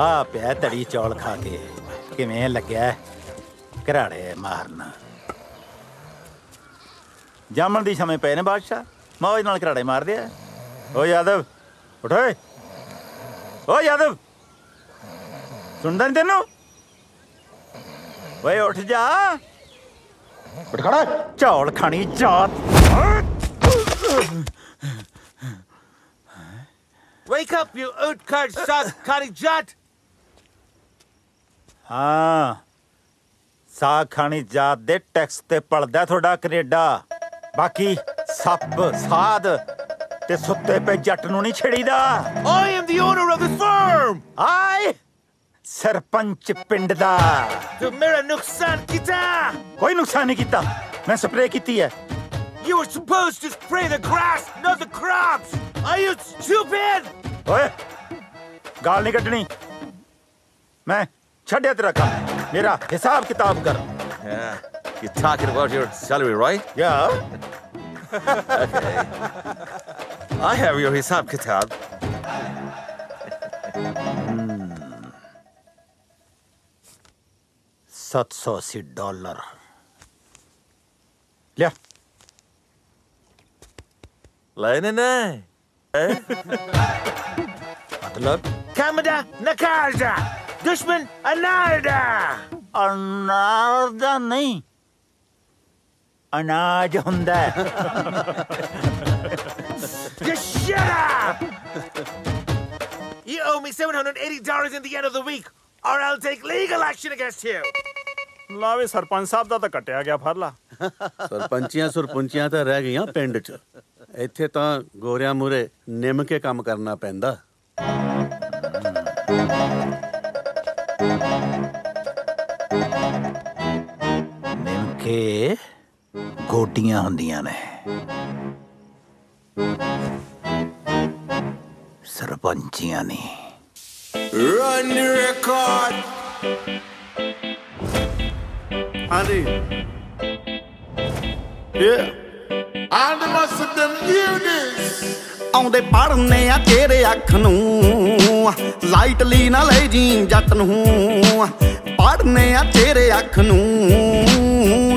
आ पिया तड़ी चौल खा के किवें लग्या घराड़े मारना। जामन दी समय पे ने बादशाह मौज नाल घराड़े मार दिया। ओ यादव उठ ओए, ओ यादव सुनदा नहीं तेनू? ओए उठ जा, उठ खड़ा। चौल खानी जात। Wake up, you outcast son, Kari Jat! हाँ, साग खानी जात दे टैक्स ते पलदा थोड़ा कनेडा। बाकी सप साध ते सुत्ते पे जट नूं नहीं छेड़ीदा। I am the owner of this farm! आए सरपंच पिंड दा। The Mira Nuksan Kita! कोई नुकसान नहीं कीता, मैं स्प्रे कीती है। You were supposed to spray the grass, not the crops! Are you stupid? ओए, गाल नहीं कटनी। मैं छड्या तेरा काम, मेरा हिसाब किताब कर। Yeah, you're talking about your salary, right? Yeah. Okay. I have your hisab kitab. $780 लिया। Lena Nay. मतलब Kamada Nakarda! Dushman Anarda! अनारदा नहीं, अनाज हुंदा है। Just shut up! You owe me $780 in the end of the week, or I'll take legal action against you. ਲਾਵੇ ਸਰਪੰਚ ਸਾਹਿਬ ਦਾ ਤਾਂ ਕੱਟਿਆ ਗਿਆ ਫਰਲਾ। ਸਰਪੰਚੀਆਂ ਸੁਰਪੰਚੀਆਂ ਤਾਂ ਰਹਿ ਗਈਆਂ ਪਿੰਡ 'ਚ। ਇੱਥੇ ਤਾਂ ਗੋਰਿਆਂ ਮੂਰੇ ਨਿੰਮ ਕੇ ਕੰਮ ਕਰਨਾ ਪੈਂਦਾ। ਨਿੰਮ ਕੇ ਗੋਡੀਆਂ ਹੁੰਦੀਆਂ ਨੇ, ਸਰਪੰਚੀਆਂ ਨਹੀਂ। Run the record! ਹਾਂਜੀ And the most of them hear this! ਆਉਂਦੇ ਪੜਨੇ ਆ ਤੇਰੇ ਅੱਖ ਨੂੰ ਲਾਈਟਲੀ ਨਾ ਲੈ ਜੀ ਜੱਟ ਨੂੰ ਪੜਨੇ ਆ ਤੇਰੇ ਅੱਖ ਨੂੰ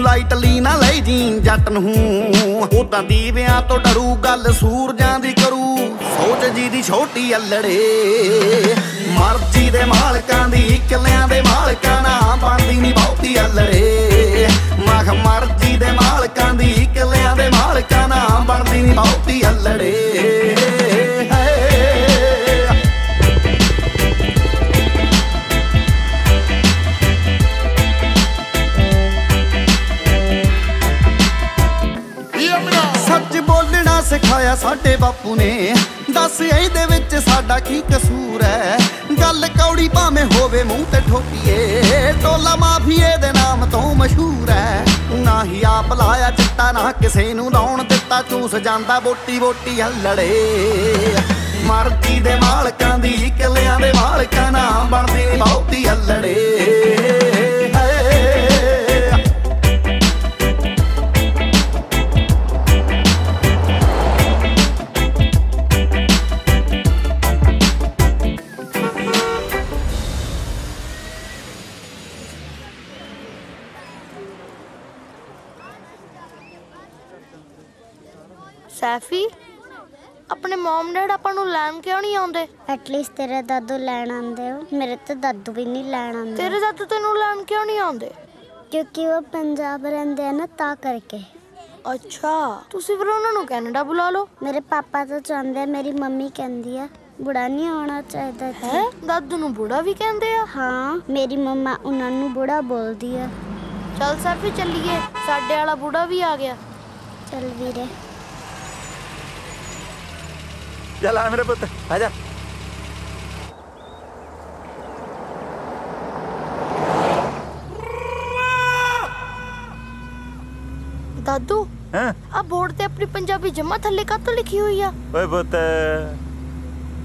ਲਾਈਟਲੀ ਨਾ ਲੈ ਜੀ ਜੱਟ ਨੂੰ ਉਹ ਤਾਂ ਦੀਵਿਆਂ ਤੋਂ ਡਰੂ ਗੱਲ ਸੂਰਜਾਂ ਦੀ ਕਰੂ ਸੋਚ ਜੀ ਦੀ ਛੋਟੀ ਅਲੜੇ ਮਰਜ਼ੀ ਦੇ ਮਾਲਕਾਂ ਦੀ ਕਿੱਲਿਆਂ ਦੇ ਮਾਲਕਾਂ ਨਾ ਬਣਦੀ ਨਹੀਂ ਬਹੁਤੀ ਅਲੜੇ ਮਖ ਮਰਜ਼ੀ ਦੇ ਮਾਲਕਾਂ ਦੀ ਕਿੱਲਿਆਂ ਦੇ ਮਾਲਕਾਂ ਨਾ ਬਣਦੀ ਨਹੀਂ ਬਹੁਤੀ ਅਲੜੇ ਸੱਚ ਬੋਲਣਾ ਸਿਖਾਇਆ ਸਾਡੇ ਬਾਪੂ ਨੇ ਦੱਸ ਇਹਦੇ ਵਿੱਚ ਸਾਡਾ ਕੀ ਕਸੂਰ ਹੈ ਗੱਲ ਕੌੜੀ ਭਾਵੇਂ ਹੋਵੇ ਮੂੰਹ ਤੇ ਠੋਕੀਏ ਟੋਲਾ ਮਾਫੀਏ ਦੇ ਨਾਮ ਤੋਂ ਮਸ਼ਹੂਰ ਹੈ ਨਾ ਹੀ ਆਪ ਲਾਇਆ ਚਿੱਟਾ ਨਾ ਕਿਸੇ ਨੂੰ ਲਾਉਣ ਦਿੱਤਾ ਚੂਸ ਜਾਂਦਾ ਵੋਟੀ ਵੋਟੀ ਹੱਲੜੇ ਮਰਜ਼ੀ ਦੇ ਮਾਲਕਾਂ ਦੀ ਕਿੱਲਿਆਂ ਦੇ ਮਾਲਕਾਂ ਨਾ ਬਣਦੀ ਨੀ ਬਹੁਤੀ ਹੱਲੜੇ सैफी अपने मॉम डैड अपन नु लैन क्यों नहीं आउंदे एटलीस्ट तेरे दादू लैन आंदे हो मेरे तो दादू भी नहीं लैन आंदे तेरे दादू तेनू लैन क्यों नहीं आउंदे क्योंकि वो पंजाब रहंदे हैं ना ता करके अच्छा तुसी फिर उन्हां नु कनाडा बुला लो मेरे पापा तो चाहंदे मेरी मम्मी कहंदी है बुढ़ा नहीं होना चाहिए है दादू नु बुढ़ा भी कहंदे आ हाँ मेरी मम्मा उन्हां नु बुढ़ा बोलदी है चल सैफी चलिए साडे वाला बुढ़ा भी आ गया चल वीरे चल आ मेरे पुत्र आजा दादू आ बोर्ड ते अपनी पंजाबी जमा थल्ले कातों लिखी हुई आ ओए पुत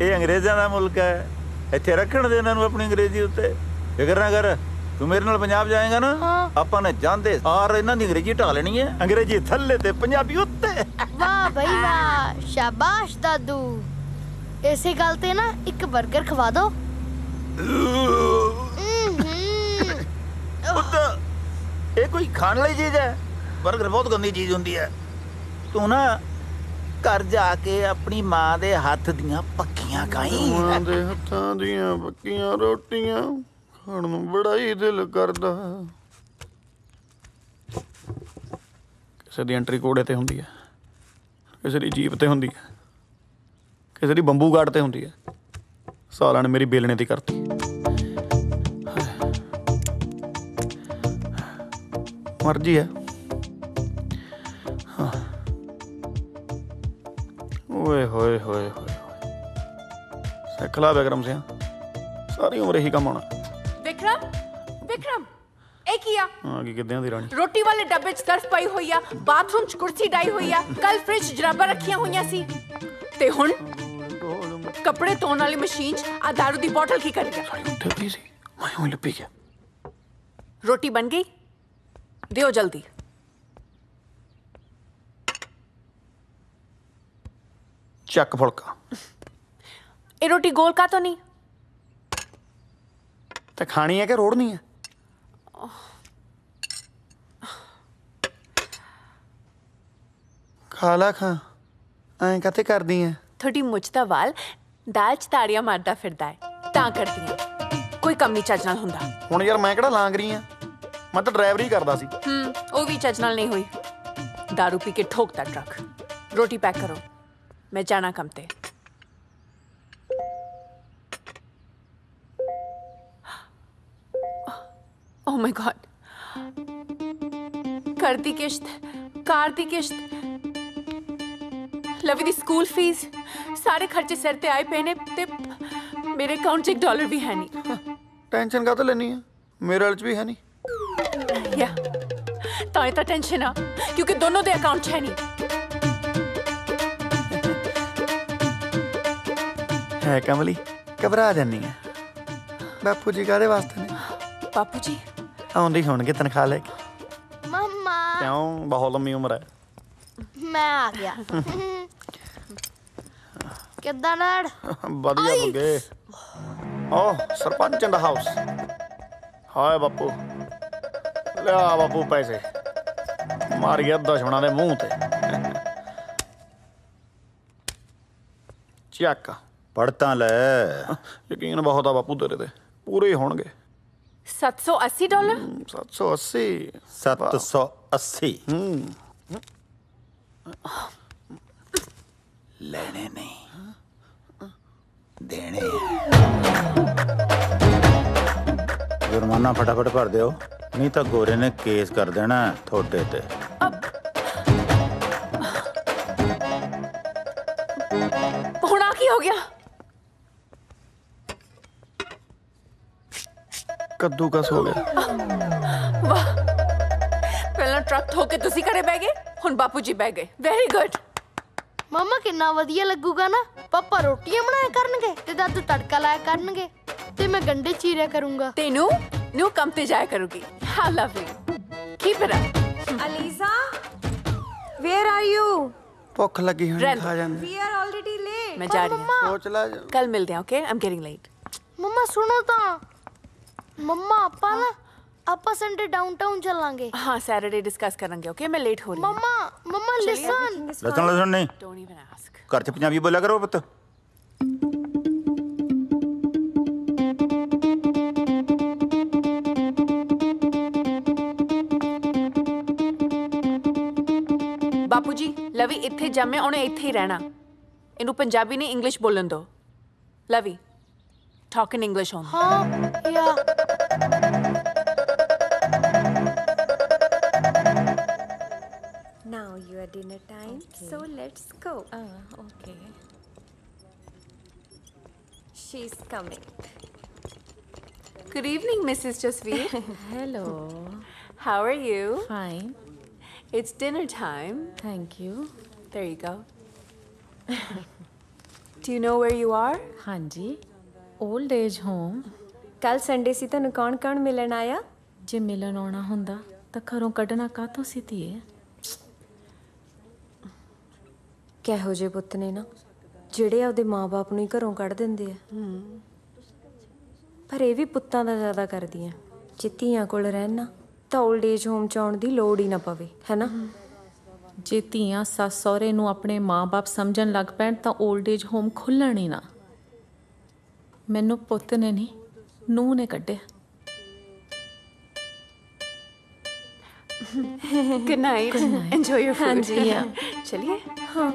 ਇਹ ਅੰਗਰੇਜ਼ਾਂ ਦਾ ਮੁਲਕ ਹੈ ਇੱਥੇ ਰੱਖਣ ਦੇ ਇਹਨਾਂ ਨੂੰ ਆਪਣੀ ਅੰਗਰੇਜ਼ੀ ਉੱਤੇ ਫਿਕਰ ਨਾ ਕਰ ਤੂੰ ਮੇਰੇ ਨਾਲ ਪੰਜਾਬ ਜਾਏਗਾ ਨਾ ਆਪਾਂ ਨੇ ਜਾਂਦੇ ਸਾਰ ਇਹਨਾਂ ਦੀ ਅੰਗਰੇਜ਼ੀ ਢਾ ਲੈਣੀ ਹੈ ਅੰਗਰੇਜ਼ੀ ਥੱਲੇ ਤੇ ਪੰਜਾਬੀ ਉੱਤੇ ਵਾਹ ਬਈ ਵਾਹ ਸ਼ਾਬਾਸ਼ ਦਾਦੂ ਇਸੇ ਗੱਲ ਤੇ ਨਾ ਇੱਕ 버ਗਰ ਖਵਾ ਦੋ ਪੁੱਤ ਇਹ ਕੋਈ ਖਾਣ ਵਾਲੀ ਚੀਜ਼ ਹੈ? 버ਗਰ ਬਹੁਤ ਗੰਦੀ ਚੀਜ਼ ਹੁੰਦੀ ਹੈ। ਤੂੰ ਨਾ ਘਰ ਜਾ ਕੇ ਆਪਣੀ ਮਾਂ ਦੇ ਹੱਥ ਦੀਆਂ ਪੱਕੀਆਂ ਖਾਈ। ਮਾਂ ਦੇ ਹੱਥਾਂ ਦੀਆਂ ਪੱਕੀਆਂ ਰੋਟੀਆਂ ਖਾਣ ਨੂੰ ਬੜਾ ਹੀ ਦਿਲ ਕਰਦਾ। ਕਿਸੇ ਦੀ ਐਂਟਰੀ ਕੋਡੇ ਤੇ ਹੁੰਦੀ ਹੈ, ਕਿਸੇ ਦੀ ਜੀਪ ਤੇ ਹੁੰਦੀ ਹੈ, ਕਿਸੇ ਦੀ ਬੰਬੂ ਗਾਰਡ ਤੇ ਹੁੰਦੀ ਹੈ। ਸਾਲਾਂ ਨੇ ਮੇਰੀ ਬੇਲਣੇ ਦੀ ਕਰਤੀ। ਮਰਜ਼ੀ ਹੈ। ਹਾਂ। ਓਏ ਹੋਏ ਹੋਏ ਹੋਏ ਸਿੱਖ ਲਾ ਬਿਕਰਮ ਸਿੰਘ, ਸਾਰੀ ਉਮਰ ਇਹੀ ਕੰਮ ਆਉਣਾ। ਵਿਕਰਮ ਇਹ ਕੀ ਆ? ਹਾਂ ਕੀ ਕਿੱਦਾਂ ਦੀ ਰਾਣੀ? ਰੋਟੀ ਵਾਲੇ ਡੱਬੇ 'ਚ ਸਰਫ ਪਈ ਹੋਈ ਆ, ਬਾਥਰੂਮ 'ਚ ਕੁਰਸੀ ਡਾਈ ਹੋਈ ਆ, ਕੱਲ ਫ੍ਰਿਜ ਜਰਾਬਾਂ ਰੱਖੀਆਂ ਹੋਈਆਂ ਸੀ, ਤੇ ਹੁਣ ਕੱਪੜੇ ਧੋਣ ਵਾਲੀ ਮਸ਼ੀਨ 'ਚ ਆ ਦਾਰੂ ਦੀ ਬੋਤਲ ਕੀ ਕਰੇਗਾ? ਉੱਥੇ ਪਈ ਸੀ, ਮੈਂ ਉਹੀ ਲੱਭੀ ਗਿਆ। ਰੋਟੀ ਬਣ ਗਈ? ਦਿਓ ਜਲਦੀ। ਚੱਕ ਫੁਲਕਾ। ਇਹ ਰੋਟੀ ਗੋਲ ਕਾ ਤੋਂ ਨਹੀਂ? ਤੇ ਖਾਣੀ ਹੈ ਕਿ ਰੋੜਨੀ ਹੈ? ਖਾ ਲਾ ਖਾ, ਐਂ ਕਾਤੇ ਕਰਦੀ ਐ? ਤੁਹਾਡੀ ਮੁੱਛ ਦਾ ਵਾਲ ਦਾਲ 'ਚ ਤਾੜੀਆਂ ਮਾਰਦਾ ਫਿਰਦਾ ਹੈ ਤਾਂ ਕਰਦੀ ਆ। ਕੋਈ ਕੰਮ ਨਹੀਂ ਚੱਜ ਨਾਲ ਹੁੰਦਾ। ਹੁਣ ਯਾਰ ਮੈਂ ਕਿਹੜਾ ਲਾਂਗ ਰਹੀ ਆ, ਮੈਂ ਤਾਂ ਡਰਾਈਵਰੀ ਕਰਦਾ ਸੀ। ਉਹ ਵੀ ਚੱਜ ਨਾਲ ਨਹੀਂ ਹੋਈ। दारू ਪੀ ਕੇ ਠੋਕਦਾ ਟਰੱਕ। ਰੋਟੀ ਪੈਕ ਕਰੋ, ਮੈਂ ਜਾਣਾ ਕੰਮ ਤੇ। ਓ ਮਾਈ ਗॉड, ਘਰ ਦੀ ਕਿਸ਼ਤ, ਕਾਰ ਦੀ ਕਿਸ਼ਤ, ਲਵੀ ਦੀ ਸਕੂਲ ਫੀਸ, ਸਾਰੇ ਖਰਚੇ ਸਿਰ ਤੇ ਆਏ ਪਏ ਨੇ ਤੇ ਮੇਰੇ ਅਕਾਊਂਟ 'ਚ $1 ਵੀ ਹੈ ਨਹੀਂ। ਟੈਨਸ਼ਨ ਕਾਹਤੋਂ ਲੈਣੀ ਆ, ਮੇਰੇ ਵਾਲ 'ਚ ਵੀ ਹੈ ਨਹੀਂ। ਯਾ ਤਾਂ ਇਹ ਤਾਂ ਟੈਨਸ਼ਨ ਆ ਕਿਉਂਕਿ ਦੋਨੋਂ ਦੇ ਅਕਾਊਂਟ 'ਚ ਹੈ ਨਹੀਂ। ਹੈ ਕਮਲੀ, ਘਬਰਾ ਜਾਨੀ ਆ। ਬਾਪੂ ਜੀ ਕਾਹਦੇ ਵਾਸਤੇ ਨੇ? ਬਾਪੂ ਜੀ ਆਉਂਦੇ ਹੋਣਗੇ ਤਨਖਾਹ ਲੈ ਕੇ। ਮੰਮਾ ਕਿਉਂ, ਬਹੁਤ ਲੰਮੀ ਉਮਰ ਹੈ। ਮੈਂ ਆ ਗਿਆ। ਕਿੱਦਾਂ ਡੈਡ? ਵਧੀਆ ਬੰਗੇ। ਓ ਸਰਪੰਚ ਇਨ ਦਾ ਹਾਊਸ। ਹਾਏ ਬਾਪੂ, ਲਿਆ ਬਾਪੂ ਪੈਸੇ, ਮਾਰ ਗਿਆ ਦੁਸ਼ਮਣਾਂ ਦੇ ਮੂੰਹ ਤੇ। ਚੱਕ ਪੜ੍ਹਤਾ ਲੈ। ਯਕੀਨ ਬਹੁਤ ਆ ਬਾਪੂ ਤੇਰੇ ਤੇ, ਪੂਰੇ ਹੀ ਹੋਣਗੇ। $780? 780। 780 ਲੈਣੇ ਨਹੀਂ, ਦੇਣੇ। ਜੁਰਮਾਨਾ ਫਟਾਫਟ ਭਰ ਦਿਓ, ਨਹੀਂ ਤਾਂ ਗੋਰੇ ਨੇ ਕੇਸ ਕਰ ਦੇਣਾ ਤੁਹਾਡੇ ਤੇ। ਹੁਣ ਆ ਕੀ ਹੋ ਗਿਆ? ਕੱਦੂਕਸ ਹੋ ਗਿਆ। ਵਾਹ, ਪਹਿਲਾਂ ਟਰੱਕ ਠੋਕ ਕੇ ਤੁਸੀਂ ਘਰੇ ਬਹਿ ਗਏ, ਹੁਣ ਬਾਪੂ ਜੀ ਬਹਿ ਗਏ। Very good. ਮੰਮਾ ਕਿੰਨਾ ਵਧੀਆ ਲੱਗੂਗਾ ਨਾ, ਪਾਪਾ ਰੋਟੀਆਂ ਬਣਾਇਆ ਕਰਨਗੇ ਤੇ ਦਾਦੂ ਤੜਕਾ ਲਾਇਆ ਕਰਨਗੇ ਤੇ ਮੈਂ ਗੰਡੇ ਚੀਰਿਆ ਕਰੂੰਗਾ। ਤੇ ਨੂੰ ਕੰਮ ਤੇ ਜਾਇਆ ਕਰੂਗੀ। How lovely. Keep it up. Aliza, where are you? ਭੁੱਖ ਲੱਗੀ ਹੋਣੀ, ਰਹਿਣ ਖਾ ਜਾਂਦੇ। We are already late. ਮੈਂ ਜਾ ਰਹੀ ਹਾਂ, ਸੋਚ ਲੈ। ਕੱਲ ਮਿਲਦੇ ਹਾਂ। Okay, I'm getting late. ਮੰਮਾ ਸੁਣੋ ਤਾਂ, ਮੰਮਾ ਆਪਾਂ ਸੰਡੇ ਡਾਊਨਟਾਊਨ ਚੱਲਾਂਗੇ। ਹਾਂ, ਸੈਟਰਡੇ ਡਿਸਕਸ ਕਰਾਂਗੇ। ਓਕੇ, ਮੈਂ ਲੇਟ ਹੋ ਰਹੀ ਹਾਂ। ਮੰਮਾ ਲਿਸਨ। ਲਸਣ ਨਹੀਂ, ਡੋਂਟ ਇਵਨ ਆਸਕ। ਘਰ 'ਚ ਪੰਜਾਬੀ ਬੋਲਿਆ ਕਰੋ ਪੁੱਤ। ਬਾਪੂ ਜੀ, ਲਵੀ ਇੱਥੇ ਜੰਮੇ, ਉਹਨੇ ਇੱਥੇ ਹੀ ਰਹਿਣਾ। ਇਹਨੂੰ ਪੰਜਾਬੀ ਨਹੀਂ ਇੰਗਲਿਸ਼ ਬੋਲਣ ਦਿਓ। ਲਵੀ, talk in English only. ਹਾਂ ਯਾ Now your dinner time, so let's go. Okay. She's coming. Good evening, Mrs. Jasveer. Hello. How are you? Fine. It's dinner time. Thank you. There you go. Do you know where you are? ਹਾਂਜੀ, old age home. ਕੱਲ Sunday ਸੀ, ਤੁਹਾਨੂੰ ਕੌਣ ਮਿਲਣ ਆਇਆ? ਜੇ ਮਿਲਣ ਆਉਣਾ ਹੁੰਦਾ ਤਾਂ ਘਰੋਂ ਕੱਢਣਾ ਕਾਹਤੋਂ ਸੀ ਧੀਏ? ਕਿਹੋ ਜਿਹੇ ਪੁੱਤ ਨੇ ਨਾ ਜਿਹੜੇ ਆਪਦੇ ਮਾਂ-ਬਾਪ ਨੂੰ ਹੀ ਘਰੋਂ ਕੱਢ ਦਿੰਦੇ ਆ। ਪਰ ਇਹ ਵੀ ਪੁੱਤਾਂ ਦਾ ਜ਼ਿਆਦਾ ਕਰਦੀਆਂ। ਜੇ ਧੀਆਂ ਕੋਲ ਰਹਿਣਾ ਤਾਂ 올ਡ ਏਜ ਹੋਮ ਚ ਆਉਣ ਦੀ ਲੋੜ ਹੀ ਨਾ ਪਵੇ, ਹੈ ਨਾ? ਜੇ ਧੀਆਂ ਸੱਸ ਸਹੁਰੇ ਨੂੰ ਆਪਣੇ ਮਾਂ-ਬਾਪ ਸਮਝਣ ਲੱਗ ਪੈਣ ਤਾਂ 올ਡ ਏਜ ਹੋਮ ਖੁੱਲ੍ਹਣ ਹੀ ਨਾ। ਮੈਨੂੰ ਪੁੱਤ ਨੇ ਨਹੀਂ, ਨੂੰਹ ਨੇ ਕੱਢਿਆ। Good night. Enjoy your food. हाँ जी, yeah. चलिए। हाँ।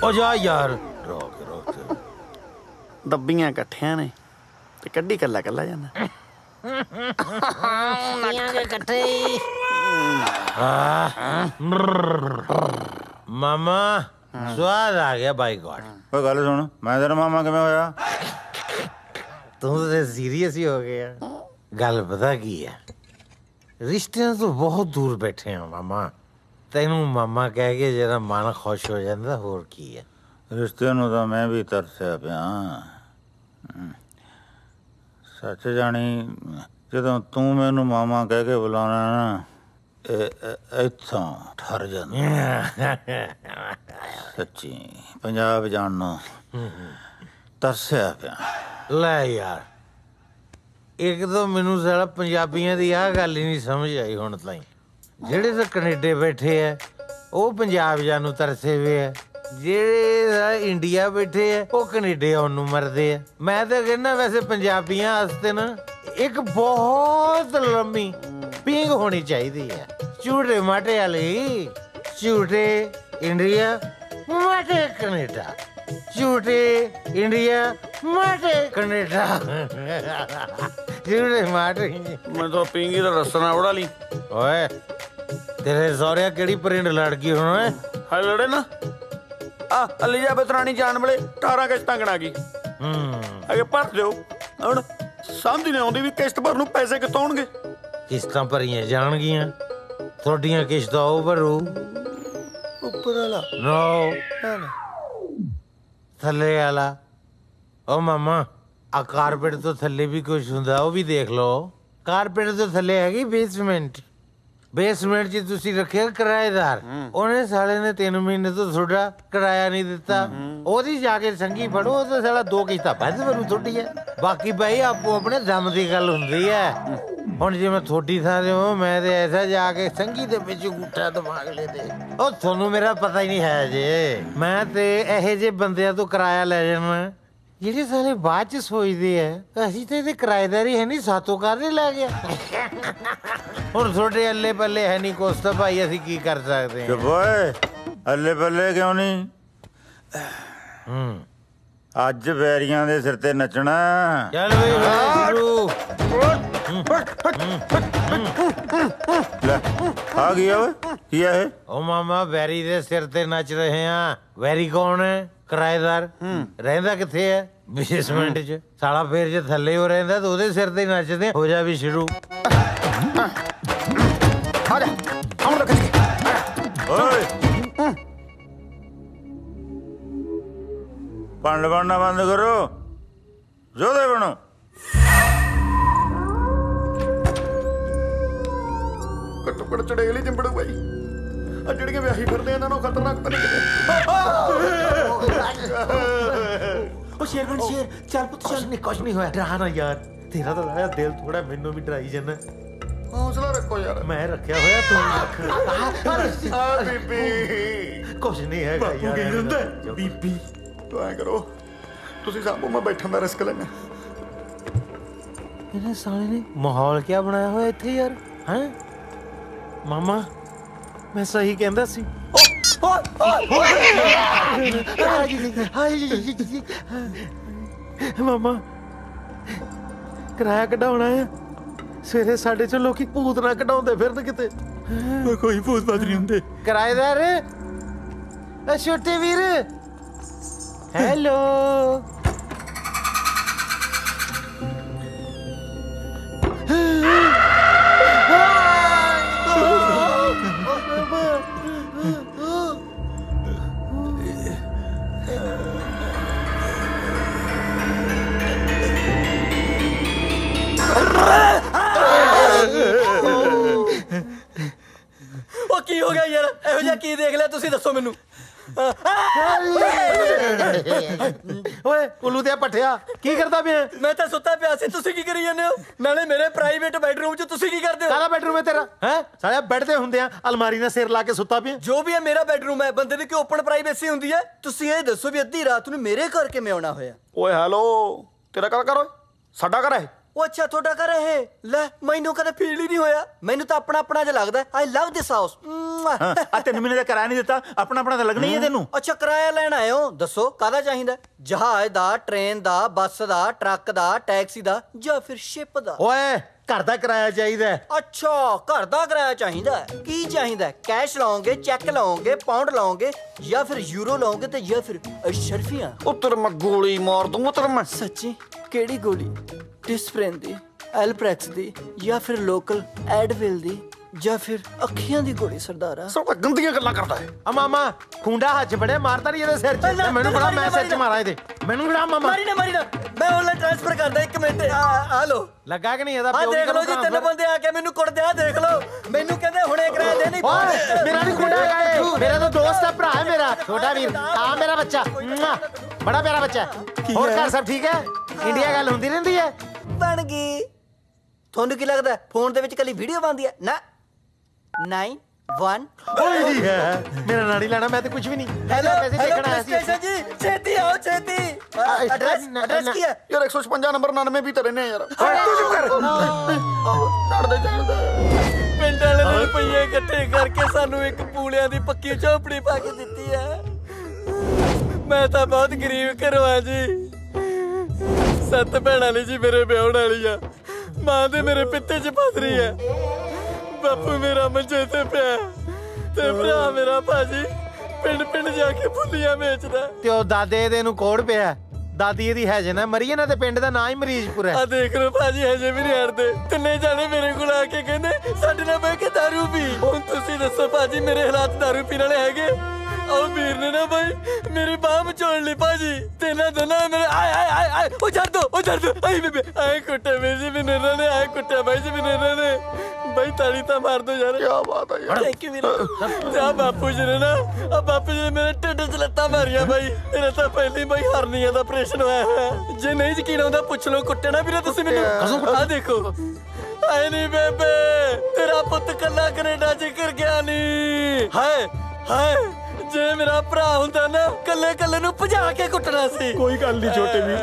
ओ जा यार, रोक रोक। ਦੱਬੀਆਂ ਇਕੱਠਿਆਂ ਨੇ ਤੇ ਕੱਢੀ ਕੱਲਾ ਕੱਲਾ ਜਾਂਦਾ। मामा स्वाद आ गया बाई गॉड। ਓਏ ਗੱਲ ਸੁਣ, ਮੈਂ ਤੇਰਾ ਮਾਮਾ ਕਿਵੇਂ ਹੋਇਆ? तू तो सीरियस ही हो गया। गल पता की है, रिश्ते तो बहुत दूर बैठे हैं मामा। तेनू मामा कह के जरा मन खुश हो जाता, होर की है। ਰਿਸ਼ਤੇ ਨੂੰ ਤਾਂ ਮੈਂ ਵੀ ਤਰਸਿਆ ਪਿਆ। ਸੱਚ ਜਾਣੀ ਜਦੋਂ ਤੂੰ ਮੈਨੂੰ ਮਾਮਾ ਕਹਿ ਕੇ ਬੁਲਾਉਣਾ ਨਾ, ਇੱਥੋਂ ਠਰ ਜਾਂਦਾ। ਸੱਚੀ ਪੰਜਾਬ ਜਾਣ ਨੂੰ ਤਰਸਿਆ ਪਿਆ। ਲੈ ਯਾਰ, ਇੱਕ ਤਾਂ ਮੈਨੂੰ ਸਾਲਾ ਪੰਜਾਬੀਆਂ ਦੀ ਆਹ ਗੱਲ ਹੀ ਨਹੀਂ ਸਮਝ ਆਈ ਹੁਣ ਤਾਈਂ। ਜਿਹੜੇ ਤਾਂ ਕੈਨੇਡਾ ਬੈਠੇ ਐ ਉਹ ਪੰਜਾਬ ਜਾਣ ਨੂੰ ਤਰਸੇ ਵੇ ਐ, ਜਿਹੜੇ ਇੰਡੀਆ ਬੈਠੇ ਐ ਉਹ ਕੈਨੇਡਾ ਆਉਣ ਨੂੰ ਮਰਦੇ ਐ। ਮੈਂ ਤਾਂ ਕਹਿੰਦਾ ਵੈਸੇ ਪੰਜਾਬੀਆਂ ਵਾਸਤੇ ਨਾ ਇੱਕ ਬਹੁਤ ਲੰਮੀ ਪੀਂਘ ਹੋਣੀ ਚਾਹੀਦੀ ਹੈ। ਝੂਠੇ ਮਾਟੇ ਵਾਲੀ, ਝੂਠੇ ਇੰਡੀਆ ਮਾਟੇ ਕੈਨੇਡਾ, ਝੂਠੇ ਇੰਡੀਆ ਮਾਟੇ ਕੈਨੇਡਾ, ਝੂਠੇ ਮਾਟੇ। ਮੈਂ ਤਾਂ ਪੀਂਗੀ ਦਾ ਰਸਤਾ ਨਾ ਉਡਾ ਲਈ। ਓਏ ਤੇਰੇ ਸਹੁਰਿਆ ਕਿਹੜੀ ਪ੍ਰਿੰਡ ਲੜ ਗਈ ਹੁਣ? ਓਏ ਹਾਏ ਲੜੇ ਨਾ ਆ ਅਲੀਜਾਬਤ ਰਾਣੀ ਜਾਣ ਵੇਲੇ 18 ਕਿਸ਼ਤਾਂ ਗਣਾ ਗਈ। ਅਗੇ ਭਰ ਦਿਓ। ਹੁਣ ਸਮਝ ਨਹੀਂ ਆਉਂਦੀ ਵੀ ਕਿਸ਼ਤ ਭਰਨ ਨੂੰ ਪੈਸੇ ਕਿੱਥੋਂ ਆਉਣਗੇ। ਕਿਸ਼ਤਾਂ ਭਰੀਆਂ ਜਾਣਗੀਆਂ, ਤੁਹਾਡੀਆਂ ਕਿਸ਼ਤਾਂ ਉਹ ਭਰੂ। ਉੱਪਰ ਵਾਲਾ ਨੋ ਥੱਲੇ ਵਾਲਾ। ਓ ਮਾਮਾ ਆ ਕਾਰਪੇਟ ਤੋਂ ਥੱਲੇ ਵੀ ਕੁਝ ਹੁੰਦਾ, ਉਹ ਵੀ ਦੇਖ ਲਓ। ਕਾਰਪੇਟ ਤੋਂ ਥੱਲੇ ਹੈਗੀ ਬੇਸਮੈਂਟ। ਬੇਸਮੈਂਟ 'ਚ ਤੁਸੀਂ ਰੱਖਿਆ ਕਿਰਾਏਦਾਰ, ਉਹਨੇ ਸਾਲੇ ਨੇ 3 ਮਹੀਨੇ ਤੋਂ ਤੁਹਾਡਾ ਕਿਰਾਇਆ ਨਹੀਂ ਦਿੱਤਾ। ਉਹਦੀ ਜਾ ਕੇ ਸੰਗੀ ਫੜੋ, ਉਹ ਤਾਂ ਸਾਲਾ 2 ਕਿਸ਼ਤਾਂ ਵੱਧ ਮੈਨੂੰ ਥੋੜੀ ਹੈ। ਬਾਕੀ ਭਾਈ ਆਪੋ ਆਪਣੇ ਦਮ ਦੀ ਗੱਲ ਹੁੰਦੀ ਹੈ। ਹੁਣ ਜੇ ਮੈਂ ਥੋੜੀ ਥਾਂ ਤੇ ਹੋ, ਮੈਂ ਤੇ ਐਸਾ ਜਾ ਕੇ ਸੰਗੀ ਦੇ ਵਿੱਚ ਗੁੱਠਾ ਦਿਮਾਗ ਲੈ ਦੇ। ਉਹ ਤੁਹਾਨੂੰ ਮੇਰਾ ਪਤਾ ਹੀ ਨਹੀਂ ਹੈ ਜੇ। ਮੈਂ ਤੇ ਇਹੋ ਜਿਹੇ ਬੰਦਿਆਂ ਤੋਂ ਕਿਰਾਇਆ ਲੈ ਜਾਣਾ ਜਿਹੜੇ ਸਾਲੇ ਬਾਅਦ ਚ ਸੋਚਦੇ ਆ ਅਸੀਂ ਤੇ ਇਹਦੇ ਕਿਰਾਏਦਾਰੀ ਹੈ ਨਹੀਂ, ਸਾਤੋਂ ਕਾਹਦੇ ਲੈ ਗਿਆ। ਹੁਣ ਤੁਹਾਡੇ ਅੱਲੇ ਪੱਲੇ ਹੈ ਨਹੀਂ ਕੁਛ ਤਾਂ ਭਾਈ ਅਸੀਂ ਕੀ ਕਰ ਸਕਦੇ ਚੁੱਪ ਓਏ, ਅੱਲੇ ਪੱਲੇ ਕਿਉਂ ਨਹੀਂ? ਅੱਜ ਵੈਰੀਆਂ ਦੇ ਸਿਰ ਤੇ ਨੱਚਣਾ। ਚੱਲ ਬਈ ਸ਼ੁਰੂ। ਲੈ ਆ ਗਿਆ ਓਏ, ਕੀ ਹੈ ਇਹ? ਉਹ ਮਾਮਾ ਵੈਰੀ ਦੇ ਸਿਰ ਤੇ ਨੱਚ ਰਹੇ ਆ। ਵੈਰੀ ਕੌਣ ਹੈ? ਕਿਰਾਏਦਾਰ। ਰਹਿੰਦਾ ਕਿੱਥੇ ਹੈ? ਬੇਸਮੈਂਟ 'ਚ। ਸਾਲਾ ਫੇਰ ਜੇ ਥੱਲੇ ਹੋ ਰਹਿੰਦਾ ਤਾਂ ਉਹਦੇ ਸਿਰ ਤੇ ਨੱਚਦੇ। ਹੋ ਜਾ ਵੀ ਸ਼ੁਰੂ। ਓਏ ਪੰਡ ਬਣਨਾ ਬੰਦ ਕਰੋ, ਜੋਦੇ ਬਣੋ। ਘੱਟੋ ਘੱਟ ਚੜੇਲ ਹੀ ਚਿੰਬੜੂ ਬਾਈ। ਆ ਜਿਹੜੀਆਂ ਵਿਆਹੀ ਫਿਰਦੇ ਇਹਨਾਂ ਨੂੰ ਖਤਰਨਾਕ ਤਾਂ ਨਹੀਂ ਕਿਤੇ। ਉਹ ਸ਼ੇਰਵਨ ਸ਼ੇਰ ਚੱਲ ਪੁੱਤ ਚੱਲ। ਕੁਛ ਨਹੀਂ ਹੋਇਆ, ਡਰਾ ਨਾ ਯਾਰ। ਤੇਰਾ ਤਾਂ ਲਾਇਆ ਦਿਲ ਥੋੜਾ, ਮੈਨੂੰ ਵੀ ਡਰਾਈ ਜਾਂਦਾ। ਹੌਸਲਾ ਰੱਖੋ ਯਾਰ। ਮੈਂ ਰੱਖਿਆ ਹੋਇਆ, ਤੂੰ ਰੱਖ। ਆ ਬੀਬੀ ਕੁਛ ਨਹੀਂ ਹੈਗਾ ਯਾਰ। ਕੀ ਹੁੰਦਾ ਬੀਬੀ? ਤੂੰ ਐਂ ਕਰੋ, ਤੁਸੀਂ ਸਾਹਮਣੇ ਮੈਂ ਬੈਠਣ ਦਾ ਰਿਸਕ ਲੈਣਾ। ਇਹਨੇ ਸਾਲੇ ਨੇ ਮਾਹੌਲ ਕਿਆ ਬਣਾਇਆ ਹੋਇਆ ਇੱਥੇ ਯਾਰ। ਹੈਂ ਮਾਮਾ, ਮੈਂ ਸਹੀ ਕਹਿੰਦਾ ਸੀ। ਮਾਮਾ ਕਿਰਾਇਆ ਕਢਾਉਣਾ ਆ ਸਵੇਰੇ ਸਾਡੇ ਚੋਂ ਲੋਕੀ ਭੂਤ ਨਾ ਕਢਾਉਂਦੇ ਫਿਰਨ ਕਿਤੇ ਕੋਈ ਭੂਤ ਬਾਤ ਨਹੀਂ ਹੁੰਦੇ ਕਿਰਾਏਦਾਰ ਛੋਟੇ ਵੀਰ ਹੈਲੋ ਉਹ ਕੀ ਹੋ ਗਿਆ ਯਾਰ ਇਹੋ ਜਿਹਾ ਕੀ ਦੇਖ ਲਿਆ ਤੁਸੀਂ ਦੱਸੋ ਮੈਨੂੰ ਓਏ ਉੱਲੂ ਤੇ ਪੱਠਿਆ ਕੀ ਕਰਦਾ ਪਿਆ ਮੈਂ ਤਾਂ ਸੁੱਤਾ ਪਿਆ ਸੀ ਤੁਸੀਂ ਕੀ ਕਰੀ ਜਾਂਦੇ ਹੋ ਨਾਲੇ ਮੇਰੇ ਪ੍ਰਾਈਵੇਟ ਬੈਡਰੂਮ 'ਚ ਤੁਸੀਂ ਕੀ ਕਰਦੇ ਹੋ ਕਾਹਦਾ ਬੈਡਰੂਮ ਹੈ ਤੇਰਾ ਹੈ ਸਾਲਿਆ ਬੈੱਡ ਤੇ ਹੁੰਦੇ ਆ ਅਲਮਾਰੀ ਨਾਲ ਸਿਰ ਲਾ ਕੇ ਸੁੱਤਾ ਪਿਆ ਜੋ ਵੀ ਹੈ ਮੇਰਾ ਬੈਡਰੂਮ ਹੈ ਬੰਦੇ ਦੀ ਕਿ ਓਪਨ ਪ੍ਰਾਈਵੇਸੀ ਹੁੰਦੀ ਹੈ ਤੁਸੀਂ ਇਹ ਦੱਸੋ ਵੀ ਅੱਧੀ ਰਾਤ ਨੂੰ ਮੇਰੇ ਘਰ ਕਿਵੇਂ ਆਉਣਾ ਹੋਇਆ ਓਏ ਹੈਲੋ ਤੇਰਾ ਘਰ ਓਏ ਸਾਡਾ ਘਰ ਹੈ ਉਹ ਅੱਛਾ ਤੁਹਾਡਾ ਘਰ ਇਹ ਲੈ ਮੈਨੂੰ ਕਦੇ ਫੀਲ ਹੀ ਨਹੀਂ ਹੋਇਆ ਮੈਨੂੰ ਤਾਂ ਆਪਣਾ ਆਪਣਾ ਜਿਹਾ ਲੱਗਦਾ ਆਈ ਲਵ ਦਿਸ ਹਾਊਸ ਆ 3 ਮਹੀਨੇ ਦਾ ਕਿਰਾਇਆ ਨਹੀਂ ਦਿੱਤਾ ਆਪਣਾ ਆਪਣਾ ਤਾਂ ਲੱਗਣਾ ਹੀ ਹੈ ਤੈਨੂੰ ਅੱਛਾ ਕਿਰਾਇਆ ਲੈਣ ਆਏ ਹੋ ਦੱਸੋ ਕਾਹਦਾ ਚਾਹੀਦਾ ਜਹਾਜ਼ ਦਾ ਟ੍ਰੇਨ ਦਾ ਬੱਸ ਦਾ ਟਰੱਕ ਦਾ ਟੈਕਸੀ ਦਾ ਜਾਂ ਫਿਰ ਸ਼ਿਪ ਦਾ ਓਏ ਘਰ ਦਾ ਕਿਰਾਇਆ ਚਾਹੀਦਾ ਅੱਛਾ ਘਰ ਦਾ ਕਿਰਾਇਆ ਚਾਹੀਦਾ ਕੀ ਚਾਹੀਦਾ ਕੈਸ਼ ਲਾਓਗੇ ਚੈੱਕ ਲਾਓਗੇ ਪਾਉਂਡ ਲਾਓਗੇ ਜਾਂ ਫਿਰ ਯੂਰੋ ਲਾਓਗੇ ਤੇ ਜਾਂ ਫਿਰ ਅਸ਼ਰਫੀਆਂ ਉੱਤਰ ਮੈਂ ਗੋਲੀ ਮਾਰ ਦੂੰ ਉੱਤਰ ਮੈਂ ਸੱਚੀ ਕਿਹੜੀ ਗੋਲੀ ਡਿਸਪ੍ਰਿਨ ਦੀ ਐਲਪ੍ਰੈਕਸ ਦੀ ਜਾਂ ਫਿਰ ਲੋਕਲ ਐਡਵਿਲ ਦੀ ਜਾਂ ਫਿਰ ਅੱਖੀਆਂ ਦੀ ਗੋਲੀ ਸਰਦਾਰਾ ਸਭ ਗੰਦੀਆਂ ਗੱਲਾਂ ਕਰਦਾ ਹੈ ਆ ਮਾਮਾ ਖੁੰਡਾ ਹੱਥ ਬੜਿਆ ਮਾਰਦਾ ਨਹੀਂ ਇਹਦੇ ਸਿਰ 'ਚ ਮੈਨੂੰ ਬੜਾ ਮੈਂ ਸਿਰ 'ਚ ਮਾਰਾਂ ਇਹਦੇ ਮੈਨੂੰ ਬੜਾ ਮਾਮਾ ਮਾਰੀ ਨਾ ਮੈਂ ਆਨਲਾਈਨ ਟ੍ਰਾਂਸਫਰ ਕਰਦਾ 1 ਮਿੰਟ ਆ ਲੋ ਲੱਗਾ ਕਿ ਨਹੀਂ ਇਹਦਾ ਆ ਦੇਖ ਲਓ ਜੀ 3 ਬੰਦੇ ਆ ਕੇ ਮੈਨੂੰ ਕੁੱਟਦੇ ਆ ਦੇਖ ਲਓ ਮੈਨੂੰ ਕਹਿੰਦੇ ਹੁਣੇ ਕਿਰਾਇਆ ਦੇ ਨਹੀਂ ਓਏ ਮੇਰਾ ਨਹੀਂ ਖੁੰਡਾ ਹੈਗਾ ਇਹ ਮੇਰਾ ਤਾਂ ਦੋਸਤ ਹੈ ਭਰਾ ਹੈ ਮੇਰਾ ਛੋਟਾ ਵੀਰ ਆ ਮੇਰਾ ਬੱਚਾ ਬੜਾ ਪਿਆਰਾ ਬੱਚਾ ਹੋਰ ਘਰ ਸਭ ਠੀਕ ਹੈ ਇੰਡੀਆ ਗੱਲ ਹੁੰਦੀ ਰਹਿੰਦੀ ਹੈ ਬਣ ਗਈ ਤੁਹਾਨੂੰ ਕੀ ਲੱਗਦਾ ਫੋਨ ਦੇ ਵਿੱਚ ਕੱਲੀ ਵੀਡੀਓ ਬਣਦੀ ਹੈ ਨਾ 9-1 ਓਏ ਜੀ ਹੈ ਮੇਰਾ ਨਾੜੀ ਲੈਣਾ ਮੈਂ ਤੇ ਕੁਝ ਵੀ ਨਹੀਂ ਹੈਲੋ ਪੈਸੇ ਦੇਖਣ ਆਇਆ ਸੀ ਸਟੇਸ਼ਨ ਜੀ ਛੇਤੀ ਆਓ ਛੇਤੀ ਐਡਰੈਸ ਕੀ ਹੈ ਯਾਰ 156 ਨੰਬਰ 99 ਵੀ ਤੇ ਰਹਿੰਦੇ ਯਾਰ ਤੂੰ ਚੁੱਪ ਕਰ ਛੱਡ ਦੇ ਪਿੰਡ ਵਾਲੇ ਨੇ ਰੁਪਈਏ ਇਕੱਠੇ ਕਰਕੇ ਸਾਨੂੰ ਇੱਕ ਪੂਲਿਆਂ ਦੀ ਪੱਕੀ ਝੋਪੜੀ ਪਾ ਕੇ ਦਿੱਤੀ ਹੈ ਮੈਂ ਤਾਂ ਬਹੁਤ ਗਰੀਬ ਘਰੋਂ ਆ ਜੀ 7 ਭੈਣਾਂ ਨੇ ਜੀ ਮੇਰੇ ਵਿਆਹਣ ਵਾਲੀ ਆ ਮਾਂ ਦੇ ਮੇਰੇ ਪਿੱਤੇ 'ਚ ਫਸ ਰਹੀ ਹੈ ਬਾਪੂ ਮੇਰਾ ਮੰਜੇ ਤੇ ਪਿਆ ਤੇ ਭਰਾ ਮੇਰਾ ਭਾਜੀ ਪਿੰਡ ਜਾ ਕੇ ਫੁੱਲੀਆਂ ਵੇਚਦਾ ਤੇ ਉਹ ਦਾਦੇ ਇਹਦੇ ਨੂੰ ਕੋੜ ਪਿਆ ਦਾਦੀ ਇਹਦੀ ਹੈਜਨ ਹੈ ਮਰੀ ਇਹਨਾਂ ਦੇ ਪਿੰਡ ਦਾ ਨਾਂ ਹੀ ਮਰੀਜ਼ਪੁਰ ਹੈ ਆ ਦੇਖ ਲਓ ਭਾਜੀ ਹਜੇ ਵੀ ਨਹੀਂ ਹਟਦੇ ਤਿੰਨੇ ਜਾਣੇ ਮੇਰੇ ਕੋਲ ਆ ਕੇ ਕਹਿੰਦੇ ਸਾਡੇ ਨਾਲ ਬਹਿ ਕੇ ਦਾਰੂ ਪੀ ਹੁਣ ਤੁਸੀਂ ਦੱਸੋ ਭਾਜੀ ਮੇਰੇ ਹਾਲਾਤ ਦਾਰੂ ਪੀਣ ਵਾਲੇ ਹੈਗੇ ਉਹ ਵੀਰ ਨੇ ਨਾ ਬਾਈ ਮੇਰੀ ਬਾਹ ਮਚੋੜ ਲਈ ਭਾਜੀ ਤੇ ਇਹਨਾਂ ਦੋਨਾਂ ਮੇਰੇ ਆਏ ਉਹ ਛੱਡ ਦੋ ਆਈ ਬੇਬੇ ਆਏ ਕੁੱਟੇ ਵੀਰ ਜੀ ਮੈਨੂੰ ਇਹਨਾਂ ਨੇ ਆਏ ਕੁੱਟਿਆ ਬਾਈ ਜੀ ਮੈਨੂੰ ਇਹਨਾਂ ਨੇ ਬਾਈ ਤਾਲੀ ਤਾਂ ਮਾਰ ਦੋ ਯਾਰ ਕੀ ਬਾਤ ਹੈ ਯਾਰ ਥੈਂਕ ਯੂ ਵੀਰ ਤੇ ਬਾਪੂ ਜੀ ਨੇ ਨਾ ਬਾਪੂ ਜੀ ਨੇ ਮੇਰੇ ਢਿੱਡ 'ਚ ਲੱਤਾਂ ਮਾਰੀਆਂ ਬਾਈ ਮੇਰਾ ਤਾਂ ਪਹਿਲੀ ਬਾਈ ਹਰਨੀਆਂ ਦਾ ਆਪਰੇਸ਼ਨ ਹੋਇਆ ਹੋਇਆ ਜੇ ਨਹੀਂ ਯਕੀਨ ਆਉਂਦਾ ਪੁੱਛ ਲਓ ਕੁੱਟੇ ਨਾ ਵੀਰੇ ਤੁਸੀਂ ਮੈਨੂੰ ਆ ਦੇਖੋ ਆਏ ਨਹੀਂ ਬੇਬੇ ਤੇਰਾ ਪੁੱਤ ਕੱਲਾ ਕੈਨੇਡਾ 'ਚ ਕਰ ਗਿਆ ਨਹੀਂ ਹਾਏ ਜੇ ਮੇਰਾ ਭਰਾ ਹੁੰਦਾ ਨਾ ਕੱਲੇ ਨੂੰ ਭਜਾ ਕੇ ਕੁੱਟਣਾ ਸੀ ਕੋਈ ਗੱਲ ਨਹੀਂ ਛੋਟੇ ਵੀਰ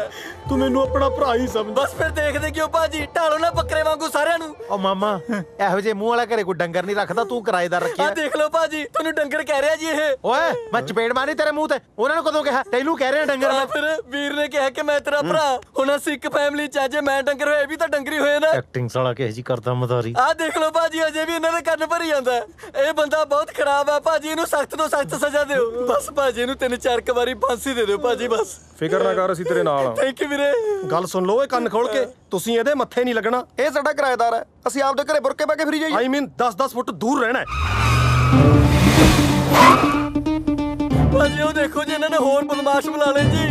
ਤੂੰ ਮੈਨੂੰ ਆਪਣਾ ਭਰਾ ਹੀ ਸਮਝ ਬਸ ਫਿਰ ਦੇਖਦੇ ਕਿਉਂ ਭਾਜੀ ਢਾਲੋ ਨਾ ਬੱਕਰੇ ਵਾਂਗੂ ਸਾਰਿਆਂ ਨੂੰ ਓ ਮਾਮਾ ਇਹੋ ਜਿਹੇ ਮੂੰਹ ਵਾਲਾ ਘਰੇ ਕੋਈ ਡੰਗਰ ਨਹੀਂ ਰੱਖਦਾ ਤੂੰ ਕਿਰਾਏਦਾਰ ਰੱਖਿਆ ਆ ਦੇਖ ਲਓ ਭਾਜੀ ਤੁਹਾਨੂੰ ਡੰਗਰ ਕਹਿ ਰਿਹਾ ਜੀ ਇਹ ਓਏ ਮੈਂ ਚਪੇੜ ਮਾਰੀ ਤੇਰੇ ਮੂੰਹ ਤੇ ਉਹਨਾਂ ਨੂੰ ਕਦੋਂ ਕਿਹਾ ਤੈਨੂੰ ਕਹਿ ਰਿਹਾ ਡੰਗਰ ਮੈਂ ਫਿਰ ਵੀਰ ਨੇ ਕਿਹਾ ਕਿ ਮੈਂ ਤੇਰਾ ਭਰਾ ਹੁਣ ਅਸੀਂ ਇੱਕ ਫੈਮਿਲੀ ਚ ਜੇ ਮੈਂ ਡੰਗਰ ਹੋਏ ਵੀ ਤਾਂ ਡੰਗਰੀ ਹੋਏ ਨਾ ਐਕਟਿੰਗ ਸਾਲਾ ਕਿਹੋ ਜੀ ਕਰਦਾ ਮਦਾਰੀ ਆ ਦੇਖ ਲਓ ਭਾਜੀ ਅਜੇ ਵੀ ਇਹਨਾਂ ਦੇ ਕੰਨ ਭਰੀ ਜਾਂਦਾ ਇਹ ਬੰਦਾ ਬਹੁਤ ਖਰਾਬ ਆ ਭਾਜੀ ਇਹਨੂੰ ਸਖਤ ਤੋਂ ਸਖਤ ਸਜ਼ਾ ਦਿਓ ਬਸ ਭਾਜੀ ਇਹਨੂੰ 3-4 ਵਾਰੀ ਫਾਂਸੀ ਦੇ ਦਿਓ ਭਾਜੀ ਬਸ ਫਿਕਰ ਨਾ ਕਰ ਅਸੀਂ ਤੇਰੇ ਨਾਲ ਆ ਥੈਂਕ ਯੂ ਵੀਰੇ ਗੱਲ ਸੁਣ ਲਓ ਇਹ ਕੰਨ ਖੋਲ ਕੇ ਤੁਸੀਂ ਇਹਦੇ ਮੱਥੇ ਨਹੀਂ ਲੱਗਣਾ ਇਹ ਸਾਡਾ ਕਿਰਾਏਦਾਰ ਹੈ ਅਸੀਂ ਆਪਦੇ ਘਰੇ ਬੁਰਕੇ ਪਾ ਕੇ ਫਿਰੀ ਜਾਈਏ ਆਈ ਮੀਨ 10-10 ਫੁੱਟ ਦੂਰ ਰਹਿਣਾ ਹੈ ਭਾਜੀ ਉਹ ਦੇਖੋ ਜੀ ਇਹਨਾਂ ਨੇ ਹੋਰ ਬਦਮਾਸ਼ ਬੁਲਾ ਲਏ ਜੀ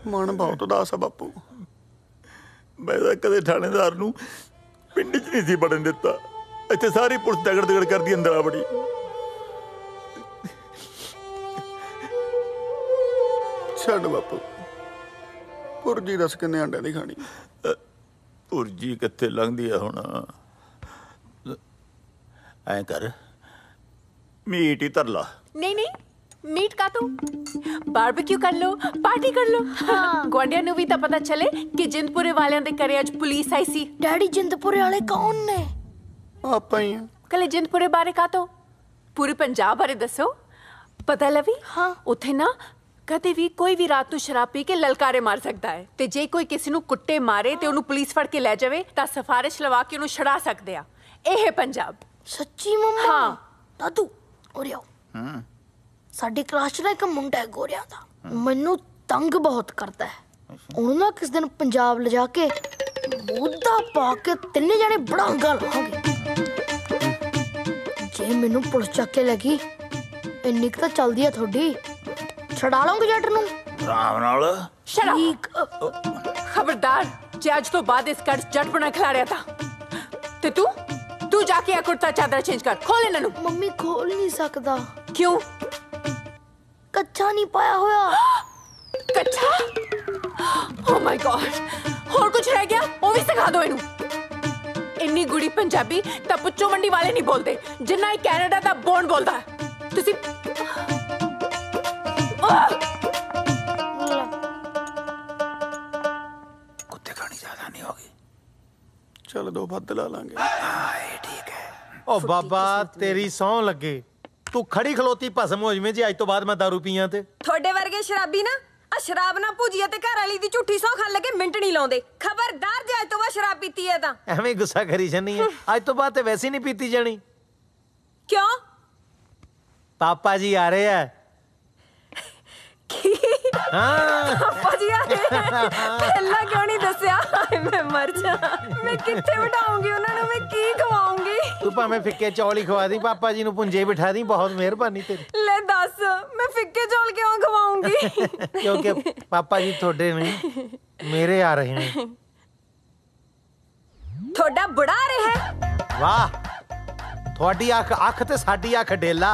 ਮਨ ਬਹੁਤ ਉਦਾਸ ਆ ਬਾਪੂ ਮੈਂ ਤਾਂ ਕਦੇ ਥਾਣੇਦਾਰ ਨੂੰ ਪਿੰਡ 'ਚ ਨਹੀਂ ਸੀ ਵੜਨ ਦਿੱਤਾ ਇੱਥੇ ਸਾਰੀ ਪੁਲਿਸ ਦਗੜ ਕਰਦੀ ਅੰਦਰ ਆ ਬੜੀ ਛੱਡ ਬਾਪੂ ਪੁਰਜੀ ਦੱਸ ਕਿੰਨੇ ਆਂਡਿਆਂ ਦੀ ਖਾਣੀ ਪੁਰਜੀ ਕਿੱਥੇ ਲੰਘਦੀ ਆ ਹੁਣ ਐ ਕਰ ਮੀਟ ਹੀ ਧਰ ਲਾ नहीं मीट का तो बारबेक्यू कर लो पार्टी कर लो गुआंढिया ਨੂੰ ਵੀ ਤਾਂ ਪਤਾ ਚਲੇ ਕਿ ਜਿੰਦਪੁਰੇ ਵਾਲਿਆਂ ਦੇ ਘਰੇ ਅੱਜ ਪੁਲਿਸ ਆਈ ਸੀ ਡੈਡੀ ਜਿੰਦਪੁਰੇ ਵਾਲੇ ਕੌਣ ਨੇ ਆਪਾਂ ਹੀ ਆ ਕੱਲੇ ਜਿੰਦਪੁਰੇ ਬਾਰੇ ਕਾ ਤੋਂ ਪੂਰੇ ਪੰਜਾਬ ਬਾਰੇ ਦੱਸੋ ਪਤਾ ਲਵੀ ਹਾਂ ਉੱਥੇ ਨਾ ਕਦੇ ਵੀ ਕੋਈ ਵੀ ਰਾਤ ਨੂੰ ਸ਼ਰਾਬ ਪੀ ਕੇ ਲਲਕਾਰੇ ਮਾਰ ਸਕਦਾ ਹੈ ਤੇ ਜੇ ਕੋਈ ਕਿਸੇ ਨੂੰ ਕੁੱਟੇ ਮਾਰੇ ਤੇ ਉਹਨੂੰ ਪੁਲਿਸ ਫੜ ਕੇ ਲੈ ਜਾਵੇ ਤਾਂ ਸਿਫਾਰਿਸ਼ ਲਵਾ ਕੇ ਉਹਨੂੰ ਛੁਡਾ ਸਕਦੇ ਆ। ਇਹ ਪੰਜਾਬ। ਸੱਚੀ ਮੰਮਾ? ਹਾਂ ਦਾਦੂ ਉਰੇ ਆਓ। ਸਾਡੇ ਕਲਾਸ 'ਚ ਨਾ ਇੱਕ ਮੁੰਡਾ ਹੈ ਗੋਰਿਆਂ ਦਾ, ਮੈਨੂੰ ਤੰਗ ਬਹੁਤ ਕਰਦਾ ਹੈ। ਉਹਨੂੰ ਨਾ ਕਿਸ ਦਿਨ ਪੰਜਾਬ ਲਿਜਾ ਕੇ ਮੋਢਾ ਪਾ ਕੇ ਤਿੰਨੇ ਜਾਣੇ ਬੜਾਂਗਾ ਲਾਵਾਂਗੇ। ਜੇ ਮੈਨੂੰ ਪੁਲਿਸ ਚੱਕ ਕੇ ਲੱਗੀ ਇੰਨੀ ਕੁ ਤਾਂ ਚੱਲਦੀ ਆ ਤੁਹਾਡੀ, ਛਡਾ ਲਓਗੇ ਜੱਟ ਨੂੰ ਆਰਾਮ ਨਾਲ। ਠੀਕ। ਖਬਰਦਾਰ ਜੇ ਅੱਜ ਤੋਂ ਬਾਅਦ ਇਸ ਘਰ 'ਚ ਜੱਟ ਬਣਾ ਖਿਲਾੜਿਆ ਤਾਂ ਤੇ ਤੂੰ ਜਾ ਕੇ ਆ ਕੁੜਤਾ ਚਾਦਰਾ ਚੇਂਜ ਕਰ। ਖੋਲ ਇਹਨਾਂ ਨੂੰ। ਮੰਮੀ ਖੋਲ ਨਹੀਂ ਸਕਦਾ। ਕਿਉਂ? ਕੱਚਾ ਨਹੀਂ ਪਾਇਆ ਹੋਇਆ। ਕੱਚਾ? ਓ ਮਾਈ ਗॉड। ਹੋਰ ਕੁਝ ਰਹਿ ਗਿਆ ਉਹ ਵੀ ਸਿਖਾ ਦਿਓ ਇਹਨੂੰ। ਇੰਨੀ ਗੁੜੀ ਪੰਜਾਬੀ ਤਾਂ ਪੁੱਛੋ ਮੰਡੀ ਵਾਲੇ ਨਹੀਂ ਬੋਲਦੇ ਜਿੰਨਾ ਇਹ ਕੈਨੇਡਾ ਦਾ ਬੌਂਡ ਬੋਲਦਾ। ਤੁਸੀਂ ਕੁੱਤੇ ਖਾਣੀ ਜ਼ਿਆਦਾ ਨਹੀਂ ਹੋਗੀ। चल 2 ਵੱਧ ਲਾ ਲਾਂਗੇ। ਠੀਕ ਹੈ। ਓ ਬਾਬਾ ਤੇਰੀ ਸੌਂ ਲੱਗੇ, ਤੂੰ ਖੜੀ ਖਲੋਤੀ ਭਸਮ ਹੋ ਜਵੇਂ ਜੇ ਅੱਜ ਤੋਂ ਬਾਅਦ ਮੈਂ ਦਾਰੂ ਪੀਆਂ ਤੇ। ਤੁਹਾਡੇ ਵਰਗੇ ਸ਼ਰਾਬੀ ਨਾ ਆ ਸ਼ਰਾਬ ਨਾ ਭੁਜੀਆ ਤੇ ਘਰ ਵਾਲੀ ਦੀ ਝੂਠੀ ਸੌਂ ਖਾਣ ਲੱਗੇ ਮਿੰਟ ਨਹੀਂ ਲਾਉਂਦੇ। ਖਬਰਦਾਰ ਜੇ ਅੱਜ ਤੋਂ ਬਾਅਦ ਸ਼ਰਾਬ ਪੀਤੀ ਹੈ ਤਾਂ। ਐਵੇਂ ਗੁੱਸਾ ਕਰੀ ਜਾਂਦੀ ਹੈ। ਅੱਜ ਤੋਂ ਬਾਅਦ ਤੇ ਵੈਸੇ ਨਹੀਂ ਪੀਤੀ ਜਾਣੀ। ਕਿਉਂ? ਪਾਪਾ ਜੀ ਆ ਰਹੇ ਆ। ਹਾਂ ਪਾਪਾ ਜੀ ਆ ਰਹੇ ਆ। ਪਹਿਲਾਂ ਕਿਉਂ ਨਹੀਂ ਦੱਸਿਆ? ਮੈਂ ਮਰ ਜਾ। ਮੈਂ ਕਿੱਥੇ ਬਿਠਾਉਂਗੀ ਉਹਨਾਂ ਨੂੰ? ਮੈਂ ਕੀ ਖਵਾਉਂਗੀ? ਤੂੰ ਭਾਵੇਂ ਫਿੱਕੇ ਚੌਲ ਹੀ ਖਵਾ ਦੀ, ਪਾਪਾ ਜੀ ਨੂੰ ਪੁੰਜੇ ਬਿਠਾ ਦੀ। ਬਹੁਤ ਮਿਹਰਬਾਨੀ ਤੇਰੀ। ਲੈ ਦੱਸ ਮੈਂ ਫਿੱਕੇ ਚੌਲ ਕਿਉਂ ਖਵਾਉਂਗੀ? ਕਿਉਂਕਿ ਪਾਪਾ ਜੀ ਤੁਹਾਡੇ ਨਹੀਂ ਮੇਰੇ ਆ ਰਹੇ ਨੇ। ਤੁਹਾਡਾ ਬੁੜਾ ਆ ਰਿਹਾ ਹੈ? ਵਾਹ, ਤੁਹਾਡੀ ਅੱਖ ਤੇ ਸਾਡੀ ਅੱਖ ਡੇਲਾ।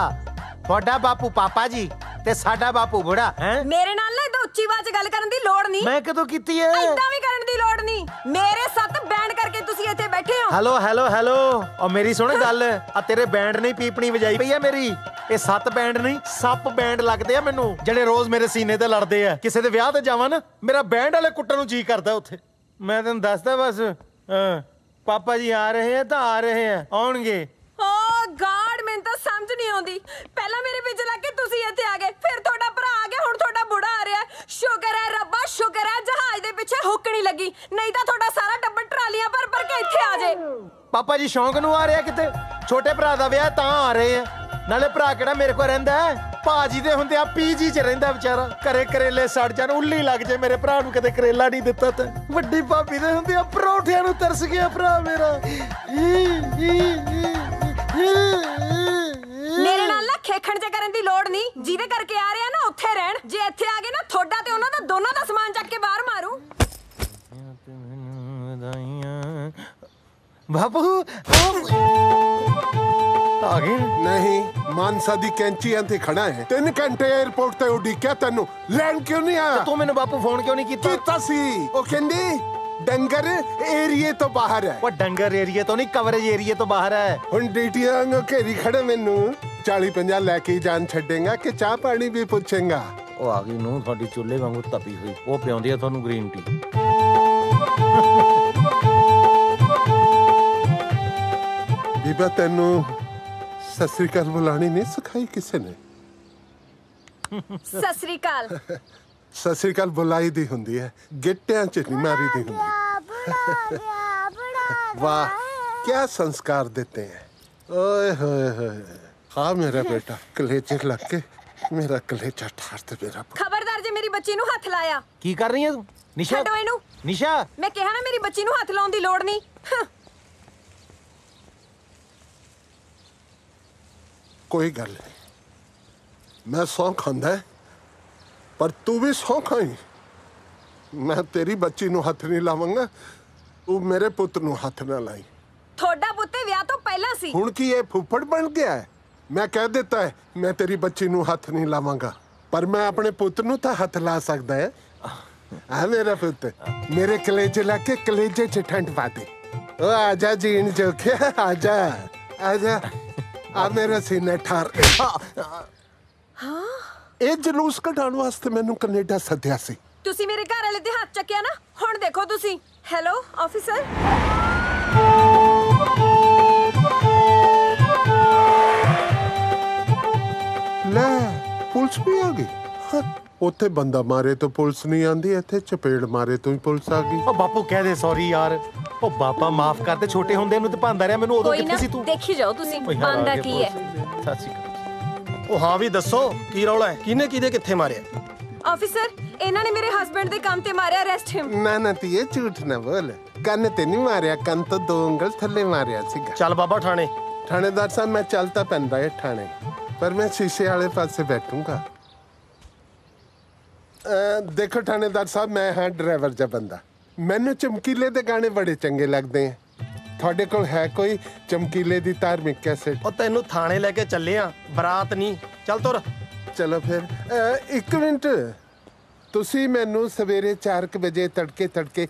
ਤੁਹਾਡਾ ਬਾਪੂ ਪਾਪਾ ਜੀ ਤੇ ਸਾਡਾ ਬਾਪੂ ਬੁੜਾ ਹੈ। ਮੇਰੇ ਨਾਲ ਨਾ ਇਦਾਂ ਉੱਚੀ ਆਵਾਜ਼ ਗੱਲ ਕਰਨ ਦੀ ਲੋੜ ਨਹੀਂ। ਮੈਂ ਕਦੋਂ ਕੀਤੀ ਹੈ? ਇਦਾਂ ਵੀ ਕਰਨ ਦੀ ਲੋੜ ਨਹੀਂ। ਮੇਰੇ ਸੱਤ ਬੈਂਡ ਕਰਕੇ ਤੁਸੀਂ ਇੱਥੇ ਬੈਠੇ ਹੋ। ਹੈਲੋ ਹੈਲੋ ਹੈਲੋ, ਉਹ ਮੇਰੀ ਸੁਣ ਗੱਲ। ਆ ਤੇਰੇ ਬੈਂਡ ਨਹੀਂ ਪੀਪਣੀ ਵਜਾਈ ਪਈ ਆ ਮੇਰੀ। ਇਹ 7 ਬੈਂਡ ਨਹੀਂ, ਸੱਪ ਬੈਂਡ ਲੱਗਦੇ ਆ ਮੈਨੂੰ, ਜਿਹੜੇ ਰੋਜ਼ ਮੇਰੇ ਸੀਨੇ ਤੇ ਲੜਦੇ ਆ। ਕਿਸੇ ਦੇ ਵਿਆਹ ਤੇ ਜਾਵਾਂ ਨਾ, ਮੇਰਾ ਬੈਂਡ ਵਾਲੇ ਕੁੱਟਣ ਨੂੰ ਜੀ ਕਰਦਾ ਉੱਥੇ। ਮੈਂ ਤੈਨੂੰ ਦੱਸਦਾ ਬਸ। ਪਾਪਾ ਜੀ ਆ ਰਹੇ ਆ ਤਾਂ ਆ ਰਹੇ ਆ, ਆਉਣਗੇ। ਓ ਗॉड, ਮੈਨੂੰ ਤਾਂ ਸਮਝ ਨਹੀਂ ਆਉਂਦੀ। ਪਹਿਲਾਂ ਮੇਰੇ ਪਿੱਛੇ ਲੱਗ ਕੇ ਤੁਸੀਂ ਇੱਥੇ ਆ ਗਏ, ਫਿਰ ਤੁਹਾਡਾ ਭਰਾ ਆ ਗਿਆ, ਹੁਣ ਤੁਹਾਡਾ ਬੁੜਾ ਆ ਰਿਹਾ। ਸ਼ੁਕਰ ਹੈ ਰੱਬਾ, ਸ਼ੁਕਰ ਹੈ ਜਹਾਜ਼ ਦੇ ਪਿੱਛੇ ਹੁੱਕ ਨਹੀਂ ਲੱਗੀ, ਨਹੀਂ ਤਾਂ ਤੁਹਾਡਾ ਸਾਰਾ ਟੱਬਰ ਟਰਾਲੀਆਂ ਭਰ ਭਰ ਕੇ ਇੱਥੇ ਆ ਜਾਏ। ਪਾਪਾ ਜੀ ਸ਼ੌਂਕ ਨੂੰ ਆ ਰਿਹਾ ਕਿਤੇ? ਛੋਟੇ ਭਰਾ ਦਾ ਵਿਆਹ ਤਾਂ ਆ ਰਹੇ ਆ। ਨਾਲੇ ਭਰਾ ਕਿਹੜਾ ਮੇਰੇ ਕੋਲ ਰਹਿੰਦਾ ਹੈ? ਭਾਜੀ ਦੇ ਹੁੰਦੇ ਆ ਪੀਜੀ 'ਚ ਰਹਿੰਦਾ ਵਿਚਾਰਾ। ਘਰੇ ਕਰੇਲੇ ਸੜ ਜਾਣ, ਉੱਲੀ ਲੱਗ ਜੇ ਮੇਰੇ ਭਰਾ ਨੂੰ, ਕਦੇ ਕਰੇਲਾ ਨਹੀਂ ਦਿੱਤਾ ਤੇ। ਵੱਡੀ ਭਾਬੀ ਦੇ ਹੁੰਦੇ ਆ ਪਰੌਂਠਿਆਂ ਨੂੰ ਤਰਸ ਗਿਆ ਭਰਾ ਮੇਰਾ। ਮੇਰੇ ਨਾਲ ਨਾ ਖੇਖਣ ਜੇ ਕਰਨ ਦੀ ਲੋੜ ਨਹੀਂ। ਜਿਹਦੇ ਕਰਕੇ ਆ ਰਿਹਾ ਨਾ ਉੱਥੇ ਰਹਿਣ। ਜੇ ਇੱਥੇ ਆ ਗਏ ਨਾ, ਤੁਹਾਡਾ ਤੇ ਉਹਨਾਂ ਦਾ ਦੋਨਾਂ ਦਾ ਸਮਾਨ ਚੱਕ ਕੇ ਬਾਹਰ ਮਾਰੂ। ਬਾਪੂ ਆ ਗਏ? ਨਹੀਂ, ਮਾਨਸਾ ਦੀ ਕੈਂਚੀਆਂ ਤੇ ਖੜਾ ਹੈ। 3 ਘੰਟੇ 에어ਪੋਰਟ ਤੇ ਉਡੀਕਿਆ ਤੈਨੂੰ, ਲੈਂਡ ਕਿਉਂ ਨਹੀਂ ਆਇਆ? ਤੂੰ ਮੈਨੂੰ ਬਾਪੂ ਫੋਨ ਕਿਉਂ ਨਹੀਂ ਕੀਤਾ? ਕੀਤਾ ਸੀ, ਉਹ ਕਹਿੰਦੀ ਡੰਗਰ ਏਰੀਏ ਤੋਂ ਬਾਹਰ ਹੈ। ਉਹ ਡੰਗਰ ਏਰੀਏ ਤੋਂ ਨਹੀਂ, ਕਵਰੇਜ ਏਰੀਏ ਤੋਂ ਬਾਹਰ ਹੈ। ਹੁਣ ਡੀਟੀਆਂ ਵਾਂਗੂ ਘੇਰੀ ਖੜੇ ਮੈਨੂੰ। 40-50 ਲੈ ਕੇ ਜਾਨ ਛੱਡੇਗਾ ਕਿ ਚਾਹ ਪਾਣੀ ਵੀ ਪੁੱਛੇਗਾ? ਉਹ ਆ ਗਈ ਨੂੰ ਤੁਹਾਡੀ ਚੁੱਲ੍ਹੇ ਵਾਂਗੂ ਤਪੀ ਹੋਈ। ਉਹ ਪਿਆਉਂਦੀ ਆ ਤੁਹਾਨੂੰ ਗ੍ਰੀਨ ਟੀ। ਬੀਬਾ ਤੈਨੂੰ ਸਤਿ ਸ੍ਰੀ ਅਕਾਲ ਬੁਲਾਣੀ ਨਹੀਂ ਸਿਖਾਈ ਕਿਸੇ ਨੇ? ਸਤਿ ਸ੍ਰੀ ਅਕਾਲ। ਸਤਿ ਸ੍ਰੀ ਅਕਾਲ ਬੁਲਾਈ ਦੀ ਹੁੰਦੀ ਹੈ, ਗਿੱਟਿਆਂ 'ਚ ਨਹੀਂ ਮਾਰੀ ਦੀ ਹੁੰਦੀ। वाह, क्या संस्कार देते हैं। ओए होए होए, हाँ मेरा बेटा, कलेजे लग के मेरा कलेजा ठार दे मेरा। ਖਬਰਦਾਰ ਜੇ ਮੇਰੀ ਬੱਚੀ ਨੂੰ ਹੱਥ ਲਾਇਆ। ਕੀ ਕਰ ਰਹੀ ਹੈ ਤੂੰ? ਨਿਸ਼ਾ ਛੱਡੋ ਇਹਨੂੰ। ਨਿਸ਼ਾ, ਮੈਂ ਕਿਹਾ ਨਾ ਮੇਰੀ ਬੱਚੀ ਨੂੰ ਹੱਥ ਲਾਉਣ ਦੀ ਲੋੜ ਨਹੀਂ। कोई गल नहीं, मैं सौ खांदा है, पर तू भी सौ खाई। मैं तेरी बच्ची ਨੂੰ ਹੱਥ ਨਹੀਂ ਲਾਵਾਂਗਾ, ਤੂੰ ਮੇਰੇ ਪੁੱਤ ਨੂੰ ਹੱਥ ਨਾ ਲਾਈ। ਤੁਹਾਡਾ ਪੁੱਤ ਵਿਆਹ ਤੋਂ ਪਹਿਲਾਂ ਸੀ। ਹੁਣ ਕੀ ਇਹ ਫੁੱਫੜ ਬਣ ਗਿਆ ਹੈ? ਮੈਂ ਕਹਿ ਦਿੱਤਾ ਹੈ ਮੈਂ ਤੇਰੀ ਬੱਚੀ ਨੂੰ ਹੱਥ ਨਹੀਂ ਲਾਵਾਂਗਾ, ਪਰ ਮੈਂ ਆਪਣੇ ਪੁੱਤ ਨੂੰ ਤਾਂ ਹੱਥ ਲਾ ਸਕਦਾ ਹੈ। ਆ ਮੇਰਾ ਪੁੱਤ, ਮੇਰੇ ਕਲੇਜੇ ਲਾ ਕੇ ਕਲੇਜੇ 'ਚ ਠੰਡ ਪਾ ਦੇ। ਓ ਆਜਾ ਜੀਣ ਜੋਖਿਆ, ਆਜਾ ਆਜਾ, ਆ ਮੇਰਾ ਸੀਨਾ ਠਾਰ। ਹਾਂ, ਇਹ ਜਲੂਸ ਕਢਾਉਣ ਵਾਸਤੇ ਮੈਨੂੰ ਕੈਨੇਡਾ ਸੱਦਿਆ ਸੀ। ਤੁਸੀਂ ਮੇਰੇ ਘਰ ਵਾਲੇ ਤੇ ਹੱਥ ਚੱਕਿਆ ਨਾ, ਹੁਣ ਦੇਖੋ ਤੁਸੀਂ। Hello officer. ਲੈ ਪੁਲਿਸ ਵੀ ਆ ਗਈ? ਹਾਂ, ਉੱਥੇ ਬੰਦਾ ਮਾਰੇ ਤੋਂ ਪੁਲਿਸ ਨਹੀਂ ਆਂਦੀ, ਇੱਥੇ ਚਪੇੜ ਮਾਰੇ ਤੋਂ ਹੀ ਪੁਲਿਸ ਆ ਗਈ। ਉਹ ਬਾਪੂ ਕਹਿ ਦੇ ਸੌਰੀ ਯਾਰ। ਉਹ ਬਾਪਾ ਮਾਫ ਕਰ ਦੇ, ਛੋਟੇ ਹੁੰਦੇ ਨੂੰ ਤੇ ਭਾਂਦਾ ਰਿਹਾ ਮੈਨੂੰ, ਉਦੋਂ ਕੋਈ ਕਿੱਥੇ ਨਾ ਸੀ ਤੂੰ? ਦੇਖੀ ਜਾਓ ਤੁਸੀਂ ਓਏ ਯਾਰ, ਬੰਦਾ ਆ ਗਏ ਕੀ ਹੈ। ਸਤਿ ਸ਼੍ਰੀ ਅਕਾਲ। ਉਹ ਹਾਂ ਵੀ ਦੱਸੋ ਕੀ ਰੌਲਾ ਹੈ, ਕਿਹਨੇ ਕਿਹਦੇ ਕਿੱਥੇ ਮਾਰਿਆ? ਆਫੀਸਰ ਇਹਨਾਂ ਨੇ ਮੇਰੇ ਹਸਬੰਡ ਦੇ ਕੰਮ ਤੇ ਮਾਰਿਆ, ਅਰੈਸਟ ਹਿਮ। ਨਾ ਨਾ ਧੀਏ ਝੂਠ ਨਾ ਬੋਲ, ਕੰਨ ਤੇ ਨਹੀਂ ਮਾਰਿਆ, ਕੰਨ ਤੋਂ 2 ਉਂਗਲ ਥੱਲੇ ਮਾਰਿਆ ਸੀਗਾ। ਚੱਲ ਬਾਬਾ ਥਾਣੇ। ਥਾਣੇਦਾਰ ਸਾਹਿਬ ਮੈਂ ਚੱਲ ਤਾਂ ਪੈਂਦਾ ਹੈ ਥਾਣੇ, ਪਰ ਮੈਂ ਸ਼ੀਸ਼ੇ ਵਾਲੇ ਪਾਸੇ ਬੈਠੂੰਗਾ। ਦੇਖੋ ਥਾਣੇਦਾਰ ਸਾਹਿਬ, ਮੈਂ ਹਾਂ ਡਰਾਈਵਰ ਜਿਹਾ ਬੰਦਾ, ਮੈਨੂੰ ਚਮਕੀਲੇ ਦੇ ਗਾਣੇ ਬੜੇ ਚੰਗੇ ਲੱਗਦੇ ਆ। ਤੁਹਾਡੇ ਕੋਲ ਹੈ ਕੋਈ ਚਮਕੀਲੇ ਦੀ ਧਾਰਮਿਕ ਕੈਸੇਟ? ਉਹ ਤੈਨੂੰ ਥਾਣੇ ਲੈ ਕੇ ਚੱਲੇ ਆ, ਬਰਾਤ ਨਹੀਂ। ਚੱਲ ਤੁਰ। ਚਲੋ ਫਿਰ 1 ਮਿੰਟ, ਤੁਸੀਂ ਮੈਨੂੰ ਸਵੇਰੇ 4 ਵਜੇ ਤੜਕੇ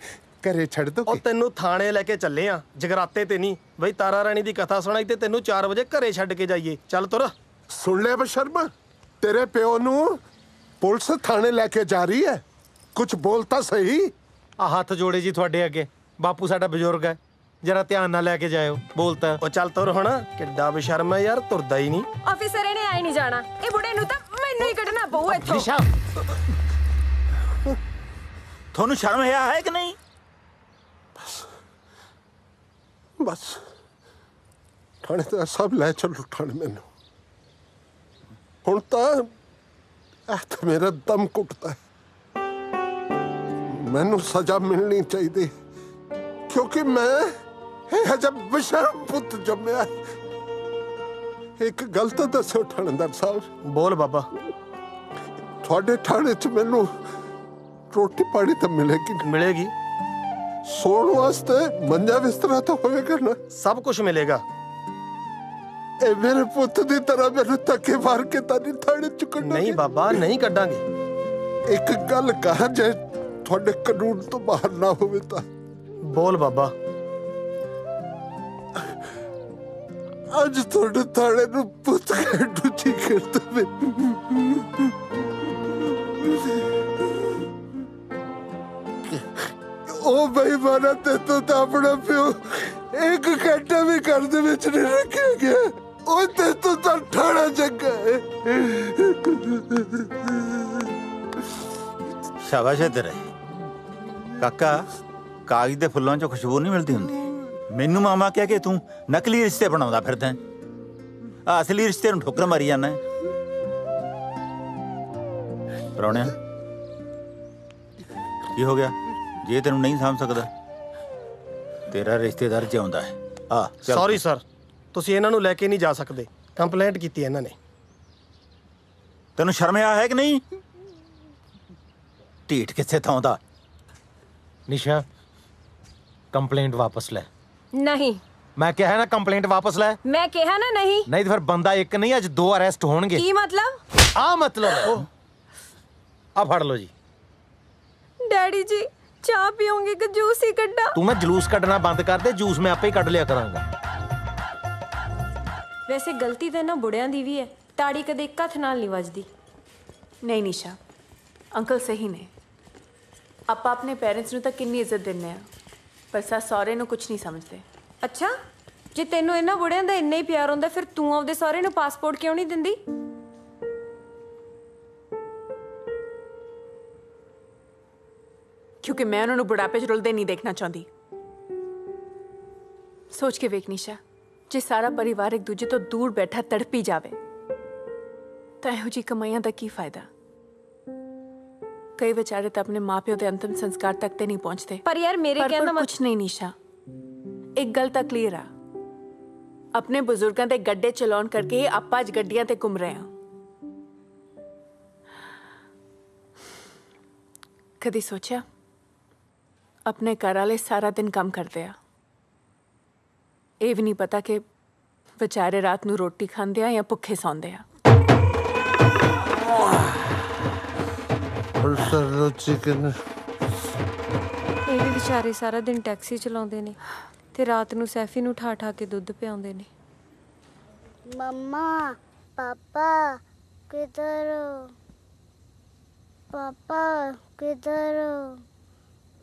ਘਰੇ ਛੱਡ ਦੋ। ਉਹ ਤੈਨੂੰ ਥਾਣੇ ਲੈ ਕੇ ਚੱਲੇ ਆ, ਜਗਰਾਤੇ ਤੇ ਨਹੀਂ ਬਈ। ਤਾਰਾ ਰਾਣੀ ਦੀ ਕਥਾ ਸੁਣਾਈ ਤੇ ਤੈਨੂੰ 4 ਵਜੇ ਘਰੇ ਛੱਡ ਕੇ ਜਾਈਏ। ਚੱਲ ਤੁਰ। ਸੁਣ ਲਿਆ ਬਸ਼ਰਮਾ, ਤੇਰੇ ਪਿਓ ਨੂੰ ਪੁਲਿਸ ਥਾਣੇ ਲੈ ਕੇ ਜਾ ਰਹੀ ਹੈ, ਕੁਝ ਬੋਲ ਤਾਂ ਸਹੀ। ਆ ਹੱਥ ਜੋੜੇ ਜੀ ਤੁਹਾਡੇ ਅੱਗੇ, ਬਾਪੂ ਸਾਡਾ ਬਜ਼ੁਰਗ ਹੈ, ਜਰਾ ਧਿਆਨ ਨਾਲ ਲੈ ਕੇ ਜਾਇਓ। ਬੋਲਤਾ। ਉਹ ਚੱਲ ਤੁਰ ਹੁਣ। ਕਿੱਡਾ ਬੇਸ਼ਰਮ ਹੈ ਯਾਰ, ਤੁਰਦਾ ਹੀ ਨਹੀਂ। ਆਫੀਸਰ ਇਹਨੇ ਆਈ ਨਹੀਂ ਜਾਣਾ, ਇਹ ਬੁੜੇ ਨੂੰ ਤਾਂ ਮੈਨੂੰ ਹੀ ਕੱਢਣਾ ਪਊ ਇੱਥੋਂ। ਨਿਸ਼ਾ, ਤੁਹਾਨੂੰ ਸ਼ਰਮ ਹੈ ਕਿ ਨਹੀਂ? ਬਸ ਥਾਣੇਦਾਰ ਸਾਹਿਬ ਲੈ ਚੱਲੋ ਥਾਣੇ ਮੈਨੂੰ। ਹੁਣ ਤਾਂ ਮੇਰਾ ਦਮ ਘੁੱਟਦਾ ਹੈ। ਮੈਨੂੰ ਸਜ਼ਾ ਮਿਲਣੀ ਚਾਹੀਦੀ, ਕਿਉਂਕਿ ਮੈਂ ਇਹ ਜਬ ਬਸ਼ਰਮ ਪੁੱਤ ਜੰਮਿਆ। ਇੱਕ ਗੱਲ ਤਾਂ ਦੱਸੋ ਥਾਣੇਦਾਰ ਸਾਹਿਬ। ਬੋਲ ਬਾਬਾ। ਤੁਹਾਡੇ ਥਾਣੇ 'ਚ ਮੈਨੂੰ ਰੋਟੀ ਪਾਣੀ ਤਾਂ ਮਿਲੇਗੀ? ਮਿਲੇਗੀ। ਸੌਣ ਵਾਸਤੇ ਮੰਜਾ ਬਿਸਤਰਾ ਤਾਂ ਹੋਵੇਗਾ ਨਾ? ਸਭ ਕੁਝ ਮਿਲੇਗਾ। ਇਹ ਮੇਰੇ ਪੁੱਤ ਦੀ ਤਰ੍ਹਾਂ ਮੈਨੂੰ ਧੱਕੇ ਮਾਰ ਕੇ ਤਾਂ ਨਹੀਂ ਥਾਣੇ 'ਚ ਕੱਢੋਗੇ? ਨਹੀਂ ਬਾਬਾ, ਨਹੀਂ ਕੱਢਾਂਗੇ। ਇੱਕ ਗੱਲ ਕਹਾਂ, ਜੇ ਤੁਹਾਡੇ ਕਾਨੂੰਨ ਤੋਂ ਬਾਹਰ ਨਾ ਹੋਵੇ ਤਾਂ? ਬੋਲ ਬਾਬਾ। ਅੱਜ ਤੁਹਾਡੇ ਥਾਣੇ ਨੂੰ ਪੁੱਤ ਕੇ ਡੁੱਚੀ ਕਰ ਦੇਵੇ। ਉਹ ਬੇਈਮਾਨਾ ਤੇ ਤੂੰ ਤਾਂ ਆਪਣਾ ਪਿਓ 1 ਘੰਟਾ ਵੀ ਘਰ ਦੇ ਵਿੱਚ ਨਹੀਂ ਰੱਖਿਆ ਗਿਆ। ਉਹ ਤੇ ਤੂੰ ਤਾਂ ਠਾਣਾ ਚੰਗਾ ਹੈ। ਸ਼ਾਬਾਸ਼ ਹੈ ਤੇਰੇ ਕਾਕਾ। ਕਾਗਜ਼ ਦੇ ਫੁੱਲਾਂ 'ਚੋਂ ਖੁਸ਼ਬੂ ਨਹੀਂ ਮਿਲਦੀ ਹੁੰਦੀ। ਮੈਨੂੰ ਮਾਮਾ ਕਹਿ ਕੇ ਤੂੰ ਨਕਲੀ ਰਿਸ਼ਤੇ ਬਣਾਉਂਦਾ ਫਿਰਦਾ, ਆ ਅਸਲੀ ਰਿਸ਼ਤੇ ਨੂੰ ਠੋਕਰ ਮਾਰੀ ਜਾਂਦਾ। ਪ੍ਰਾਹੁਣਿਆ, ਕੀ ਹੋ ਗਿਆ? ਜੇ ਤੈਨੂੰ ਨਹੀਂ ਸਮਝ ਸਕਦਾ, ਤੇਰਾ ਰਿਸ਼ਤੇਦਾਰ ਜਿਉਂਦਾ ਹੈ। ਆ ਸੌਰੀ ਸਰ, ਤੁਸੀਂ ਇਹਨਾਂ ਨੂੰ ਲੈ ਕੇ ਨਹੀਂ ਜਾ ਸਕਦੇ, ਕੰਪਲੇਂਟ ਕੀਤੀ ਇਹਨਾਂ ਨੇ। ਤੈਨੂੰ ਸ਼ਰਮ ਹੈ ਕਿ ਨਹੀਂ? ਢੀਠ ਕਿੱਥੇ ਥਾਂ ਦਾ। ਨਿਸ਼ਾ, ਕੰਪਲੇਂਟ ਵਾਪਸ ਲੈ। ਨਹੀਂ, ਮੈਂ ਕਿਹਾ ਨਾ ਕੰਪਲੇਂਟ ਵਾਪਸ ਲੈ। ਮੈਂ ਕਿਹਾ ਨਾ ਨਹੀਂ। ਨਹੀਂ ਤਾਂ ਫਿਰ ਬੰਦਾ ਇੱਕ ਨਹੀਂ, ਅੱਜ 2 ਅਰੈਸਟ ਹੋਣਗੇ। ਕੀ ਮਤਲਬ? ਆ ਮਤਲਬ ਆ ਫੜ ਲਓ ਜੀ। ਡੈਡੀ ਜੀ ਚਾਹ ਪੀਓਗੇ ਕਿ ਜੂਸ ਹੀ ਕੱਢਾਂ? ਤੂੰ ਮੈਂ ਜਲੂਸ ਕੱਢਣਾ ਬੰਦ ਕਰ ਦੇ, ਜੂਸ ਮੈਂ ਆਪੇ ਹੀ ਕੱਢ ਲਿਆ ਕਰਾਂਗਾ। ਵੈਸੇ ਗਲਤੀ ਤਾਂ ਨਾ ਬੁੜਿਆਂ ਦੀ ਵੀ ਹੈ, ਤਾੜੀ ਕਦੇ ਇੱਕ ਹੱਥ ਨਾਲ ਨਹੀਂ ਵੱਜਦੀ। ਨਹੀਂ ਨਿਸ਼ਾ, ਅੰਕਲ ਸਹੀ ਨੇ। ਆਪਾਂ ਆਪਣੇ ਪੇਰੈਂਟਸ ਨੂੰ ਤਾਂ ਕਿੰਨੀ ਇੱਜ਼ਤ ਦਿੰਦੇ ਆ, ਪਰ ਸੱਸ ਸਹੁਰੇ ਨੂੰ ਕੁਝ ਨਹੀਂ ਸਮਝਦੇ। ਅੱਛਾ, ਜੇ ਤੈਨੂੰ ਇਹਨਾਂ ਬੁੜਿਆਂ ਦਾ ਇੰਨਾ ਹੀ ਪਿਆਰ ਹੁੰਦਾ, ਫਿਰ ਤੂੰ ਆਪਦੇ ਸਹੁਰੇ ਨੂੰ ਪਾਸਪੋਰਟ ਕਿਉਂ ਨਹੀਂ ਦਿੰਦੀ? ਕਿਉਂਕਿ ਮੈਂ ਉਹਨਾਂ ਨੂੰ ਬੁਢਾਪੇ 'ਚ ਰੁਲਦੇ ਨਹੀਂ ਦੇਖਣਾ ਚਾਹੁੰਦੀ। ਸੋਚ ਕੇ ਵੇਖ ਨਿਸ਼ਾ, ਜੇ ਸਾਰਾ ਪਰਿਵਾਰ ਇੱਕ ਦੂਜੇ ਤੋਂ ਦੂਰ ਬੈਠਾ ਤੜਪੀ ਜਾਵੇ ਤਾਂ ਇਹੋ ਜਿਹੀ ਕਮਾਈਆਂ ਦਾ ਕੀ ਫਾਇਦਾ? ਕਈ ਵਿਚਾਰੇ ਤਾਂ ਆਪਣੇ ਮਾਪਿਓ ਦੇ ਅੰਤਿਮ ਸੰਸਕਾਰ ਤੱਕ ਤੇ ਨਹੀਂ ਪਹੁੰਚਦੇ। ਪਰ ਯਾਰ ਮੇਰੇ ਕਹਿਣ ਦਾ ਕੁਝ ਨਹੀਂ ਨਿਸ਼ਾ, ਇੱਕ ਗੱਲ ਤਾਂ ਕਲੀਅਰ ਆ, ਆਪਣੇ ਬਜ਼ੁਰਗਾਂ ਦੇ ਗੱਡੇ ਚਲਾਉਣ ਕਰਕੇ ਆਪਾਂ ਅੱਜ ਗੱਡੀਆਂ ਤੇ ਘੁੰਮ ਰਹੇ ਹਾਂ। ਕਦੀ ਸੋਚਿਆ ਆਪਣੇ ਘਰ ਵਾਲੇ ਸਾਰਾ ਦਿਨ ਕੰਮ ਕਰਦੇ ਆ, ਇਹ ਵੀ ਨਹੀਂ ਪਤਾ ਕਿ ਵਿਚਾਰੇ ਰਾਤ ਨੂੰ ਰੋਟੀ ਖਾਂਦੇ ਆ ਜਾਂ ਭੁੱਖੇ ਸੌਂਦੇ ਆ। ਚਿਕਨ ਇਹ ਵੀ ਵਿਚਾਰੇ ਸਾਰਾ ਦਿਨ ਟੈਕਸੀ ਚਲਾਉਂਦੇ ਨੇ ਤੇ ਰਾਤ ਨੂੰ ਸੈਫੀ ਨੂੰ ਠਾ ਠਾ ਕੇ ਦੁੱਧ ਪਿਆਉਂਦੇ ਨੇ। मम्मा पापा किधर हो? पापा किधर हो?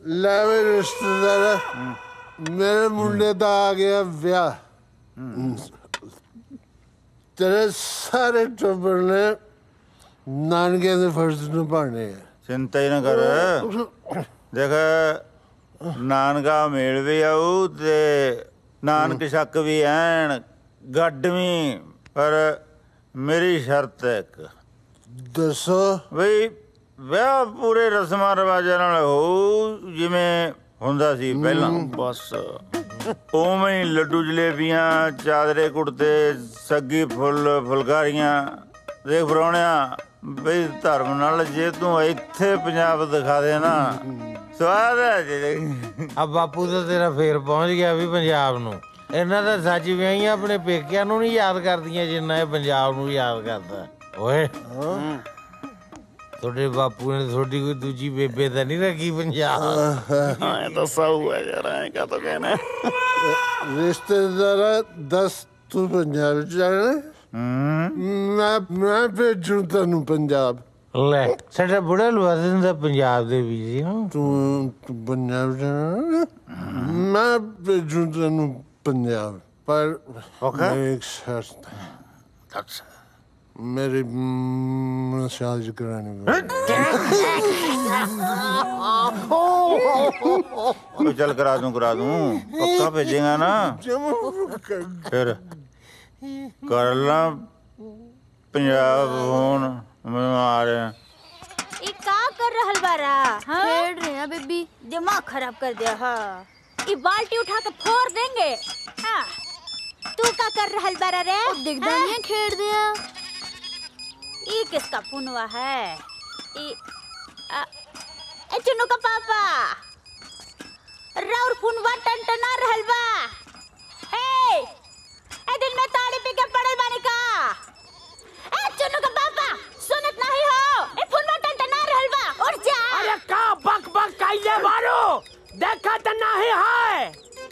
ਲੈ ਵੇ ਰਿਸ਼ਤੇਦਾਰਾ, ਮੇਰੇ ਮੁੰਡੇ ਦਾ ਆ ਗਿਆ ਵਿਆਹ। ਤੇਰੇ ਸਾਰੇ ਟੱਬਰ ਨੇ ਨਾਨਕੇ ਦੇ ਫਰਜ਼ ਨਿਭਾਉਣੇ ਆ। चिंता ही ना कर देख नानका मेल भी आऊ ते नानक शक भी ऐन गड्डवी पर मेरी शर्त है एक। दसो बई विआह पूरे रस्मां रिवाजां नाल हो जिवें हुंदा सी पहलां बस उवें ही लड्डू जलेबियां चादरे कुड़ते सग्गी फुੱਲ फुलकारियां देख पराउणिया ਬਈ ਧਰਮ ਨਾਲ ਜੇ ਤੂੰ ਇੱਥੇ ਪੰਜਾਬ ਦਿਖਾ ਦੇ ਨਾ ਸਵਾਦ ਹੈ ਜੀ। ਆ ਬਾਪੂ ਤਾਂ ਤੇਰਾ ਫੇਰ ਪਹੁੰਚ ਗਿਆ ਵੀ ਪੰਜਾਬ ਨੂੰ। ਇਹਨਾਂ ਦਾ ਸੱਚ ਵਿਆਹੀਆਂ ਆਪਣੇ ਪੇਕਿਆਂ ਨੂੰ ਨਹੀਂ ਯਾਦ ਕਰਦੀਆਂ ਜਿੰਨਾ ਇਹ ਪੰਜਾਬ ਨੂੰ ਯਾਦ ਕਰਦਾ। ਓਏ ਤੁਹਾਡੇ ਬਾਪੂ ਨੇ ਤੁਹਾਡੀ ਕੋਈ ਦੂਜੀ ਬੇਬੇ ਤਾਂ ਨਹੀਂ ਰੱਖੀ ਪੰਜਾਬ? ਐ ਤਾਂ ਸਾਊ ਹੈ ਯਾਰ, ਐ ਕਾ ਤਾਂ ਕਹਿਣਾ। ਰਿਸ਼ਤੇਦਾਰ ਦੱਸ ਤੂੰ ਪੰਜਾਬ ਜਾਣਾ? ਮੈਂ ਭੇਜੂ ਤੈਨੂੰ ਪੰਜਾਬ। ਲੈ ਸਾਡਾ ਬੁੜਾ ਲਵਾ ਦਿੰਦਾ ਪੰਜਾਬ ਦੇ ਵੀਜ਼ੇ। ਤੂੰ ਪੰਜਾਬ ਜਾਣਾ? ਮੈਂ ਭੇਜੂ ਤੈਨੂੰ ਪੰਜਾਬ, ਪਰ ਮੇਰੀ ਇੱਕ ਸ਼ਰਤ ਹੈ। मेरी मसाज करानी तो चल करा दूं पक्का भेजेगा ना फिर कर ला पंजाब फोन मैं आ रहे हैं। ये का कर रहल बारा? हाँ? खेल रहे हैं बेबी। दिमाग खराब कर दिया। हाँ ये बाल्टी उठा के फोड़ देंगे। हाँ तू का कर रहल बारा रे? दिखदा नहीं है, खेल दिया। ये किसका पुनवा है? ए चुन्नू का पापा राउर पुनवा टनटना रहल बा। ए दिन में ताड़ी पी के पड़ल बानी का? ए चुन्नू का पापा सुनत नहीं हो? ए पुनवा टनटना रहल बा। उठ जा। अरे का बक बक काइले बारो? देखा त नहीं है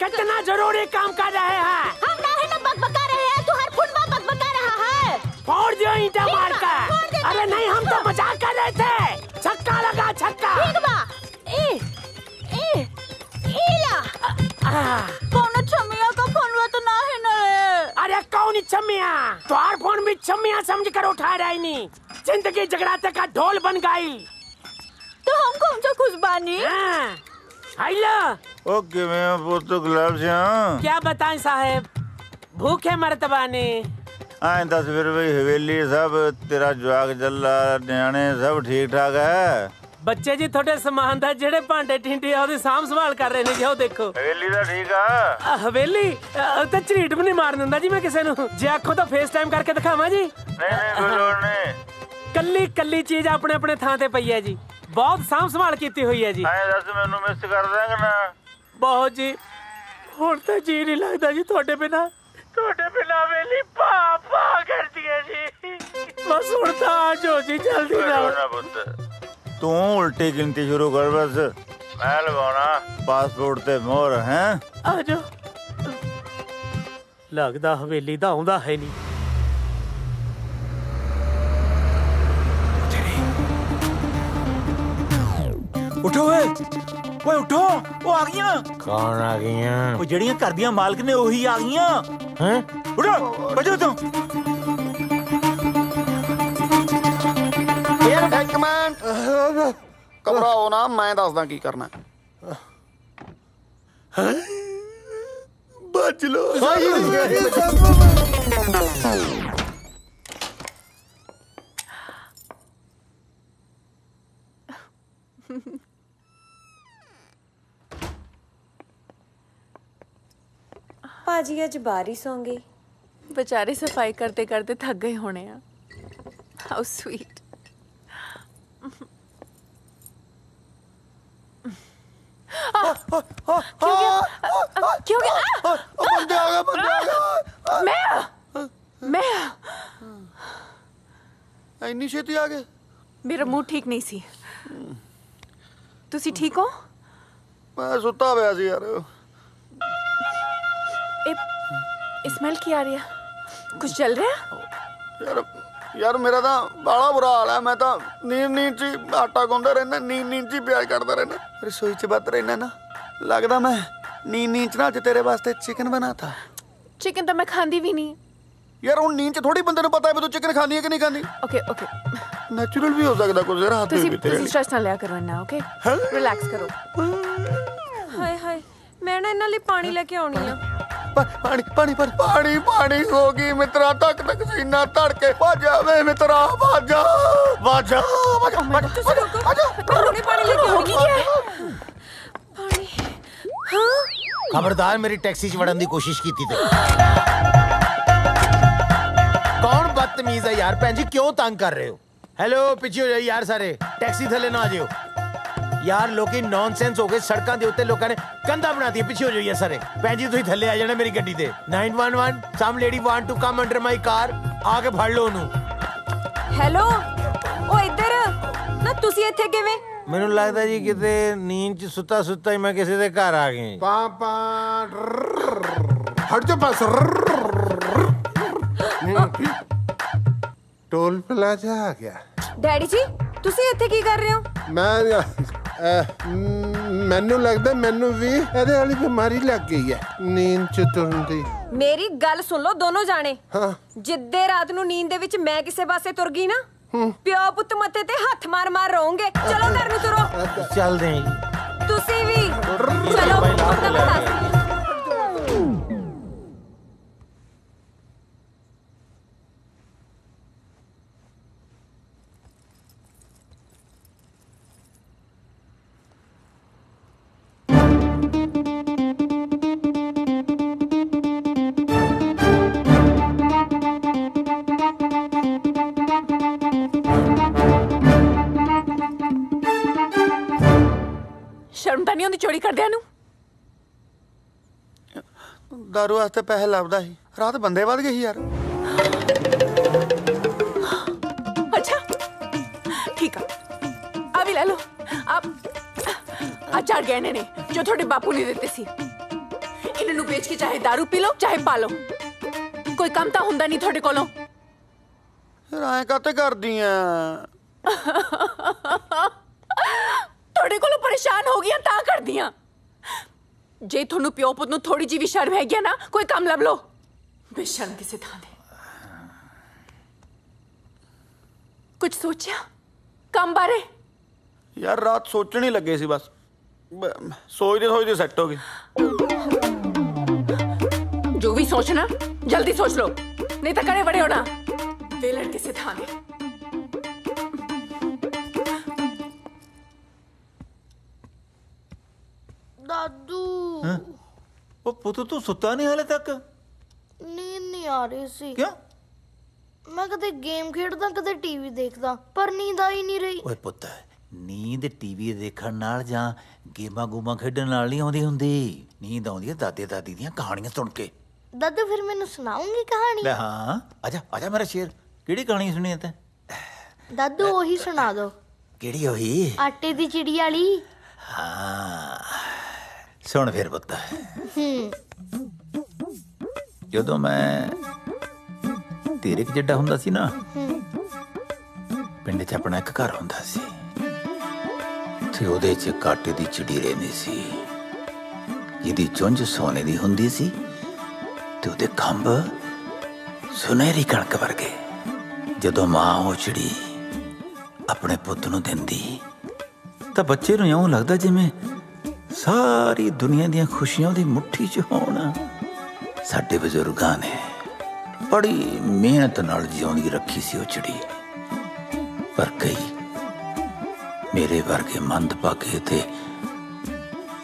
कितना जरूरी काम कर रहे हैं। हम नहीं ना बकबका रहे हैं, तुम्हारा पुनवा बकबका रहा है। फोड़ दियो ईंटा मार कर। अरे नहीं हम तो मजाक कर रहे थे। छक्का लगा छक्का। ठीक बा। कौन छमिया का फोनवा तो ना है ना? अरे कौन छमिया? तुम्हार फोन भी छमिया समझ कर उठा रही नहीं। जिंदगी जगराते का ढोल बन गई। तो हम कौन सा खुश बानी? हेलो ओके मैं पुत गुलाब से क्या बताएं साहब, भूखे मरतबानी। आए दस फिर भाई हवेली सब तेरा जवाक जल्ला न्याणे सब ठीक ठाक है? बच्चे जी थोड़े समान था जेड़े भांडे टिंडी ओदी साम संभाल कर रहे ने जी। देखो हवेली दा ठीक है। हवेली तो झरीट भी नहीं मार दिंदा जी मैं किसे नु। जे आखो तो फेस टाइम करके दिखावां जी। नहीं कोई लोड़ नहीं। कल्ली कल्ली चीज अपने अपने थां ते पई है जी। बहुत साम संभाल कीती हुई है जी। आए दस मैनू मिस कर देंगे ना? बहुत जी हुण तो जी नहीं लगता जी थोड़े बिना। थोड़े बिना हवेली पापा करती है जी। बस हुण तो आज हो जी जल्दी ना पुत। तू उल्टी गिनती शुरू कर बस। मैं लगाना पासपोर्ट ते मोहर हैं। आ जाओ। लगदा हवेली दा आउंदा है नहीं। उठो ओए उठो वो आ गईयां। कौन आ गईयां? वो जड़ियां घर दियां मालक ने वही आ गईयां। हैं? उठो बजो तुम। यार एक मिनट घबराओ ना, मैं दसदा की करना। बच लो। भाजी अज बारिश होंगी। बेचारे सफाई करते करते थक गए होने हैं। How sweet. क्यों गया? बंदे आ गए। मैं इन्नी छेती आ गए? मेरा मूड ठीक नहीं सी। तुसी ठीक हो? मैं सुता पिया सी यार। स्मेल की आ रही है? कुछ चल रहा है? यार मेरा तो बड़ा बुरा हाल है। मैं तो नींद च आटा गुंदा रहना, नींद च प्याज करता रहना, रसोई च बत रहना ना। लगता मैं नींद च ना तेरे वास्ते चिकन बना था। चिकन तो मैं खांदी भी नहीं। यार हूँ नींद च थोड़ी बंदे नूं पता है भी तू चिकन खानी है कि नहीं खानी। ओके ਨੈਚੁਰਲ ਵੀ ਹੋ ਸਕਦਾ ਕੁਝ ਰਾਤ ਤੁਸੀਂ ਵੀ ਤੇਰੇ ਸਟ੍ਰੈਸ ਨਾ ਲਿਆ ਕਰੋ ਇੰਨਾ, ਓਕੇ? ਰਿਲੈਕਸ ਕਰੋ। ਹਾਏ ਹਾਏ, ਮੈਂ ਨਾ ਇਹਨਾਂ ਲਈ ਪਾਣੀ ਲੈ ਕੇ ਆਉਣੀ ਆ। ਪਾਣੀ ਪਾਣੀ ਪਾਣੀ ਪਾਣੀ ਹੋ ਗਈ ਮਿੱਤਰਾ, ਤੱਕ ਤੱਕ ਸੀਨਾ ਧੜਕੇ ਭੱਜਾ ਵੇ ਮਿੱਤਰਾ, ਭੱਜਾ ਭੱਜਾ ਹੁਣੇ ਪਾਣੀ ਲੈ ਕੇ ਆਉਣੀ ਹੈ। ਪਾਣੀ। ਹਾਂ खबरदार मेरी टैक्सी च वड़न दी कोशिश की थी ते। कौन बदतमीज है यार? भैन जी क्यों तंग कर रहे हो? हेलो पीछे हो जाओ यार सारे, टैक्सी थले ना आ जाओ यार। लोकी नॉनसेंस हो गए, सड़कों के उत्ते लोगों ने कंधा बना दी। पीछे हो जाओ यार सारे। भैन जी तुसीं थले आ जाना मेरी गड्डी ते। 911 some lady want to come under my car, आके फड़ लो ओनू। हेलो ओ इधर ना, तुसी इत्थे किवें? ਮੈਨੂੰ ਲੱਗਦਾ ਜੀ ਕਿਤੇ ਨੀਂਦ ਚ ਸੁੱਤਾ ਸੁੱਤਾ ਹੀ ਮੈਂ ਕਿਸੇ ਦੇ ਘਰ ਆ ਗਈ। ਪਾਪਾ ਹਟ ਜਾ ਪਾਸ। ਟੋਲ ਪਲਾਜ਼ਾ ਆ ਗਿਆ। ਡੈਡੀ ਜੀ ਤੁਸੀਂ ਇੱਥੇ ਕੀ ਕਰ ਰਹੇ ਹੋ? ਮੈਨੂੰ ਲੱਗਦਾ ਮੈਨੂੰ ਵੀ ਇਹਦੇ ਵਾਲੀ ਬਿਮਾਰੀ ਲੱਗ ਗਈ ਹੈ, ਨੀਂਦ ਚ ਤੁਰਨ ਦੀ। ਮੇਰੀ ਗੱਲ ਸੁਣ ਲਓ ਦੋਨੋਂ ਜਾਣੇ। ਹਾਂ। ਜਿੱਦੇ ਰਾਤ ਨੂੰ ਨੀਂਦ ਦੇ ਵਿੱਚ ਮੈਂ ਕਿਸੇ ਪਾਸੇ ਤੁਰ ਗਈ ਨਾ, ਪਿਓ ਪੁੱਤ ਮੱਥੇ ਤੇ ਹੱਥ ਮਾਰ ਮਾਰ ਰੋਂਗੇ। ਚਲੋ ਘਰ ਨੂੰ ਤੁਰੋ। ਚੱਲਦੇ ਆਂ ਜੀ। ਤੁਸੀਂ ਵੀ ਚਲੋ। ਸ਼ਰਮ ਤਾਂ ਨਹੀਂ ਆਉਂਦੀ ਚੋਰੀ ਕਰਦਿਆਂ ਨੂੰ? ਦਾਰੂ ਵਾਸਤੇ ਪੈਸੇ ਲੱਭਦਾ ਸੀ, ਰਾਤ ਬੰਦੇ ਵੱਧ ਗਏ ਸੀ ਯਾਰ। ਅੱਛਾ ਠੀਕ ਆ, ਆ ਵੀ ਲੈ ਲਓ। ਆ 4 ਗਹਿਣੇ ਨੇ ਜੋ ਤੁਹਾਡੇ ਬਾਪੂ ਨੇ ਦਿੱਤੇ ਸੀ। ਇਹਨਾਂ ਨੂੰ ਵੇਚ ਕੇ ਚਾਹੇ ਦਾਰੂ ਪੀ ਲਓ ਚਾਹੇ ਪਾ ਲਓ, ਕੋਈ ਕੰਮ ਤਾਂ ਹੁੰਦਾ ਨਹੀਂ ਤੁਹਾਡੇ ਕੋਲੋਂ। ਫਿਰ ਐਂ ਕਾਤੇ ਕਰਦੀ ਆ? ਤੁਹਾਡੇ ਕੋਲੋਂ ਪਰੇਸ਼ਾਨ ਹੋ ਗਈਆਂ ਤਾਂ ਕਰਦੀਆਂ। ਜੇ ਤੁਹਾਨੂੰ ਪਿਓ ਪੁੱਤ ਨੂੰ ਥੋੜੀ ਜਿਹੀ ਵੀ ਸ਼ਰਮ ਹੈਗੀ ਨਾ, ਕੋਈ ਕੰਮ ਲੱਭ ਲਓ। ਬੇਸ਼ਰਮ ਕਿਸੇ ਥਾਂ ਦੇ। ਕੁਝ ਸੋਚਿਆ ਕੰਮ ਬਾਰੇ? ਯਾਰ ਰਾਤ ਸੋਚਣ ਹੀ ਲੱਗੇ ਸੀ, ਬਸ ਸੋਚਦੇ ਸੋਚਦੇ ਸੈੱਟ ਹੋ ਗਏ। ਜੋ ਵੀ ਸੋਚਣਾ ਜਲਦੀ ਸੋਚ ਲਓ, ਨਹੀਂ ਤਾਂ ਕਰੇ ਬੜੇ ਹੋਣਾ। ਵੇਲੜ ਕਿਸੇ ਥਾਂ ਦੇ। ਦਾਦੂ ਉਹ ਪੁੱਤ ਤੂੰ ਸੁੱਤਾ ਨਹੀਂ ਹਾਲੇ ਤੱਕ? ਨੀਂਦ ਨਹੀਂ ਆ ਰਹੀ ਸੀ। ਕਿਉਂ? ਮੈਂ ਕਦੇ ਗੇਮ ਖੇਡਦਾ ਕਦੇ ਟੀਵੀ ਦੇਖਦਾ, ਪਰ ਨੀਂਦ ਆ ਹੀ ਨਹੀਂ ਰਹੀ। ਓਏ ਪੁੱਤ, ਨੀਂਦ ਟੀਵੀ ਦੇਖਣ ਨਾਲ ਜਾਂ ਗੇਮਾਂ ਗੂਮਾਂ ਖੇਡਣ ਨਾਲ ਨਹੀਂ ਆਉਂਦੀ ਹੁੰਦੀ। ਨੀਂਦ ਆਉਂਦੀ ਹੈ ਦਾਦੇ ਦਾਦੀ ਦੀਆਂ ਕਹਾਣੀਆਂ ਸੁਣ ਕੇ। ਦਾਦੂ ਫਿਰ ਮੈਨੂੰ ਸੁਣਾਉਂਗੀ ਕਹਾਣੀ? ਲੈ ਹਾਂ, ਆਜਾ ਆਜਾ ਮੇਰਾ ਸ਼ੇਰ। ਕਿਹੜੀ ਕਹਾਣੀ ਸੁਣੀ ਹੈ ਤੈਂ? ਦਾਦੂ ਉਹੀ ਸੁਣਾ ਦੋ। ਕਿਹੜੀ ਉਹੀ? ਆਟੇ ਦੀ ਚਿੜੀ ਵਾਲੀ। ਹਾਂ ਸੁਣ ਫਿਰ ਪੁੱਤ। ਜਦੋਂ ਮੈਂ ਤੇਰੇ ਕੁ ਜਿੱਡਾ ਹੁੰਦਾ ਸੀ ਨਾ, ਪਿੰਡ 'ਚ ਆਪਣਾ ਇੱਕ ਘਰ ਹੁੰਦਾ ਸੀ ਤੇ ਉਹਦੇ 'ਚ ਇੱਕ ਆਟੇ ਦੀ ਚਿੜੀ ਰਹਿੰਦੀ ਸੀ, ਜਿਹਦੀ ਚੁੰਝ ਸੋਨੇ ਦੀ ਹੁੰਦੀ ਸੀ ਤੇ ਉਹਦੇ ਖੰਭ ਸੁਨਹਿਰੀ ਕਣਕ ਵਰਗੇ। ਜਦੋਂ ਮਾਂ ਉਹ ਚਿੜੀ ਆਪਣੇ ਪੁੱਤ ਨੂੰ ਦਿੰਦੀ ਤਾਂ ਬੱਚੇ ਨੂੰ ਇਉਂ ਲੱਗਦਾ ਜਿਵੇਂ ਸਾਰੀ ਦੁਨੀਆ ਦੀਆਂ ਖੁਸ਼ੀਆਂ ਉਹਦੀ ਮੁੱਠੀ 'ਚ ਹੋਣ। ਸਾਡੇ ਬਜ਼ੁਰਗਾਂ ਨੇ ਬੜੀ ਮਿਹਨਤ ਨਾਲ ਜਿਉਂਦੀ ਰੱਖੀ ਸੀ ਉਹ ਚਿੜੀ, ਪਰ ਕਈ ਮੇਰੇ ਵਰਗੇ ਮੰਦਭਾਗੇ ਤੇ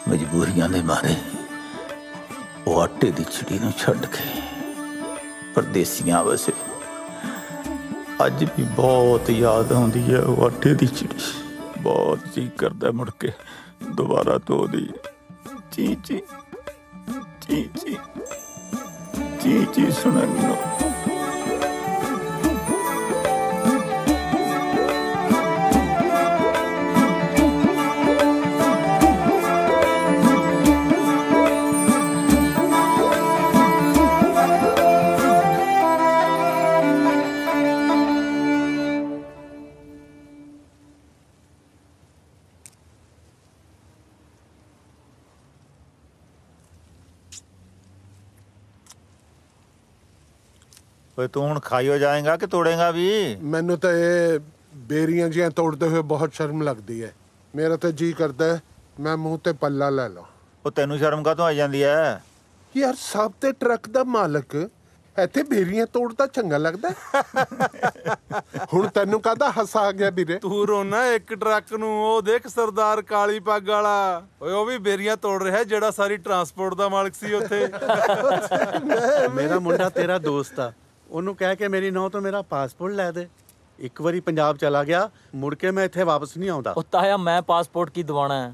ਮਜਬੂਰੀਆਂ ਦੇ ਮਾਰੇ ਉਹ ਆਟੇ ਦੀ ਚਿੜੀ ਨੂੰ ਛੱਡ ਕੇ ਪਰਦੇਸੀਆਂ ਵਸੇ। ਅੱਜ ਵੀ ਬਹੁਤ ਯਾਦ ਆਉਂਦੀ ਹੈ ਉਹ ਆਟੇ ਦੀ ਚਿੜੀ। ਬਹੁਤ ਜੀ ਕਰਦਾ ਮੁੜ ਕੇ ਦੁਬਾਰਾ ਤੋਂ ਉਹਦੀ ਚੀ ਚੀ ਚੀ ਚੀ ਚੀ ਚੀ ਸੁਣਨ ਨੂੰ। ਓਏ ਤੂੰ ਹੁਣ ਖਾਈਓ ਜਾਏਗਾ ਕਿ ਤੋੜੇਗਾ ਵੀ? ਮੈਨੂੰ ਤਾਂ ਇਹ बेरियां जियां तोड़ते हुए बहुत शर्म लगती है। मेरा तो जी करता है मैं मुंह ते पल्ला ले ला। ਉਹ ਤੈਨੂੰ ਸ਼ਰਮ ਕਾਹਤੋਂ ਆ ਜਾਂਦੀ ਐ? यार साहब ते ट्रक दा मालक ਇੱਥੇ ਬੇਰੀਆਂ ਤੋੜਦਾ ਚੰਗਾ ਲੱਗਦਾ। ਹੁਣ ਤੈਨੂੰ ਕਾਹਦਾ ਹਾਸਾ ਆ ਗਿਆ ਵੀਰੇ? ਤੂੰ ਰੋਣਾ ਇੱਕ ਟਰੱਕ ਨੂੰ, ਉਹ ਦੇਖ ਸਰਦਾਰ ਕਾਲੀ ਪੱਗ ਵਾਲਾ, ਓਏ ਉਹ ਵੀ ਬੇਰੀਆਂ ਤੋੜ ਰਿਹਾ ਜਿਹੜਾ ਸਾਰੀ ਟਰਾਂਸਪੋਰਟ ਦਾ ਮਾਲਕ ਸੀ ਉੱਥੇ। ਮੇਰਾ ਮੁੰਡਾ ਤੇਰਾ ਦੋਸਤ ਆ, ਉਹਨੂੰ ਕਹਿ ਕੇ ਮੇਰੀ ਨੌਂ ਤੋਂ ਮੇਰਾ ਪਾਸਪੋਰਟ ਲੈ ਦੇ। ਇੱਕ ਵਾਰੀ ਪੰਜਾਬ ਚਲਾ ਗਿਆ, ਮੁੜ ਕੇ ਮੈਂ ਇੱਥੇ ਵਾਪਸ ਨਹੀਂ ਆਉਂਦਾ। ਉਹ ਤਾਇਆ ਮੈਂ ਪਾਸਪੋਰਟ ਕੀ ਦਵਾਣਾ ਹੈ?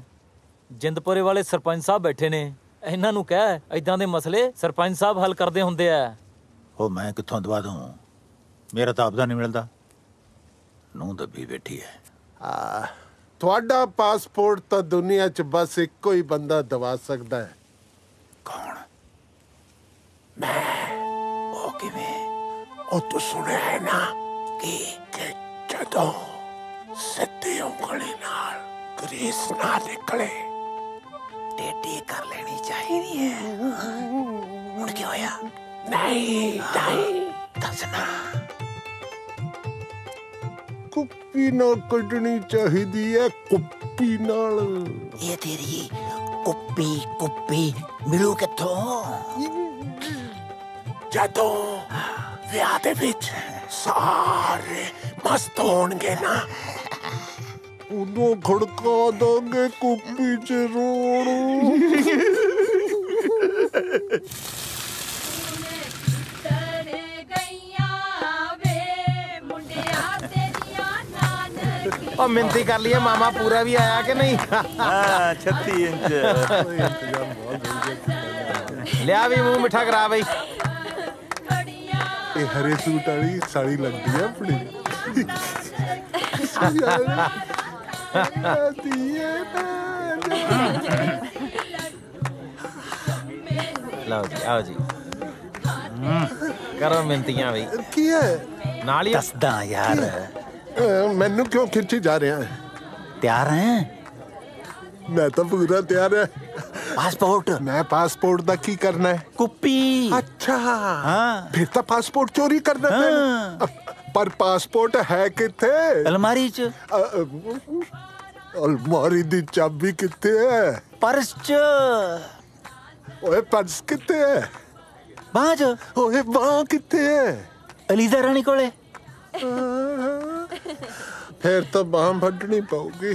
ਜਿੰਦਪੁਰੇ ਵਾਲੇ ਸਰਪੰਚ ਸਾਹਿਬ ਬੈਠੇ ਨੇ, ਇਹਨਾਂ ਨੂੰ ਕਹਿ ਇਦਾਂ ਦੇ ਮਸਲੇ ਸਰਪੰਚ ਸਾਹਿਬ ਹੱਲ ਕਰਦੇ ਹੁੰਦੇ ਆ। ਉਹ ਮੈਂ ਕਿੱਥੋਂ ਦਵਾ ਦੂੰ? ਮੇਰਾ ਤਾਂ ਆਪਦਾ ਨਹੀਂ ਮਿਲਦਾ। ਨੂੰ ਦੱਬੀ ਬੈਠੀ ਹੈ। ਤੁਹਾਡਾ ਪਾਸਪੋਰਟ ਤਾਂ ਦੁਨੀਆ 'ਚ ਬਸ ਇੱਕੋ ਹੀ ਬੰਦਾ ਦਵਾ ਸਕਦਾ ਹੈ। ਕੌਣ? ਮੈਂ। ਉਹ ਕਿਵੇਂ? ਉਹ ਤੂੰ ਸੁਣਿਆ ਹੈ ਨਾ ਕਿ ਜਦੋਂ ਸਿੱਧੀ ਉਂਗਲੀ ਨਾਲ ਗਰੀਸ ਨਾ ਨਿਕਲੇ ਟੇਢੀ ਕਰ ਲੈਣੀ ਚਾਹੀਦੀ ਹੈ। ਹੁਣ ਕੀ ਹੋਇਆ? ਨਹੀਂ ਦੱਸਣਾ। ਕੁੱਪੀ ਨਾਲ ਕੱਢਣੀ ਚਾਹੀਦੀ ਹੈ, ਕੁੱਪੀ ਨਾਲ। ਇਹ ਤੇਰੀ ਕੁੱਪੀ ਮਿਲੂ ਕਿੱਥੋਂ? ਜਦੋਂ ਵਿਆਹ ਦੇ ਵਿੱਚ ਸਾਰੇ ਮਸਤ ਹੋਣਗੇ ਨਾ, ਉਦੋਂ ਖੜਕਾ ਦਾਂਗੇ ਕੁੱਪੀ 'ਚ ਰੋਣ। ਉਹ ਮਿੰਤੀ ਕਰ ਲਈਏ ਮਾਮਾ ਪੂਰਾ ਵੀ ਆਇਆ ਕਿ ਨਹੀਂ? ਹਾਂ 36 ਇੰਚ। ਲਿਆ ਵੀ ਮੂੰਹ ਮਿੱਠਾ ਕਰਾ ਬਈ। ਇਹ ਹਰੇ ਸੂਟ ਵਾਲੀ ਸਾੜੀ ਲੱਗਦੀ ਹੈ ਆਪਣੀ। ਲਓ ਜੀ ਆਓ ਜੀ ਕਰੋ ਮਿੰਤੀਆਂ ਬਈ। ਕੀ ਹੈ? ਨਾਲ ਹੀ ਦੱਸਦਾ ਯਾਰ। ਮੈਨੂੰ ਕਿਉਂ ਖਿੱਚੀ ਜਾ ਰਿਹਾ ਹੈ? ਤਿਆਰ ਹੈ? ਮੈਂ ਤਾਂ ਪੂਰਾ ਤਿਆਰ ਹੈ। ਪਾਸਪੋਰਟ? ਮੈਂ ਪਾਸਪੋਰਟ ਦਾ ਕੀ ਕਰਨਾ ਹੈ? ਕੁੱਪੀ। ਅੱਛਾ ਹਾਂ, ਫਿਰ ਤਾਂ ਪਾਸਪੋਰਟ ਚੋਰੀ ਕਰਨਾ ਹੈ। ਪਰ ਪਾਸਪੋਰਟ ਹੈ ਕਿੱਥੇ? ਅਲਮਾਰੀ 'ਚ। ਅਲਮਾਰੀ ਦੀ ਚਾਬੀ ਕਿੱਥੇ ਹੈ? ਪਰਸ 'ਚ। ਓਏ ਪਰਸ ਕਿੱਥੇ ਹੈ? ਬਾਂਹ 'ਚ। ਓਏ ਬਾਂਹ ਕਿੱਥੇ ਹੈ? ਅਲੀਜ਼ਾ ਰਾਣੀ ਕੋਲੇ। फिर तो बाह बढ़नी पड़ेगी।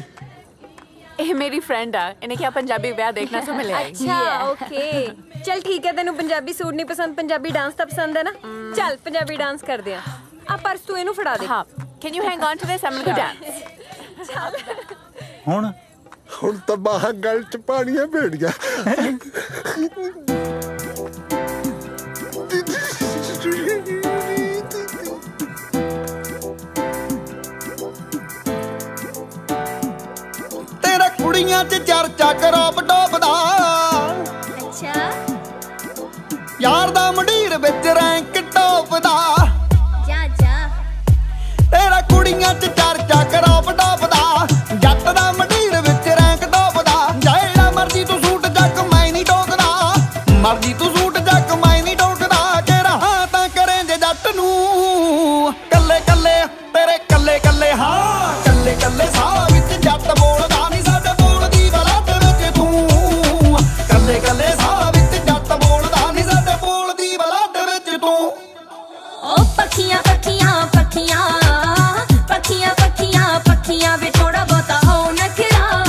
ਇਹ ਮੇਰੀ ਫਰੈਂਡ ਆ, ਇਹਨੇ ਕਿਹਾ ਪੰਜਾਬੀ ਵਿਆਹ ਦੇਖਣਾ ਸੋ ਮਿਲਿਆ। ਅੱਛਾ ਓਕੇ ਚਲ ਠੀਕ ਹੈ। ਤੈਨੂੰ ਪੰਜਾਬੀ ਸੂਟ ਨਹੀਂ ਪਸੰਦ, ਪੰਜਾਬੀ ਡਾਂਸ ਤਾਂ ਪਸੰਦ ਹੈ ਨਾ? ਚੱਲ ਪੰਜਾਬੀ ਡਾਂਸ ਕਰਦੇ ਆ। ਆ ਪਰਸ ਤੂੰ ਇਹਨੂੰ ਫੜਾ ਦੇ। ਹਾਂ can you hang on to this? I'm going to dance. ਚੱਲ ਹੁਣ ਤਾਂ ਬਾਹਾਂ ਗਲ 'ਚ ਪਾਣੀਆਂ ਭੇੜੀਆਂ। ਕੁੜੀਆਂ 'ਚ ਚਰਚਾ ਕਰੋਪ ਟੋਪਦਾ। ਅੱਛਾ ਯਾਰ ਦਾ ਮੰਡੀਰ ਵਿੱਚ ਰੈਂਕ ਟੋਪਦਾ। ਜਾ ਜਾ ਤੇਰਾ ਕੁੜੀਆਂ 'ਚ ਚਰਚਾ ਕਰੋਪ ਟੋਪਦਾ। ਜੱਟ ਦਾ ਮੰਡੀਰ ਵਿੱਚ ਰੈਂਕ ਟੋਪਦਾ। ਜਿਹੜਾ ਮਰਜੀ ਤੂੰ ਸੂਟ ਜੱਕ ਮੈਂ ਨਹੀਂ ਟੋਕਦਾ। ਮਰਜੀ ਤੂੰ ਸੂਟ ਜੱਕ ਮੈਂ ਨਹੀਂ ਟੋਕਦਾ। ਕਿਹੜਾ ਹਾਂ ਤਾਂ ਕਰੇ ਜੇ ਜੱਟ ਨੂੰ ਕੱਲੇ ਕੱਲੇ ਤੇਰੇ ਕੱਲੇ ਕੱਲੇ। ਹਾਂ ਕੱਲੇ ਕੱਲੇ ਸਾਹ ਵਿੱਚ ਜੱਟ ਬੋਲਦਾ। ਕੱਲੇ ਸਾਹ ਵਿੱਚ ਜੱਟ ਬੋਲਦਾ ਨੀ ਸਾਡੇ ਬੋਲਦੀ ਬਲੱਡ ਵਿੱਚ ਤੂੰ। ਓ ਪੱਖੀਆਂ ਪੱਖੀਆਂ ਪੱਖੀਆਂ ਪੱਖੀਆਂ ਪੱਖੀਆਂ ਪੱਖੀਆਂ ਵੇ ਥੋੜਾ ਬਹੁਤਾ ਹੋ ਨਖਰਾ।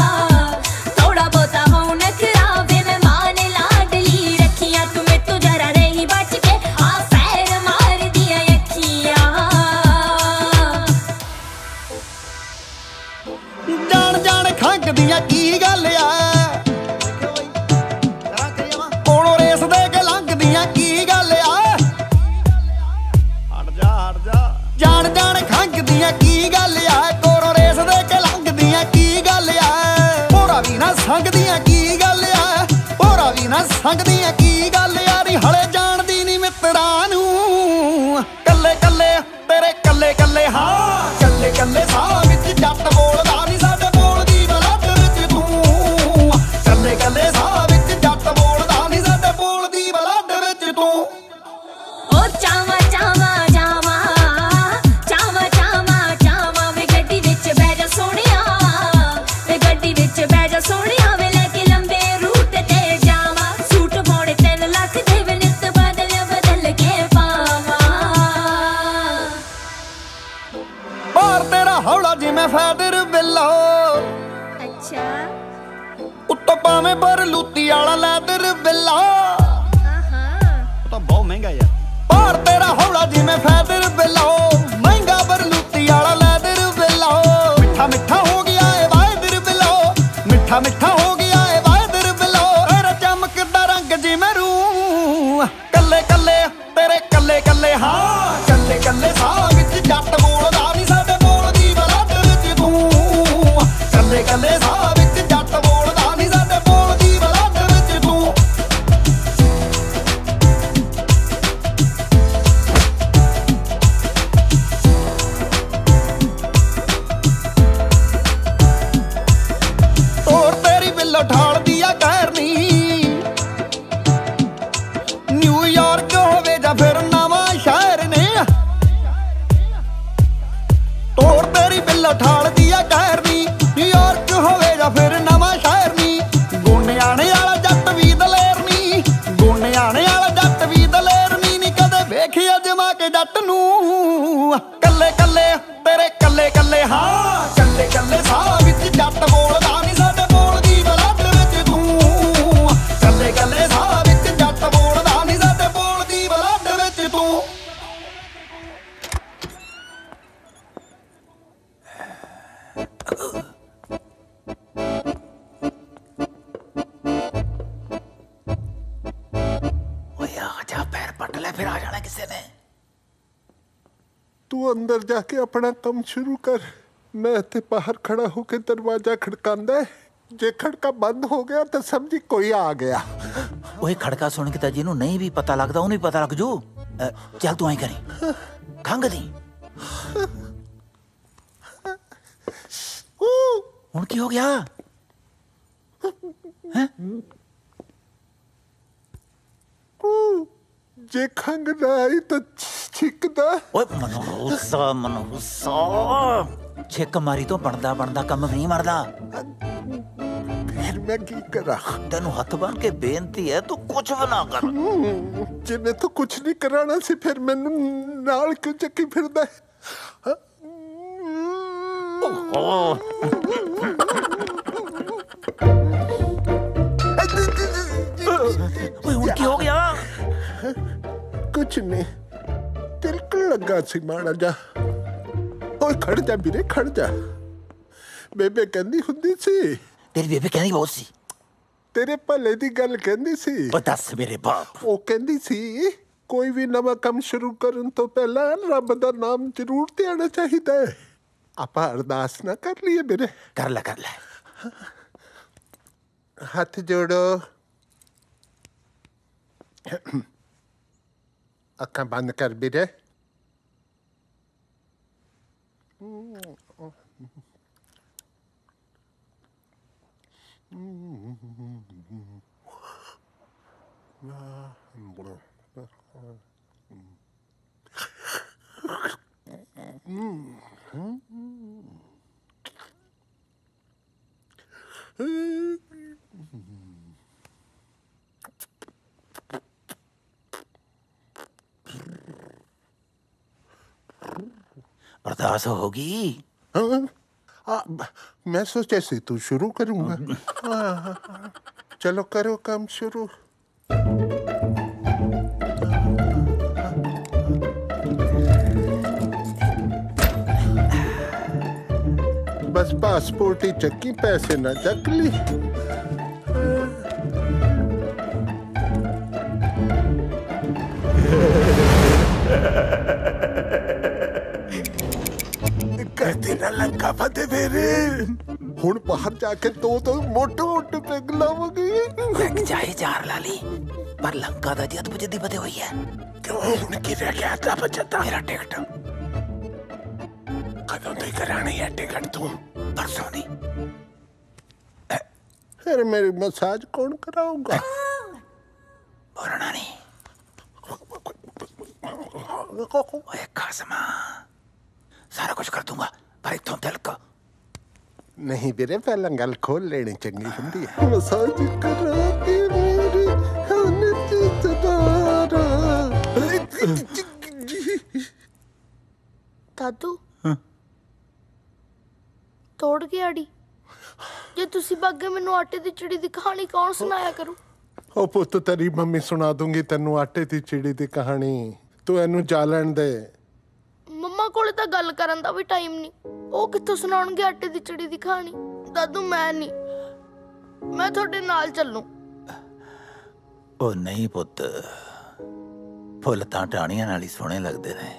ਥੋੜਾ ਬਹੁਤਾ ਹੋ ਨਖਰਾ ਵੇ ਮੈਂ ਮਾਨ ਲਾਡਲੀ ਰੱਖੀਆਂ। ਤੂੰ ਮੈਥੋਂ ਜਰਾ ਰਹੀ ਬਚ ਕੇ ਆ ਫੈਰ ਮਾਰਦੀਆਂ ਅੱਖੀਆਂ। ਜਾਣ ਜਾਣ ਖੰਗਦੀਆਂ ਕੀ ਗੱਲ ਆ? ਜਾਣ ਜਾਣ ਖੰਗਦੀਆਂ ਕੀ ਗੱਲ ਆ? ਕੋਰੋਂ ਰੇਸ ਦੇ ਕੇ ਲੰਘਦੀਆਂ ਕੀ ਗੱਲ ਆ? ਹੋਰਾ ਵੀ ਨਾ ਸੰਗਦੀਆਂ ਕੀ ਗੱਲ ਆ? ਹੋਰਾ ਵੀ ਨਾ ਸੰਗਦੀਆਂ ਕੀ ਗੱਲ ਆ? ਨੀ ਹਲੇ ਜਾਣਦੀ ਨੀ ਮਿੱਤਰਾਂ ਨੂੰ। ਕੱਲੇ ਕੱਲੇ ਤੇਰੇ ਕੱਲੇ ਕੱਲੇ। ਹਾਂ ਕੱਲੇ ਕੱਲੇ ਸਾਹ ਵਿੱਚ ਜੱਟ ਬੋਲਦਾ ਨੀ ਸਾਡੇ ਬੋਲਦੀ ਬਲੱਡ ਵਿੱਚ ਤੂੰ। ਕੱਲੇ ਕੱਲੇ ਸਾਹ ਵਿੱਚ ਜੱਟ ਬੋਲਦਾ ਨੀ ਸਾਡੇ ਬੋਲਦੀ ਬਲੱਡ ਵਿੱਚ ਤੂੰ। ਓ ਚਾਵਾ ਚਾਵਾ ਚਾਵਾ ਚਾਵਾ ਚਾਵਾ ਚਾਵਾ ਵੇ ਗੱਡੀ ਜਿਵੇਂ ਫੈਦਰ ਬਿੱਲੋ ਅੱਛਾ ਉੱਤੋਂ ਪਾਵੇਂ ਪਰ ਲੂਤੀ ਵਾਲਾ ਲੈਦਰ ਬਿੱਲਾ ਉਹ ਤਾਂ ਬਹੁਤ ਮਹਿੰਗਾ ਯਾਰ ਭਾਰ ਤੇਰਾ ਹੌਲਾ ਜਿਵੇਂ ਫੈਦਰ ਬਿੱਲੋ ਮਹਿੰਗਾ ਪਰ ਲੂਤੀ ਵਾਲਾ ਲੈਦਰ ਬਿੱਲਾ ਮਿੱਠਾ ਮਿੱਠਾ ਹੋ ਗਿਆ ਏ ਵਾਇਦਰ ਬਿੱਲੋ ਮਿੱਠਾ ਮਿੱਠਾ ਹੋ ਗਿਆ ਏ ਵਾਇਦਰ ਬਿੱਲੋ ਤੇਰਾ ਚਮਕਦਾ ਰੰਗ ਜਿਵੇਂ ਰੂ ਕੱਲੇ ਕੱਲੇ ਤੇਰੇ ਕੱਲੇ ਕੱਲੇ ਹਾਂ ਕੱਲੇ ਕੱਲੇ ਸਾਹ ਵਿੱਚ ਜੱਟ ਬੋਲਦਾ ਨਹੀਂ ਸਾਡੇ ਬੋਲਦੀ ਬਲੱਡ ਵਿੱਚ ਤੂੰ ਕੱਲੇ ਕੱਲੇ ਸਾਹ ਵਿੱਚ ਜੱਟ ਬੋਲਦਾ ਨਹੀਂ ਸਾਡੇ ਬੋਲਦੀ ਬਲੱਡ ਵਿੱਚ ਤੂੰ ਤੋਰ ਤੇਰੀ ਬਿੱਲੋ ਠਾਲਦੀ ਆ ਕਹਿਰਨੀ ਨਿਊਯਾਰਕ ਹੋਵੇ ਜਾਂ ਫਿਰ ਨਵਾਂ ਸ਼ਹਿਰ ਨੇ ਤੋਰ ਤੇਰੀ ਬਿੱਲੋ ਠਾਲਦੀ ਆ ਕਹਿਰਨੀ ਨਿਊਯਾਰਕ ਹੋਵੇ ਜਾਂ ਫਿਰ ਨਵਾਂ ਸ਼ਹਿਰ ਨੀ ਗੋਨਿਆਣੇ ਵਾਲਾ ਜੱਟ ਵੀ ਦਲੇਰ ਨੀ ਗੋਨਿਆਣੇ ਵਾਲਾ ਜੱਟ ਵੀ ਦਲੇਰ ਨੀ ਕਦੇ ਵੇਖਿਆ ਜਮਾ ਕੇ ਜੱਟ ਨੂੰ ਕੱਲੇ ਕੱਲੇ ਤੇਰੇ ਕੱਲੇ ਕੱਲੇ ਹਾਂ ਕੱਲੇ ਕੱਲੇ ਸਾਹ ਵਿੱਚ ਜੱਟ ਬੋਲਦਾ ਨਹੀਂ ਸਾਡੇ ਬੋਲਦੀ ਬਲੱਡ ਵਿੱਚ ਤੂੰ ਕੱਲੇ ਕੱਲੇ ਸਾਹ ਵਿੱਚ ਜੱਟ ਬੋਲਦਾ ਨਹੀਂ ਸਾਡੇ ਬੋਲਦੀ ਬਲੱਡ ਵਿੱਚ ਤੂੰ ਓਏ ਆ ਜਾ ਪੈਰ ਪੱਟ ਲੈ ਫਿਰ ਆ ਜਾਣਾ ਕਿਸੇ ਨੇ ਤੂੰ ਅੰਦਰ ਜਾ ਕੇ ਆਪਣਾ ਕੰਮ ਸ਼ੁਰੂ ਕਰ ਮੈਂ ਇੱਥੇ ਬਾਹਰ ਖੜਾ ਹੋ ਕੇ ਦਰਵਾਜ਼ਾ ਖੜਕਾਉਂਦਾ ਜੇ ਖੜਕਾ ਬੰਦ ਹੋ ਗਿਆ ਤਾਂ ਸਮਝੀ ਕੋਈ ਆ ਗਿਆ ਓਏ ਖੜਕਾ ਸੁਣ ਕੇ ਤਾਂ ਜਿਹਨੂੰ ਨਹੀਂ ਵੀ ਪਤਾ ਲੱਗਦਾ ਉਹਨੂੰ ਵੀ ਪਤਾ ਲੱਗ ਜੂ ਚੱਲ ਤੂੰ ਐਂ ਕਰੀ ਖੰਗ ਦੀ ਹੁਣ ਕੀ ਹੋ ਗਿਆ ਹੈ ਜੇ ਖੰਗ ਨਾ ਆਈ ਤਾਂ ਛਿੱਕਦਾ ਓਏ ਮਨੋਸਾ ਛਿੱਕ ਮਾਰੀ ਤੋਂ ਬਣਦਾ ਬਣਦਾ ਕੰਮ ਨਹੀਂ ਮਰਦਾ ਫਿਰ ਮੈਂ ਕੀ ਕਰਾਂ ਤੈਨੂੰ ਹੱਥ ਬੰਨ ਕੇ ਬੇਨਤੀ ਹੈ ਤੂੰ ਕੁਝ ਵੀ ਨਾ ਕਰ ਜੇ ਮੈਂ ਤਾਂ ਕੁਝ ਨਹੀਂ ਕਰਾਣਾ ਸੀ ਫਿਰ ਮੈਨੂੰ ਨਾਲ ਕਿਉਂ ਚੱਕੀ ਫਿਰਦਾ ਹੈ ਓਏ ਹੁਣ ਕੀ ਹੋ ਗਿਆ ਕੁਝ ਨਹੀਂ ਤਿਲਕਣ ਲੱਗਾ ਸੀ ਮਾੜਾ ਜਾ ਓਏ ਖੜ ਜਾ ਵੀਰੇ ਖੜ ਜਾ ਬੇਬੇ ਕਹਿੰਦੀ ਹੁੰਦੀ ਸੀ ਤੇਰੀ ਬੇਬੇ ਕਹਿੰਦੀ ਬਹੁਤ ਸੀ ਤੇਰੇ ਭਲੇ ਦੀ ਗੱਲ ਕਹਿੰਦੀ ਸੀ ਉਹ ਦੱਸ ਮੇਰੇ ਬਾਪ ਉਹ ਕਹਿੰਦੀ ਸੀ ਕੋਈ ਵੀ ਨਵਾਂ ਕੰਮ ਸ਼ੁਰੂ ਕਰਨ ਤੋਂ ਪਹਿਲਾਂ ਰੱਬ ਦਾ ਨਾਮ ਜ਼ਰੂਰ ਤੇ ਆਣਾ ਚਾਹੀਦਾ ਹੈ ਆਪਾਂ ਅਰਦਾਸ ਨਾ ਕਰ ਲਈਏ ਵੀਰੇ ਕਰ ਲੈ ਹੱਥ ਜੋੜੋ ਅੱਖਾਂ ਬੰਦ ਕਰ ਵੀਰੇ बर्दाश्त होगी मैं सोचा से तू शुरू करूंगा चलो करो काम शुरू बस पासपोर्ट ही चक्की पैसे ना चक ली कहते ना लंका फते फेरे ਹੁਣ ਬਾਹਰ ਜਾ ਕੇ ਦੋ ਮੋਟੇ ਮੋਟੇ ਪੈਗ ਲਾਵਾਂਗੇ ਪੈਗ ਚਾਹੇ ਚਾਰ ਲਾ ਲਈ ਪਰ ਲੰਕਾ ਦਾ ਜਦ ਬਜਦੀ ਬਤੇ ਹੋਈ ਹੈ ਕਿਉਂ ਹੁਣ ਕੀ ਰਹਿ ਗਿਆ ਤਾਂ ਬਚਤਾ ਮੇਰਾ ਟਿਕਟ ਕਦੋਂ ਤੋਂ ਕਰਾਣੀ ਹੈ ਟਿਕਟ ਤੂੰ ਪਰਸੋਂ ਦੀ ਫਿਰ ਮੇਰੀ ਮਸਾਜ ਕੌਣ ਕਰਾਊਗਾ ਬੋਲਣਾ ਨਹੀਂ ਓਏ ਖਾਸਮਾ ਸਾਰਾ ਕੁਝ ਕਰ ਦੂੰਗਾ ਪਰ ਇਥੋਂ ਦਿਲ ਕੋ नहीं ਵੀਰੇ ਪਹਿਲਾਂ ਗੱਲ ਖੋਲ ਲੈਣੀ ਚੰਗੀ ਹੁੰਦੀ ਹੈ ਮਸਾਜ ਕਰਾ ਕੇ ਮੇਰੀ ਹਨਤ ਤਦਾਰਾ दादू ਤੋੜ ਕੇ ਆੜੀ ਜੇ ਤੁਸੀਂ ਬਾਗੇ ਮੈਨੂੰ ਆਟੇ ਦੀ ਚਿੜੀ ਦੀ ਕਹਾਣੀ ਕੌਣ ਸੁਣਾਇਆ ਕਰੂ? ਉਹ ਪੁੱਤ ਤੇਰੀ ਮੰਮੀ ਸੁਣਾ ਦੂੰਗੀ ਤੈਨੂੰ ਆਟੇ ਦੀ ਚਿੜੀ ਦੀ ਕਹਾਣੀ। ਤੂੰ ਇਹਨੂੰ ਜਾ ਲੈਣ ਦੇ। ਮੰਮਾ ਕੋਲੇ ਤਾਂ ਗੱਲ ਕਰਨ ਦਾ ਵੀ ਟਾਈਮ ਨਹੀਂ, ਉਹ ਕਿੱਥੋਂ ਸੁਣਾਉਣਗੇ ਆਟੇ ਦੀ ਚਿੜੀ ਦੀ ਕਹਾਣੀ? ਦਾਦੂ ਮੈਂ ਨਹੀਂ, ਮੈਂ ਤੁਹਾਡੇ ਨਾਲ ਚੱਲੂ। ਉਹ ਨਹੀਂ ਪੁੱਤ, ਫੁੱਲ ਤਾਂ ਟਾਹਣੀਆਂ ਨਾਲ ਹੀ ਸੋਹਣੇ ਲੱਗਦੇ ਨੇ।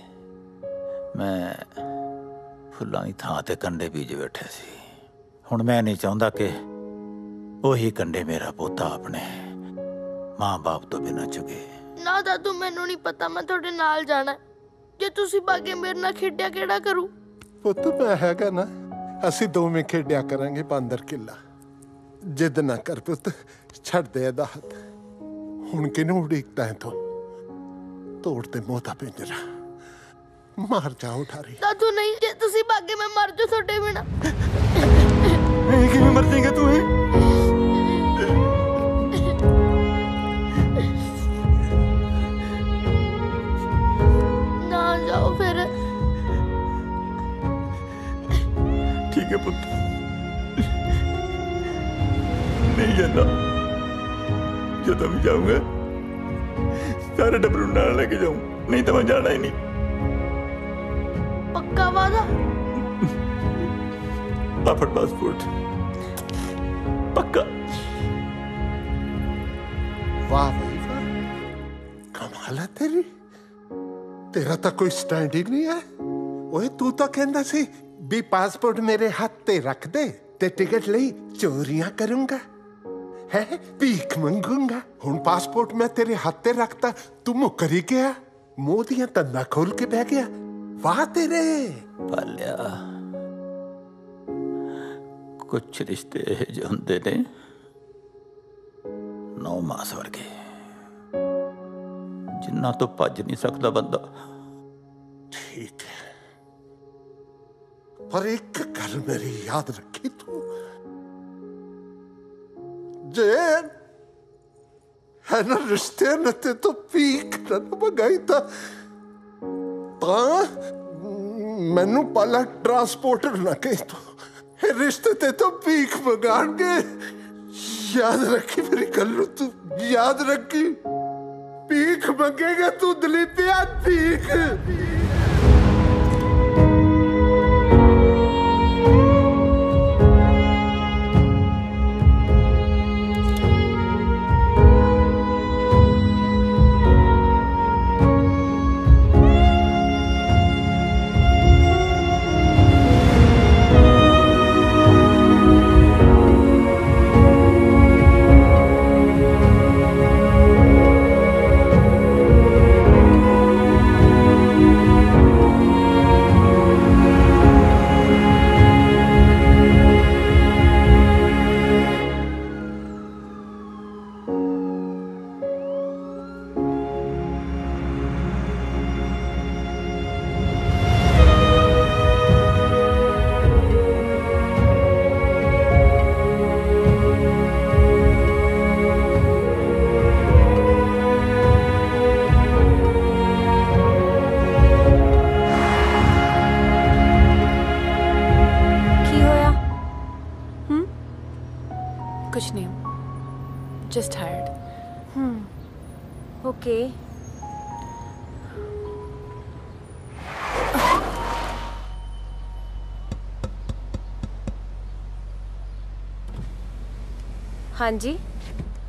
ਮੈਂ ਫੁੱਲਾਂ ਦੀ ਥਾਂ ਤੇ ਕੰਡੇ ਬੀਜ ਬੈਠਿਆ ਸੀ। ਹੁਣ ਮੈਂ ਨਹੀਂ ਚਾਹੁੰਦਾ ਕਿ ਉਹੀ ਕੰਡੇ ਮੇਰਾ ਪੋਤਾ ਆਪਣੇ ਮਾਂ-ਬਾਪ ਤੋਂ ਬਿਨਾਂ ਚੁਗੇ। ਨਾ ਦਾਦੂ, ਮੈਨੂੰ ਨਹੀਂ ਪਤਾ, ਮੈਂ ਤੁਹਾਡੇ ਨਾਲ ਜਾਣਾ। ਜੇ ਤੁਸੀਂ ਬਾਗੇ ਮੇਰੇ ਨਾਲ ਖੇਡਿਆ ਕਿਹੜਾ ਕਰੂ? ਪੁੱਤ ਮੈਂ ਹੈਗਾ ਨਾ, ਅਸੀਂ ਦੋਵੇਂ ਖੇਡਿਆ ਕਰਾਂਗੇ ਬਾਂਦਰ ਕਿੱਲਾ। ਜਿੱਦ ਨਾ ਕਰ ਪੁੱਤ, ਛੱਡ ਦੇ ਇਹਦਾ ਹੱਥ। ਹੁਣ ਕਿਹਨੂੰ ਉਡੀਕਦਾ ਹੈ ਤੂੰ? ਤੋੜ ਤੇ ਮੋਤਾ ਪਿੰਜਰਾ, ਮਾਰ ਜਾ ਉਠਾਰੀ। ਦਾਦੂ ਨਹੀਂ, ਜੇ ਤੁਸੀਂ ਬਾਗੇ ਮੈਂ ਮਰ ਜਾ ਤੁਹਾਡੇ ਬਿਨਾਂ। ਕਿਵੇਂ ਮਰ ਜਾਏਗਾ ਤੂੰ? ਨਾ ਜਾਓ ਫਿਰ। ठीक है पुत्र, नहीं जाता। जो भी जाऊंगा सारे डबरू नाल लेके जाऊं, नहीं तो मैं जाना ही नहीं। पक्का वादा? पापड़ पासपोर्ट पक्का। वाह भाई वाह, कमाल है तेरी। तेरा तो कोई स्टैंड ही नहीं है। ओए तू तो कहना सी भी पासपोर्ट मेरे हाथ ते रख दे ते टिकट ਲਈ ਚੋਰੀਆਂ ਕਰੂੰਗਾ, है भीख मंगूंगा। हुण पासपोर्ट मैं तेरे हाथ ते रखता, तू मुकर ही गया, मुंह दियां तंदा खोल के बह गया। वाह तेरे पालिया। कुछ रिश्ते जो होंदे ने 9 मास वर्गे, जिन्ना तो भज नहीं सकता बंदा। ठीक है, पर एक गल मेरी याद रखी तू, जे है ना रिश्ते न ते तो भीख न मंगाई था मैनू पाला ट्रांसपोर्टर ना कही तो रिश्ते ते तो भीख मंगाणगे। याद रखी मेरी गल, तू याद रखी। भीख मंगेगा तू दलीपिया, भीख। कुछ नहीं, just tired. Okay. हाँ जी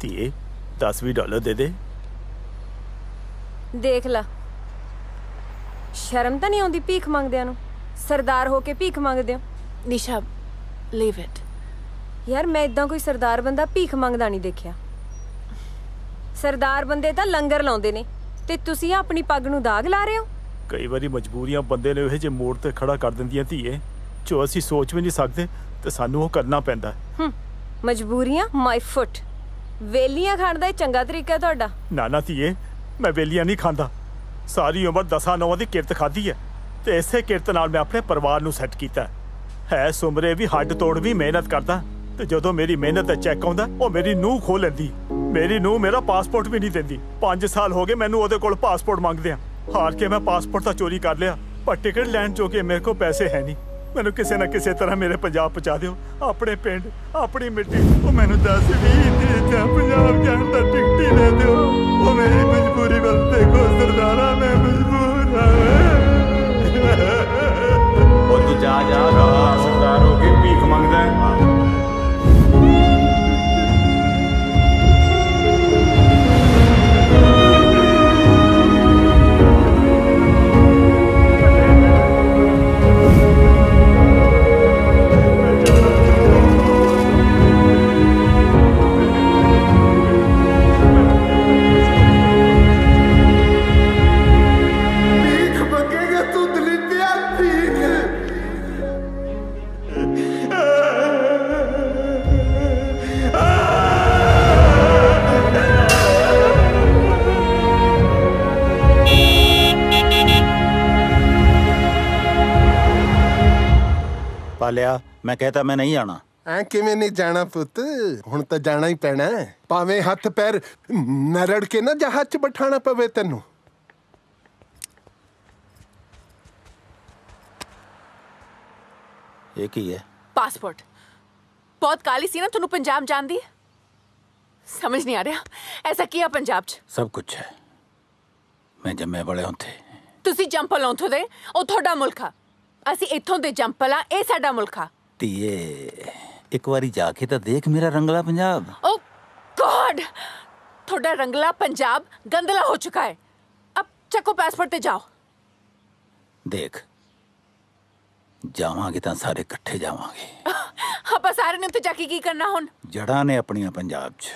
ਧੀਏ $10-20 ਦੇ ਦੇ। ਦੇਖ ਲਾ, ਸ਼ਰਮ ਤਾਂ ਨਹੀਂ ਆਉਂਦੀ ਭੀਖ ਮੰਗਦਿਆਂ ਨੂੰ? ਸਰਦਾਰ ਹੋ ਕੇ ਭੀਖ ਮੰਗਦੇ ਹੋ? निशा, leave it. ਯਾਰ ਮੈਂ ਇਦਾਂ ਕੋਈ ਸਰਦਾਰ ਬੰਦਾ ਭੀਖ ਮੰਗਦਾ ਨਹੀਂ ਦੇਖਿਆ। ਸਰਦਾਰ ਬੰਦੇ ਤਾਂ ਲੰਗਰ ਲਾਉਂਦੇ ਨੇ ਤੇ ਤੁਸੀਂ ਆਪਣੀ ਪੱਗ ਨੂੰ ਦਾਗ ਲਾ ਰਹੇ ਹੋ। ਕਈ ਵਾਰੀ ਮਜਬੂਰੀਆਂ ਬੰਦੇ ਨੇ ਇਹ ਜੇ ਮੋੜ ਤੇ ਖੜਾ ਕਰ ਦਿੰਦੀਆਂ ਧੀਏ, ਜੋ ਅਸੀਂ ਸੋਚ ਵੀ ਨਹੀਂ ਸਕਦੇ ਤੇ ਸਾਨੂੰ ਉਹ ਕਰਨਾ ਪੈਂਦਾ। ਮਜਬੂਰੀਆਂ ਮਾਈ ਫੁੱਟ। ਵੇਲੀਆਂ ਖਾਣ ਦਾ ਇਹ ਚੰਗਾ ਤਰੀਕਾ ਹੈ ਤੁਹਾਡਾ? ਨਾ ਧੀਏ, ਮੈਂ ਵੇਲੀਆਂ ਨਹੀਂ ਖਾਂਦਾ। ਸਾਰੀ ਉਮਰ 10-9 ਦੀ ਕਿਰਤ ਖਾਧੀ ਹੈ ਤੇ ਇਸੇ ਕਿਰਤ ਨਾਲ ਮੈਂ ਆਪਣੇ ਪਰਿਵਾਰ ਨੂੰ ਸੈੱਟ ਕੀਤਾ ਹੈ। ਸੁਮਰੇ ਵੀ ਹੱਡ ਤੋੜ ਵੀ ਮਿਹਨਤ ਕਰਦਾ ਤੇ ਜਦੋਂ ਮੇਰੀ ਮਿਹਨਤ ਦਾ ਚੈੱਕ ਆਉਂਦਾ ਉਹ ਮੇਰੀ ਨੂੰਹ ਖੋਹ ਲੈਂਦੀ। ਮੇਰੀ ਨੂੰਹ ਮੇਰਾ ਪਾਸਪੋਰਟ ਵੀ ਨਹੀਂ ਦਿੰਦੀ। 5 ਸਾਲ ਹੋ ਗਏ ਮੈਨੂੰ ਉਹਦੇ ਕੋਲ ਪਾਸਪੋਰਟ ਮੰਗਦੇ ਆ। ਹਾਰ ਕੇ ਮੈਂ ਪਾਸਪੋਰਟ ਤਾਂ ਚੋਰੀ ਕਰ ਲਿਆ, ਪਰ ਟਿਕਟ ਲੈਣ ਜੋ ਕਿ ਮੇਰੇ ਕੋਲ ਪੈਸੇ ਹੈ ਨਹੀਂ। ਮੈਨੂੰ ਕਿਸੇ ਨਾ ਕਿਸੇ ਤਰ੍ਹਾਂ ਮੇਰੇ ਪੰਜਾਬ ਪਹੁੰਚਾ ਦਿਓ, ਆਪਣੇ ਪਿੰਡ, ਆਪਣੀ ਮਿੱਟੀ। ਉਹ ਮੈਨੂੰ 10 20 ਦਿਨ ਪੰਜਾਬ ਜਾਣ ਦਾ ਟਿਕਟ ਹੀ ਦੇ ਦਿਓ। ਉਹ ਮੇਰੀ ਮਜਬੂਰੀ ਵੱਲ ਦੇਖੋ ਸਰਦਾਰਾ, ਮੈਂ ਮਜਬੂਰ ਹਾਂ। ਉਹ ਤੂੰ ਜਾ ਸਰਦਾਰ ਹੋ ਕੇ ਭੀਖ ਮੰਗਦਾ ਹੈ। पालिया मैं कहता मैं नहीं आना। ਐ ਕਿਵੇਂ ਨਹੀਂ ਜਾਣਾ ਪੁੱਤ, ਹੁਣ ਤਾਂ ਜਾਣਾ ਹੀ ਪੈਣਾ, ਭਾਵੇਂ ਹੱਥ ਪੈਰ ਨਰੜ ਕੇ ਨਾ ਜਹਾਜ਼ 'ਚ ਬਿਠਾਣਾ ਪਵੇ ਤੈਨੂੰ। ये की है? पासपोर्ट। बहुत काली सी ना ਤੁਹਾਨੂੰ ਪੰਜਾਬ ਜਾਣ ਦੀ, समझ नहीं आ रहा ऐसा किया पंजाब च? सब कुछ है, मैं जम्मे बड़े होते। ਤੁਸੀਂ ਜੰਪਲ ਉੱਥੋਂ ਦੇ, ਉਹ ਤੁਹਾਡਾ ਮੁਲਕ ਆ। ਅਸੀਂ ਇੱਥੋਂ ਦੇ ਜੰਪਲ ਆ, ਇਹ ਸਾਡਾ ਮੁਲਕ ਆ। ਧੀਏ ਇੱਕ ਵਾਰੀ ਜਾ ਕੇ ਤਾਂ ਦੇਖ ਮੇਰਾ ਰੰਗਲਾ ਪੰਜਾਬ। ਓ गॉड, ਤੁਹਾਡਾ ਰੰਗਲਾ ਪੰਜਾਬ ਗੰਦਲਾ ਹੋ ਚੁੱਕਾ ਹੈ। अब ਚੱਕੋ ਪਾਸਪੋर्ट ਤੇ ਜਾਓ। ਦੇਖ ਜਾਵਾਂਗੇ ਤਾਂ ਸਾਰੇ ਇਕੱਠੇ ਜਾਵਾਂਗੇ। ਆਪਾਂ ਸਾਰੇ ਨੇ ਉੱਥੇ ਜਾ ਕੇ ਕੀ ਕਰਨਾ ਹੁਣ? ਜੜਾਂ ਨੇ ਆਪਣੀਆਂ ਪੰਜਾਬ 'ਚ।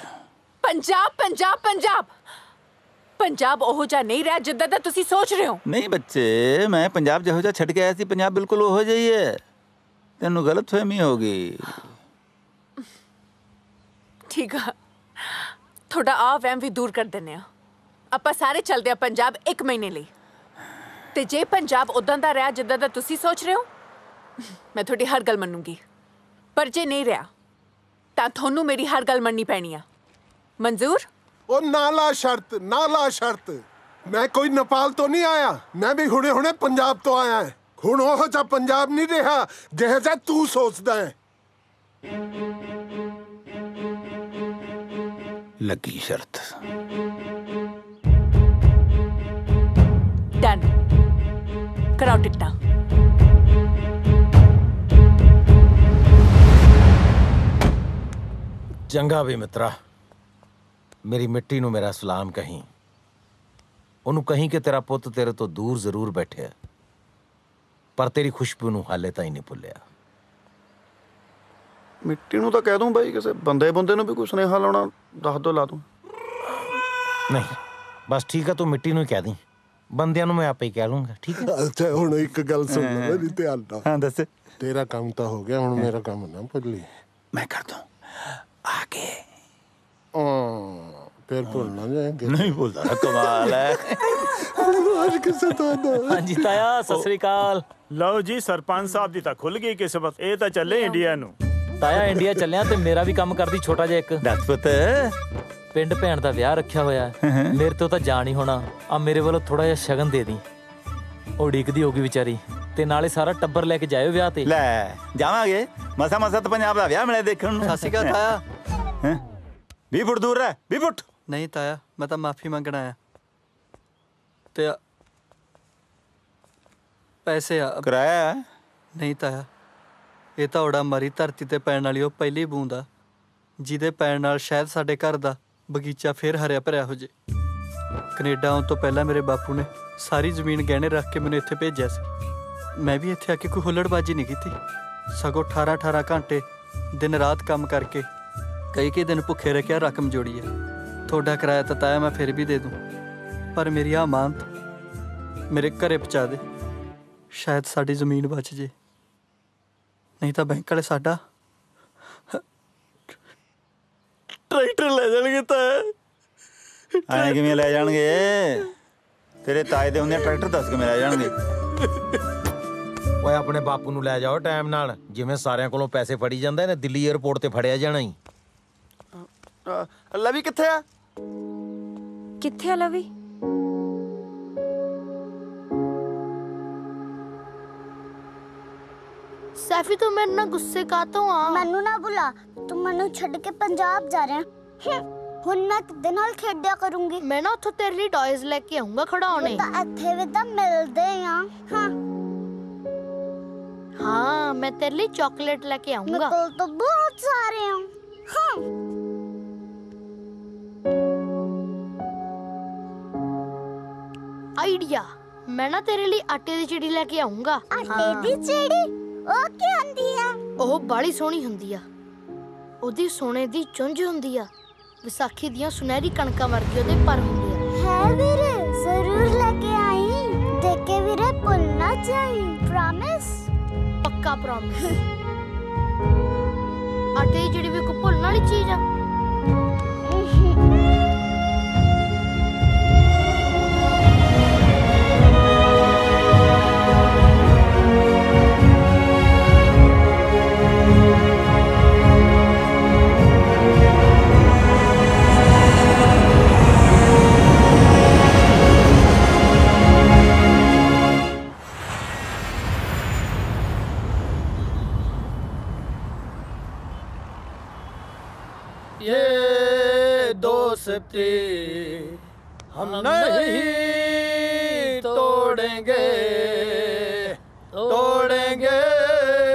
ਪੰਜਾਬ ਪੰਜਾਬ ਪੰਜਾਬ ਪੰਜਾਬ ਉਹੋ ਜਿਹਾ ਨਹੀਂ ਰਿਹਾ ਜਿੱਦਾਂ ਦਾ ਤੁਸੀਂ ਸੋਚ ਰਹੇ ਹੋ। ਨਹੀਂ ਬੱਚੇ, ਮੈਂ ਪੰਜਾਬ ਜਿਹੋ ਜਿਹਾ ਛੱਡ ਕੇ ਆਇਆ ਸੀ, ਪੰਜਾਬ ਬਿਲਕੁਲ ਉਹੋ ਜਿਹਾ ਹੀ ਹੈ। ਤੈਨੂੰ ਗਲਤਫਹਿਮੀ ਹੋ ਗਈ। ਠੀਕ ਆ, ਤੁਹਾਡਾ ਆ ਵਹਿਮ ਵੀ ਦੂਰ ਕਰ ਦਿੰਦੇ ਆ। ਆਪਾਂ ਸਾਰੇ ਚੱਲਦੇ ਆ ਪੰਜਾਬ 1 ਮਹੀਨੇ ਲਈ, ਤੇ ਜੇ ਪੰਜਾਬ ਉਦਾਂ ਦਾ ਰਿਹਾ ਜਿੱਦਾਂ ਦਾ ਤੁਸੀਂ ਸੋਚ ਰਹੇ ਹੋ, ਮੈਂ ਤੁਹਾਡੀ ਹਰ ਗੱਲ ਮੰਨੂਗੀ। ਪਰ ਜੇ ਨਹੀਂ ਰਿਹਾ ਤਾਂ ਤੁਹਾਨੂੰ ਮੇਰੀ ਹਰ ਗੱਲ ਮੰਨਣੀ ਪੈਣੀ ਆ। ਮਨਜ਼ੂਰ? ਉਹ ਨਾ ਲਾ ਸ਼ਰਤ, ਨਾ ਲਾ ਸ਼ਰਤ। ਮੈਂ ਕੋਈ ਨੇਪਾਲ ਤੋਂ ਨਹੀਂ ਆਇਆ, ਮੈਂ ਵੀ ਹੁਣੇ ਪੰਜਾਬ ਤੋਂ ਆਇਆ। ਹੁਣ ਉਹ ਜਿਹਾ ਪੰਜਾਬ ਨਹੀਂ ਰਿਹਾ ਜਿਹੋ ਜਿਹਾ ਤੂੰ ਸੋਚਦਾ ਹੈ। ਲੱਗੀ ਸ਼ਰਤ। ਡਨ, ਕਰਾਓ ਟਿਕਟਾਂ। ਚੰਗਾ ਵੀ ਮਿੱਤਰਾ, ਮੇਰੀ ਮਿੱਟੀ ਨੂੰ ਮੇਰਾ ਸਲਾਮ ਕਹੀਂ। ਉਹਨੂੰ ਕਹੀਂ ਕਿ ਤੇਰਾ ਪੁੱਤ ਤੇਰੇ ਤੋਂ ਦੂਰ ਜ਼ਰੂਰ ਬੈਠਿਆ, ਪਰ ਤੇਰੀ ਖੁਸ਼ਬੂ ਨੂੰ ਹਾਲੇ ਤਾਂ ਹੀ ਨਹੀਂ ਭੁੱਲਿਆ। ਮਿੱਟੀ ਨੂੰ ਤਾਂ ਕਹਿ ਦੂੰ ਬਾਈ, ਕਿਸੇ ਬੰਦੇ ਨੂੰ ਵੀ ਕੋਈ ਸੁਨੇਹਾ ਲਾਉਣਾ ਦੱਸ ਦੋ, ਲਾ ਦੂੰ। ਨਹੀਂ ਬਸ ਠੀਕ ਆ, ਤੂੰ ਮਿੱਟੀ ਨੂੰ ਹੀ ਕਹਿ ਦੀ, ਬੰਦਿਆਂ ਨੂੰ ਮੈਂ ਆਪੇ ਹੀ ਕਹਿ ਲੂੰਗਾ। ਠੀਕ ਹੈ? ਅੱਛਾ ਹੁਣ ਇੱਕ ਗੱਲ ਸੁਣ ਲੈ ਮੇਰੀ, ਧਿਆਨ ਨਾਲ। ਹਾਂ ਦੱਸ। ਤੇਰਾ ਕੰਮ ਤਾਂ ਹੋ ਗਿਆ, ਹੁਣ ਮੇਰਾ ਕੰਮ ਨਾ ਭੁੱਲੀ। ਮੈਂ ਕਰ ਦੂੰ आगे। फिर भूलना जाएंगे। नहीं भूलता ना, कमाल है। हाँ जी ताया, सत श्री अकाल। लो जी सरपंच साहब दी तां खुल गई किस्मत, ਇਹ ਤਾਂ ਚੱਲੇ ਇੰਡੀਆ ਨੂੰ। ਤਾਇਆ ਇੰਡੀਆ ਚੱਲਿਆ ਤੇ ਮੇਰਾ ਵੀ ਕੰਮ ਕਰਦੀ ਛੋਟਾ ਜਿਹਾ ਇੱਕ। ਦੱਸ ਪੁੱਤ। ਪਿੰਡ ਭੈਣ ਦਾ ਵਿਆਹ ਰੱਖਿਆ ਹੋਇਆ, ਮੇਰੇ ਤੋਂ ਤਾਂ ਜਾਣ ਹੀ ਹੋਣਾ। ਆ ਮੇਰੇ ਵੱਲੋਂ ਥੋੜਾ ਜਿਹਾ ਸ਼ਗਨ ਦੇ ਦੀ, ਉਹ ਉਡੀਕਦੀ ਹੋਗੀ ਵਿਚਾਰੀ। ਤੇ ਨਾਲੇ ਸਾਰਾ ਟੱਬਰ ਲੈ ਕੇ ਜਾਇਓ ਵਿਆਹ ਤੇ। ਲੈ ਜਾਵਾਂਗੇ, ਮਸਾ ਤਾਂ ਪੰਜਾਬ ਦਾ ਵਿਆਹ ਮਿਲਿਆ ਦੇਖਣ ਨੂੰ। ਸਤਿ ਸ਼੍ਰੀ ਅਕਾਲ ਤਾਇਆ। 20 ਫੁੱਟ ਦੂਰ ਰਹਿ, 20 ਫੁੱਟ। ਨਹੀਂ ਤਾਇਆ, ਮੈਂ ਤਾਂ ਮਾਫੀ ਮੰਗਣ ਆਇਆ। ਤੇ ਪੈਸੇ ਆ ਕਿਰਾਇਆ? ਨਹੀਂ ਤਾਇਆ, ਇਹ ਤਾਂ ਉਡਾ ਮਰੀ ਧਰਤੀ ਤੇ ਪੈਣ ਵਾਲੀ ਉਹ ਪਹਿਲੀ ਬੂੰਦ ਆ, ਜਿਹਦੇ ਪੈਣ ਨਾਲ ਸ਼ਾਇਦ ਸਾਡੇ ਘਰ ਦਾ ਬਗੀਚਾ ਫੇਰ ਹਰਿਆ ਭਰਿਆ ਹੋ ਜੇ। ਕੈਨੇਡਾ ਆਉਣ ਤੋਂ ਪਹਿਲਾਂ ਮੇਰੇ ਬਾਪੂ ਨੇ ਸਾਰੀ ਜ਼ਮੀਨ ਗਹਿਣੇ ਰੱਖ ਕੇ ਮੈਨੂੰ ਇੱਥੇ ਭੇਜਿਆ ਸੀ। ਮੈਂ ਵੀ ਇੱਥੇ ਆ ਕੇ ਕੋਈ ਹੁੱਲੜਬਾਜ਼ੀ ਨਹੀਂ ਕੀਤੀ, ਸਗੋਂ 18 ਘੰਟੇ ਦਿਨ ਰਾਤ ਕੰਮ ਕਰਕੇ ਕਈ ਦਿਨ ਭੁੱਖੇ ਰੱਖਿਆ, ਰਕਮ ਜੋੜੀ ਹੈ। ਤੁਹਾਡਾ ਕਿਰਾਇਆ ਤਾਂ ਤਾਇਆ ਮੈਂ ਫਿਰ ਵੀ ਦੇ ਦੂੰ, ਪਰ ਮੇਰੀ ਆ ਅਮਾਨਤ ਮੇਰੇ ਘਰੇ ਪਹੁੰਚਾ ਦੇ, ਸ਼ਾਇਦ ਸਾਡੀ ਜ਼ਮੀਨ ਬਚ ਜੇ। ਨਹੀਂ ਤਾਂ ਬੈਂਕ ਵਾਲੇ ਸਾਡਾ ਟਰੈਕਟਰ ਲੈ ਜਾਣਗੇ। ਤਾਇਆ ਐਂ ਕਿਵੇਂ ਲੈ ਜਾਣਗੇ? ਤੇਰੇ ਤਾਏ ਦੇ ਹੁੰਦੇ ਟਰੈਕਟਰ ਦੱਸ ਕਿਵੇਂ ਲੈ ਜਾਣਗੇ? ਓਏ ਆਪਣੇ ਬਾਪੂ ਨੂੰ ਲੈ ਜਾਓ ਟਾਈਮ ਨਾਲ, ਜਿਵੇਂ ਸਾਰਿਆਂ ਕੋਲੋਂ ਪੈਸੇ ਫੜੀ ਜਾਂਦਾ ਇਹਨੇ ਦਿੱਲੀ 에ਅਰਪੋਰਟ ਤੇ ਫੜਿਆ ਜਾਣਾ ਹੀ। ਲਵੀ ਕਿੱਥੇ ਆ? ਕਿੱਥੇ ਆ ਲਵੀ? ਸੈਫੀ ਤੂੰ ਮੇਰੇ ਨਾਲ ਗੁੱਸੇ ਕਾਤੋਂ ਆ? ਮੈਨੂੰ ਨਾ ਬੁਲਾ, ਤੂੰ ਮੈਨੂੰ ਛੱਡ ਕੇ ਪੰਜਾਬ ਜਾ ਰਿਹਾ। ਹੁਣ ਮੈਂ ਕਿਹਦੇ ਨਾਲ ਖੇਡਿਆ ਕਰੂੰਗੀ? ਮੈਂ ਨਾ ਉੱਥੋਂ ਤੇਰੇ ਲਈ ਟੌਇਜ਼ ਲੈ ਕੇ ਆਉਂਗਾ ਖਿਡੌਣੇ। ਤਾਂ ਇੱਥੇ ਵੀ ਤਾਂ ਮਿਲਦੇ ਆ। ਹਾਂ ਮੈਂ ਤੇਰੇ ਲਈ ਚਾਕਲੇਟ ਲੈ ਕੇ ਆਉਂਗਾ। ਮੇਰੇ ਕੋਲ ਤਾਂ ਬਹੁਤ ਸਾਰੇ ਆ। ਆਈਡੀਆ, ਮੈਂ ਨਾ ਤੇਰੇ ਲਈ ਆਟੇ ਦੀ ਚਿੜੀ ਲੈ ਕੇ ਆਉਂਗਾ। ਆਟੇ ਦੀ ਚਿੜੀ? ਉਹ ਕੀ ਹੁੰਦੀ ਆ? ਉਹ ਬਾਲੀ ਸੋਹਣੀ ਹੁੰਦੀ ਆ। ਉਹਦੀ ਸੋਨੇ ਦੀ ਚੁੰਝ ਹੁੰਦੀ ਆ। ਵਿਸਾਖੀ ਦੀਆਂ ਸੁਨਹਿਰੀ ਕਣਕਾਂ ਵਰਗੀ ਉਹਦੇ ਪਰ ਹੁੰਦੇ ਆ। ਹੈ ਵੀਰੇ, ਜ਼ਰੂਰ ਲੈ ਕੇ ਆਈ। ਦੇਖ ਕੇ ਵੀਰੇ ਭੁੱਲ ਨਾ ਜਾਈ। ਪ੍ਰੋਮਿਸ? ਪੱਕਾ ਪ੍ਰੋਮਿਸ। ਆਟੇ ਦੀ ਚਿੜੀ ਵੀ ਕੋਈ ਭੁੱਲਣ ਵਾਲੀ ਚੀਜ਼ ਆ? ये दोस्ती हम नहीं तोड़ेंगे, तोड़ेंगे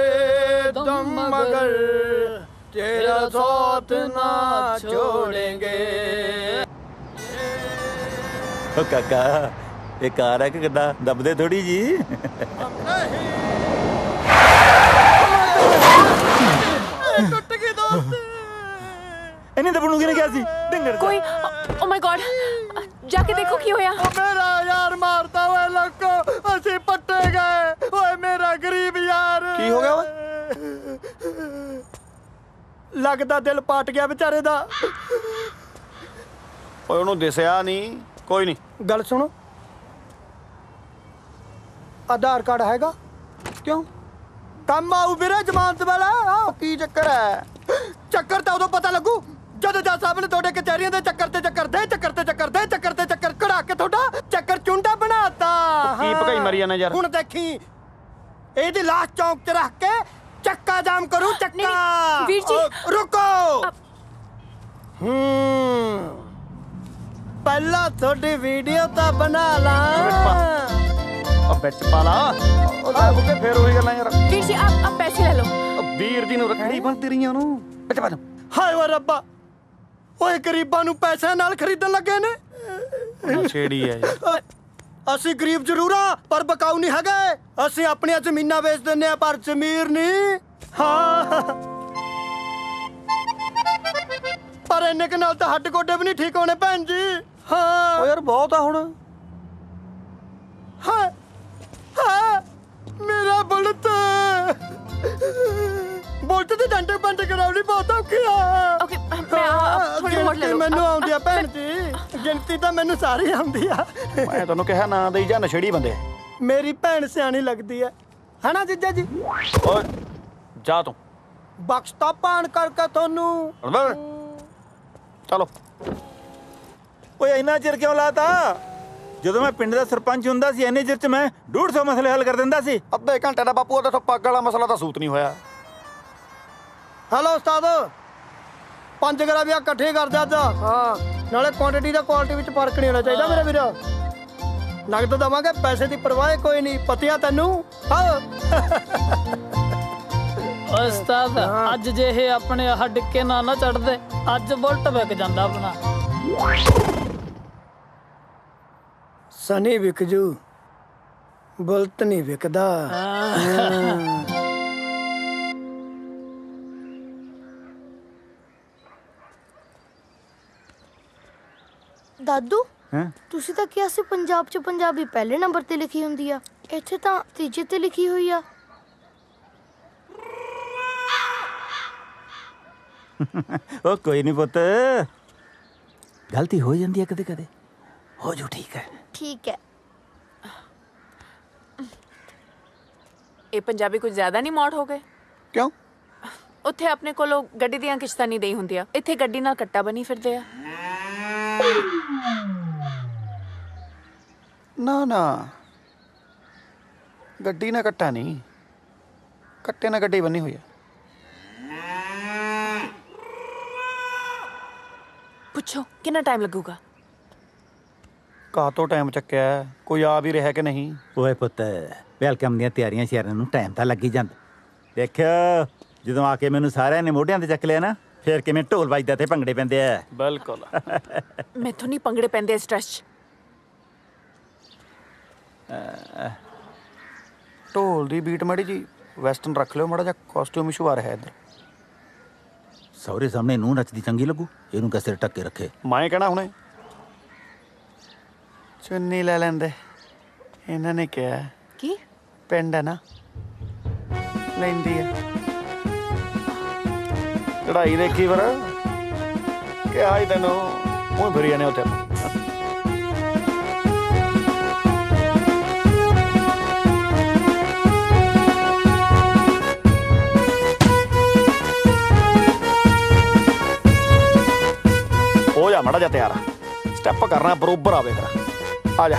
तुम मगर तेरा साथ ना छोड़ेंगे। ਓ ਕਾਕਾ ਇਹ ਕਾਰ ਹੈ ਕਿ ਕਿੱਦਾਂ ਦੱਬਦੇ ਥੋੜੀ ਜੀ। टूट गई दोस्ती। ਇਹਨੇ ਦੱਬਣ ਨੂੰ ਕਿਹਨੇ ਕਿਹਾ ਸੀ? ਢਿੰਗੜ ਕੋਈ ਓ ਮਾਈ ਗॉड, ਜਾ ਕੇ ਦੇਖੋ ਕੀ ਹੋਇਆ। मेरा यार मारता हुआ लोगो ਅਸੀਂ ਪੱਟੇ ਗਏ। ਓਏ ਮੇਰਾ ਗਰੀਬ ਯਾਰ। ਕੀ ਹੋ ਗਿਆ ਓਏ? ਲੱਗਦਾ ਦਿਲ ਪਾਟ ਗਿਆ ਵਿਚਾਰੇ ਦਾ। ਓਏ ਉਹਨੂੰ ਦਿਸਿਆ ਨਹੀਂ। ਕੋਈ ਨਹੀਂ, ਗੱਲ ਸੁਣੋ, ਆਧਾਰ ਕਾਰਡ ਹੈਗਾ? ਕਿਉਂ ਕੰਮ ਆਊ ਵੀਰੇ ਜ਼ਮਾਨਤ ਵਾਲਾ। ਕੀ ਚੱਕਰ ਹੈ? ਚੱਕਰ ਤਾਂ ਉਦੋਂ ਪਤਾ ਲੱਗੂ ਜਦੋਂ ਜੱਜ ਸਾਹਿਬ ਨੇ ਤੁਹਾਡੇ ਕਚਹਿਰੀਆਂ ਦੇ ਚੱਕਰ ਤੇ ਚੱਕਰ ਕਢਾ ਕੇ ਤੁਹਾਡਾ ਚੱਕਰ ਚੁੰਡਾ ਬਣਾਤਾ। ਕੀ ਭਗਾਈ ਮਾਰੀ ਜਾਣਾ ਯਾਰ? ਹੁਣ ਦੇਖੀ ਇਹਦੀ ਲਾਸ਼ ਚੌਂਕ 'ਚ ਰੱਖ ਕੇ ਚੱਕਾ ਜਾਮ ਕਰੂ। ਚੱਕਾ ਵੀਰ ਜੀ ਰੁਕੋ। ਪਹਿਲਾਂ ਤੁਹਾਡੀ ਵੀਡੀਓ ਤਾਂ ਬਣਾ ਲਾਂ। ਉਹ ਵਿੱਚ ਪਾ ਲਾ। ਉਹ ਲੈ ਬੁੱਕੇ ਫੇਰ ਉਹੀ ਗੱਲਾਂ ਯਾਰ। ਵੀਰ ਜੀ ਆਪ ਪੈਸੇ ਲੈ ਲਓ। ਵੀਰ ਜੀ ਨੂੰ ਰੱਖੜੀ ਬੰਨ੍ਹਦੀ ਰਹੀਆਂ ਉਹਨੂੰ। ਵਿੱਚ ਪਾ। ਹਾਏ ਓ ਰੱਬਾ, ਓਏ ਗਰੀਬਾਂ ਨੂੰ ਪੈਸਿਆਂ ਨਾਲ ਖਰੀਦਣ ਲੱਗੇ ਨੇ। ਛੇੜੀ ਹੈ ਯਾਰ। ਅਸੀਂ ਗਰੀਬ ਜ਼ਰੂਰ ਆ ਪਰ ਬਕਾਊ ਨਹੀਂ ਹੈਗੇ। ਅਸੀਂ ਆਪਣੀਆਂ ਜ਼ਮੀਨਾਂ ਵੇਚ ਦਿੰਨੇ ਆ ਪਰ ਜ਼ਮੀਰ ਨਹੀਂ। ਹਾਂ ਪਰ ਇੰਨੇ ਕੁ ਨਾਲ ਤਾਂ ਹੱਡ ਗੋਡੇ ਵੀ ਨਹੀਂ ਠੀਕ ਹੋਣੇ ਭੈਣ ਜੀ। ਹਾਂ ਓ ਯਾਰ ਬਹੁਤ ਆ ਹੁਣ। ਹਾਂ ਹਾਂ ਮੇਰਾ ਬੁਲਤ ਦੇ ਡੰਡੇ ਬੰਦ ਕਰਾਉਣੀ ਬਹੁਤ ਔਖੀ ਆ। ਓਕੇ ਮੈਂ ਥੋੜੀ ਹੋਰ ਲੈ ਲਓ। ਮੈਨੂੰ ਆਉਂਦੀ ਆ ਭੈਣ ਜੀ, ਗਿਣਤੀ ਤਾਂ ਮੈਨੂੰ ਸਾਰੀ ਆਉਂਦੀ ਆ। ਮੈਂ ਤੁਹਾਨੂੰ ਕਿਹਾ ਨਾ ਦੇਈ ਜਾ ਨਸ਼ੇੜੀ ਬੰਦੇ। ਮੇਰੀ ਭੈਣ ਸਿਆਣੀ ਲੱਗਦੀ ਹੈ ਹਨਾ ਜੀਜਾ ਜੀ? ਓਏ ਜਾ ਤੂੰ। ਬਖਸ਼ਤਾ ਪਾਣ ਕਰਕੇ ਤੁਹਾਨੂੰ। ਚਲੋ। ਓਏ ਇੰਨਾ ਚਿਰ ਕਿਉਂ ਲਾਤਾ? ਜਦੋਂ ਮੈਂ ਪਿੰਡ ਦਾ ਸਰਪੰਚ ਹੁੰਦਾ ਸੀ ਇੰਨੇ ਚਿਰ ਚ ਮੈਂ 150 ਮਸਲੇ ਹੱਲ ਕਰ ਦਿੰਦਾ ਸੀ। ਅੱਧੇ ਘੰਟੇ ਦਾ ਬਾਪੂ ਉਹਦੇ ਤੋਂ ਪੱਗ ਵਾਲਾ ਮਸਲਾ ਤਾਂ ਸੂਤ ਨਹੀਂ ਹੋਇਆ। ਹੈਲੋ ਉਸਤਾਦ, 5 ਗ੍ਰਾਮ ਇਕੱਠੇ ਕਰ ਦੇ ਅੱਜ। ਹਾਂ ਨਾਲੇ ਕੁਆਂਟੀਟੀ ਦਾ ਕੁਆਲਿਟੀ ਵਿੱਚ ਫਰਕ ਨਹੀਂ ਹੋਣਾ ਚਾਹੀਦਾ ਮੇਰੇ ਵੀਰ। ਨਗਦ ਦਵਾਂਗੇ, ਪੈਸੇ ਦੀ ਪਰਵਾਹ ਕੋਈ ਨਹੀਂ। ਪਤਿਆ ਤੈਨੂੰ? ਹਾਂ ਉਸਤਾਦ ਅੱਜ ਜੇ ਇਹ ਆਪਣੇ ਹੱਡਕੇ ਨਾ ਚੜਦੇ ਅੱਜ ਬੁਲਟ ਵਿਕ ਜਾਂਦਾ ਆਪਣਾ। ਸਨੀ ਵਿਕ ਜੂ, ਬੁਲਟ ਨਹੀਂ ਵਿਕਦਾ। ਦਾਦੂ ਹੈਂ? ਤੁਸੀਂ ਤਾਂ ਕਿਹਾ ਸੀ ਪੰਜਾਬ 'ਚ ਪੰਜਾਬੀ ਪਹਿਲੇ ਨੰਬਰ ਤੇ ਲਿਖੀ ਹੁੰਦੀ ਆ, ਇੱਥੇ ਤਾਂ ਤੀਜੇ ਤੇ ਲਿਖੀ ਹੋਈ ਆ। ਉਹ ਕੋਈ ਨਹੀਂ ਪੁੱਤ, ਗਲਤੀ ਹੋ ਜਾਂਦੀ ਹੈ ਕਦੇ ਕਦੇ, ਹੋ ਜੂ ਠੀਕ ਹੈ। ਠੀਕ ਹੈ। ਇਹ ਪੰਜਾਬੀ ਕੁਝ ਜ਼ਿਆਦਾ ਨਹੀਂ ਮੌੜ ਹੋ ਗਏ? ਕਿਉਂ? ਉੱਥੇ ਆਪਣੇ ਕੋਲੋਂ ਗੱਡੀ ਦੀਆਂ ਕਿਸ਼ਤਾਂ ਨਹੀਂ ਦੇਈ ਹੁੰਦੀਆਂ, ਇੱਥੇ ਗੱਡੀ ਨਾਲ ਕੱਟਾ ਬਣੀ ਫਿਰਦੇ ਆ। ਨਾ ਨਾ, ਗੱਡੀ ਨਾਲ ਕੱਟਾ ਨਹੀਂ, ਕੱਟੇ ਨਾਲ ਗੱਡੀ ਬੰਨੀ ਹੋਈ ਆ। ਪੁੱਛੋ ਕਿੰਨਾ ਟਾਈਮ ਲੱਗੂਗਾ? ਕਾਹਤੋਂ ਟਾਈਮ ਚੱਕਿਆ? ਕੋਈ ਆ ਵੀ ਰਿਹਾ ਕਿ ਨਹੀਂ? ਓਏ ਪੁੱਤ, ਵੈਲਕਮ ਦੀਆਂ ਤਿਆਰੀਆਂ ਸ਼ਹਿਰਾਂ ਨੂੰ ਟਾਈਮ ਤਾਂ ਲੱਗ ਹੀ ਜਾਂਦਾ। ਦੇਖਿਓ ਜਦੋਂ ਆ ਕੇ ਮੈਨੂੰ ਸਾਰਿਆਂ ਨੇ ਮੋਢਿਆਂ ਤੇ ਚੱਕ ਲਿਆ ਨਾ, ਫੇਰ ਕਿਵੇਂ ਢੋਲ ਵੱਜਦਾ ਤੇ ਭੰਗੜੇ ਪੈਂਦੇ ਆ। ਬਿਲਕੁਲ। ਮੈਥੋਂ ਨਹੀਂ ਭੰਗੜੇ ਪੈਂਦੇ ਇਸ ਡਰੈਸ 'ਚ। ਢੋਲ ਦੀ ਬੀਟ ਮਾੜੀ ਜੀ ਵੈਸਟਰਨ ਰੱਖ ਲਿਓ, ਮਾੜਾ ਜਿਹਾ ਕਾਸਟਿਊਮ ਇਸ਼ੂ ਆ ਰਿਹਾ ਇੱਧਰ। ਸਹੁਰੇ ਸਾਹਮਣੇ ਨੂੰ ਨੱਚਦੀ ਚੰਗੀ ਲੱਗੂ, ਇਹਨੂੰ ਕਿਸੇ ਟੱਕੇ ਰੱਖੇ। ਮੈਂ ਕਹਿਣਾ ਹੁਣੇ ਚੁੰਨੀ ਲੈ ਲੈਂਦੇ, ਇਹਨਾਂ ਨੇ ਕਿਹਾ। ਕੀ ਪਿੰਡ ਹੈ ਨਾ, ਲੈਂਦੀ ਆ। ਚੜਾਈ ਦੇਖੀ ਫਿਰ ਕਿਹਾ ਹੀ ਤੈਨੂੰ, ਉਹ ਫਿਰੀ ਜਾਣੇ ਉੱਥੇ। ਹੋ ਜਾ ਮਾੜਾ ਜਿਹਾ ਤਿਆਰ, ਸਟੈਪ ਕਰਨਾ ਬਰੋਬਰ ਆਵੇ ਕਰ। ਆ ਜਾ।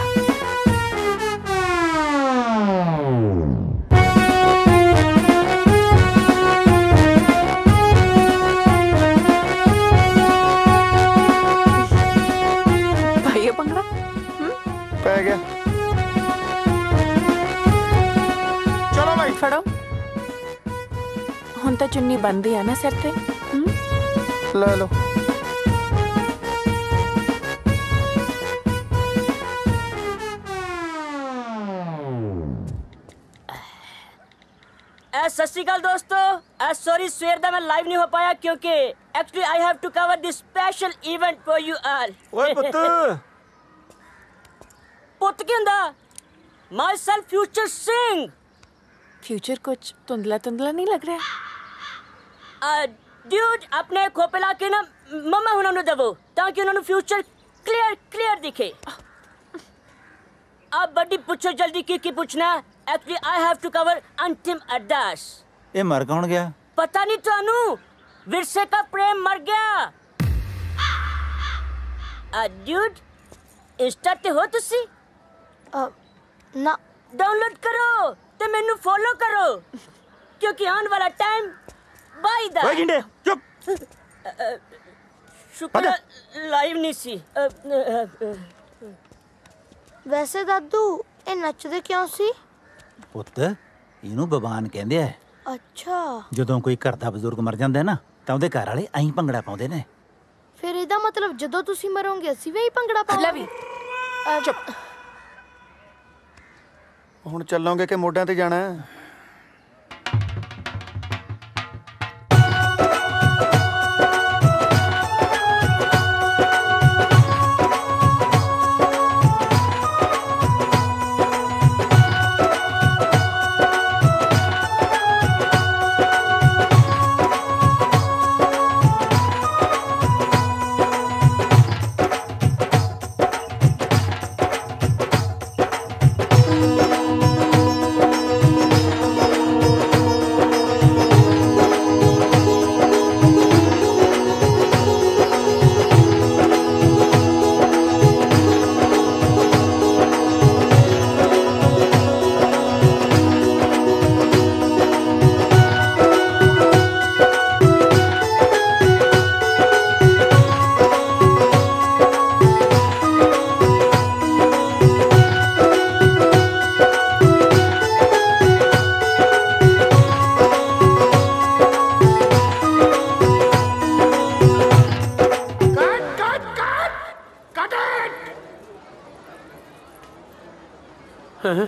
ਭਾਈ ਭੰਗੜਾ ਪੈ ਗਿਆ। ਚਲੋ ਭਾਈ ਫੜੋ। ਹੁਣ ਤਾਂ ਚੁੰਨੀ ਬੰਦੀ ਆ ਨਾ ਸਿਰ ਤੇ। ਲੈ ਲਓ। सत श्री अकाल दोस्तों, सॉरी सवेर दा मैं लाइव नहीं हो पाया क्योंकि actually I have to cover this special event for you all. ओए पुत्त पुत्त की हुंदा? My self future Singh. Future कुछ धुंधला धुंधला नहीं लग रहा? ड्यूड अपने खोपे ला के ना मम्मा हुणां नूं दवो ताकि उन्हां नूं फ्यूचर क्लियर दिखे। अब बड़ी पूछो जल्दी की पूछना। Actually I have to cover अंतिम अरदास। ये मर कौन गया? पता नहीं थानू, विरसे का प्रेम मर गया। ड्यूड इंस्टा ते हो तुसी? ना। डाउनलोड करो ते मैनू फॉलो करो क्योंकि आने वाला टाइम बाई दा। ओए गिंडे चुप। शुक्र लाइव नहीं सी। वैसे दादू ये नचदे क्यों सी? ਪੁੱਤ ਇਹਨੂੰ ਬਵਾਨ ਕਹਿੰਦੇ ਆ। ਅੱਛਾ। ਜਦੋਂ ਕੋਈ ਘਰ ਦਾ ਬਜ਼ੁਰਗ ਮਰ ਜਾਂਦਾ ਨਾ ਤਾਂ ਉਹਦੇ ਘਰ ਵਾਲੇ ਐਂ ਭੰਗੜਾ ਪਾਉਂਦੇ ਨੇ। ਫਿਰ ਇਹਦਾ ਮਤਲਬ ਜਦੋਂ ਤੁਸੀਂ ਮਰੋਗੇ ਅਸੀਂ ਵੀ ਭੰਗੜਾ ਪਾਵਾਂਗੇ। ਚੁੱਪ। ਹੁਣ ਚੱਲੋਗੇ ਕਿ ਮੋਢਿਆਂ ਤੇ ਜਾਣਾ?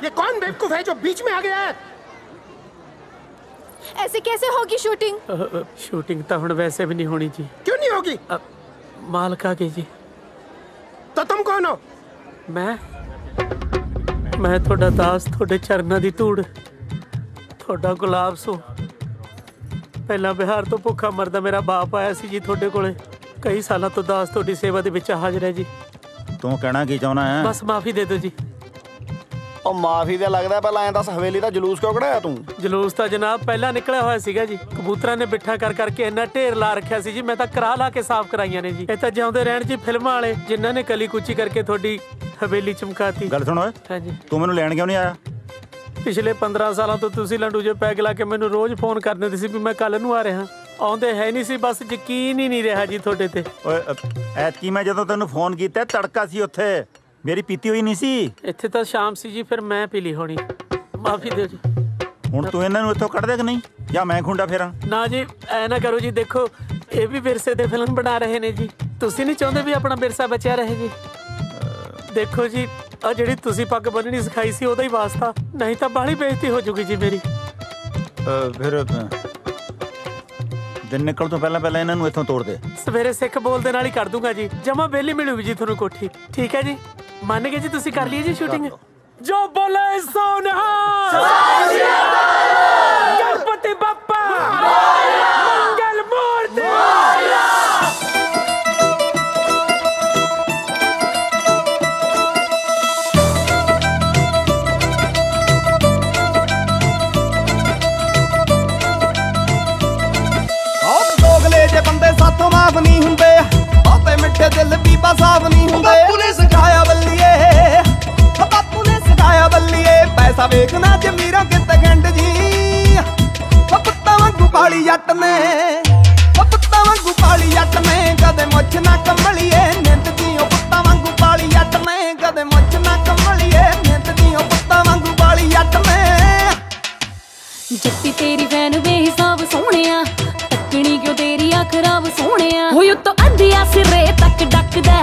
ये कौन बेवकूफ है जो बीच में आ गया है? ऐसे कैसे होगी शूटिंग? शूटिंग तो हुण वैसे भी नहीं होनी जी। क्यों नहीं होगी? मालक आ गई जी। तो तुम कौन हो? मैं थोड़ा दास, थोड़े चरना दी धूड़, थोड़ा गुलाब सो। पहला बिहार तो भुखा मरदा मेरा बाप आया सी जी थोड़े कोले। कई सालों तो दास थोड़ी सेवा दे विच हाजिर है जी। तू कहना की चाहना है? बस माफी दे दो जी। ਉਹ ਮਾਫੀ ਦਾ ਲੱਗਦਾ ਪਹਿਲਾਂ ਐਂ ਦੱਸ ਹਵੇਲੀ ਦਾ ਜਲੂਸ ਕਿਉਂ ਕਢਾਇਆ ਤੂੰ? ਜਲੂਸ ਤਾਂ ਜਨਾਬ ਪਹਿਲਾਂ ਨਿਕਲਿਆ ਹੋਇਆ ਸੀਗਾ ਜੀ। ਕਬੂਤਰਾਂ ਨੇ ਬਿੱਠਾ ਕਰ ਕਰਕੇ ਇੰਨਾ ਢੇਰ ਲਾ ਰੱਖਿਆ ਸੀ ਜੀ, ਮੈਂ ਤਾਂ ਕਰਾ ਲਾ ਕੇ ਸਾਫ਼ ਕਰਾਈਆਂ ਨੇ ਜੀ। ਇਹ ਤਾਂ ਜਿਉਂਦੇ ਰਹਿਣ ਜੀ ਫਿਲਮਾਂ ਵਾਲੇ ਜਿਨ੍ਹਾਂ ਨੇ ਕਲੀ ਕੁਚੀ ਕਰਕੇ ਤੁਹਾਡੀ ਹਵੇਲੀ ਚਮਕਾਤੀ। ਗੱਲ ਸੁਣ ਓਏ। ਹਾਂਜੀ। ਤੂੰ ਮੈਨੂੰ ਲੈਣ ਕਿਉਂ ਨਹੀਂ ਆਇਆ? ਪਿਛਲੇ 15 ਸਾਲਾਂ ਤੋਂ ਤੁਸੀਂ ਲੰਡੂ ਜੇ ਪੈਗ ਲਾ ਕੇ ਮੈਨੂੰ ਰੋਜ਼ ਫੋਨ ਕਰਦੇ ਸੀ ਵੀ ਮੈਂ ਕੱਲ ਨੂੰ ਆ ਰਿਹਾ। ਆਉਂਦੇ ਹੈ ਨਹੀਂ ਸੀ, ਬਸ ਯਕੀਨ ਹੀ ਨਹੀਂ ਰਿਹਾ ਜੀ ਤੁਹਾਡੇ ਤੇ। ਓਏ ਐਤਕੀ ਮੈਂ ਜਦੋਂ ਤੈਨੂੰ ਫੋਨ ਕੀਤਾ ਤੜਕਾ ਸੀ ਉੱਥੇ, ਮੇਰੀ ਪੀਤੀ ਹੋਈ ਨਹੀਂ ਸੀ। ਇੱਥੇ ਤਾਂ ਸ਼ਾਮ ਸੀ ਜੀ, ਫਿਰ ਮੈਂ ਪੀ ਲਈ ਹੋਣੀ। ਮਾਫੀ ਦਿਓ ਜੀ। ਹੁਣ ਤੂੰ ਇਹਨਾਂ ਨੂੰ ਇੱਥੋਂ ਕੱਢ ਦੇ ਕਿ ਨਹੀਂ, ਜਾਂ ਮੈਂ ਖੁੰਡਾ ਫੇਰਾਂ? ਨਾ ਜੀ ਐ ਨਾ ਕਰੋ ਜੀ, ਦੇਖੋ ਇਹ ਵੀ ਵਿਰਸੇ ਤੇ ਫਿਲਮ ਬਣਾ ਰਹੇ ਨੇ ਜੀ। ਤੁਸੀਂ ਨਹੀਂ ਚਾਹੁੰਦੇ ਵੀ ਆਪਣਾ ਵਿਰਸਾ ਬਚਿਆ ਰਹੇ ਜੀ? ਦੇਖੋ ਜੀ ਆ ਜਿਹੜੀ ਤੁਸੀਂ ਪੱਗ ਬੰਨਣੀ ਸਿਖਾਈ ਸੀ ਉਹਦਾ ਹੀ ਵਾਸਤਾ, ਨਹੀਂ ਤਾਂ ਬਾਹਲੀ ਬੇਇੱਜ਼ਤੀ ਹੋ ਜੂਗੀ ਜੀ ਮੇਰੀ। ਫਿਰ ਦਿਨ ਨਿਕਲ ਤੋਂ ਪਹਿਲਾਂ ਪਹਿਲਾਂ ਇਹਨਾਂ ਨੂੰ ਇੱਥੋਂ ਤੋੜ ਦੇ। ਸਵੇਰੇ ਸਿੱਖ ਬੋਲ ਦੇ ਨਾਲ ਹੀ ਕਰ ਦੂੰਗਾ ਜੀ, ਜਮਾ ਵਿਹਲੀ ਮਿਲੂਗੀ ਜੀ ਤੁਹਾਨੂੰ ਕੋਠੀ। ਠੀਕ ਹੈ ਜੀ, ਮੰਨ ਗਏ ਜੀ? ਤੁਸੀਂ ਕਰ ਲਈ ਜੀ ਸ਼ੂਟਿੰਗ? ਜੋ ਬੋਲੇ ਸੋ ਨਿਹਾਲ, ਗਣਪਤੀ ਬੱਪਾ ਮੰਗਲ ਮੂਰਤੀ। ਦੋਗਲੇ ਜੇ ਬੰਦੇ ਸਾਥੋਂ ਮਾਫ ਨਹੀਂ ਹੁੰਦੇ, ਬਹੁਤੇ ਮਿੱਠੇ ਦਿਲ ਬੀਬਾ ਸਾਫ ਨਹੀਂ ਹੁੰਦੇ। ਬਾਪੂ ਨੇ ਸਿਖਾਇਆ ਬੱਲੀਏ, ਬਾਪੂ ਨੇ ਸਿਖਾਇਆ ਬੱਲੀਏ, ਪੈਸਾ ਵੇਖਣਾ ਜ਼ਮੀਰਾਂ ਕਿਤੇ ਗੰਢ ਜੀ। ਪੁੱਤਾਂ ਵਾਂਗੂ ਪਾਲੀ ਜੱਟ ਨੇ, ਪੁੱਤਾਂ ਵਾਂਗੂ ਪਾਲੀ ਜੱਟ ਨੇ, ਕਦੇ ਮੁੱਛ ਨਾ ਕੰਮਲੀਏ ਨਿੰਦ ਦੀ। ਪੁੱਤਾਂ ਵਾਂਗੂ ਪਾਲੀ ਜੱਟ ਨੇ, ਕਦੇ ਮੁੱਛ ਨਾ ਕੰਮਲੀਏ ਨਿੰਦ ਦੀ। ਪੁੱਤਾਂ ਵਾਂਗੂ ਪਾਲੀ ਜੱਟ ਨੇ। ਜੱਟੀ ਤੇਰੀ ਵੈਨ ਬੇਹਿਸਾਬ ਸੋਹਣਿਆ, ਤੱਕਣੀ ਕਿਉਂ ਤੇਰੀ ਅੱਖ ਖਰਾਬ ਸੋਹਣਿਆ। ਹੋਈ ਉੱਤੋਂ ਅੱਧਿਆ ਸਿਰੇ ਤੱਕ ਡੱਕਦਾ,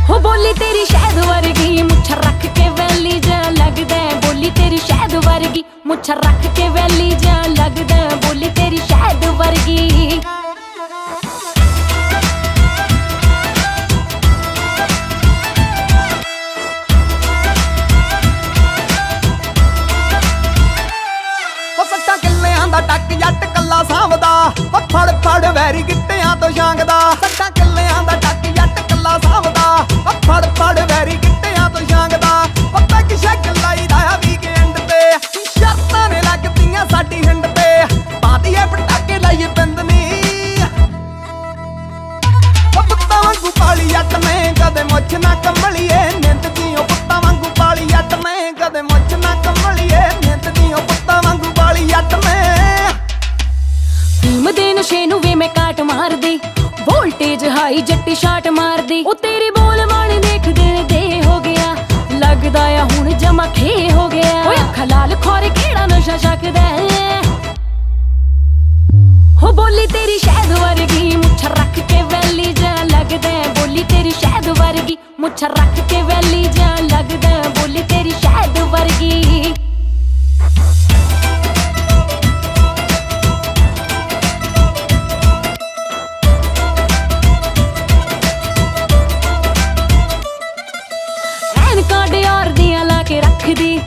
ਹੋ ਬੋਲੀ ਤੇਰੀ ਸ਼ਹਿਦ ਵਰਗੀ, ਮੁੱਛ ਰੱਖ ਕੇ ਵੈਲੀ ਜਾ ਲੱਗਦਾ। ਬੋਲੀ ਤੇਰੀ ਸ਼ਹਿਦ ਵਰਗੀ, ਮੁੱਛ ਰੱਖ ਕੇ ਵੈਲੀ ਜਾ ਲੱਗਦਾ। ਬੋਲੀ ਤੇਰੀ ਸ਼ਹਿਦ ਵਰਗੀ। ਦਾ ਟੱਕ ਜੱਟ ਕੱਲਾ ਸਾਂਭਦਾ, ਫੜ ਫੜ ਵੈਰੀ ਗਿੱਟਿਆਂ ਤੋਂ ਛਾਂਗਦਾ। 7 ਕਿੱਲਿਆਂ ਦਾ ਟੱਕ ਜੱਟ ਕੱਲਾ ਸਾਂਭਦਾ, ਫੜ ਫੜ ਵੈਰੀ ਗਿੱਟਿਆਂ ਤੋਂ ਛਾਂਗਦਾ। ਪੱਤਾ ਕਿਸ਼ਾ ਲਾਈਦਾ ਆ ਵੀਕਐਂਡ ਤੇ, ਸ਼ਰਤਾਂ ਨੇ ਲੱਗਦੀਆਂ ਸਾਡੀ ਹਿੰਡ ਤੇ। ਪਾਦੀਏ ਪਟਾਕੇ ਲਾਈਏ ਬਿੰਦਨੀ, ਪੁੱਤਾਂ ਵਾਂਗੂ ਪਾਲੀ ਜੱਟ ਨੇ, ਕਦੇ ਮੁੱਛ ਨਾ ਕੰਮਲੀਏ ਨਿੰਦ ਦੀ। ਪੁੱਤਾਂ ਵਾਂਗੂ ਪਾਲੀ ਜੱਟ ਨੇ, ਕਦੇ ਮੁੱਛ ਨਾ ਕੰਮਲੀਏ ਨਿੰਦ ਦੀ। ਪੁੱਤਾਂ ਵਾਂਗੂ ਪਾਲੀ ਜੱਟ ਨੇ। ਫੀਮ ਦੇ ਨਸ਼ੇ ਨੂੰ ਵੇ ਮੈਂ ਕਾਟ ਮਾਰਦੀ, ਵੋਲਟੇਜ ਹਾਈ ਜੱਟੀ ਸ਼ਾਟ ਮਾਰਦੀ। ਉਹ ਤੇਰੀ ਬੋਲ ਬਾਣੀ ਦੇਖਦੇ ਦੇ ਹੋ ਗਿਆ, ਲੱਗਦਾ ਆ ਹੁਣ ਜਮਾ ਖੇ ਹੋ ਗਿਆ। ਓਏ ਅੱਖਾਂ ਲਾਲ ਖੋਰੇ ਕਿਹੜਾ ਨਸ਼ਾ ਛਕਦਾ, ਹੋ ਬੋਲੀ ਤੇਰੀ ਸ਼ਹਿਦ ਵਰਗੀ, ਮੁੱਛ ਰੱਖ ਕੇ ਵੈਲੀ ਜਾ ਲੱਗਦਾ। ਬੋਲੀ ਤੇਰੀ ਸ਼ਹਿਦ ਵਰਗੀ, ਮੁੱਛ ਰੱਖ ਕੇ ਵੈਲੀ ਜਾ ਲੱਗਦਾ। ਬੋਲੀ ਤੇਰੀ ਸ਼ਹਿਦ ਵਰਗੀ।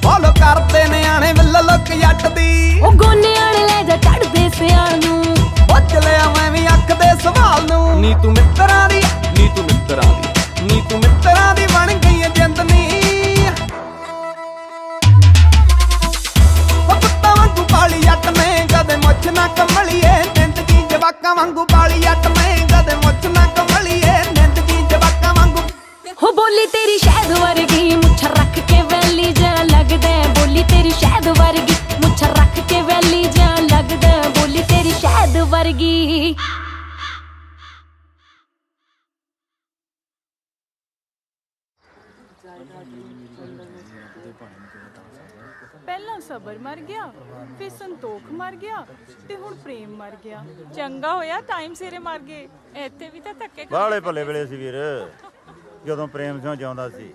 ਫੋਲੋ ਕਰਦੇ ਨਿਆਣੇ ਵੱਲ ਲੁੱਕ ਜੱਟ ਦੀ। ਉਹ ਗੋਨੇ ਆਣੇ ਲੈ ਜਾ ਚੜਦੇ ਸਿਆਲ ਨੂੰ, ਪੁੱਛ ਲਿਆ ਮੈਂ ਵੀ ਅੱਖ ਦੇ ਸਵਾਲ ਨੂੰ। ਨੀ ਤੂੰ ਮਿੱਤਰਾਂ ਦੀ, ਨੀ ਤੂੰ ਮਿੱਤਰਾਂ ਦੀ, ਨੀ ਤੂੰ ਮਿੱਤਰਾਂ ਦੀ ਬਣ ਗਈ ਜਿੰਦਨੀ। ਪੁੱਤਾਂ ਵਾਂਗੂ ਪਾਲੀ ਜੱਟ ਨੇ, ਕਦੇ ਮੁੱਛ ਨਾ ਕੰਮਲੀਏ ਨਿੰਦ ਦੀ। ਜਵਾਕਾਂ ਵਾਂਗੂ ਪਾਲੀ ਜੱਟ ਨੇ, ਕਦੇ ਮੁੱਛ ਨਾ ਕੰਮਲੀਏ ਨਿੰਦ ਦੀ। ਜਵਾਕਾਂ ਵਾਂਗੂ ਹੋ ਬੋਲੀ ਤੇਰੀ ਸ਼ਹਿਦ ਵਰਗੀ, ਮੁੱਛ ਰੱਖ ਕੇ ਵੈਲੀ ਜਾ ਲੱਗਦਾ। ਬੋਲੀ ਤੇਰੀ ਸ਼ਹਿਦ ਵਰਗੀ, ਮੁੱਛ ਰੱਖ ਕੇ ਵੈਲੀ ਜਾ ਲੱਗਦਾ। ਬੋਲੀ ਤੇਰੀ ਸ਼ਹਿਦ ਵਰਗੀ। ਪਹਿਲਾਂ ਸਬਰ ਮਰ ਗਿਆ, ਫਿਰ ਸੰਤੋਖ ਮਰ ਗਿਆ, ਤੇ ਹੁਣ ਪ੍ਰੇਮ ਮਰ ਗਿਆ। ਚੰਗਾ ਹੋਇਆ ਟਾਈਮ ਸਿਰੇ ਮਰ ਗਏ, ਇੱਥੇ ਵੀ ਤਾਂ ਧੱਕੇ ਬਾਲੇ ਭਲੇ ਵੇਲੇ ਸੀ ਵੀਰ, ਜਦੋਂ ਪ੍ਰੇਮ ਸਿੰਘ ਜਿਉਂਦਾ ਸੀ।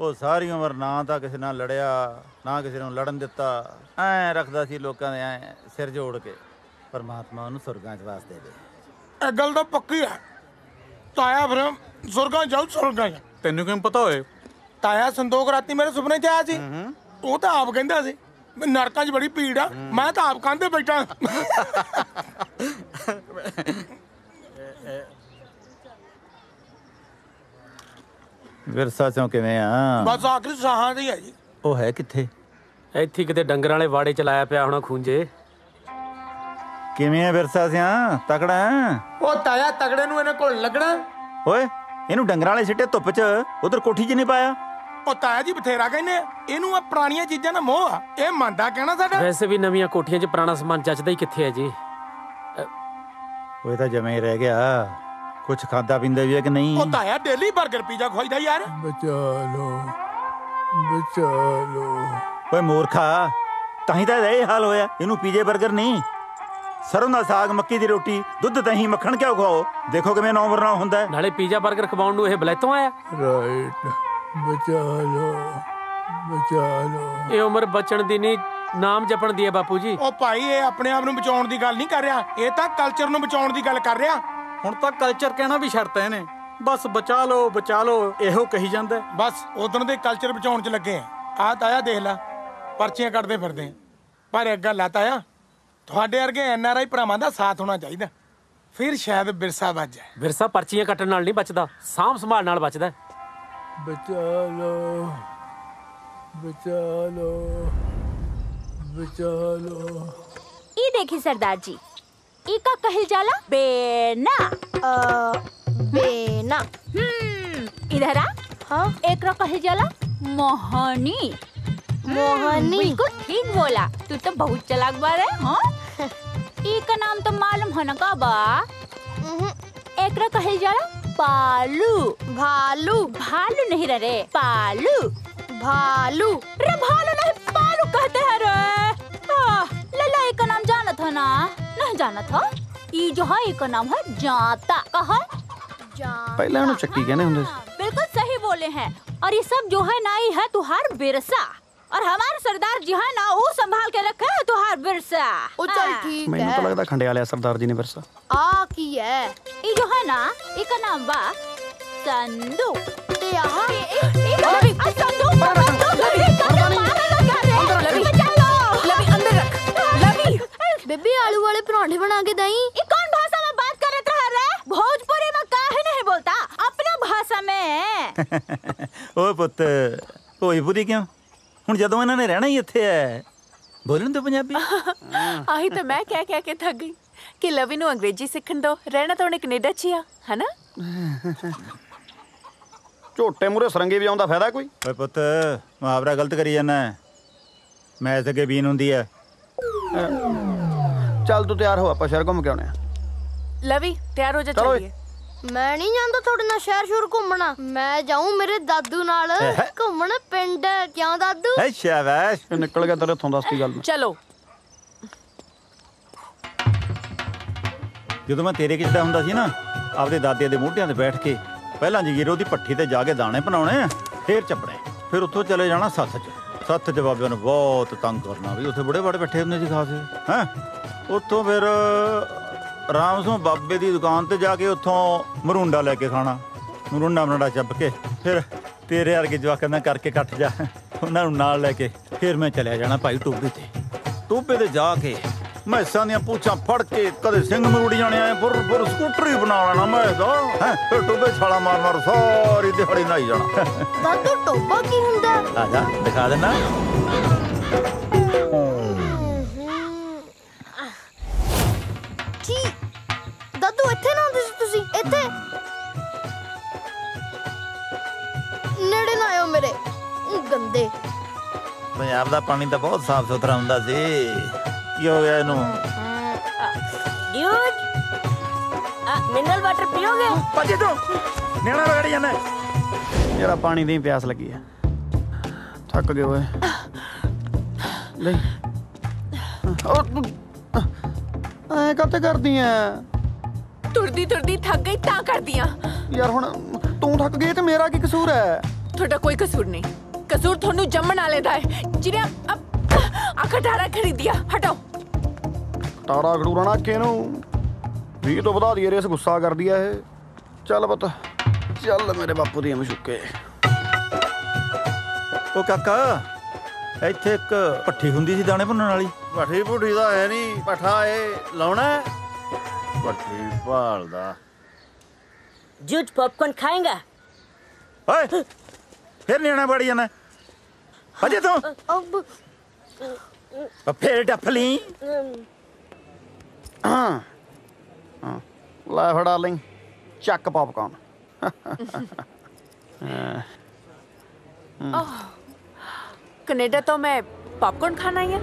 ਉਹ ਸਾਰੀ ਉਮਰ ਨਾ ਤਾਂ ਕਿਸੇ ਨਾਲ ਲੜਿਆ, ਨਾ ਕਿਸੇ ਨੂੰ ਲੜਨ ਦਿੱਤਾ। ਐਂ ਰੱਖਦਾ ਸੀ ਲੋਕਾਂ ਦੇ ਐਂ ਸਿਰ ਜੋੜ ਕੇ। ਪਰਮਾਤਮਾ ਉਹਨੂੰ ਸੁਰਗਾਂ 'ਚ ਵਾਸ ਦੇ ਦੇ। ਇਹ ਗੱਲ ਤਾਂ ਪੱਕੀ ਹੈ, ਤਾਇਆ ਫਿਰ ਸੁਰਗਾਂ ਜਾਊ ਸੁਰਗਾਂ 'ਚ। ਤੈਨੂੰ ਕਿਵੇਂ ਪਤਾ ਹੋਏ? ਤਾਇਆ ਸੰਦੋਖ ਰਾਤੀ ਮੇਰੇ ਸੁਪਨੇ 'ਚ ਆਇਆ ਸੀ। ਉਹ ਤਾਂ ਆਪ ਕਹਿੰਦਾ ਸੀ ਨਰਕਾਂ 'ਚ ਬੜੀ ਭੀੜ ਆ, ਮੈਂ ਤਾਂ ਆਪ ਕੰਧੇ ਬੈਠਾ। ਵਿਰਸਾ ਚੋਂ ਕਿਵੇਂ ਆ? ਬਸ ਆਖਰੀ ਸਾਹਾਂ ਦੀ ਹੈ ਜੀ। ਉਹ ਹੈ ਕਿੱਥੇ? ਇੱਥੇ ਕਿਤੇ ਡੰਗਰਾਂ ਵਾਲੇ ਵਾੜੇ ਚ ਲਾਇਆ ਪਿਆ ਹੋਣਾ ਖੂੰਜੇ। ਕਿਵੇਂ ਆ ਵਿਰਸਾ ਸਿਆਂ? ਤਕੜਾ ਹੈ? ਉਹ ਤਾਇਆ ਤਗੜੇ ਨੂੰ ਇਹਨਾਂ ਕੋਲ ਲੱਗਣਾ। ਓਏ ਇਹਨੂੰ ਡੰਗਰਾਂ ਵਾਲੇ ਸਿੱਟੇ ਧੁੱਪ 'ਚ, ਉਧਰ ਕੋਠੀ 'ਚ ਨਹੀਂ ਪਾਇਆ। ਉਹ ਤਾਇਆ ਜੀ ਬਥੇਰਾ ਕਹਿੰਦੇ ਆ ਇਹਨੂੰ ਆ ਪੁਰਾਣੀਆਂ ਚੀਜ਼ਾਂ ਦਾ ਮੋਹ ਆ ਇਹ ਮੰਨਦਾ ਕਹਿਣਾ ਸਾਡਾ ਵੈਸੇ ਵੀ ਨਵੀਆਂ ਕੋਠੀਆਂ 'ਚ ਪੁਰਾਣਾ ਸਮਾਨ ਜੱਚਦਾ ਹੀ ਕਿੱਥੇ ਹੈ ਜੀ। ਉਹ ਤਾਂ ਜਮੇ ਹੀ ਰਹਿ ਗਿਆ। ਕੁਛ ਖਾਦਾ ਪੀਂਦਾ ਵੀ ਹੈ ਕਿ ਨਹੀਂ? ਉਹ ਤਾਇਆ ਡੇਲੀ 버ਗਰ ਪੀਜ਼ਾ ਖਵਾਈਦਾ ਯਾਰ। ਬਚਾ ਲੋ ਓਏ ਮੂਰਖਾ, ਤਾਂ ਹੀ ਤਾਂ ਇਹ ਹਾਲ ਹੋਇਆ। ਇਹਨੂੰ ਪੀਜੇ 버ਗਰ ਨਹੀਂ, ਸਰੋਂ ਦਾ ਸਾਗ, ਮੱਕੀ ਦੀ ਰੋਟੀ, ਦੁੱਧ, ਦਹੀਂ, ਮੱਖਣ ਕਿਉਂ ਖਵਾਓ। ਦੇਖੋ ਕਿਵੇਂ ਨੌ ਵਰਨਾ ਹੁੰਦਾ। ਨਾਲੇ ਪੀਜ਼ਾ 버ਗਰ ਖਵਾਉਣ ਨੂੰ ਇਹ ਬਲੈਤੋਂ ਆਇਆ। ਰਾਈਟ, ਬਚਾ ਲੋ। ਇਹ ਉਮਰ ਬਚਣ ਦੀ ਨਹੀਂ, ਨਾਮ ਜਪਣ ਦੀ ਹੈ ਬਾਪੂ ਜੀ। ਉਹ ਭਾਈ ਇਹ ਆਪਣੇ ਆਪ ਨੂੰ ਬਚਾਉਣ ਦੀ ਗੱਲ ਨਹੀਂ ਕਰ ਰਿਹਾ, ਇਹ ਤਾਂ ਕਲਚਰ ਨੂੰ ਬਚਾਉਣ ਦੀ ਗੱਲ ਕਰ ਰਿਹਾ। ਹੁਣ ਤਾਂ ਕਲਚਰ ਕਹਿਣਾ ਵੀ ਛੱਡਤਾ ਇਹਨੇ। ਬਸ ਬਚਾ ਲੋ ਇਹੋ ਕਹੀ ਜਾਂਦਾ। ਬਸ ਉਦੋਂ ਦੇ ਕਲਚਰ ਬਚਾਉਣ 'ਚ ਲੱਗੇ ਆ। ਆਹ ਤਾਇਆ ਦੇਖ ਲੈ, ਪਰਚੀਆਂ ਕੱਢਦੇ ਫਿਰਦੇ ਆ। ਪਰ ਇੱਕ ਗੱਲ ਆ ਤਾਇਆ, ਤੁਹਾਡੇ ਵਰਗੇ NRI ਭਰਾਵਾਂ ਦਾ ਸਾਥ ਹੋਣਾ ਚਾਹੀਦਾ, ਫਿਰ ਸ਼ਾਇਦ ਵਿਰਸਾ ਬਚ ਜਾਏ। ਵਿਰਸਾ ਪਰਚੀਆਂ ਕੱਟਣ ਨਾਲ ਨਹੀਂ ਬਚਦਾ, ਸਾਂਭ ਸੰਭਾਲ ਨਾਲ ਬਚਦਾ। बचा लो। ये देखिए सरदार जी, इका कहल जाला बेना। बेना। इधर आ। हाँ, एकरा कहल जाला मोहनी। बिल्कुल ठीक बोला, तू तो बहुत चालाक बारे। हाँ, इका नाम तो मालूम है ना का बा? एकरा कहल जाला भालू। भालू नहीं रे, भालू। रे भालू नहीं, पालू कहते हैं रे। लला का नाम जाना था ना? नहीं जाना था। ये जो है इसका नाम है जाता। कहा पहले उन्हें चक्की कहने होंगे। बिल्कुल सही बोले हैं। और ये सब जो है ना, ये है तुहार विरसा। और हमारे सरदार जी है ना, वो संभाल के रखे है तुहार विरसा। चल ठीक मैंने है। तो लगता खंडे वाले सरदार जी ने विरसा आ की है। ये जो है ना, इसका नाम बा संदू। बेबी आलू वाले पराठे बना के दई। ये कौन भाषा में बात कर रहा है? भोजपुरी में काहे नहीं बोलता अपना भाषा में? ਓਏ ਪੁੱਤ, ਭੋਜਪੁਰੀ ਕਿਉਂ? ਹੁਣ ਜਦੋਂ ਇਹਨਾਂ ਨੇ ਰਹਿਣਾ ਹੀ ਇੱਥੇ ਹੈ, ਬੋਲਣ ਤੋਂ ਪੰਜਾਬੀ। ਆਹੀ ਤਾਂ ਮੈਂ ਕਹਿ ਕੇ ਥੱਕ ਗਈ ਕਿ ਲਵੀ ਨੂੰ ਅੰਗਰੇਜ਼ੀ ਸਿੱਖਣ ਦੋ। ਰਹਿਣਾ ਤਾਂ ਉਹਨੇ ਕੈਨੇਡਾ 'ਚ ਹੀ ਆ, ਹਨਾ? ਝੋਟੇ ਮੂਰੇ ਸਰੰਗੇ ਵੀ ਆਉਂਦਾ ਫਾਇਦਾ ਕੋਈ? ਓਏ ਪੁੱਤ, ਮੁਹਾਵਰਾ ਗਲਤ ਕਰੀ ਜਾਂਦਾ। ਮੈਚ ਅੱਗੇ ਬੀਨ ਹੁੰਦੀ ਹੈ। ਚੱਲ ਤੂੰ ਤਿਆਰ ਹੋ, ਆਪਾਂ ਸ਼ਹਿਰ ਘੁੰਮ ਕੇ ਆਉਣੇ ਆ। ਲਵੀ ਤਿਆਰ ਹੋ ਜਾ, ਚੱਲੀਏ। ਮੈਂ ਨਹੀਂ ਜਾਂਦਾ ਤੁਹਾਡੇ ਨਾਲ ਸ਼ਹਿਰ ਸ਼ੁਰ ਘੁੰਮਣਾ। ਮੈਂ ਜਾਊਂ ਮੇਰੇ ਦਾਦੂ ਨਾਲ ਘੁੰਮਣ ਪਿੰਡ। ਕਿਉਂ ਦਾਦੂ? ਸ਼ਾਬਾਸ਼, ਨਿਕਲ ਗਿਆ ਤੇਰੇ ਇੱਥੋਂ, ਦੱਸ ਕੀ ਗੱਲ। ਚਲੋ। ਜਦੋਂ ਮੈਂ ਤੇਰੇ ਕਿਸਦਾ ਹੁੰਦਾ ਸੀ ਨਾ, ਆਪਦੇ ਦਾਦੇ ਦੇ ਮੋਢਿਆਂ ਤੇ ਬੈਠ ਕੇ ਪਹਿਲਾਂ ਜਗੀਰੋ ਦੀ ਭੱਠੀ ਤੇ ਜਾ ਕੇ ਦਾਣੇ ਬਣਾਉਣੇ, ਫੇਰ ਚੱਪੜੇ, ਫਿਰ ਉੱਥੋਂ ਚਲੇ ਜਾਣਾ ਸੱਥ 'ਚ। ਸੱਥ 'ਚ ਬਾਬਿਆਂ ਨੂੰ ਬਹੁਤ ਤੰਗ ਕਰਨਾ ਵੀ, ਉੱਥੇ ਬੜੇ ਬੜੇ ਬੈਠੇ ਹੁੰਦੇ ਸੀ ਖਾਸੇ। ਹੈਂ, ਉੱਥੋਂ ਫਿਰ ਆਰਾਮ ਸੋਂ ਬਾਬੇ ਦੀ ਦੁਕਾਨ ਤੇ ਜਾ ਕੇ ਉੱਥੋਂ ਮਰੂੰਡਾ ਲੈ ਕੇ ਖਾਣਾ। ਮਰੂੰਡਾ ਚੱਪ ਕੇ ਫਿਰ ਤੇਰੇ ਵਰਗੇ ਜਵਾਕਾਂ ਦਾ ਕਰਕੇ ਕੱਟ ਜਾ, ਉਹਨਾਂ ਨੂੰ ਨਾਲ ਲੈ ਕੇ ਫਿਰ ਮੈਂ ਚਲਿਆ ਜਾਣਾ ਭਾਈ ਟੋਬੇ ਤੇ ਜਾ ਕੇ ਮੈਸਾਂ ਦੀਆਂ ਪੂਛਾਂ ਫੜ ਕੇ ਕਦੇ ਸਿੰਘ ਮਰੂੜੀ ਜਾਣੇ ਆਏ, ਫੁਰ ਸਕੂਟਰ ਹੀ ਬਣਾ ਲੈਣਾ ਮੈਂ ਤਾਂ। ਹੈਂ, ਫਿਰ ਟੋਬੇ ਛਾਲਾ ਮਾਰ ਸਾਰੀ ਦਿਹਾੜੀ ਨਹਾਈ ਜਾਣਾ। ਦਾਦੂ ਟੋਬਾ ਕੀ ਹੁੰਦਾ? ਆ ਜਾ ਦਿਖਾ ਦੇਣਾ। ਦਾਦੂ ਇੱਥੇ ਨਾ ਹੁੰਦੇ ਸੀ ਤੁਸੀਂ? ਇੱਥੇ ਨੇੜੇ ਨਾ ਆਇਓ ਮੇਰੇ, ਗੰਦੇ। ਪੰਜਾਬ ਦਾ ਪਾਣੀ ਤਾਂ ਬਹੁਤ ਸਾਫ਼ ਸੁਥਰਾ ਹੁੰਦਾ ਸੀ। ਕੀ ਹੋ ਗਿਆ ਇਹਨੂੰ? ड्यूड, मिनरल वाटर पियोगे? ਭੱਜੇ ਤੂੰ, ਨਿਆਣਾ ਵਿਗੜ ਜਾਂਦਾ। ਜਿਹੜਾ ਪਾਣੀ ਦੀ ਪਿਆਸ ਲੱਗੀ ਆ, ਥੱਕ ਗਏ ਓਏ। ਲੈ ਐ ਕਾਤੇ ਕਰਦੀ ਐ? ਤੁਰਦੀ ਥੱਕ ਗਈ ਤਾਂ ਕਰਦੀਆਂ। ਯਾਰ ਹੁਣ ਤੂੰ ਥੱਕ ਗਈ ਤੇ ਮੇਰਾ ਕੀ ਕਸੂਰ ਹੈ? ਤੁਹਾਡਾ ਕੋਈ ਕਸੂਰ ਨਹੀਂ। ਕਸੂਰ ਤੁਹਾਨੂੰ ਜੰਮਣ ਵਾਲੇ ਦਾ ਹੈ, ਜਿਹਨੇ ਅਖਟਾਰਾ ਖਰੀਦਿਆ। ਹਟੋ। ਤਾਰਾ ਖੜੂਰਾ ਨਾ ਕਿਹਨੂੰ 20 ਤੋਂ ਵਧਾ ਦਈਏ, ਰੇਸ ਗੁੱਸਾ ਕਰਦੀ ਐ ਇਹ। ਚੱਲ ਪੁੱਤ ਚੱਲ ਮੇਰੇ ਬਾਪੂ ਦੀ ਮਸ਼ੂਕੇ। ਉਹ ਕਾਕਾ, ਇੱਥੇ ਇੱਕ ਭੱਠੀ ਹੁੰਦੀ ਸੀ ਦਾਣੇ ਭੁੰਨਣ ਵਾਲੀ। ਭੱਠੀ ਭੁੱਠੀ ਦਾ ਹੈ ਨਹੀਂ, ਪੱਠਾ ਇਹ ਲਾਉਣਾ। ਭੱਠੀ ਭਾਲਦਾ। जूझ पॉपकॉर्न खाएगा? ਓਏ ਫਿਰ ਨਿਆਣਾ ਬੜੀ ਜਾਣਾ। ਭੱਜੇ ਤੂੰ, ਫਿਰ ਡੱਫ ਲਈ। ਲੈ ਫੜਾ ਲਈ, ਚੱਕ ਪੌਪਕਾਰਨ। कनाडा तो मैं पॉपकॉर्न खाना ही है।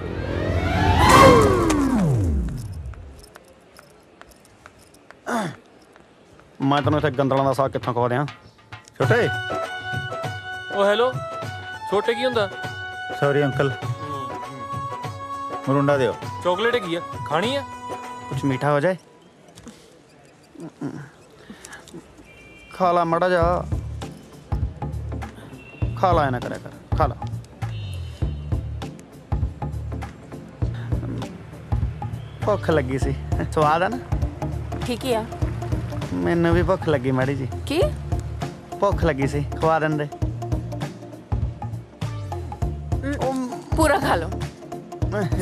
मैं तेन इतने गंदलों का साग कितों खवा दियां छोटे। ओ हेलो छोटे की हुंदा? सॉरी अंकल, मरुंडा दियो। चॉकलेट है खानी है? कुछ मीठा हो जाए। खा ला मड़ा जा, खा ला, ना करे कर, खा ला। भुख लगी सी, स्वाद है ना? ठीक है। मैनू भी भुख लगी माड़ी जी। की? भुख लगी सी, खवा देंदे। पूरा खा लो।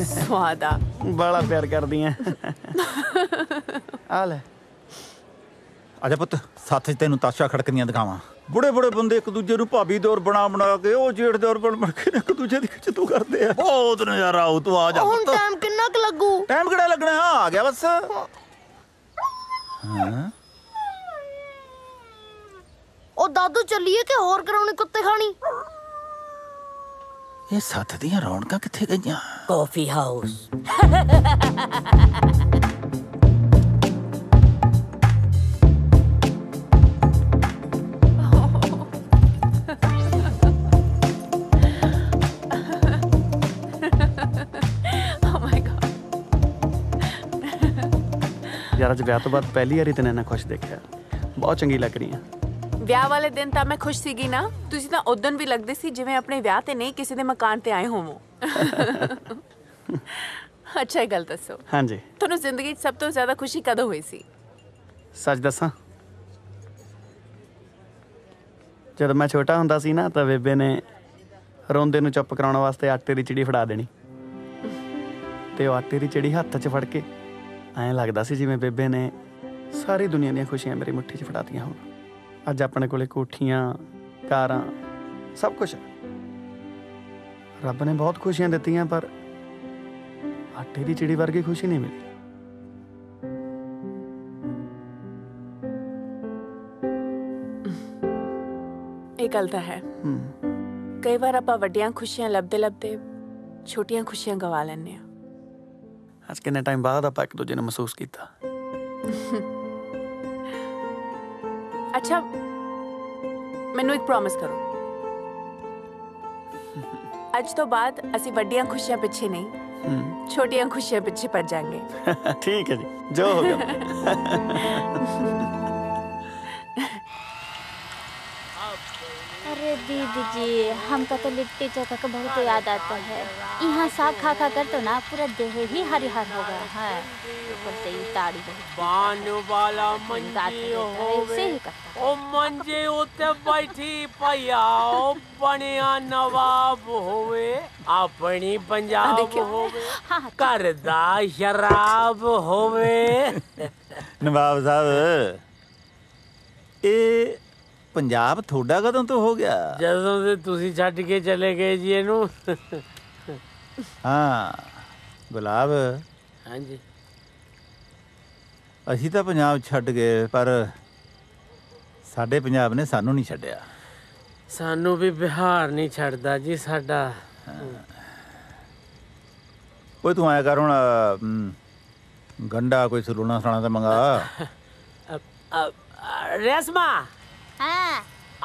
स्वाद आ। बड़ा प्यार कर दी है। आ ले। आजा पुत, साथ तेन ताशा खड़कनियां दिखावां। बुढ़े बुढ़े बंदे एक दूजे ਨੂੰ ਭਾਬੀ ਦੌਰ ਬਣਾ ਕੇ ਉਹ ਜੇਠ ਦੌਰ ਬਣ ਕੇ ਇੱਕ ਦੂਜੇ ਦੀ ਖਿੱਚਤੂ ਕਰਦੇ ਆ। ਬਹੁਤ ਨਜ਼ਾਰਾ ਆਉ, ਤੂੰ ਆ ਜਾ। ਹੁਣ ਟਾਈਮ ਕਿੰਨਾ ਕੁ ਲੱਗੂ? ਟਾਈਮ ਕਿਹੜਾ ਲੱਗਣਾ, ਆ ਗਿਆ ਬਸ। ਹਾਂ ਉਹ ਦਾਦੂ ਚੱਲੀਏ ਕਿ ਹੋਰ ਕਰਾਉਣੀ ਕੁੱਤੇ ਖਾਣੀ? ਇਹ ਸੱਤ ਦੀਆਂ ਰੌਣਕਾਂ ਕਿੱਥੇ ਗਈਆਂ? Coffee house. यार अज ब्याह तो बाद पहली बारी तेने इन्ना खुश देखा, बहुत चंगी लग रही है। ਵਿਆਹ ਵਾਲੇ ਦਿਨ ਤਾਂ ਮੈਂ ਖੁਸ਼ ਸੀਗੀ ਨਾ। ਤੁਸੀਂ ਤਾਂ ਉਦੋਂ ਵੀ ਲੱਗਦੇ ਸੀ ਜਿਵੇਂ ਆਪਣੇ ਵਿਆਹ ਤੇ ਨਹੀਂ ਕਿਸੇ ਦੇ ਮਕਾਨ ਤੇ ਆਏ ਹੋਵੋ। ਅੱਛਾ ਇਹ ਗੱਲ ਦੱਸੋ, हाँ जी, ਤੁਹਾਨੂੰ ਜ਼ਿੰਦਗੀ 'ਚ ਸਭ ਤੋਂ ਜ਼ਿਆਦਾ ਖੁਸ਼ੀ ਕਦੋਂ ਹੋਈ ਸੀ? सच दसा, जब मैं छोटा हुंदा सी ना तो बेबे ने रोंदे नूं चुप कराउण वास्ते आटे दी चिड़ी फड़ा देनी, ते ओह आटे दी चिड़ी हत्थ 'च फड़ के ਐਂ ਲੱਗਦਾ ਸੀ ਜਿਵੇਂ ਬੇਬੇ ਨੇ ਸਾਰੀ ਦੁਨੀਆ ਦੀਆਂ ਖੁਸ਼ੀਆਂ ਮੇਰੀ ਮੁੱਠੀ 'ਚ ਫੜਾਤੀਆਂ ਹੋਣ। ਅੱਜ ਆਪਣੇ ਕੋਲੇ ਕੋਠੀਆਂ, ਕਾਰਾਂ, ਸਭ ਕੁਝ। ਰੱਬ ਨੇ ਬਹੁਤ ਖੁਸ਼ੀਆਂ ਦਿੱਤੀਆਂ ਪਰ ਆਟੇ ਦੀ ਚਿੜੀ ਵਰਗੀ ਖੁਸ਼ੀ ਨਹੀਂ ਮਿਲੀ। ਇਹ ਗੱਲ ਤਾਂ ਹੈ। ਕਈ ਵਾਰ ਆਪਾਂ ਵੱਡੀਆਂ ਖੁਸ਼ੀਆਂ ਲੱਭਦੇ ਲੱਭਦੇ ਛੋਟੀਆਂ ਖੁਸ਼ੀਆਂ ਗਵਾ ਲੈਂਦੇ ਆ। ਅੱਜ ਕਿੰਨੇ ਟਾਈਮ ਬਾਅਦ ਆਪਾਂ ਇੱਕ ਦੂਜੇ ਨੂੰ ਮਹਿਸੂਸ ਕੀਤਾ। ਅੱਛਾ ਮੈਨੂੰ ਇੱਕ ਪ੍ਰੋਮਿਸ ਕਰੋ, ਅੱਜ ਤੋਂ ਬਾਅਦ ਅਸੀਂ ਵੱਡੀਆਂ ਖੁਸ਼ੀਆਂ ਪਿੱਛੇ ਨਹੀਂ ਛੋਟੀਆਂ ਖੁਸ਼ੀਆਂ ਪਿੱਛੇ ਭੱਜਾਂਗੇ। ठीक है जी, जो हो गया। अरे दीदी जी, हमका तो लिट्टी चोखा का बहुत याद आता है। यहाँ साग खा खा कर तो ना पूरा देह ही हरिहर हो गया है। ऊपर से ये ताड़ी बान वाला मंजे होवे ओ मंजे उते बैठी पया ओ बनिया नवाब होवे अपनी पंजाब होवे करदा शराब होवे। नवाब साहब, ਇਹ ਪੰਜਾਬ ਤੁਹਾਡਾ ਕਦੋਂ ਤੋਂ ਹੋ ਗਿਆ? ਜਦੋਂ ਤੇ ਤੁਸੀਂ ਛੱਡ ਕੇ ਚਲੇ ਗਏ ਜੀ ਇਹਨੂੰ। ਹਾਂ ਗੁਲਾਬ, ਹਾਂਜੀ ਅਸੀਂ ਤਾਂ ਪੰਜਾਬ ਛੱਡ ਗਏ ਪਰ ਸਾਡੇ ਪੰਜਾਬ ਨੇ ਸਾਨੂੰ ਨਹੀਂ ਛੱਡਿਆ। ਸਾਨੂੰ ਵੀ ਬਿਹਾਰ ਨਹੀਂ ਛੱਡਦਾ ਜੀ ਸਾਡਾ। ਓਏ ਤੂੰ ਆਇਆ ਕਰ ਹੁਣ, ਗੰਡਾ ਕੋਈ ਸਲੂਣਾ ਸਾਣਾ ਤਾਂ ਮੰਗਾ। रेशमा, हाँ।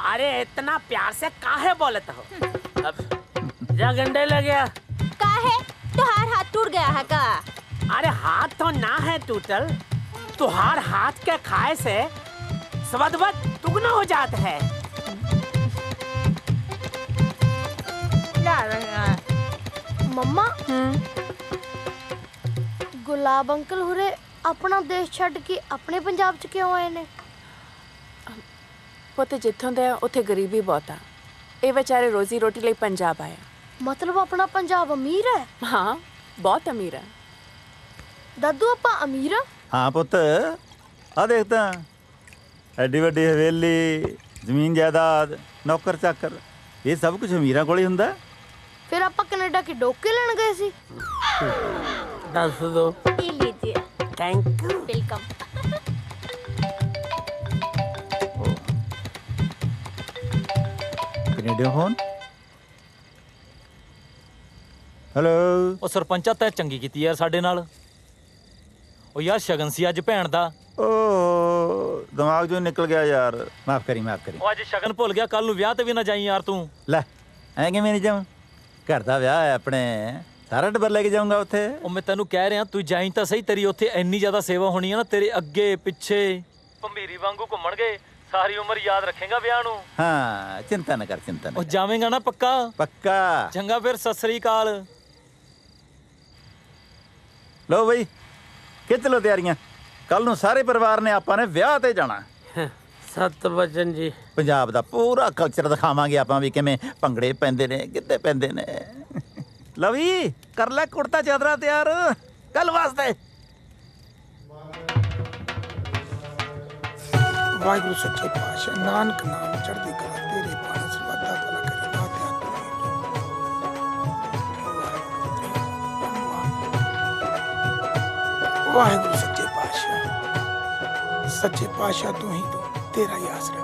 अरे इतना प्यार से काहे बोलत हो? जा गंडे लग गया। काहे? तुहार हाथ टूट गया है का? अरे हाथ तो ना है टूटल, तुहार हाथ के खाए से स्वदवत दुगना हो जाता है। मम्मा, गुलाब अंकल हुरे अपना देश छੱਡ ਕੇ ਆਪਣੇ ਪੰਜਾਬ 'ਚ ਕਿਉਂ ਆਏ ਨੇ? ਪੁੱਤ ਜਿੱਥੋਂ ਦੇ ਆ ਉੱਥੇ ਗਰੀਬੀ ਬਹੁਤ ਆ। ਇਹ ਵਿਚਾਰੇ ਰੋਜ਼ੀ ਰੋਟੀ ਲਈ ਪੰਜਾਬ ਆਏ। ਮਤਲਬ ਆਪਣਾ ਪੰਜਾਬ ਅਮੀਰ ਹੈ? ਹਾਂ ਬਹੁਤ ਅਮੀਰ ਹੈ। ਦਾਦੂ ਆਪਾਂ ਅਮੀਰ ਆ? ਹਾਂ ਪੁੱਤ, ਆ ਦੇਖ ਤਾਂ ਐਡੀ ਵੱਡੀ ਹਵੇਲੀ, ਜ਼ਮੀਨ ਜਾਇਦਾਦ, ਨੌਕਰ ਚਾਕਰ, ਇਹ ਸਭ ਕੁਝ ਅਮੀਰਾਂ ਕੋਲ ਹੀ ਹੁੰਦਾ। ਫਿਰ ਆਪਾਂ ਕੈਨੇਡਾ ਕੀ ਡੋਕੇ ਲੈਣ ਗਏ ਸੀ? ਦੱਸ ਦੋ। ये लीजिए। Thank you. वेलकम। ਕੈਨੇਡਾ ਹੋਣ ਹੈਲੋ। ਉਹ ਸਰਪੰਚਾ ਤੈਂ ਚੰਗੀ ਕੀਤੀ ਯਾਰ ਸਾਡੇ ਨਾਲ। ਉਹ ਯਾਰ ਸ਼ਗਨ ਸੀ ਅੱਜ ਭੈਣ ਦਾ। ਓ ਦਿਮਾਗ ਚੋਂ ਨਿਕਲ ਗਿਆ ਯਾਰ, ਮਾਫ ਕਰੀ ਮਾਫ ਕਰੀ। ਉਹ ਅੱਜ ਸ਼ਗਨ ਭੁੱਲ ਗਿਆ, ਕੱਲ ਨੂੰ ਵਿਆਹ ਤੇ ਵੀ ਨਾ ਜਾਈ ਯਾਰ ਤੂੰ। ਲੈ ਐ ਕਿਵੇਂ ਨਹੀਂ ਜਾਵਾਂ, ਘਰ ਦਾ ਵਿਆਹ ਹੈ ਆਪਣੇ, ਸਾਰਾ ਟੱਬਰ ਲੈ ਕੇ ਜਾਊਂਗਾ ਉੱਥੇ। ਉਹ ਮੈਂ ਤੈਨੂੰ ਕਹਿ ਰਿਹਾ ਤੂੰ ਜਾਈਂ ਤਾਂ ਸਹੀ, ਤੇਰੀ ਉੱਥੇ ਇੰਨੀ ਜ਼ਿਆਦਾ ਸੇਵਾ ਹੋਣੀ ਹੈ ਨਾ, ਤੇਰੇ ਅੱਗੇ ਪਿੱਛੇ ਭੰਬੀਰੀ ਵਾਂਗੂ ਘੁੰਮਣਗੇ, ਸਾਰੀ ਉਮਰ ਯਾਦ ਰੱਖੇਗਾ ਵਿਆਹ ਨੂੰ। ਹਾਂ ਚਿੰਤਾ ਨਾ ਕਰ, ਚਿੰਤਾ ਨਾ। ਉਹ ਜਾਵੇਂਗਾ ਨਾ ਪੱਕਾ? ਪੱਕਾ। ਚੰਗਾ ਫਿਰ, ਸਤਿ ਸ੍ਰੀ ਅਕਾਲ। ਲੋ ਬਈ ਖਿੱਚ ਲੋ ਤਿਆਰੀਆਂ, ਕੱਲ ਨੂੰ ਸਾਰੇ ਪਰਿਵਾਰ ਨੇ ਆਪਾਂ ਨੇ ਵਿਆਹ ਤੇ ਜਾਣਾ। ਸਤਿਵਚਨ ਜੀ, ਪੰਜਾਬ ਦਾ ਪੂਰਾ ਕਲਚਰ ਦਿਖਾਵਾਂਗੇ ਆਪਾਂ ਵੀ, ਕਿਵੇਂ ਭੰਗੜੇ ਪੈਂਦੇ ਨੇ, ਗਿੱਧੇ ਪੈਂਦੇ ਨੇ। ਲਵੀ ਕਰ ਲੈ ਕੁੜਤਾ ਚਾਦਰਾ ਤਿਆਰ ਕੱਲ ਵਾਸਤੇ। ਵਾਹਿਗੁਰੂ ਸੱਚੇ ਪਾਤਸ਼ਾਹ, ਨਾਨਕ ਨਾਮ ਚੜ੍ਹਦੀ ਕਲਾ ਤੇਰੇ ਬਾਣੇ ਸਰਬੱਤਾ ਭਲਾ ਕਰੀ ਨਾ ਧਿਆਨ। ਵਾਹਿਗੁਰੂ ਸੱਚੇ ਪਾਤਸ਼ਾਹ, ਸੱਚੇ ਪਾਤਸ਼ਾਹ ਤੂੰ ਹੀ ਤੂੰ, ਤੇਰਾ ਹੀ ਆਸਰਾ।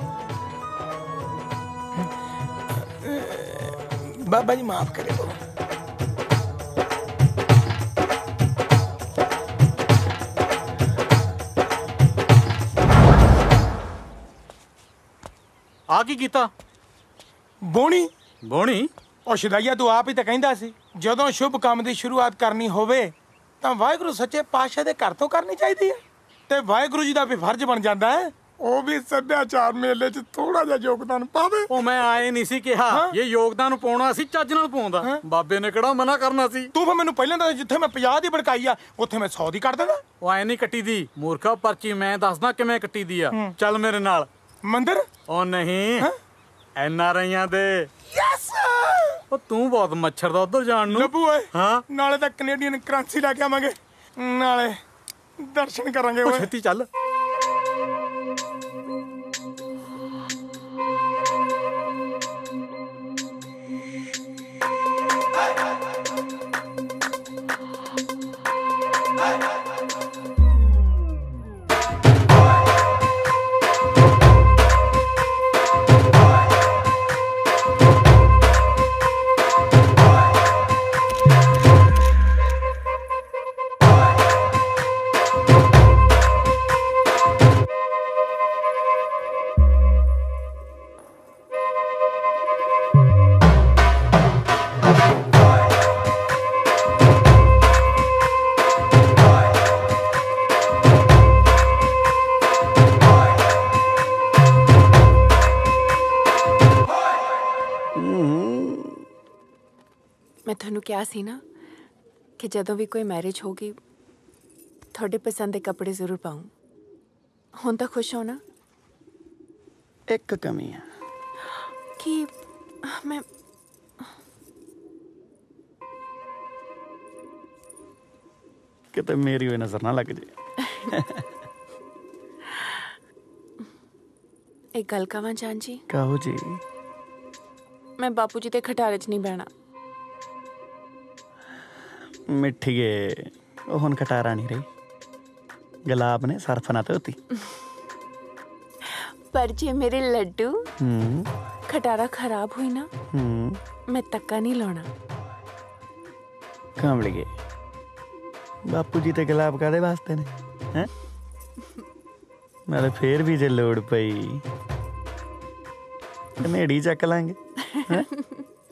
ਬਾਬਾ ਜੀ ਮਾਫ ਕਰੇ ਬੋ। ਆ ਕੀ ਕੀਤਾ? ਬੋਣੀ ਬੋਣੀ? ਉਹ ਸ਼ਦਾਈਆ ਤੂੰ ਆਪ ਹੀ ਤਾਂ ਕਹਿੰਦਾ ਸੀ ਜਦੋਂ ਸ਼ੁਭ ਕੰਮ ਦੀ ਸ਼ੁਰੂਆਤ ਕਰਨੀ ਹੋਵੇ ਤਾਂ ਵਾਹਿਗੁਰੂ ਸੱਚੇ ਪਾਤਸ਼ਾਹ ਦੇ ਘਰ ਤੋਂ ਕਰਨੀ ਚਾਹੀਦੀ ਹੈ, ਤੇ ਵਾਹਿਗੁਰੂ ਜੀ ਦਾ ਵੀ ਫਰਜ਼ ਬਣ ਜਾਂਦਾ ਹੈ ਉਹ ਵੀ ਸੱਭਿਆਚਾਰ ਮੇਲੇ 'ਚ ਥੋੜਾ ਜਿਹਾ ਯੋਗਦਾਨ ਪਾਵੇ। ਉਹ ਮੈਂ ਆਏ ਨਹੀਂ ਸੀ ਕਿਹਾ, ਇਹ ਯੋਗਦਾਨ ਪਾਉਣਾ ਸੀ ਚੱਜ ਨਾਲ ਪਾਉਂਦਾ, ਬਾਬੇ ਨੇ ਕਿਹੜਾ ਮਨਾ ਕਰਨਾ ਸੀ। ਤੂੰ ਫਿਰ ਮੈਨੂੰ ਪਹਿਲਾਂ ਤਾਂ ਜਿੱਥੇ ਮੈਂ 50 ਦੀ ਭੜਕਾਈ ਆ ਉੱਥੇ ਮੈਂ 100 ਦੀ ਕਰ ਦਿੰਦਾ। ਉਹ ਐ ਨਹੀਂ ਕੱਟੀ ਦੀ ਮੂਰਖਾ, ਪਰਚੀ ਮੈਂ ਦੱਸਦਾ ਕਿਵੇਂ ਕੱਟੀ ਦੀ ਆ। ਚੱਲ ਮੇਰੇ ਨਾਲ ਮੰਦਰ। ਉਹ ਨਹੀਂ, NRIਆਂ ਦੇ। ਯੈਸ। ਉਹ ਤੂੰ ਬਹੁਤ ਮੱਛਰ ਦਾ ਉਧਰ ਜਾਣ ਨੂੰ। ਲੱਭੂ ਓਏ, ਹਾਂ ਨਾਲੇ ਤਾਂ ਕੈਨੇਡੀਅਨ ਕਰੰਸੀ ਲੈ ਕੇ ਆਵਾਂਗੇ, ਨਾਲੇ ਦਰਸ਼ਨ ਕਰਾਂਗੇ। ਓਏ ਛੇਤੀ ਚੱਲ। ਮੈਂ ਤੁਹਾਨੂੰ ਕਿਹਾ ਸੀ ਨਾ ਕਿ ਜਦੋਂ ਵੀ ਕੋਈ ਮੈਰਿਜ ਹੋਗੀ ਤੁਹਾਡੇ ਪਸੰਦ ਦੇ ਕੱਪੜੇ ਜ਼ਰੂਰ ਪਾऊं। ਹੁਣ ਤਾਂ ਖੁਸ਼ ਹੋ ਨਾ? ਇੱਕ ਕਮੀ ਹੈ ਕਿ ਮੈਂ ਕਿਤੇ ਮੇਰੀ ਹੋਈ ਨਜ਼ਰ ਨਾ ਲੱਗ ਜੇ। ਇੱਕ ਗੱਲ ਕਹਾਂ ਜਾਨ ਜੀ? ਕਹੋ ਜੀ। ਮੈਂ ਬਾਪੂ ਜੀ ਦੇ ਖਟਾਰੇ 'ਚ ਨਹੀਂ ਬਹਿਣਾ। ਮਿੱਠੀਏ, ਉਹ ਹੁਣ ਖਟਾਰਾ ਨਹੀਂ ਰਹੀ, ਗੁਲਾਬ ਨੇ ਸਰਫ ਨਾ ਧੋਤੀ। ਪਰ ਜੇ ਮੇਰੇ ਲੱਡੂ ਖਟਾਰਾ ਖਰਾਬ ਹੋਈ ਨਾ, ਮੈਂ ਤੱਕਾ ਨਹੀਂ ਲਾਉਣਾ। ਕਾਮਲੀਏ, ਬਾਪੂ ਜੀ ਤੇ ਗੁਲਾਬ ਕਾਦੇ ਵਾਸਤੇ ਨੇ? ਹੈ ਨਾਲੇ ਫੇਰ ਵੀ ਜੇ ਲੋੜ ਪਈ ਕਨੇੜੀ ਚੱਕ ਲਾਂਗੇ।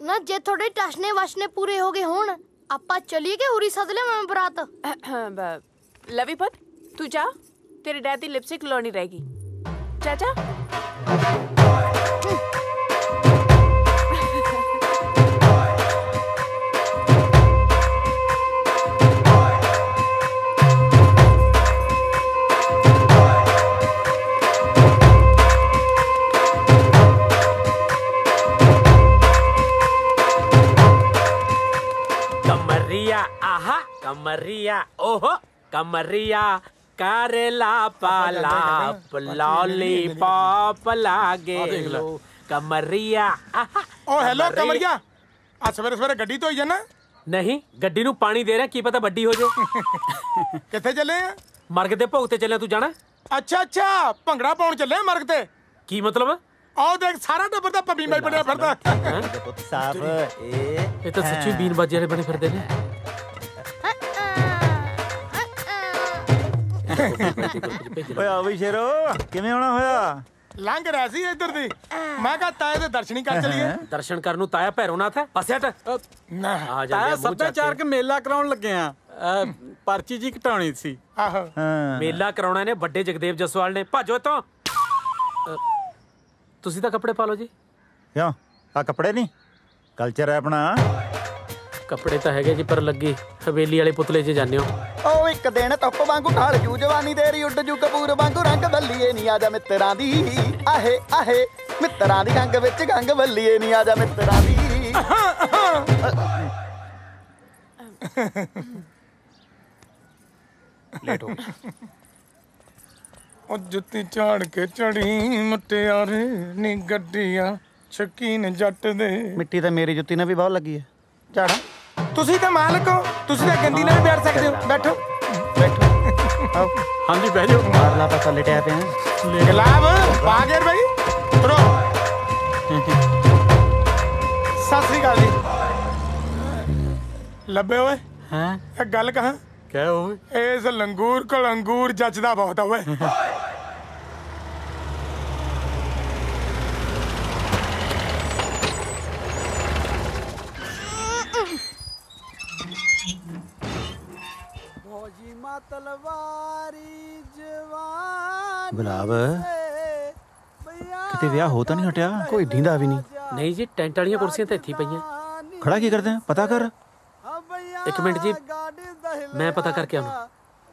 ਨਾ ਜੇ ਤੁਹਾਡੇ ਟਸ਼ਨੇ ਵਸ਼ਨੇ ਪੂਰੇ ਹੋ ਗਏ ਹੋਣ ਆਪਾਂ ਚਲੀਏ ਕਿ ਹੁਰੀ ਸੱਦ ਲਿਆ ਮੈਂ ਬਰਾਤ। ਲਵੀ ਪੁੱਤ ਤੂੰ ਜਾ, ਤੇਰੇ ਡੈਡ ਦੀ ਲਿਪਸਟਿਕ ਲਾਉਣੀ ਰਹੇਗੀ। ਚਾਚਾ कमरिया ओहो कमरिया करेला पाला लॉलीपॉप लागे लो कमरिया। ओ हेलो कमरिया, आ सवेरे सवेरे गड्डी धोई जाना? नहीं, गड्डी नू पानी दे रहा, की पता बड्डी हो जाए। किथे चले हैं? मर्ग दे भोग ते चले, तू जाना? अच्छा अच्छा, भंगड़ा पाउण चले हैं मर्ग ते? की मतलब? ਆਹ ਦੇਖ ਸਾਰਾ ਟੱਬਰ ਦਾ ਪੱਬੀ ਮੈਂ ਬਣਿਆ ਫਿਰਦਾ ਸਾਫ ਇਹ ਤਾਂ ਸੱਚੀ ਬੀਨ ਬਾਜੀ ਵਾਲੇ ਬਣੇ ਫਿਰਦੇ ਨੇ। ਓਏ ਆ ਵੀ ਸ਼ੇਰੋ ਕਿਵੇਂ ਆਉਣਾ ਹੋਇਆ? ਲੰਘ ਰਿਹਾ ਸੀ ਇੱਧਰ ਦੀ, ਮੈਂ ਕਿਹਾ ਤਾਏ ਦੇ ਦਰਸ਼ਨ ਹੀ ਕਰ ਚਲੀਏ। ਦਰਸ਼ਨ ਕਰਨ ਨੂੰ ਤਾਇਆ ਭੈਰੋਨਾਥ ਹੈ ਪਾਸੇ ਹਟ। ਨਾ ਤਾਇਆ ਸੱਭਿਆਚਾਰਕ ਮੇਲਾ ਕਰਾਉਣ ਲੱਗੇ ਆ, ਪਰਚੀ ਜੀ ਘਟਾਉਣੀ ਸੀ। ਆਹੋ ਮੇਲਾ ਕਰਾਉਣਾ ਨੇ ਵੱਡੇ ਜਗਦੇਵ ਜਸਵਾਲ ਨੇ। ਭਾਜੋ ਇੱਥੋਂ। ਤੁਸੀਂ ਤਾਂ ਕੱਪੜੇ ਪਾ ਲਓ ਜੀ। ਕਿਉਂ ਆ ਕੱਪੜੇ ਨਹੀਂ ਕਲਚਰ ਹੈ ਆਪਣਾ। ਕੱਪੜੇ ਤਾਂ ਹੈਗੇ ਜੀ ਪਰ ਲੱਗੀ ਹਵੇਲੀ ਵਾਲੇ ਪੁਤਲੇ 'ਚ ਜਾਂਦੇ ਹੋ। ਉਹ ਇੱਕ ਦਿਨ ਧੁੱਪ ਵਾਂਗੂ ਢਾਲ ਜੂ ਜਵਾਨੀ ਤੇਰੀ ਉੱਡ ਜੂ ਕਪੂਰ ਵਾਂਗੂ ਰੰਗ ਬੱਲੀਏ ਨਹੀਂ ਆ ਜਾ ਮਿੱਤਰਾਂ ਦੀ। ਆਹੇ ਆਹੇ ਮਿੱਤਰਾਂ ਦੀ ਗੰਗ ਵਿੱਚ ਗੰਗ ਬੱਲੀਏ ਨਹੀਂ ਆ ਜਾ ਮਿੱਤਰਾਂ ਦੀ। ਲੇਟ ਹੋ ਗਈ। ਉਹ ਜੁੱਤੀ ਝਾੜ ਕੇ ਚੜੀ ਮੁਟਿਆਰੇ ਨੀ ਗੱਡੀਆਂ ਸ਼ਕੀਨ ਜੱਟ ਦੇ। ਮਿੱਟੀ ਤਾਂ ਮੇਰੀ ਜੁੱਤੀ ਨਾਲ ਵੀ ਬਹੁਤ ਲੱਗੀ ਹੈ। ਝਾੜਾ ਤੁਸੀਂ ਤਾਂ ਮਾਲਕ ਹੋ, ਤੁਸੀਂ ਤਾਂ ਗੰਦੀ ਨਾਲ ਵੀ ਬੈਠ ਸਕਦੇ ਹੋ। ਬੈਠੋ ਆਓ ਹਾਂਜੀ ਬਹਿ ਜਾਓ। ਮਾਰਲਾ ਪਾਸਾ ਲਟਿਆ ਪਿਆ ਗੁਲਾਬ ਪਾ ਗਏ ਬਈ ਤੁਰੋ। ਸਤਿ ਸ੍ਰੀ ਅਕਾਲ ਜੀ। ਲੱਭੇ ਓਏ ਹਾਂ ਇੱਕ ਗੱਲ ਕਹਾਂ। ਕਹਿ ਓਏ ਇਸ ਲੰਗੂਰ ਕੋਲ ਅੰਗੂਰ ਜੱਜਦਾ ਬਹੁਤ ਓਏ। ਗੁਲਾਬ ਕਿਤੇ ਵਿਆਹ ਹੋ ਤਾਂ ਨਹੀਂ ਹਟਿਆ? ਕੋਈ ਢੀਂਦਾ ਵੀ ਨਹੀਂ। ਨਹੀਂ ਜੀ ਟੈਂਟ ਵਾਲੀਆਂ ਕੁਰਸੀਆਂ ਤਾਂ ਇੱਥੇ ਹੀ ਪਈਆਂ। ਖੜਾ ਕੀ ਕਰਦੇ ਪਤਾ ਕਰ। ਇੱਕ ਮਿੰਟ ਜੀ ਮੈਂ ਪਤਾ ਕਰਕੇ ਆਉਣਾ।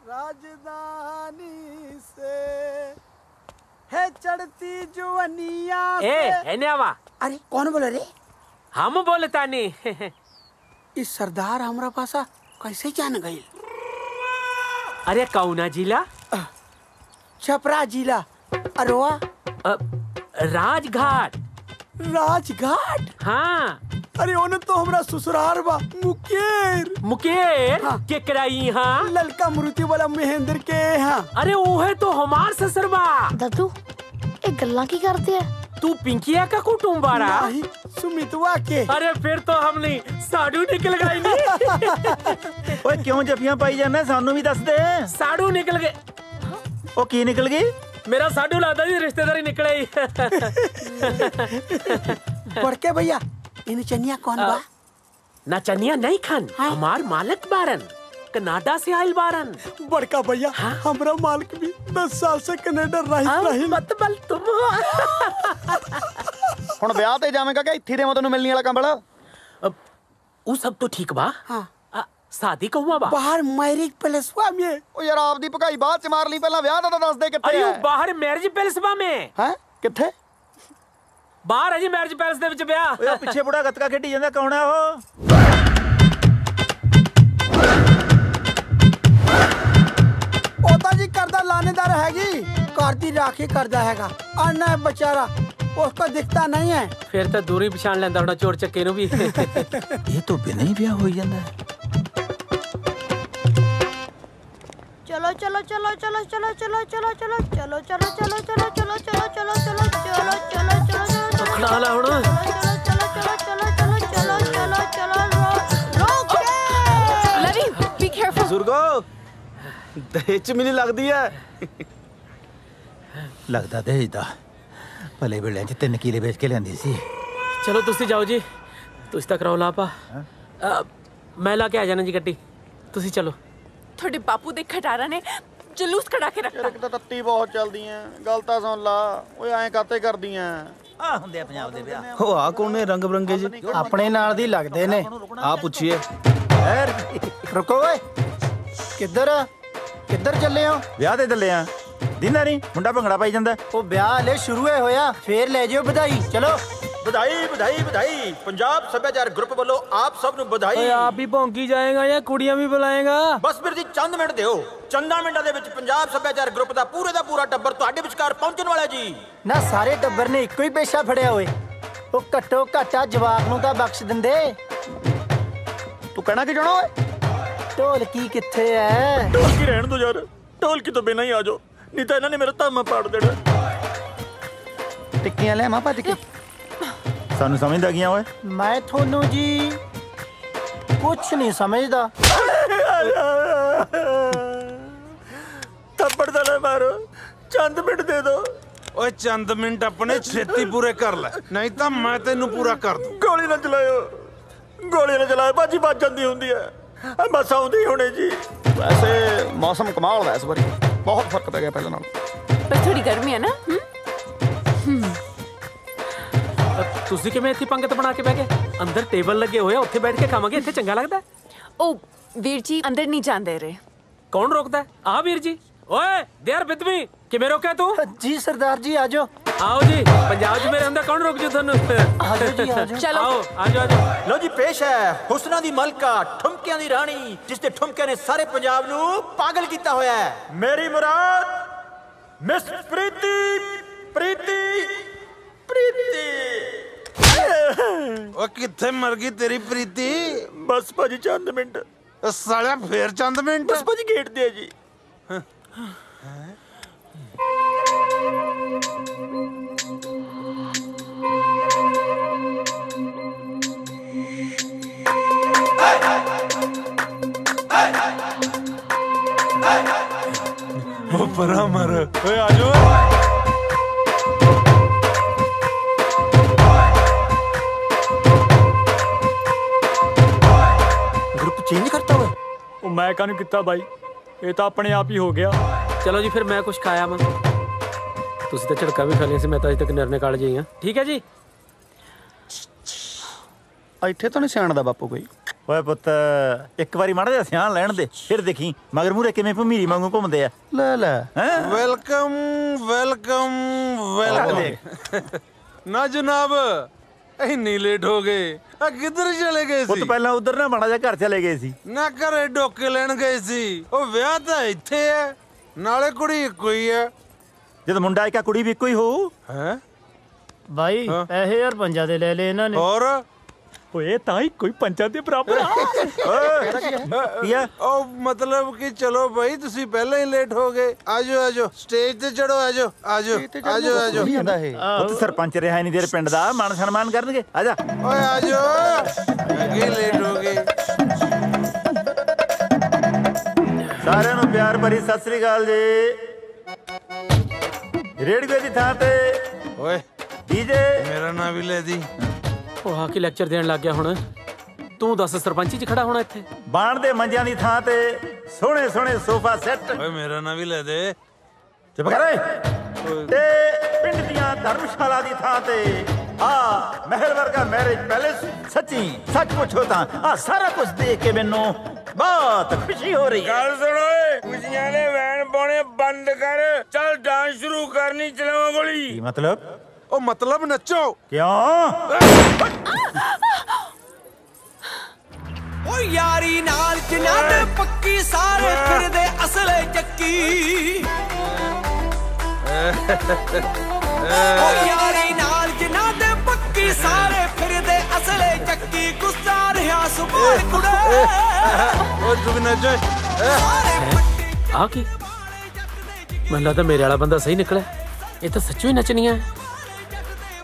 राजधानी से है चढ़ती जवानिया ए आवा। अरे कौन बोले रे? हम बोले तानी। इस सरदार हमरा पासा कैसे जान गई? अरे कौना जिला? छपरा जिला। अरोआ राजघाट। राजघाट? हाँ। अरे ओने तो हमरा ससुराल बा मुकेर। मुकेर के कराई हाँ? ललका मुरुति वाला महेंद्र के हाँ। अरे वो है तो हमार ससुर बा। दादू ये गल्ला की करते है? तू पिंकिया का कुटुंबारा? नहीं सुमितवा के। अरे फिर तो हम नहीं साड़ू निकल गई नहीं। ओए क्यों जफियां पाई जाना? सानू भी दस दे। साड़ू निकल गए। ओ की निकल गई? मेरा साडू लादा जी रिश्तेदारी निकले। बड़के भैया इन चनिया कौन बा? ना चनिया नहीं खान हमार मालिक बारन कनाडा से आइल बारन। बड़का भैया हमरा मालिक भी 10 साल से कनाडा रही। मत बल तुम। ਹੁਣ ਵਿਆਹ ਤੇ ਜਾਵੇਂਗਾ ਕਿ ਇੱਥੇ ਦੇ ਮੈਂ ਤੈਨੂੰ ਮਿਲਣੀ ਵਾਲਾ ਕੰਬਲ? वो सब तो ठीक बा। हाँ शादी कहुआ बा? बाहर मैरिज पैलेसवा में। ਉਹ ਯਾਰ ਆਪਦੀ ਭਕਾਈ ਬਾਅਦ ਚ ਮਾਰ ਲਈ, ਪਹਿਲਾਂ ਵਿਆਹ ਦਾ ਤਾਂ ਦੱਸ ਦੇ ਕਿੱਥੇ अरे ਹੈ? वो बाहर मैरिज पैलेस बा में। ਹੈ ਕਿੱਥੇ? बाहर है जी मैरिज पैलेस ਦੇ ਵਿੱਚ ਵਿਆਹ। ਓਏ ਪਿੱਛੇ ਬੁੜਾ ਗੱਤਕਾ ਖੇਡੀ ਜਾਂਦਾ, ਕੌਣ ਹੈ ਉਹ? ਉਹ ਤਾਂ ਜੀ ਕਰਦਾ ਲਾਣੇਦਾਰ ਹੈਗੀ, ਘਰ ਦੀ ਰਾਖੀ ਕਰਦਾ ਹੈਗਾ। ਅੰਨਾ ਹੈ बेचारा, उसको दिखता नहीं है। ਫਿਰ ਤਾਂ ਦੂਰੀ ਪਛਾਣ ਲੈਂਦਾ ਹੋਣਾ ਚੋਰ ਚੱਕੇ ਨੂੰ ਵੀ। ਇਹ ਤੋਂ ਬਿਨਾਂ ਹੀ ਵਿਆਹ ਹੋਈ ਜਾਂਦਾ। चलो चलो चलो चलो चलो चलो चलो चलो चलो चलो चलो चलो चलो चलो चलो चलो चलो चलो चलो खड़ा ला हुण। चलो चलो चलो चलो चलो चलो चलो रोक के। लवी बी केयरफुल। ਬਜ਼ੁਰਗੋ ਦਹੇਜ ਚ ਮੈਨੂੰ ਲੱਗਦੀ ਹੈ। ਲੱਗਦਾ ਦਹੇਜ ਦਾ ਭਲੇ ਵੇਲੇ ਚ 3 ਕਿਲੇ ਵੇਚ ਕੇ ਲਿਆਂਦੀ ਸੀ। ਚਲੋ ਤੁਸੀਂ ਜਾਓ ਜੀ, ਤੁਸੀਂ ਤਾਂ ਕਰਾਓ ਲਾਪਾ। ਮੈਂ ਲਾ ਕੇ ਆ ਜਾਣਾ ਜੀ ਗੱਡੀ, ਤੁਸੀਂ ਚਲੋ। ਤੁਹਾਡੇ ਬਾਪੂ ਦੇ ਖਟਾਰਾ ਨੇ ਜਲੂਸ ਕਢਾ ਕੇ ਰੱਖਤਾ। ਇੱਕ ਤਾਂ ਤੱਤੀ ਬਹੁਤ ਚੱਲਦੀਆਂ, ਗੱਲ ਤਾਂ ਸੁਣ ਲਾ। ਓਏ ਐਂ ਕਾਤੇ ਕਰਦੀਆਂ? ਆ ਹੁੰਦੇ ਆ ਪੰਜਾਬ ਦੇ ਵਿਆਹ। ਉਹ ਆ ਕੋਨੇ ਰੰਗ ਬਰੰਗੇ ਜੀ? ਆਪਣੇ ਨਾਲ ਦੀ ਲੱਗਦੇ ਨੇ। ਆ ਪੁੱਛੀਏ। ਰੁਕੋ ਓਏ, ਕਿੱਧਰ ਚੱਲੇ ਹੋ? ਵਿਆਹ ਤੇ ਚੱਲੇ ਆ। ਦਿੰਦਾ ਨਹੀਂ ਮੁੰਡਾ ਭੰਗੜਾ ਪਾਈ ਜਾਂਦਾ। ਉਹ ਵਿਆਹ ਹਲੇ ਸ਼ੁਰੂ ਹੀ ਹੋਇਆ, ਫੇਰ ਲੈ ਜਿਓ ਵਧਾਈ। ਚਲੋ ਵਧਾਈ ਵਧਾਈ ਵਧਾਈ। ਪੰਜਾਬ ਸੱਭਿਆਚਾਰ ਗਰੁੱਪ ਵੱਲੋਂ ਆਪ ਸਭ ਨੂੰ ਵਧਾਈ। आप भी भौंकी जाएगा या कुड़ियां भी बुलाएगा? ਬਸ ਵੀਰ ਜੀ ਚੰਦ ਮਿੰਟ ਦਿਓ। ਚੰਦਾਂ ਮਿੰਟਾਂ ਦੇ ਵਿੱਚ ਪੰਜਾਬ ਸੱਭਿਆਚਾਰ ਗਰੁੱਪ ਦਾ ਪੂਰਾ ਟੱਬਰ ਤੁਹਾਡੇ ਵਿਚਕਾਰ ਪਹੁੰਚਣ ਵਾਲਾ ਜੀ। ਨਾ ਸਾਰੇ ਟੱਬਰ ਨੇ ਇੱਕੋ ਹੀ ਪੇਸ਼ਾ ਫੜਿਆ ਓਏ। ਉਹ ਘੱਟੋ ਘਾਟਾ ਜਵਾਬ ਨੂੰ ਤਾਂ ਬਖਸ਼ ਦਿੰਦੇ। ਤੂੰ ਕਹਿਣਾ ਕੀ ਚਾਹਣਾ ਓਏ? ਢੋਲਕੀ ਕਿੱਥੇ ਐ? ਢੋਲਕੀ ਰਹਿਣ ਦੋ ਯਾਰ, ਢੋਲਕੀ ਤੋਂ ਬਿਨਾਂ ਹੀ ਆ ਜਾਓ, ਨਹੀਂ ਤਾਂ ਇਹਨਾਂ ਨੇ ਮੇਰਾ ਧਾਮਾ ਪਾੜ ਦੇਣਾ। ਟਿੱਕੀਆਂ ਲਿਆਵਾਂ ਭੱਜ ਕੇ ਸਾਨੂੰ ਸਮਝਦਾ ਗਿਆ ਓਏ ਮੈਂ ਤੁਹਾਨੂੰ ਜੀ ਕੁਛ ਨਹੀਂ ਸਮਝਦਾ। ਥੱਪੜ ਤਾਂ ਨਾ ਮਾਰੋ, ਚੰਦ ਮਿੰਟ ਦੇ ਦੋ। ਓਏ ਚੰਦ ਮਿੰਟ ਆਪਣੇ ਛੇਤੀ ਪੂਰੇ ਕਰ ਲੈ, ਨਹੀਂ ਤਾਂ ਮੈਂ ਤੈਨੂੰ ਪੂਰਾ ਕਰ ਦੂੰ। ਗੋਲੀ ਨਾ ਚਲਾਇਓ, ਗੋਲੀ ਨਾ ਚਲਾਇਓ ਭਾਜੀ, ਵੱਜ ਜਾਂਦੀ ਹੁੰਦੀ ਹੈ। ਬਸ ਆਉਂਦੀ ਹੁਣੇ ਜੀ। ਵੈਸੇ ਮੌਸਮ ਕਮਾਲ ਦਾ ਇਸ ਵਾਰੀ, ਬਹੁਤ ਫਰਕ ਪੈ ਗਿਆ ਪਹਿਲਾਂ ਨਾਲੋਂ। ਪਰ ਥੋੜੀ ਗਰਮੀ ਹੈ ਨਾ। ਤੁਸੀਂ ਕਿਵੇਂ ਇੱਥੇ ਪੰਗਤ ਬਣਾ ਕੇ ਬਹਿ ਗਏ? ਅੰਦਰ ਟੇਬਲ ਲੱਗੇ ਹੋਏ ਆ, ਉੱਥੇ ਬੈਠ ਕੇ ਖਾਵਾਂਗੇ, ਇੱਥੇ ਚੰਗਾ ਲੱਗਦਾ। ਉਹ ਵੀਰ ਜੀ ਅੰਦਰ ਨਹੀਂ ਜਾਂਦੇ ਰੇ। ਕੌਣ ਰੋਕਦਾ? ਆ ਵੀਰ ਜੀ। ਓਏ ਦੇਰ ਬਿਦਵੀ, ਕਿਵੇਂ ਰੋਕਿਆ ਤੂੰ? ਜੀ ਸਰਦਾਰ ਜੀ ਆਜੋ। ਆਓ ਜੀ, ਪੰਜਾਬ 'ਚ ਮੇਰੇ ਹੁੰਦਾ ਕੌਣ ਰੋਕ ਜੂ ਤੁਹਾਨੂੰ? ਚਲੋ ਆਓ ਆਜੋ ਆਜੋ। ਲੋ ਜੀ ਪੇਸ਼ ਹੈ ਹੁਸਨਾ ਦੀ ਮਲਕਾ, ਠੁਮਕਿਆਂ ਦੀ ਰਾਣੀ, ਜਿਸ ਦੇ ਠੁਮਕਿਆਂ ਨੇ ਸਾਰੇ ਪੰਜਾਬ ਨੂੰ ਪਾਗਲ ਕੀਤਾ ਹੋਇਆ ਹੈ। ਮੇਰੀ ਮੁਰਾਦ ਮਿਸ ਪ੍ਰੀਤੀ। ਪ੍ਰੀਤੀ ਓ ਕਿੱਥੇ ਮਰ ਗਈ ਤੇਰੀ ਪ੍ਰੀਤੀ? ਬਸ ਭਾਜੀ ਚੰਦ ਮਿੰਟ। ਸਾਲਿਆ ਫੇਰ ਚੰਦ ਮਿੰਟ? ਬਸ ਭਾਜੀ ਗੇਟ ਦੇ ਜੀ। ਉਹ ਪਰਾਂ ਮਰ। ਓਏ ਆਜੋ। ਚੇਂਜ ਕਰਤਾ ਹੋਇਆ। ਉਹ ਮੈਂ ਕਾਹਨੂੰ ਕੀਤਾ ਬਾਈ, ਇਹ ਤਾਂ ਆਪਣੇ ਆਪ ਹੀ ਹੋ ਗਿਆ। ਚਲੋ ਜੀ ਫਿਰ ਮੈਂ ਕੁਝ ਖਾਇਆ ਮੈਂ, ਤੁਸੀਂ ਤਾਂ ਝੜਕਾ ਵੀ ਖਾ ਲਿਆ ਸੀ, ਮੈਂ ਤਾਂ ਅਜੇ ਤੱਕ ਨਿਰਣੇ ਕਾਲਜ ਹੀ ਹਾਂ। ਠੀਕ ਹੈ ਜੀ। ਇੱਥੇ ਤਾਂ ਨਹੀਂ ਸਿਆਣਦਾ ਬਾਪੂ ਕੋਈ। ਓਏ ਪੁੱਤ ਇੱਕ ਵਾਰੀ ਮਾੜਾ ਜਿਹਾ ਸਿਆਣ ਲੈਣ ਦੇ, ਫਿਰ ਦੇਖੀ ਮਗਰ ਮੂਰੇ ਕਿਵੇਂ ਭਮੀਰੀ ਵਾਂਗੂ ਘੁੰਮਦੇ ਆ। ਲੈ ਵੈਲਕਮ ਵੈਲਕਮ ਵੈਲਕਮ। ਨਾ ਜਨਾਬ ਇੰਨੀ ਲੇਟ ਹੋ ਗਏ, ਆ ਕਿੱਧਰ ਚਲੇ ਗਏ ਸੀ? ਪੁੱਤ ਪਹਿਲਾਂ ਉਧਰ ਨਾ ਮਾੜਾ ਜਿਹਾ ਘਰ ਚਲੇ ਗਏ ਸੀ। ਨਾ ਘਰੇ ਡੋਕੇ ਲੈਣ ਗਏ ਸੀ। ਉਹ ਵਿਆਹ ਤਾਂ ਇੱਥੇ ਹੈ, ਨਾਲੇ ਕੁੜੀ ਇੱਕੋ ਹੀ ਹੈ। ਜਦ ਮੁੰਡਾ ਇੱਕ ਕੁੜੀ ਵੀ ਇੱਕੋ ਹੀ ਹੋਊ। ਹੈ ਭਾਈ ਪੈਸੇ ਯਾਰ ਪੰਜਾਂ ਦੇ ਲੈ ਲਏ ਇਹਨਾਂ ਨੇ। ਹੋਰ ਓਏ ਤਾਂ ਹੀ ਕੋਈ ਪੰਜਾਂ ਦੇ ਬਰਾਬਰ ਆ। ਉਹ ਮਤਲਬ ਕਿ ਚਲੋ ਭਾਈ ਤੁਸੀਂ ਪਹਿਲਾਂ ਹੀ ਲੇਟ ਹੋ ਗਏ। ਆਜੋ ਆਜੋ ਸਟੇਜ ਤੇ ਚੜੋ। ਆਜੋ ਆਜੋ ਆਜੋ ਆਜੋ। ਪੁੱਤ ਸਰਪੰਚ ਰਿਹਾ ਨਹੀਂ ਤੇਰੇ ਪਿੰਡ ਦਾ, ਮਾਣ ਸਨਮਾਨ ਕਰਨਗੇ। ਆਜਾ ਓਏ ਆਜੋ, ਅੱਗੇ ਲੇਟ ਹੋ ਗਏ। ਸਾਰਿਆਂ ਨੂੰ ਪਿਆਰ ਭਰੀ ਸਤਿ ਸ੍ਰੀ ਅਕਾਲ ਜੀ। ਰੇਡੀਓ ਦੀ ਥਾਂ ਤੇ ਓਏ ਡੀਜੇ ਮੇਰਾ ਨਾਂ ਵੀ ਲੈ ਦੀ। ਉਹ ਆ ਕੇ ਲੈਕਚਰ ਦੇਣ ਲੱਗ ਗਿਆ ਹੁਣ। ਤੂੰ ਦੱਸ ਸਰਪੰਚੀ 'ਚ ਖੜਾ ਹੋਣਾ ਇੱਥੇ? ਬਾਣ ਦੇ ਮੰਜਿਆਂ ਦੀ ਥਾਂ ਤੇ ਸੋਹਣੇ ਸੋਹਣੇ ਸੋਫਾ ਸੈੱਟ। ਓਏ ਮੇਰਾ ਨਾਂ ਵੀ ਲੈ ਦੇ। ਚੁੱਪ ਕਰ ਓਏ। ਤੇ ਪਿੰਡ ਦੀਆਂ ਧਰਮਸ਼ਾਲਾ ਦੀ ਥਾਂ ਤੇ ਆ ਮਹਿਲ ਵਰਗਾ ਮੈਰਿਜ ਪੈਲੇਸ। ਸੱਚੀ ਸੱਚ ਪੁੱਛੋ ਤਾਂ ਆ ਸਾਰਾ ਕੁਝ ਦੇਖ ਕੇ ਮੈਨੂੰ ਬਹੁਤ ਖੁਸ਼ੀ ਹੋ ਰਹੀ ਹੈ। ਗੱਲ ਸੁਣ ਓਏ, ਖੁਸ਼ੀਆਂ ਦੇ ਵੈਨ ਪਾਉਣੇ ਬੰਦ ਕਰ। ਚੱਲ ਡਾਂਸ ਸ਼ੁਰੂ ਕਰਨੀ, ਚਲਾਵਾਂ ਗੋਲੀ। ਕੀ ਮਤਲਬ? ਉਹ ਮਤਲਬ ਨੱਚੋ। ਕਿਉਂ? ਓ ਯਾਰੀ ਨਾਲ ਜਿਨ੍ਹਾਂ ਦੇ ਪੱਕੀ ਸਾਰੇ ਫਿਰਦੇ ਅਸਲੇ ਚੱਕੀ। ਓ ਯਾਰੀ ਨਾਲ ਜਿਨ੍ਹਾਂ ਦੇ ਪੱਕੀ ਸਾਰੇ ਫਿਰਦੇ ਅਸਲੇ ਚੱਕੀ। ਗੁੱਸਾ ਰਿਹਾ ਸੁਭਾਰ ਕੁੜੇ। ਓ ਤੂੰ ਨੱਚੋ। ਆ ਕੀ ਮੈਨੂੰ ਲੱਗਦਾ ਮੇਰੇ ਵਾਲਾ ਬੰਦਾ ਸਹੀ ਨਿਕਲਿਆ। ਇਹ ਤਾਂ ਸੱਚੀ ਹੀ ਨੱਚਣੀਆਂ।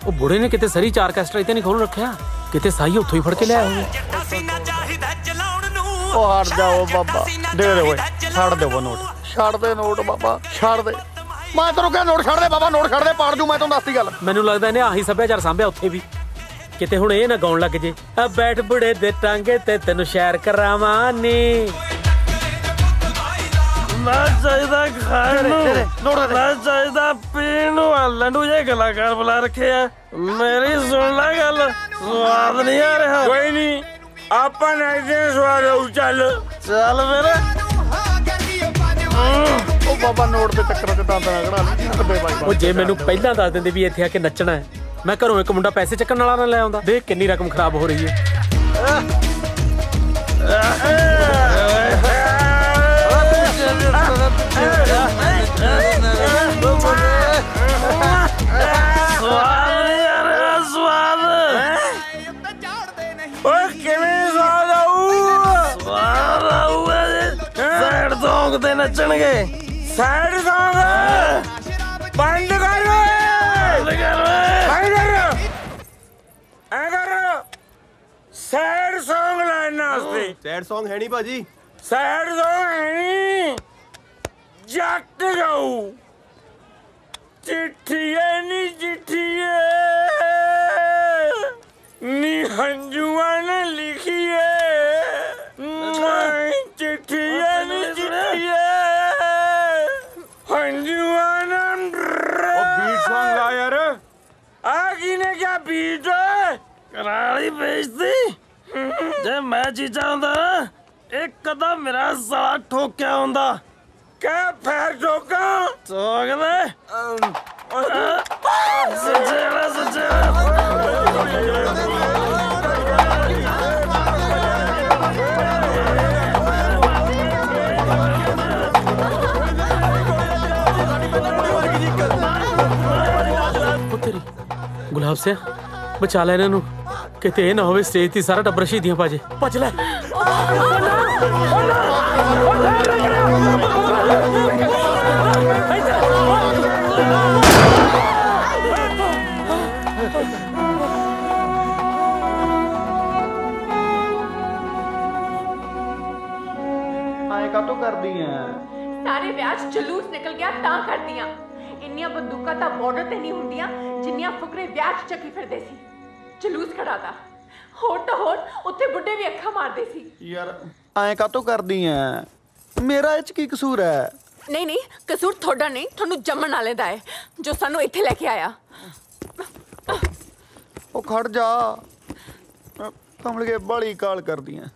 ਉਹ ਬੁੜੇ ਨੇ ਕਿਤੇ ਸਰੀ ਚਾਰ ਕੈਸਟਰ ਇੱਥੇ ਨਹੀਂ ਖੋਲ ਰੱਖਿਆ, ਕਿਤੇ ਸਾਈ ਉੱਥੋਂ ਹੀ ਫੜ ਕੇ ਲਿਆਇਆ ਹੋਇਆ। ਉਹ ਹਟ ਜਾਓ ਬਾਬਾ, ਦੇ ਦੇ ਓਏ, ਛੱਡ ਦੇ ਉਹ ਨੋਟ, ਛੱਡ ਦੇ ਨੋਟ ਬਾਬਾ, ਛੱਡ ਦੇ। ਮੈਂ ਤੈਨੂੰ ਕਿਹਾ ਨੋਟ ਛੱਡ ਦੇ ਬਾਬਾ, ਨੋਟ ਛੱਡ ਦੇ, ਪਾੜ ਜੂ ਮੈਂ ਤੈਨੂੰ ਦੱਸਦੀ ਗੱਲ। ਮੈਨੂੰ ਲੱਗਦਾ ਇਹਨੇ ਆਹੀ ਸੱਭਿਆਚਾਰ ਸਾਂਭਿਆ ਉੱਥੇ ਵੀ, ਕਿਤੇ ਹੁਣ ਇਹ ਨਾ ਗਾਉਣ ਲੱਗ ਜੇ ਆ ਬੈਠ ਬੁੜੇ ਦੇ ਟਾਂਗੇ ਤੇ ਤੈਨੂੰ ਸ਼ੈਰ ਕਰਾਵਾਂ ਨੀ। ਨਾ ਚਾਹੀਦਾ ਖਾਣ ਨੂੰ, ਨਾ ਚਾਹੀਦਾ ਪੀਣ ਨੂੰ। ਲੰਡੂ ਜੇ ਕਲਾਕਾਰ ਬੁਲਾ ਰੱਖੇ ਆ। ਮੇਰੀ ਸੁਣ ਲੈ ਗੱਲ, ਸਵਾਦ ਨਹੀਂ ਆ ਰਿਹਾ। ਕੋਈ ਨਹੀਂ, ਆਪਾਂ ਨਾਈਦੇ ਸਵਾਦ ਆਉ। ਚੱਲ ਚੱਲ ਫਿਰ। ਉਹ ਬਾਬਾ ਨੋਟ ਦੇ ਚੱਕਰਾਂ 'ਚ ਦੰਦ ਨਾ ਕਢਾ ਲੈ। ਉਹ ਜੇ ਮੈਨੂੰ ਪਹਿਲਾਂ ਦੱਸ ਦਿੰਦੇ ਵੀ ਇੱਥੇ ਆ ਕੇ ਨੱਚਣਾ ਹੈ, ਮੈਂ ਘਰੋਂ ਇੱਕ ਮੁੰਡਾ ਪੈਸੇ ਚੱਕਣ ਵਾਲਾ ਨਾ ਲੈ ਆਉਂਦਾ। ਦੇਖ ਕਿੰਨੀ ਰਕਮ ਖਰਾਬ ਹੋ ਰਹੀ ਹੈ। ਓਏ ਕਿਵੇਂ ਸਵਾਦ ਆਊ? ਸਵਾਦ ਆਊਗਾ ਸੈਡ ਸੌਂਗ ਤੇ ਨੱਚਣਗੇ। ਸੈਡ ਸੌਂਗ ਬੰਦ ਕਰ ਓਏ। सैड सॉन्ग लाना उससे सैड सॉन्ग है नहीं भाजी सैड सॉन्ग है नहीं जट गाऊ चिट्ठिए नी चिट्ठिए नी हंजुआ ने लिखी है चिट्ठिए नी चिट्ठिए हंजुआ ने बीट सॉन्ग ला यार आगी ने क्या बीट है कराली बेचती जे मैं चीजा हुंदा एक कदम मेरा साला ठोक्या हुंदा क्या पैर ठोका ठोक दे सच्चे गुलाब से बचा ले इन्हों किते ये ना होवे स्टेज ती सारा टब्बर शहीदियां पाजे भज ले आए काटो कर दी हैं सारे व्याज जुलूस निकल गया ता कर दिया इन्नियां बंदूकां ता बॉर्डर ते नहीं हुंदियां जिन्नियां फुकरे व्याज चकी फिरदे सी जुलूस खड़ाता होर तो होर उत्थे बुड्ढे भी अखा मारदे सी यार आए काटो कर दी हैं मेरा इच की कसूर है नहीं नहीं कसूर थोड़ा नहीं थानू जम्मन वाले दा है जो सानू इत्थे लेके आया ओ खड़ जा कमल के बड़ी काल कर दी हैं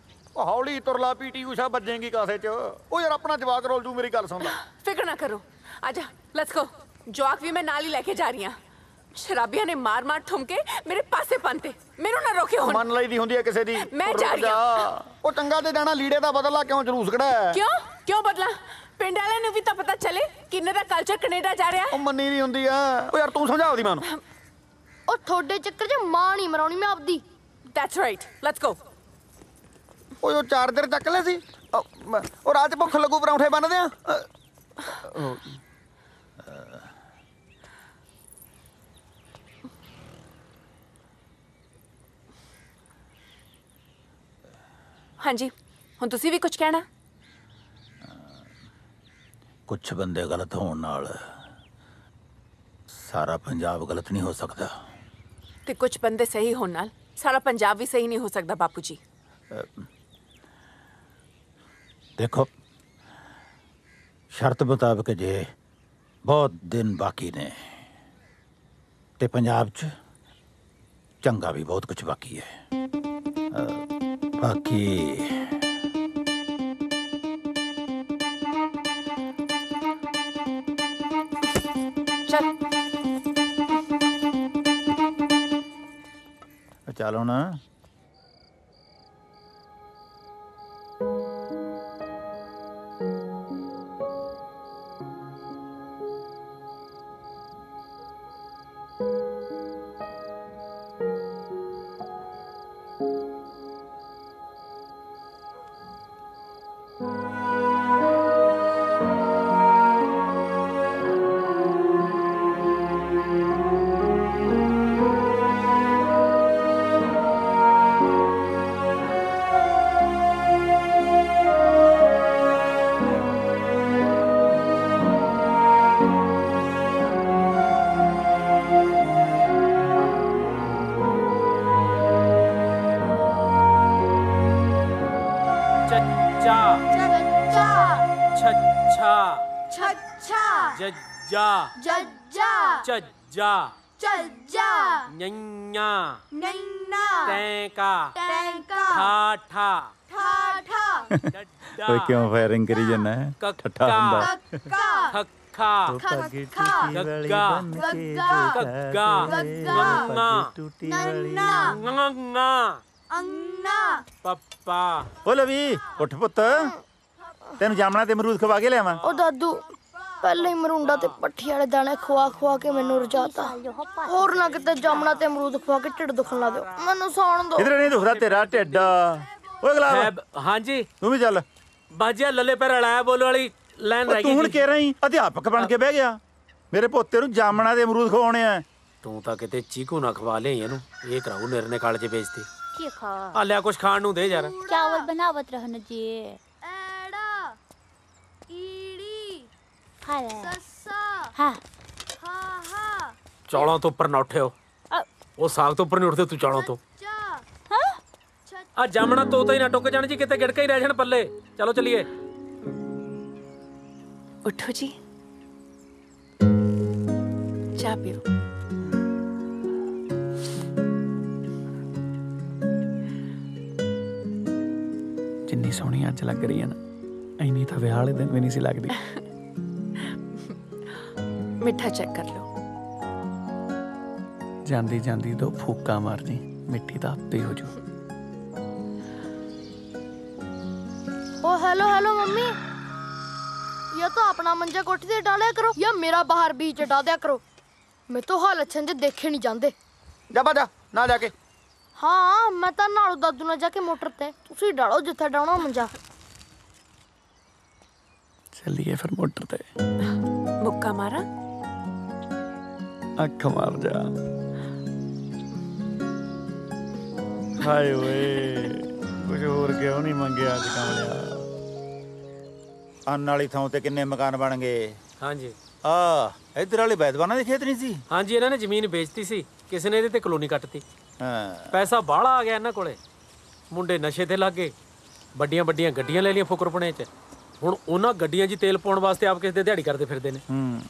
हौली तुरला पीटी उषा बजेंगी कासे च ओ यार अपना जवाक रोल जू मेरी गल सुन ले फिक्र ना करो आजा लेट्स गो जवाक भी मैं नाल ही लेके जा रही हां शराबिया ने मार मार ठुमके मेरे पासे पांते मेनू ना रोके हुन मन लई दी हुंदी है किसे दी मैं जा रही हां ओ चंगा ते जाना लीड़े दा बदला क्यों जुलूस कड़ा है क्यों बदला पिंड वाले नु भी तो पता चले किन्ने दा कल्चर कनाडा जा रहा है ओ मन्नी नहीं हुंदी है ओ यार तू समझा दी मां ओ थोड़े चक्कर च मां नहीं मराउनी मैं आपदी दैट्स राइट लेट्स गो ओ यो चार्जर चक ले सी ओ रात भुख लगू परांठे बन दे हाँ जी हुण तुसी भी कुछ कहना कुछ बंदे गलत होने नाल सारा पंजाब गलत नहीं हो सकता ते कुछ बंदे सही होने नाल सारा पंजाब भी सही नहीं हो सकता बापू जी देखो शर्त मुताबिक जे बहुत दिन बाकी ने ते पंजाब च चंगा भी बहुत कुछ बाकी है बाकी चलो ना जज्जा जज्जा चज्जा चज्जा नन्ना नन्ना टैंका टैंका ठाठा ठाठा कोई क्यों फायरिंग करी जाना है ठट्ठा बंदा कक्का खक्खा खक्खा गग्गा गग्गा गग्गा गग्गा नन्ना नन्ना अन्ना पप्पा ओ लवी उठ पुੱਤ ਤੈਨੂੰ ਜਾਮਣਾ ਤੇ ਅਮਰੂਦ ਖਵਾ ਕੇ ਲਿਆਵਾਂ ਉਹ ਦਾਦੂ ਪਹਿਲੇ ਹੀ ਮਰੁੰਡਾ ਤੇ ਪੱਠੀ ਵਾਲੇ ਦਾਣੇ ਖਵਾ ਖਵਾ ਕੇ ਮੈਨੂੰ ਰਜਾਤਾ ਹੋਰ ਨਾ ਕਿਤੇ ਜਾਮਣਾ ਤੇ ਅਮਰੂਦ ਖਵਾ ਕੇ ਢਿੱਡ ਦੁਖਣ ਲਾ ਦਿਓ ਮੈਨੂੰ ਸੌਣ ਦਿਓ ਇਧਰ ਨਹੀਂ ਦੁਖਦਾ ਤੇਰਾ ਢਿੱਡ ਓਏ ਗੁਲਾਬ हाँ जी ਤੂੰ ਵੀ ਚੱਲ ਬਾਜੀਆ ਲੱਲੇ ਪੈਰ ਹਲਾਇਆ ਬੋਲ ਵਾਲੀ ਲਾਈਨ ਰਹਿ ਗਈ ਤੂੰ ਹੁਣ ਕਹਿ ਰਹੀ ਅਧਿਆਪਕ ਬਣ ਕੇ ਬਹਿ ਗਿਆ ਮੇਰੇ ਪੋਤੇ ਨੂੰ ਜਾਮਣਾ ਦੇ ਅਮਰੂਦ ਖਵਾਉਣੇ ਆ ਤੂੰ ਤਾਂ ਕਿਤੇ ਚੀਕੂ ਨਾ ਖਵਾ ਲਿਆ ਇਹਨੂੰ, ਇਹ ਕਰਾਉ ਨਿਰਨੇ ਕਾਲ 'ਚ ਵੇਚਦੀ। की खा ਆ ਲਿਆ ਕੁਛ ਖਾਣ ਨੂੰ ਦੇ ਯਾਰ। चावल बनावत रहन जी। हाँ हाँ ਚੌਲਾਂ ਤੋਂ ਉੱਪਰ ਨਾ ਉੱਠਿਓ। ਉਹ ਸਾਗ ਤੋਂ ਉੱਪਰ ਨਹੀਂ ਉੱਠਦੇ, ਤੂੰ ਚੌਲਾਂ ਤੋਂ। ਆ ਜਾਮਣਾ ਤੋਤਾ ਹੀ ਨਾ ਟੁੱਕ ਜਾਣ ਜੀ, ਕਿਤੇ ਗਿੜਕਾ ਹੀ ਰਹਿ ਜਾਣ ਪੱਲੇ। ਚਲੋ ਚਲੀਏ। उठो जी, चाय पियो। जिन्नी सोहनी अज लग रही है ना, इन्नी तो विआह वाले दिन भी नहीं सी लगदी। मिठा चेक कर लो। जांदी जांदी दो फूका मार जी, मिट्टी तो आपे हो जू। ओ हेलो हेलो मम्मी, या तो अपना मंजा कोठी से डालिया करो या मेरा बाहर बीच डाल दिया करो। मैं तो हाल अच्छे से देखे नहीं जाते। जा बाजा ना जाके। हाँ मैं तो नालू दादू ने जाके मोटर ते, तुसी डालो जिथे डालना मंजा। चलिए फिर मोटर ते। मुक्का मारा, अख मार जा। हाय वे कुछ होर क्यों नहीं मंगे अज कमलिया। ਅੰਨ ਵਾਲੀ ਥਾਂ ਤੇ ਕਿੰਨੇ ਮਕਾਨ ਬਣ ਗਏ। ਹਾਂਜੀ ਇੱਧਰ ਵਾਲੇ ਬੈਦਵਾਨਾਂ ਦੇ ਖੇਤ ਨਹੀਂ ਸੀ। ਹਾਂਜੀ ਇਹਨਾਂ ਨੇ ਜ਼ਮੀਨ ਵੇਚਤੀ ਸੀ, ਕਿਸੇ ਨੇ ਇਹਦੇ ਤੇ ਕਲੋਨੀ ਕੱਟਤੀ। ਹਾਂ ਪੈਸਾ ਬਾਹਲਾ ਆ ਗਿਆ ਇਹਨਾਂ ਕੋਲੇ, ਮੁੰਡੇ ਨਸ਼ੇ ਤੇ ਲੱਗ ਗਏ, ਵੱਡੀਆਂ ਵੱਡੀਆਂ ਗੱਡੀਆਂ ਲੈ ਲਈਆਂ ਫੁਕਰਪਣੇ 'ਚ। ਹੁਣ ਉਹਨਾਂ ਗੱਡੀਆਂ 'ਚ ਤੇਲ ਪਾਉਣ ਵਾਸਤੇ ਆਪ ਕਿਸੇ ਦੇ ਦਿਹਾੜੀ ਕਰਦੇ ਫਿਰਦੇ ਨੇ।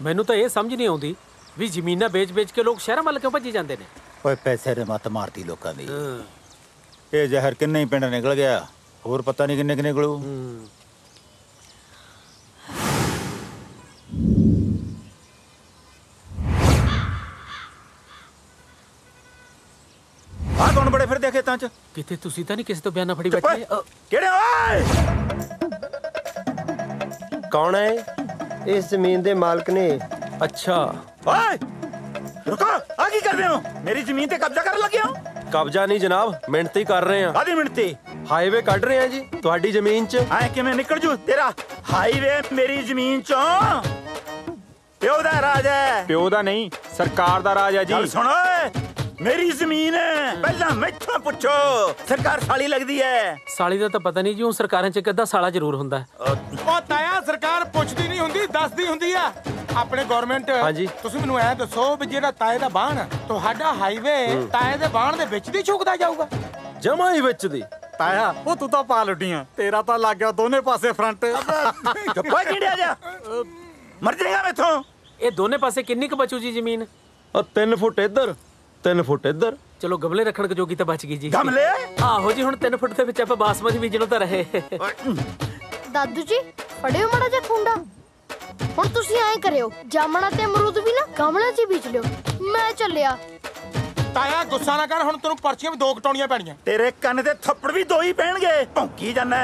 ਮੈਨੂੰ ਤਾਂ ਇਹ ਸਮਝ ਨਹੀਂ ਆਉਂਦੀ ਵੀ ਜ਼ਮੀਨਾਂ ਵੇਚ-ਵੇਚ ਕੇ ਲੋਕ ਸ਼ਹਿਰਾਂ ਵੱਲ ਕਿਉਂ ਭੱਜੀ ਜਾਂਦੇ ਨੇ। ਓਏ ਪੈਸੇ ਦੇ ਮੱਤ ਮਾਰਤੀ ਲੋਕਾਂ ਦੀ। ਇਹ ਜ਼ਹਿਰ ਕਿੰਨੇ ਹੀ ਪਿੰਡ ਨਿਕਲ ਗਿਆ, ਹੋਰ ਪਤਾ ਨਹੀਂ ਕਿੰਨੇ ਨਿਕਲੂ। ਆ ਕੌਣ ਬੜੇ ਫਿਰਦੇ ਖੇਤਾਂ 'ਚ? ਕਿਤੇ ਤੁਸੀਂ ਤਾਂ ਨਹੀਂ ਕਿਸੇ ਤੋਂ ਬਿਆਨਾ ਫੜੀ ਬੈਠੇ? ਕਿਹੜੇ ਓਏ? ਕੌਣ ਹੈ? ਇਸ ਜ਼ਮੀਨ ਦੇ ਮਾਲਕ ਨੇ। ਅੱਛਾ ਓਏ ਰੁਕੋ, ਆ ਕੀ ਕਰਦੇ ਹੋ? ਮੇਰੀ ਜ਼ਮੀਨ ਤੇ ਕਬਜ਼ਾ ਕਰਨ ਲੱਗੇ ਹੋ? ਕਬਜ਼ਾ ਨਹੀਂ ਜਨਾਬ, ਮਿਹਨਤ ਹੀ ਕਰ ਰਹੇ ਆ। ਕਾਹਦੀ ਮਿਹਨਤੀ? ਹਾਈਵੇ ਕੱਢ ਰਹੇ ਆ ਜੀ ਤੁਹਾਡੀ ਜ਼ਮੀਨ 'ਚ। ਐ ਕਿਵੇਂ ਨਿਕਲ ਜੂ ਤੇਰਾ ਹਾਈਵੇ ਮੇਰੀ ਜ਼ਮੀਨ 'ਚੋਂ? ਪਿਓ ਦਾ ਰਾਜ ਹੈ। ਪਿਓ ਦਾ ਨਹੀਂ, ਸਰਕਾਰ ਦਾ ਰਾਜ ਹੈ ਜੀ। ਚੱਲ ਸੁਣ ਓਏ, ਮੇਰੀ ਜ਼ਮੀਨ ਹੈ, ਪਹਿਲਾਂ ਮੈਥੋਂ ਪੁੱਛੋ। ਸਰਕਾਰ ਸਾਲੀ ਲੱਗਦੀ ਹੈ। ਸਾਲੀ ਦਾ ਤਾਂ ਪਤਾ ਨਹੀਂ ਜੀ, ਉਹ ਸਰਕਾਰਾਂ 'ਚ ਇੱਕ ਅੱਧਾ ਸਾਲਾ ਜ਼ਰੂਰ ਹੁੰਦਾ ਹੈ। ਉਹ ਤਾਇਆ ਸਰਕਾਰ ਪੁੱਛਦੀ ਨਹੀਂ ਹੁੰਦੀ, ਦੱਸਦੀ ਹੁੰਦੀ ਆ। ਆਪਣੇ ਗਵਰਨਮੈਂਟ ਤੁਸੀਂ ਮੈਨੂੰ ਐ ਦੱਸੋ ਵੀ ਜਿਹੜਾ ਤਾਏ ਦਾ ਬਾਣ ਤੁਹਾਡਾ ਹਾਈਵੇ ਤਾਏ ਦੇ ਬਾਣ ਦੇ ਵਿੱਚ ਦੀ ਝੁਕਦਾ ਜਾਊਗਾ? ਜਮਾ ਹੀ ਵਿੱਚ ਦੀ। ਤਾਇਆ ਉਹ ਤੂੰ ਤਾਂ ਪਾ ਲੁੱਟੀਆਂ, ਤੇਰਾ ਤਾਂ ਲੱਗ ਗਿਆ ਦੋਨੇ ਪਾਸੇ ਫਰੰਟ। ਕੋਈ ਕਿਹੜਿਆ ਜਾ ਮਰ ਜਾਏਗਾ ਮੈਥੋਂ। ਇਹ ਦੋਨੇ ਪਾਸੇ ਕਿੰਨੀ ਕੁ ਬਚੂ ਜੀ ਜ਼ਮੀਨ? 3 ਫੁੱਟ ਇੱਧਰ 3 ਫੁੱਟ ਇੱਧਰ। ਚਲੋ ਗਮਲੇ ਰੱਖਣ ਜੋਗੀ ਤਾਂ ਬਚ ਗਈ ਜੀ। ਗਮਲੇ? ਆਹੋ ਜੀ, ਹੁਣ 3 ਫੁੱਟ ਦੇ ਵਿੱਚ ਆਪਾਂ ਬਾਸਮਤੀ ਬੀਜਣੋਂ ਤਾਂ ਰਹੇ। ਦਾਦੂ ਜੀ ਫੜਿਓ ਮਾੜਾ ਜਿਹਾ ਖੁੰਡਾ। ਹੁਣ ਤੁਸੀਂ ਐਂ ਕਰਿਓ, ਜਾਮਣਾ ਤੇ ਅਮਰੂਦ ਵੀ ਨਾ ਗਮਲੇ 'ਚ ਬੀਜ ਲਿਓ। ਮੈਂ ਚੱਲਿਆ। ਤਾਇਆ ਗੁੱਸਾ ਨਾ ਕਰ, ਹੁਣ ਤੈਨੂੰ ਪਰਚੀਆਂ ਵੀ 2 ਕਟਾਉਣੀਆਂ ਪੈਣੀਆਂ। ਤੇਰੇ ਕੰਨ ਤੇ ਥੱਪੜ ਵੀ 2 ਹੀ ਪੈਣਗੇ। ਭੌਂਕੀ ਜਾਂਦਾ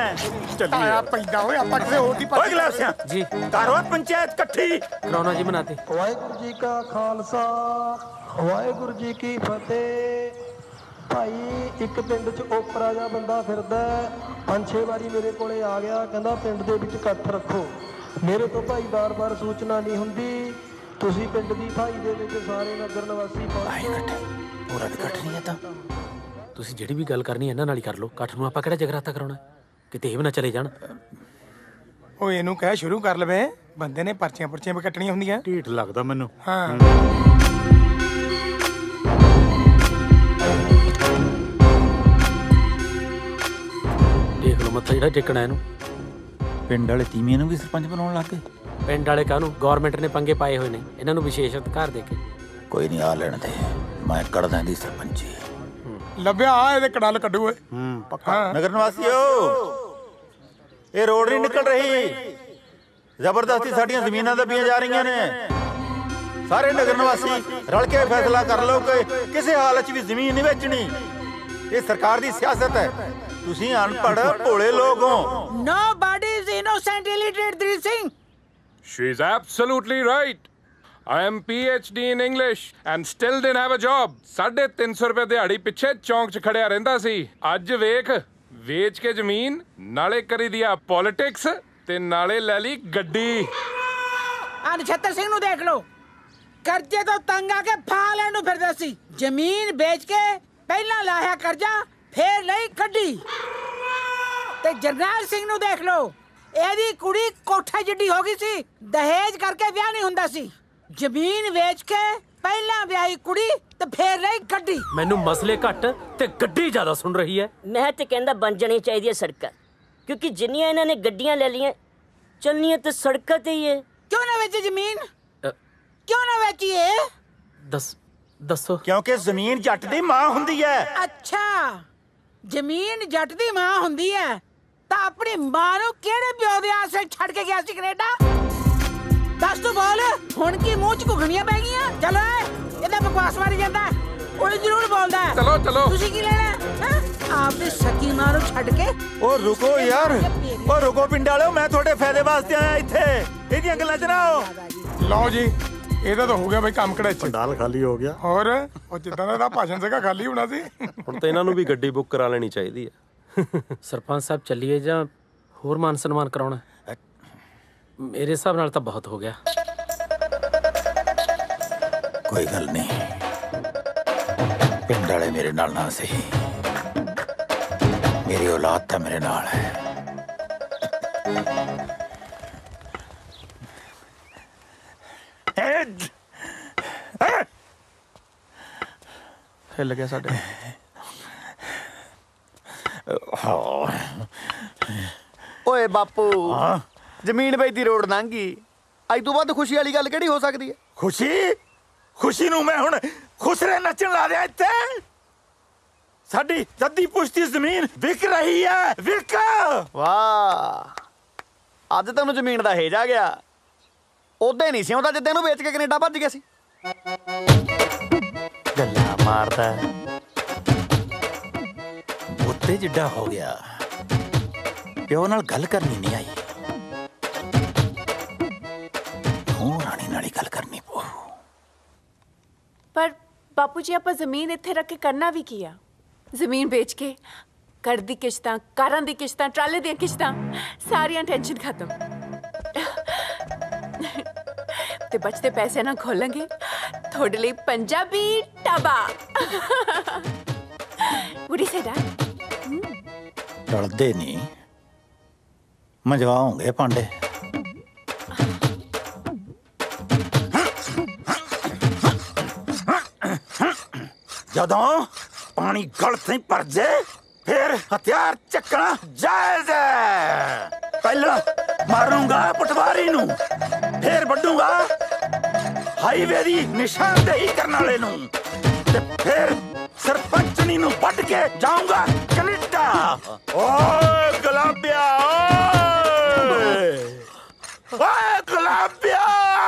ਤਾਇਆ ਪੈਂਦਾ ਓਏ, ਆਪਾਂ ਕਿਸੇ ਹੋਰ ਦੀ ਓਏ ਗਲਾਸਿਆਂ ਜੀ ਕਰੋ ਪੰਚਾਇਤ ਇਕੱਠੀ ਕਰਾਉਣਾ ਜੀ ਬਣਾਤੇ। ਵਾਹਿਗੁਰੂ ਜੀ ਕਾ ਖਾਲਸਾ ਵਾਹਿਗੁਰੂ ਜੀ ਕੀ ਫਤਿਹ। ਭਾਈ ਇੱਕ ਪਿੰਡ 'ਚ ਓਪਰਾ ਜਿਹਾ ਬੰਦਾ ਫਿਰਦਾ, 5-6 ਵਾਰੀ ਮੇਰੇ ਕੋਲੇ ਆ ਗਿਆ, ਕਹਿੰਦਾ ਪਿੰਡ ਦੇ ਵਿੱਚ ਇਕੱਠ ਰੱਖੋ। ਮੇਰੇ ਤੋਂ ਭਾਈ ਬਾਰ-ਬਾਰ ਸੂਚਨਾ ਨਹੀਂ ਹੁੰਦੀ, ਤੁਸੀਂ ਪਿੰਡ ਦੀ ਭਾਈ ਦੇ ਵਿੱਚ ਸਾਰੇ ਨਗਰ ਨਿਵਾਸੀ ਪਹੁੰਚੋ। ਪੂਰਾ ਇਕੱਠ ਨਹੀਂ ਹੈ ਤਾਂ ਤੁਸੀਂ ਜਿਹੜੀ ਵੀ ਗੱਲ ਕਰਨੀ ਇਹਨਾਂ ਨਾਲ ਹੀ ਕਰ ਲਓ। ਇਕੱਠ ਨੂੰ ਆਪਾਂ ਕਿਹੜਾ ਜਗਰਾਤਾ ਕਰਾਉਣਾ, ਕਿਤੇ ਇਹ ਵੀ ਨਾ ਚਲੇ ਜਾਣ। ਓਏ ਇਹਨੂੰ ਕਹਿ ਸ਼ੁਰੂ ਕਰ ਲਵੇ, ਬੰਦੇ ਨੇ ਪਰਚੀਆਂ ਵੀ ਕੱਟਣੀਆਂ ਹੁੰਦੀਆਂ। ਢੀਠ ਲੱਗਦਾ ਮੈਨੂੰ। ਹਾਂ ਦੇਖ ਲਓ ਮੱਥਾ ਜਿਹੜਾ ਟੇਕਣਾ ਇਹਨੂੰ। ਪਿੰਡ ਵਾਲੇ ਤੀਵੀਆਂ ਨੂੰ ਵੀ ਸਰਪੰਚ ਬਣਾਉਣ ਲੱਗ ਗਏ। ਪਿੰਡ ਵਾਲੇ ਕਾਹਨੂੰ, ਗਵਰਨਮੈਂਟ ਨੇ ਪੰਗੇ ਪਾਏ ਹੋਏ ਨੇ, ਇਹਨਾਂ ਨੂੰ ਵਿਸ਼ੇਸ਼ ਅਧਿਕਾਰ ਦੇ ਕੇ। ਕੋਈ ਨਹੀਂ ਆ ਲੈਣ ਦੇ, ਮੈਂ ਕੱਢਦਾ ਇਹਦੀ ਸਰਪੰਚੀ। ਲੱਭਿਆ ਆ ਇਹਦੇ ਕੜਲ ਕੱਢੂ ਓਏ। ਪੱਕਾ। ਨਗਰ ਨਿਵਾਸੀਓ, ਇਹ ਰੋਡ ਨਹੀਂ ਨਿਕਲ ਰਹੀ, ਜ਼ਬਰਦਸਤੀ ਸਾਡੀਆਂ ਜ਼ਮੀਨਾਂ ਦੱਬੀਆਂ ਜਾ ਰਹੀਆਂ ਨੇ। ਸਾਰੇ ਨਗਰ ਨਿਵਾਸੀ ਰਲ ਕੇ ਫੈਸਲਾ ਕਰ ਲਓ ਕਿ ਕਿਸੇ ਹਾਲਤ 'ਚ ਵੀ ਜ਼ਮੀਨ ਨਹੀਂ ਵੇਚਣੀ। ਇਹ ਸਰਕਾਰ ਦੀ ਸਿਆਸਤ ਹੈ। ਤੁਸੀਂ ਅਨਪੜ੍ਹ ਭੋਲੇ ਲੋਕ ਹੋ। Nobody is innocent, illiterate, this thing. She is absolutely right. I am PhD in English and still didn't have a job. 350 ਰੁਪਏ ਦਿਹਾੜੀ ਪਿੱਛੇ ਚੌਂਕ 'ਚ ਖੜਿਆ ਰਹਿੰਦਾ ਸੀ। ਅੱਜ ਵੇਖ, ਵੇਚ ਕੇ ਜ਼ਮੀਨ, ਨਾਲੇ ਕਰੀ ਦਿਆ ਪੋਲਿਟਿਕਸ ਤੇ ਨਾਲੇ ਲੈ ਲਈ ਗੱਡੀ। ਆ ਨਛੱਤਰ ਸਿੰਘ ਨੂੰ ਦੇਖ ਲਓ, ਕਰਜ਼ੇ ਤੋਂ ਤੰਗ ਆ ਕੇ ਫਾਹ ਲੈਣ ਨੂੰ ਫਿਰਦੇ ਸੀ। ਜ਼ਮੀਨ ਵੇਚ ਕੇ ਪਹਿਲਾਂ ਲਾਇਆ ਕਰਜ਼ਾ, ਫੇਰ ਲਈ ਕੱਢੀ। ਤੇ ਜਰਨੈਲ ਸਿੰਘ ਨੂੰ ਦੇਖ ਲਓ, ਇਹਦੀ ਕੁੜੀ ਕੋਠੇ ਜਿੱਡੀ ਹੋ ਗਈ ਸੀ, ਦਹੇਜ ਕਰਕੇ ਵਿਆਹ ਨਹੀਂ ਹੁੰਦਾ ਸੀ। ਜ਼ਮੀਨ ਵੇਚ ਕੇ ਪਹਿਲਾਂ ਵਿਆਹੀ ਕੁੜੀ ਤੇ ਫੇਰ ਲਈ ਗੱਡੀ। ਮੈਨੂੰ ਮਸਲੇ ਘੱਟ ਤੇ ਗੱਡੀ ਜ਼ਿਆਦਾ ਸੁਣ ਰਹੀ ਹੈ। ਮੈਂ ਤੇ ਕਹਿੰਦਾ ਬਣ ਜਾਣੀ ਚਾਹੀਦੀ ਹੈ ਸੜਕਾਂ, ਕਿਉਂਕਿ ਜਿੰਨੀਆਂ ਇਹਨਾਂ ਨੇ ਗੱਡੀਆਂ ਲੈ ਲਈਆਂ, ਚੱਲਣੀਆਂ ਤੇ ਸੜਕਾਂ ਤੇ ਹੀ ਹੈ। ਕਿਉਂ ਨਾ ਵੇਚੀ ਜ਼ਮੀਨ? ਕਿਉਂ ਨਾ ਵੇਚੀਏ? ਦੱਸੋ। ਕਿਉਂਕਿ ਜ਼ਮੀਨ ਜੱਟ ਦੀ ਮਾਂ ਹੁੰਦੀ ਹੈ। ਅੱਛਾ, ਜ਼ਮੀਨ ਜੱਟ ਦੀ ਮਾਂ ਹੁੰਦੀ ਹੈ ਤਾਂ ਆਪਣੀ ਮਾਂ ਨੂੰ ਕਿਹੜੇ ਪਿਓ ਦੇ ਆਸਰੇ ਛੱਡ ਕੇ ਗਿਆ ਸੀ ਕੈਨੇਡਾ? ਦੱਸ ਤੂੰ ਬੋਲ, ਹੁਣ ਕੀ ਮੂੰਹ ਚ ਘੁਗਣੀਆਂ ਪੈ ਗਈਆਂ? ਚਲੋ ਇਹਦਾ ਬਕਵਾਸ ਮਾਰੀ ਜਾਂਦਾ, ਉਹ ਜ਼ਰੂਰ ਬੋਲਦਾ। ਚਲੋ ਤੁਸੀਂ ਕੀ ਲੈਣਾ? ਆਪਣੀ ਸਕੀ ਮਾਂ ਨੂੰ ਛੱਡ ਕੇ। ਉਹ ਰੁਕੋ ਯਾਰ, ਉਹ ਰੁਕੋ ਪਿੰਡ ਵਾਲਿਓ, ਮੈਂ ਤੁਹਾਡੇ ਫਾਇਦੇ ਵਾਸਤੇ ਆਇਆ ਇੱਥੇ। ਇਹਦੀਆਂ ਗੱਲਾਂ ਚ ਨਾ ਆਓ। ਲਓ ਜੀ, ਇਹਦਾ ਤਾਂ ਹੋ ਗਿਆ ਬਈ ਕੰਮ ਕੜਾਚ। ਪੰਡਾਲ ਖਾਲੀ ਹੋ ਗਿਆ। ਹੋਰ ਉਹ ਜਿੱਦਾਂ ਦਾ ਭਾਸ਼ਣ ਸੀਗਾ ਖਾਲੀ ਹੋਣਾ ਸੀ। ਹੁਣ ਤਾਂ ਇਹਨਾਂ ਨੂੰ ਵੀ ਗੱਡੀ ਬੁੱਕ ਕਰਾ ਲੈਣੀ ਚਾਹੀਦੀ ਹੈ। ਸਰਪੰਚ ਸਾਹਿਬ ਚੱਲੀਏ ਜਾਂ ਹੋਰ ਮਾਨ ਸਨਮਾਨ ਕਰਾਉਣਾ? ਮੇਰੇ ਹਿਸਾਬ ਨਾਲ ਤਾਂ ਬਹੁਤ ਹੋ ਗਿਆ। ਕੋਈ ਗੱਲ ਨਹੀਂ, ਪਿੰਡ ਵਾਲੇ ਮੇਰੇ ਨਾਲ ਨਾ ਸਹੀ, ਮੇਰੀ ਔਲਾਦ ਤਾਂ ਮੇਰੇ ਨਾਲ ਹੈ। ਹਿੱਲ ਗਿਆ ਸਾਡੇ। ਓਏ ਬਾਪੂ, ਜ਼ਮੀਨ ਵੇਚਦੀ ਰੋਡ ਲੰਘ ਗਈ, ਅੱਜ ਤੋਂ ਬਾਅਦ ਖੁਸ਼ੀ ਵਾਲੀ ਗੱਲ ਕਿਹੜੀ ਹੋ ਸਕਦੀ ਹੈ? ਖੁਸ਼ੀ ਨੂੰ ਮੈਂ ਹੁਣ ਖੁਸਰੇ ਨੱਚਣ ਲਾ ਦਿਆਂ ਇੱਥੇ? ਸਾਡੀ ਜੱਦੀ ਪੁਸ਼ਤੀ ਜ਼ਮੀਨ ਵਿਕ ਰਹੀ ਹੈ, ਵਿਕ। ਵਾਹ, ਅੱਜ ਤੈਨੂੰ ਜ਼ਮੀਨ ਦਾ ਹੇਜ ਆ ਗਿਆ। ਉਦੋਂ ਨਹੀਂ ਸੀ ਆਉਂਦਾ ਜਿੱਦਾਂ ਇਹਨੂੰ ਵੇਚ ਕੇ ਕੈਨੇਡਾ ਭੱਜ ਗਿਆ ਸੀ। ਗੱਲਾਂ ਮਾਰਦਾ ਉੱਤੇ ਜਿੱਡਾ ਹੋ ਗਿਆ, ਪਿਓ ਨਾਲ ਗੱਲ ਕਰਨੀ ਨਹੀਂ ਆਈ, ਹੁਣ ਰਾਣੀ ਨਾਲ ਹੀ ਗੱਲ ਕਰਨੀ ਪਊ। ਪਰ ਬਾਪੂ ਜੀ, ਆਪਾਂ ਜ਼ਮੀਨ ਇੱਥੇ ਰੱਖ ਕੇ ਕਰਨਾ ਵੀ ਕੀ ਆ? ਜ਼ਮੀਨ ਵੇਚ ਕੇ ਘਰ ਦੀ ਕਿਸ਼ਤਾਂ, ਕਾਰਾਂ ਦੀ ਕਿਸ਼ਤਾਂ, ਟਰਾਲੇ ਦੀਆਂ ਕਿਸ਼ਤਾਂ, ਸਾਰੀਆਂ ਟੈਨਸ਼ਨ ਖਤਮ। ਤੇ ਬਚਦੇ ਪੈਸੇ ਨਾਲ ਖੋਲਾਂਗੇ ਤੁਹਾਡੇ ਲਈ Punjabi dhaba. Would you say that? ਚਲਦੇ ਨਹੀਂ, ਮਜਵਾਉਂਗੇ ਪਾਂਡੇ। ਜਦੋਂ ਪਾਣੀ ਗਲ ਤੇ ਭਰ ਜੇ, ਫਿਰ ਹਥਿਆਰ ਚੱਕਣਾ ਜਾਇਜ਼ ਹੈ। ਪਹਿਲਾਂ ਮਾਰੂੰਗਾ ਪਟਵਾਰੀ ਨੂੰ, ਫਿਰ ਵੱਢੂੰਗਾ ਹਾਈਵੇ ਦੀ ਨਿਸ਼ਾਨਦੇਹੀ ਕਰਨ ਵਾਲੇ ਨੂੰ, ਤੇ ਫਿਰ ਸਰਪੰਚਣੀ ਨੂੰ ਵੱਢ ਕੇ ਜਾਊਂਗਾ ਕੈਨੇਡਾ। ਓਏ ਗੁਲਾਬਿਆ, ਓਏ ਗੁਲਾਬਿਆ।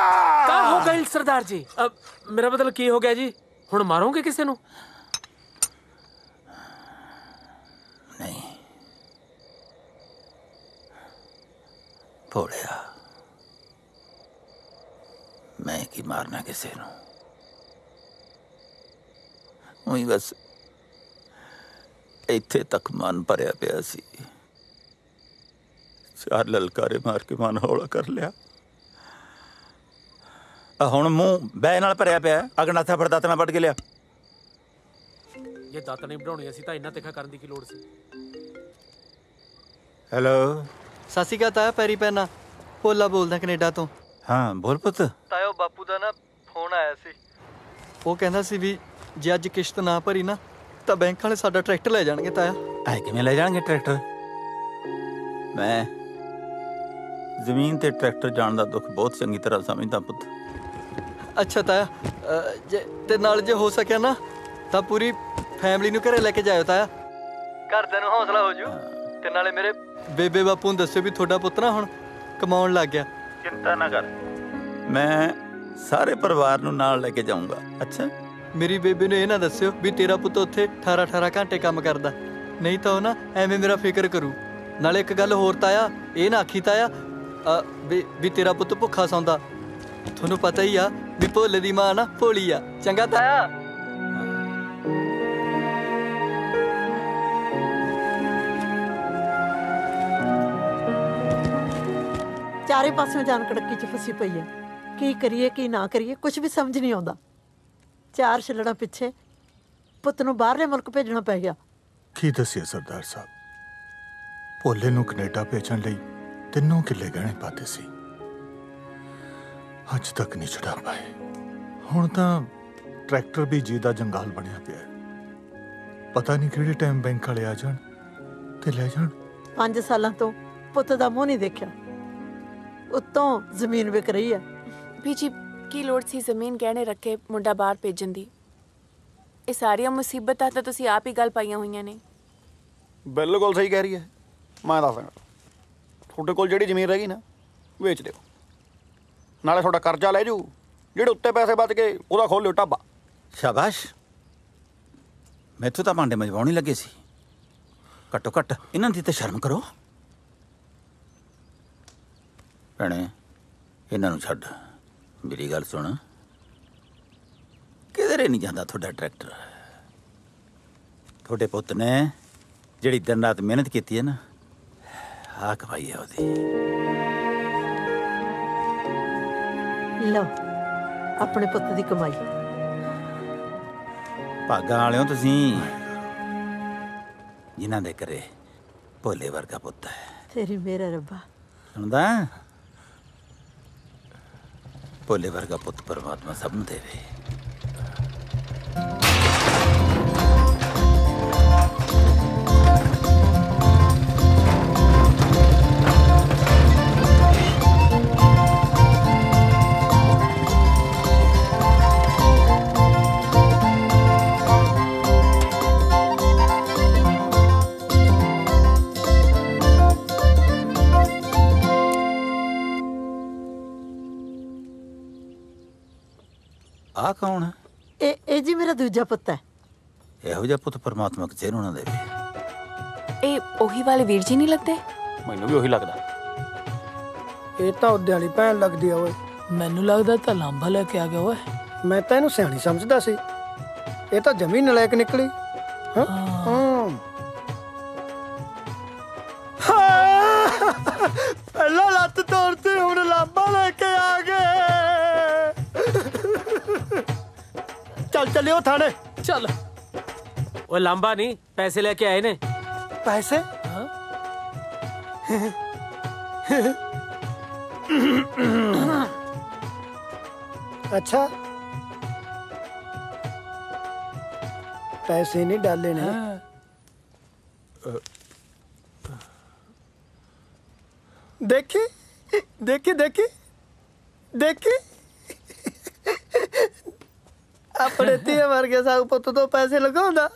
क्या हो गई सरदार जी? अब मेरा मतलब की हो गया जी? हुण मारोगे किसी ਨੂੰ? ਨਹੀਂ ਭੋਲਿਆ, ਮੈਂ ਕੀ ਮਾਰਨਾ ਕਿਸੇ ਨੂੰ। ਉਹੀ ਬਸ ਇੱਥੇ ਤੱਕ ਮਨ ਭਰਿਆ ਪਿਆ ਸੀ, ਚਾਰ ਲਲਕਾਰੇ ਮਾਰ ਕੇ ਮਨ ਹੌਲਾ ਕਰ ਲਿਆ। ਹੁਣ ਮੂੰਹ ਬੈ ਨਾਲ ਭਰਿਆ ਪਿਆ, ਅਗਨਾਥਾ ਫੜ ਦਾਤ ਨਾਲ ਵੱਢ ਕੇ ਲਿਆ। ਇਹ ਦਾਤ ਨਹੀਂ ਬਣਾਉਣੀ ਸੀ ਤਾਂ ਇੰਨਾ ਤਿੱਖਾ ਕਰਨ ਦੀ ਕੀ ਲੋੜ ਸੀ? ਹੈਲੋ, ਸਤਿ ਸ਼੍ਰੀ ਅਕਾਲ ਤਾਇਆ, ਪੈਰੀ ਪੈਣਾ ਭੋਲਾ ਬੋਲਦਾ ਕੈਨੇਡਾ ਤੋਂ। ਹਾਂ ਬੋਲ ਪੁੱਤ। ਤਾਇਆ, ਬਾਪੂ ਦਾ ਨਾ ਫੋਨ ਆਇਆ ਸੀ, ਉਹ ਕਹਿੰਦਾ ਸੀ ਵੀ ਜੇ ਅੱਜ ਕਿਸ਼ਤ ਨਾ ਭਰੀ ਨਾ ਤਾਂ ਬੈਂਕ ਵਾਲੇ ਸਾਡਾ ਟਰੈਕਟਰ ਲੈ ਜਾਣਗੇ। ਤਾਇਆ, ਐ ਕਿਵੇਂ ਲੈ ਜਾਣਗੇ ਟਰੈਕਟਰ? ਮੈਂ ਜ਼ਮੀਨ ਤੇ ਟਰੈਕਟਰ ਜਾਣ ਦਾ ਦੁੱਖ ਬਹੁਤ ਚੰਗੀ ਤਰ੍ਹਾਂ ਸਮਝਦਾ ਪੁੱਤ। ਅੱਛਾ ਤਾਇਆ, ਤੇ ਨਾਲ ਜੇ ਹੋ ਸਕਿਆ ਨਾ ਤਾਂ ਪੂਰੀ ਫੈਮਿਲੀ ਨੂੰ ਘਰੇ ਲੈ ਕੇ ਜਾਇਓ ਤਾਇਆ, ਘਰਦਿਆਂ ਨੂੰ ਹੌਸਲਾ ਹੋ ਜੂ। ਤੇ ਨਾਲੇ ਮੇਰੇ ਬੇਬੇ ਬਾਪੂ ਨੂੰ ਦੱਸਿਓ ਵੀ ਤੁਹਾਡਾ ਪੁੱਤ ਨਾ ਹੁਣ ਕਮਾਉਣ ਲੱਗ ਗਿਆ। ਚਿੰਤਾ ਨਾ ਕਰ, ਮੈਂ ਸਾਰੇ ਪਰਿਵਾਰ ਨੂੰ ਨਾਲ ਲੈ ਕੇ ਜਾਊਂਗਾ। ਅੱਛਾ, ਮੇਰੀ ਬੇਬੇ ਨੂੰ ਇਹ ਨਾ ਦੱਸਿਓ ਵੀ ਤੇਰਾ ਪੁੱਤ ਉੱਥੇ 18-18 ਘੰਟੇ ਕੰਮ ਕਰਦਾ, ਨਹੀਂ ਤਾਂ ਉਹ ਨਾ ਐਵੇਂ ਮੇਰਾ ਫਿਕਰ ਕਰੂ। ਨਾਲੇ ਇੱਕ ਗੱਲ ਹੋਰ ਤਾਇਆ, ਇਹ ਨਾ ਆਖੀ ਤਾਇਆ ਵੀ ਤੇਰਾ ਪੁੱਤ ਭੁੱਖਾ ਸੌਂਦਾ। ਤੁਹਾਨੂੰ ਪਤਾ ਹੀ ਆ ਵੀ ਭੋਲੇ ਦੀ ਮਾਂ ਨਾ ਭੋਲੀ ਆ। ਚੰਗਾ ਤਾਇਆ। ਚਾਰੇ ਪਾਸਿਓਂ ਜਾਨ ਕੜਕੀ ਚ ਫਸੀ ਪਈ ਹੈ। ਕੀ ਕਰੀਏ ਕੀ ਨਾ ਕਰੀਏ ਕੁਝ ਵੀ ਸਮਝ ਨਹੀਂ ਆਉਂਦਾ। 4 ਛਿੱਲੜਾਂ ਪਿੱਛੇ ਪੁੱਤ ਨੂੰ ਬਾਹਰਲੇ ਮੁਲਕ ਭੇਜਣਾ ਪੈ ਗਿਆ। ਕੀ ਦੱਸਿਆ ਸਰਦਾਰ ਸਾਹਿਬ, ਭੋਲੇ ਨੂੰ ਕੈਨੇਡਾ ਭੇਜਣ ਲਈ 3 ਕਿੱਲੇ ਗਹਿਣੇ ਪਾਤੇ ਸੀ, ਅੱਜ ਤੱਕ ਨਹੀਂ ਛੁਡਾ ਪਾਏ। ਹੁਣ ਤਾਂ ਟਰੈਕਟਰ ਵੀ ਜੀ ਦਾ ਜੰਗਾਲ ਬਣਿਆ ਪਿਆ, ਪਤਾ ਨਹੀਂ ਕਿਹੜੇ ਟਾਈਮ ਬੈਂਕ ਵਾਲੇ ਆ ਜਾਣ ਤੇ ਲੈ ਜਾਣ। 5 ਸਾਲਾਂ ਤੋਂ ਪੁੱਤ ਦਾ ਮੂੰਹ ਨਹੀਂ ਦੇਖਿਆ, ਉੱਤੋਂ ਜ਼ਮੀਨ ਵਿਕ ਰਹੀ ਹੈ। ਬੀਜੀ ਕੀ ਲੋੜ ਸੀ ਜ਼ਮੀਨ ਗਹਿਣੇ ਰੱਖੇ ਮੁੰਡਾ ਬਾਹਰ ਭੇਜਣ ਦੀ? ਇਹ ਸਾਰੀਆਂ ਮੁਸੀਬਤਾਂ ਤਾਂ ਤੁਸੀਂ ਆਪ ਹੀ ਗੱਲ ਪਾਈਆਂ ਹੋਈਆਂ ਨੇ। ਬਿਲਕੁਲ ਸਹੀ ਕਹਿ ਰਹੀ ਹੈ। ਮੈਂ ਦੱਸ ਦਿਆਂ, ਤੁਹਾਡੇ ਕੋਲ ਜਿਹੜੀ ਜ਼ਮੀਨ ਰਹਿ ਗਈ ਨਾ ਵੇਚ ਦਿਓ, ਨਾਲੇ ਤੁਹਾਡਾ ਕਰਜ਼ਾ ਲੈ ਜੂ, ਜਿਹੜੇ ਉੱਤੇ ਪੈਸੇ ਬਚ ਗਏ ਉਹਦਾ ਖੋਲ ਲਿਓ ਢਾਬਾ। ਸ਼ਾਬਾਸ਼, ਮੈਥੋਂ ਤਾਂ ਭਾਂਡੇ ਮਜਵਾਉਣ ਹੀ ਲੱਗੇ ਸੀ, ਘੱਟੋ ਘੱਟ ਇਹਨਾਂ ਦੀ ਤਾਂ ਸ਼ਰਮ ਕਰੋ। ਭੈਣੇ ਇਹਨਾਂ ਨੂੰ ਛੱਡ, ਮੇਰੀ ਗੱਲ ਸੁਣ, ਕਿਧਰੇ ਨਹੀਂ ਜਾਂਦਾ ਤੁਹਾਡਾ ਟਰੈਕਟਰ। ਤੁਹਾਡੇ ਪੁੱਤ ਨੇ ਜਿਹੜੀ ਦਿਨ ਰਾਤ ਮਿਹਨਤ ਕੀਤੀ ਹੈ ਨਾ, ਆਹ ਕਮਾਈ ਹੈ ਉਹਦੀ। ਲਓ ਆਪਣੇ ਪੁੱਤ ਦੀ ਕਮਾਈ। ਭਾਗਾਂ ਵਾਲਿਓ ਤੁਸੀਂ, ਜਿਨ੍ਹਾਂ ਦੇ ਘਰੇ ਭੋਲੇ ਵਰਗਾ ਪੁੱਤ ਹੈ। ਤੇਰੀ ਮੇਰਾ ਰੱਬਾ। ਸੁਣਦਾ, ਭੋਲੇ ਵਰਗਾ ਪੁੱਤ ਪਰਮਾਤਮਾ ਸਭ ਨੂੰ ਦੇਵੇ। ਆ ਕੌਣ ਹੈ? ਇਹ ਜੀ ਮੇਰਾ ਦੂਜਾ ਪੁੱਤ ਹੈ। ਇਹੋ ਜਿਹਾ ਪੁੱਤ ਪਰਮਾਤਮਾ ਕਿਸੇ ਨੂੰ ਨਾ ਦੇਵੇ। ਇਹ ਉਹੀ ਵਾਲੇ ਵੀਰ ਜੀ ਨਹੀਂ ਲੱਗਦੇ? ਮੈਨੂੰ ਵੀ ਉਹੀ ਲੱਗਦਾ। ਇਹ ਤਾਂ ਉਹਦੇ ਵਾਲੀ ਭੈਣ ਲੱਗਦੀ ਆ ਓਏ। ਮੈਨੂੰ ਲੱਗਦਾ ਤਾਂ ਲਾਂਬਾ ਲੈ ਕੇ ਆ ਗਿਆ ਓਏ। ਮੈਂ ਤਾਂ ਇਹਨੂੰ ਸਿਆਣੀ ਸਮਝਦਾ ਸੀ, ਇਹ ਤਾਂ ਜਮੀ ਨਲਾਇਕ ਨਿਕਲੀ। ਹਾਂ ਪਹਿਲਾਂ ਲੱਤ ਤੋੜਤੀ, ਹੁਣ ਲਾਂਬਾ ਲੈ ਕੇ ਆ ਗਏ। ਚੱਲ ਚੱਲਿਓ ਥਾਣੇ। ਚੱਲ। ਉਹ ਲਾਂਬਾ ਨਹੀਂ, ਪੈਸੇ ਲੈ ਕੇ ਆਏ ਨੇ। ਪੈਸੇ? अच्छा पैसे नहीं डाले ने। देखी देखी देखी देखी अपने धीए वर्गे साग पुत तो पैसे लगाउंदा।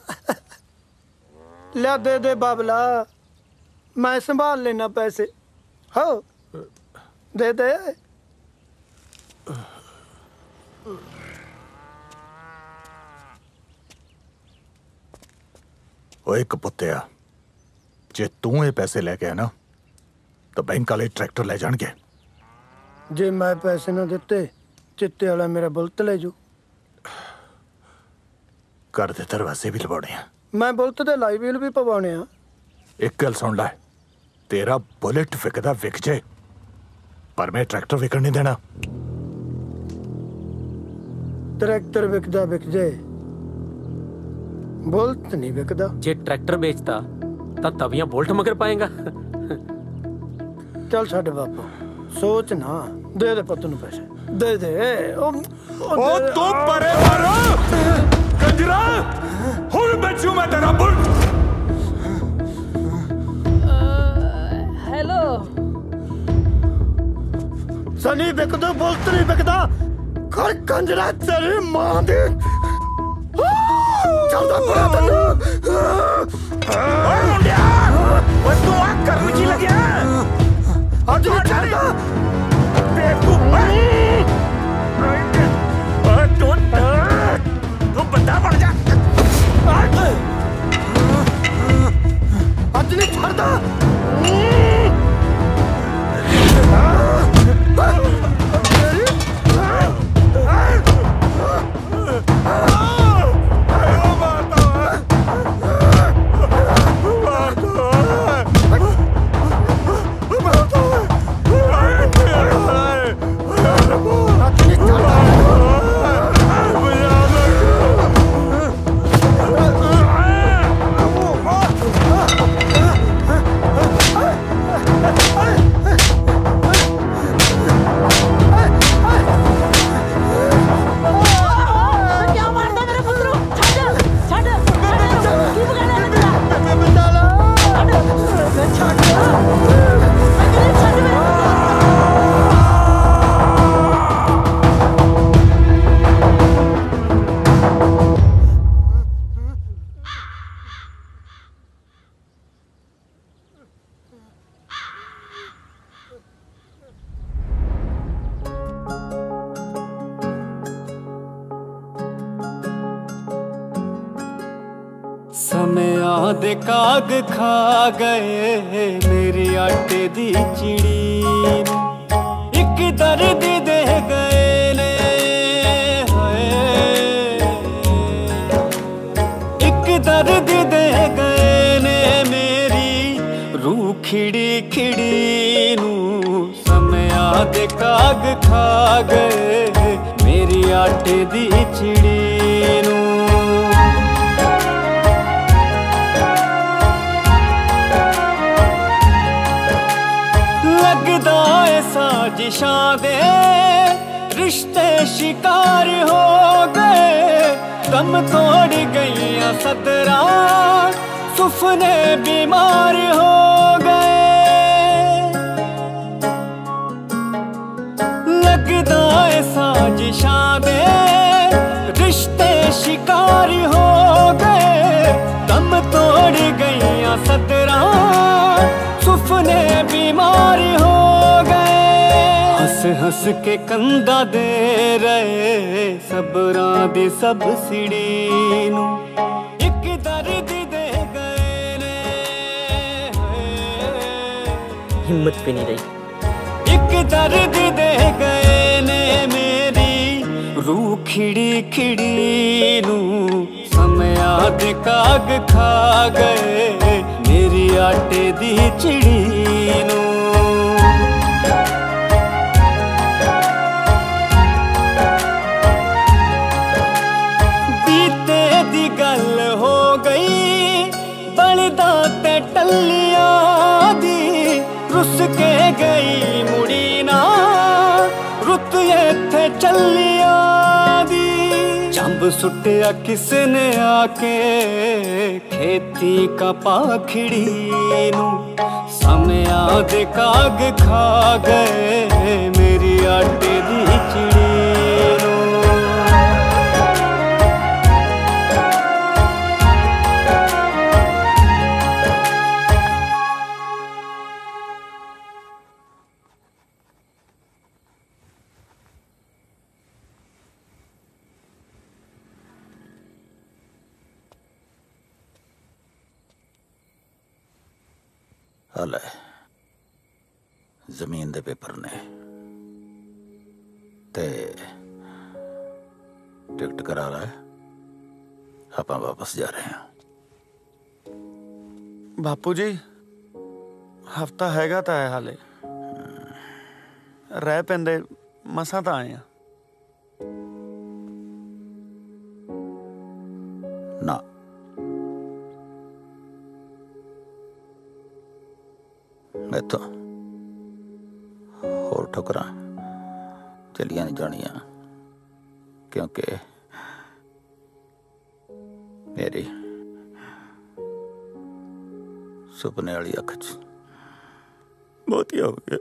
लिया दे दे बाबला, मैं संभाल लेना पैसे। हो दे दे। ओए कपुत्तिया, जे तू ये पैसे लेके आया ना तो बैंक वाले ट्रैक्टर ले जाएंगे। जे मैं पैसे ना देते चिट्टे वाला मेरा बुलत ले जू। कर दे, दरवाजे भी लवाने हैं। मैं बुलत दे लाई व्हील भी पवाने हैं। एक गल सुन लै, तेरा बुलेट विकदा विक जाए पर मैं ट्रैक्टर विकन नहीं देना। ट्रैक्टर विकदा विक जाए, बुलेट नहीं विकदा। जे ट्रैक्टर बेचता तो तवियां बोल्ट मगर पाएगा। चल छड़ बापू, सोच ना, दे दे पुत्त नूं पैसे, दे दे। ओ तू परे मारो कंजरा, हुण बेचू मैं तेरा बुलेट। हेलो सनी बिकदा, बुलेट नहीं बिकदा। कर कंजरा तेरी मां दे। चलदा पड़ा तन्नू। ओए मुंडिया, ओए तू आ करन की लगया? आज नहीं छड़दा बेवकूफ। ओए तू बंदा बन जा। आज नहीं छड़दा। दे काग खा गए मेरी आटे दी चिड़ी एक दर्द दे गए ने हाय एक दर्द दे गए ने मेरी रूह खिड़ी खिड़ी नू समया दे काग खा गए मेरी आटे दी चिड़ी नू लगदा है साजिशां दे रिश्ते शिकार हो गए दम तोड़ गईयां सदरा सुफने बीमार हो गए लगदा है साजिशां दे रिश्ते शिकार हो गए दम तोड़ गईयां सदरा सुफने बीमार हो गए हंस हंस के कंधा दे रहे सबरां दी सब सिड़ी नू एक दर्द दे गए ने हिम्मत भी नहीं रही एक दर्द दे गए ने मेरी रूह खिड़ी खिड़ी नू समया दे काग खा गए मेरी आटे दी चिड़ी नू बीते दी गल हो गई बलदा ते टल्लिया दी रुस के गई मुड़ी ना रुत इत्थे चलिया दी चंब सुटिया किसने आके खेती का पाखड़ी नू समया दे काग खा गए मेरी आटे दी चिड़ी नू हले जमीन दे पेपर ने ते टिकट करा ला आप वापस जा रहे हैं बापू जी हफ्ता हैगा तां है हाले रह पैंदे मसां तां आए ना मैं तो होर ठुकरां चलियां नहीं जानियां क्योंकि मेरी सुपने वाली अख च मोतिया हो गया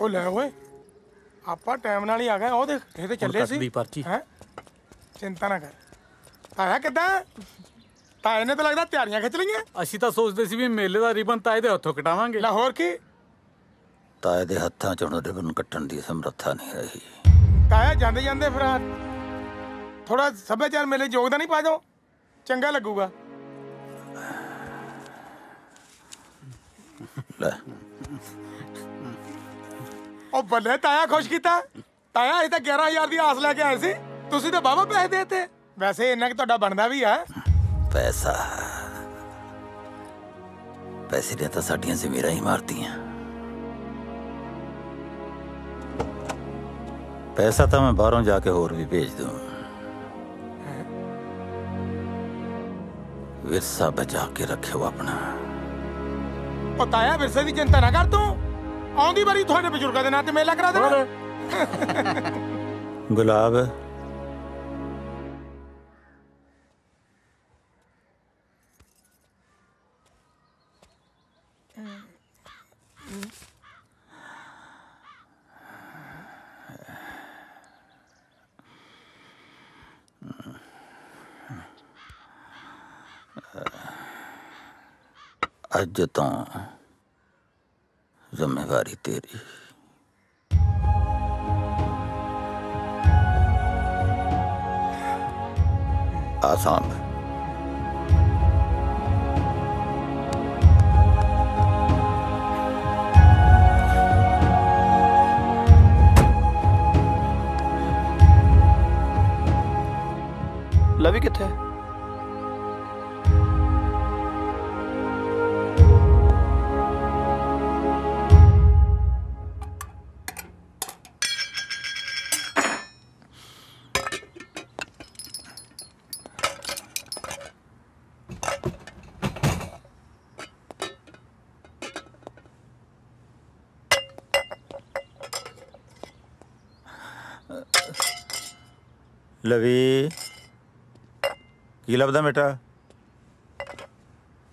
ਉਹ ਲੈ ਓਏ ਆਪਾਂ ਟਾਈਮ ਨਾਲ ਹੀ ਆ ਗਏ ਉਹ ਦੇਖ ਇਹ ਤੇ ਚੱਲੇ ਸੀ ਪਰਚੀ ਹੈ ਚਿੰਤਾ ਨਾ ਕਰ ਤਾਇਆ ਕਿੱਦਾਂ ਤਾਏ ਨੇ ਤਾਂ ਲੱਗਦਾ ਤਿਆਰੀਆਂ ਖਿੱਚ ਲਈਆਂ ਅਸੀਂ ਤਾਂ ਸੋਚਦੇ ਸੀ ਵੀ ਮੇਲੇ ਦਾ ਰਿਬਨ ਤਾਏ ਦੇ ਹੱਥੋਂ ਕਟਾਵਾਂਗੇ ਲਾਹੌਰ ਕੀ ਤਾਏ ਦੇ ਹੱਥਾਂ ਚ ਹੁਣ ਰਿਬਨ ਕੱਟਣ ਦੀ ਸਮਰੱਥਾ ਨਹੀਂ ਰਹੀ ਤਾਇਆ ਜਾਂਦੇ ਜਾਂਦੇ ਫਿਰ ਥੋੜਾ ਸੱਭਿਆਚਾਰ ਮੇਲੇ ਯੋਗਦਾਨ ਨਹੀਂ ਪਾ ਜਾਓ ਚੰਗਾ ਲੱਗੂਗਾ ਲੈ ਉਹ ਬੱਲੇ ਤਾਇਆ ਖੁਸ਼ ਕੀਤਾ ਤਾਇਆ ਇਹ ਤਾਂ 11000 ਦੀ ਆਸ ਲੈ ਕੇ ਆਏ ਸੀ, ਤੁਸੀਂ ਤਾਂ ਬਾਬਾ ਪੈਸੇ ਦੇਤੇ। ਵੈਸੇ ਇੰਨਾ ਕਿ ਤੁਹਾਡਾ ਬਣਦਾ ਵੀ ਆ। ਪੈਸਾ ਪੈਸੇ ਨੇ ਤਾਂ ਸਾਡੀਆਂ ਜ਼ਮੀਰਾਂ ਹੀ ਮਾਰਤੀਆਂ। ਪੈਸਾ ਤਾਂ ਮੈਂ ਬਾਹਰੋਂ ਜਾ ਕੇ ਹੋਰ ਵੀ ਭੇਜ ਦੂੰ। ਵਿਰਸਾ ਬਚਾ ਕੇ ਰੱਖਿਓ ਆਪਣਾ। ਉਹ ਤਾਇਆ ਵਿਰਸੇ ਦੀ ਚਿੰਤਾ ਨਾ ਕਰ ਤੂੰ, ਆਉਂਦੀ ਵਾਰੀ ਤੁਹਾਡੇ ਬਜ਼ੁਰਗਾਂ ਦੇ ਨਾਂ ਤੇ ਮੇਲਾ ਕਰਾ ਦੇਣਾ। ਗੁਲਾਬ ਅੱਜ ਤੋਂ ਜ਼ਿੰਮੇਵਾਰੀ ਤੇਰੀ। आसाम लवी किथे? ਲਵੀ ਕੀ ਲੱਭਦਾ ਬੇਟਾ?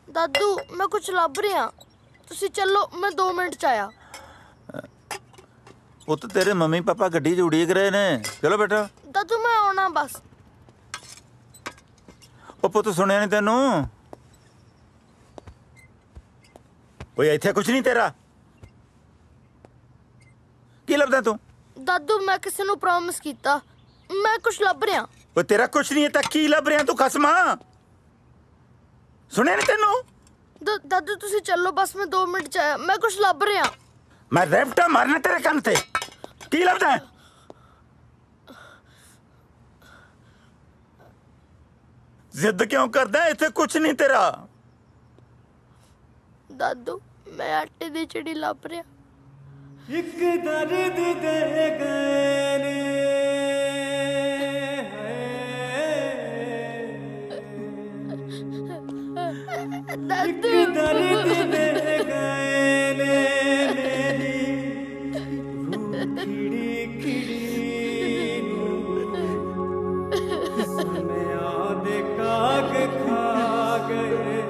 ਦਾਦੂ ਮੈਂ ਕੁਝ ਲੱਭ ਰਿਹਾ, ਤੁਸੀਂ ਚੱਲੋ, ਮੈਂ 2 ਮਿੰਟ ਚ ਆਇਆ। ਪੁੱਤ ਤੇਰੇ ਮੰਮੀ ਪਾਪਾ ਗੱਡੀ 'ਚ ਉਡੀਕ ਰਹੇ ਨੇ। ਚਲੋ ਬੇਟਾ। ਦਾਦੂ ਮੈਂ ਆਉਣਾ ਬਸ। ਉਹ ਪੁੱਤ ਸੁਣਿਆ ਨਹੀਂ ਤੈਨੂੰ? ਓਏ ਇੱਥੇ ਕੁਝ ਨਹੀਂ ਤੇਰਾ। ਕੀ ਲੱਭਦਾ ਤੂੰ? ਦਾਦੂ ਮੈਂ ਕਿਸੇ ਨੂੰ ਪ੍ਰੋਮਿਸ ਕੀਤਾ, ਮੈਂ ਕੁਝ ਲੱਭ ਰਿਹਾ। ਓਏ ਤੇਰਾ ਕੁਝ ਨਹੀਂ ਹੈ ਤਾਂ ਕੀ ਲੱਭ ਰਿਹਾ ਤੂੰ ਖਸਮਾ? ਸੁਣਿਆ ਨਹੀਂ ਤੈਨੂੰ? ਦਾਦੂ ਤੁਸੀਂ ਚੱਲੋ ਬਸ, ਮੈਂ 2 ਮਿੰਟ ਚ ਆਇਆ, ਮੈਂ ਕੁਝ ਲੱਭ ਰਿਹਾ। ਮੈਂ ਰੈਪਟਾ ਮਾਰਨਾ ਤੇਰੇ ਕੰਨ ਤੇ। ਕੀ ਲੱਭਦਾ ਹੈ? ਜ਼ਿੱਦ ਕਿਉਂ ਕਰਦਾ? ਇੱਥੇ ਕੁਝ ਨਹੀਂ ਤੇਰਾ। ਦਾਦੂ ਮੈਂ ਆਟੇ ਦੀ ਚਿੜੀ ਲੱਭ ਰਿਹਾ। ਇੱਕ ਦਰਦ ਦੇ ਗਏ ਨੇ ਦਾਦੂ, ਇੱਕ ਦਰਦ ਦੇ ਗਏ ਨੇ ਮੇਰੀ ਰੂਹ ਖਿੜੀ ਨੂੰ ਸਮਿਆਂ ਦੇ ਕਾਗ ਖਾ ਗਏ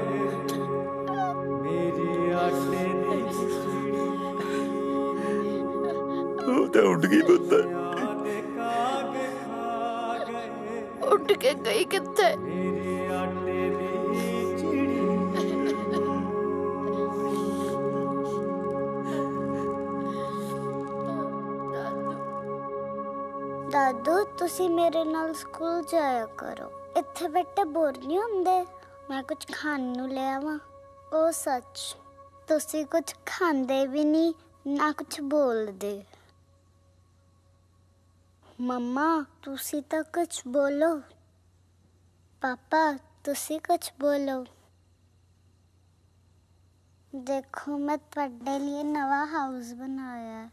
ਮੇਰੀ ਆਟੇ ਦੀ ਉਹ ਤਾਂ ਉੱਡ ਗਈ ਪੁੱਤ। ਉੱਡ ਕੇ ਗਈ ਕਿੱਥੇ? ਦਾਦੂ ਤੁਸੀਂ ਮੇਰੇ ਨਾਲ ਸਕੂਲ ਜਾਇਆ ਕਰੋ, ਇੱਥੇ ਬੈਠੇ ਬੋਰ ਨਹੀਂ ਹੁੰਦੇ। ਮੈਂ ਕੁਝ ਖਾਣ ਨੂੰ ਲੈ ਆਵਾਂ? ਉਹ ਸੱਚ, ਤੁਸੀਂ ਕੁਝ ਖਾਂਦੇ ਵੀ ਨਹੀਂ ਨਾ ਕੁਝ ਬੋਲਦੇ। मम्मा तुसी तो कुछ बोलो। पापा तुसी कुछ बोलो। देखो मैं तुहाडे लिए नवा हाउस बनाया है।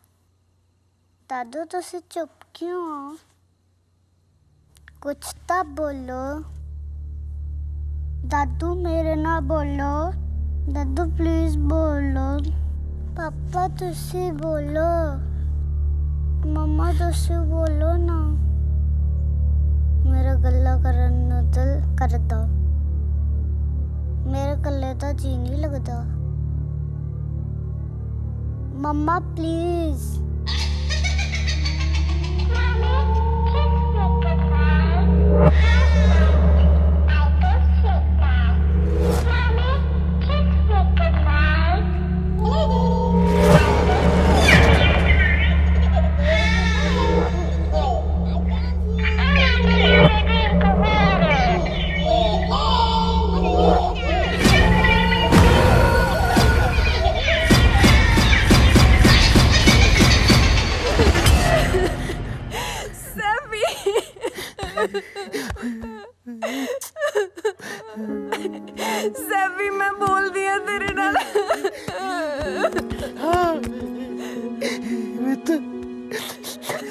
दादू तुसी चुप क्यों हो? कुछ तो बोलो। दादू मेरे ना बोलो। दादू प्लीज बोलो। पापा तुसी बोलो। मम्मा तुसी बोलो ना। मेरा गल्ला करन नु दिल करदा, मेरे कल्ले दा जी नहीं लगदा। मम्मा प्लीज।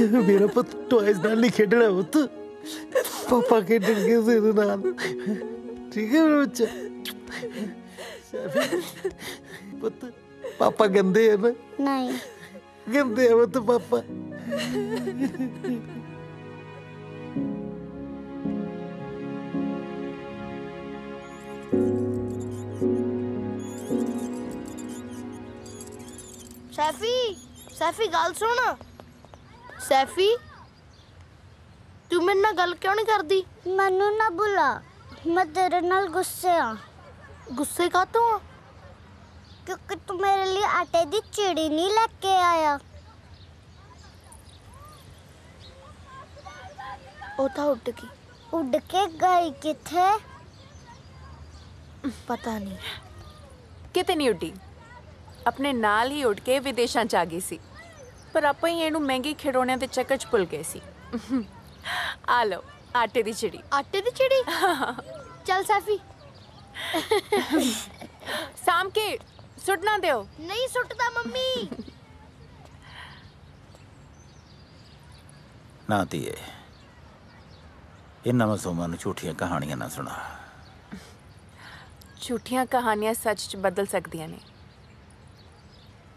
मेरा पुत टॉयज नाल नहीं खेडना पुत, पापा खेडणगे तेरे नाल, ठीक है मेरा बच्चा? पुत पापा गंदे है ना? नहीं गंदे है पुत पापा। सैफी गल सुन। सैफी तू मेरे नाल गल क्यों नहीं करदी? मैनू ना बुला, मैं तेरे नाल गुस्से हाँ। गुस्से कातों आ? क्योंकि तू मेरे लिए आटे दी चिड़ी नहीं लेके आया। ओ था उड़ के गई किथे? पता नहीं। किते नहीं उड़ी, अपने नाल ही उड़ के विदेशां च आ गई सी, पर ਆਪਾਂ ਹੀ ਇਹਨੂੰ ਮਹਿੰਗੇ ਖਿਡੌਣਿਆਂ ਦੇ ਚੱਕਰ 'ਚ ਭੁੱਲ ਗਏ ਸੀ। ਆ ਲਓ ਆਟੇ ਦੀ ਚਿੜੀ। आटे दी चिड़ी? चल सैफी। ਸਾਂਭ ਕੇ ਸੁੱਟ ਨਾ ਦਿਓ। नहीं सुटता मम्मी। ਨਾ ਧੀਏ, ਇਹਨਾਂ ਮਾਸੂਮਾਂ ਨੂੰ ਝੂਠੀਆਂ ਕਹਾਣੀਆਂ ਨਾ ਸੁਣਾ। ਝੂਠੀਆਂ ਕਹਾਣੀਆਂ ਸੱਚ 'ਚ ਬਦਲ ਸਕਦੀਆਂ ਨੇ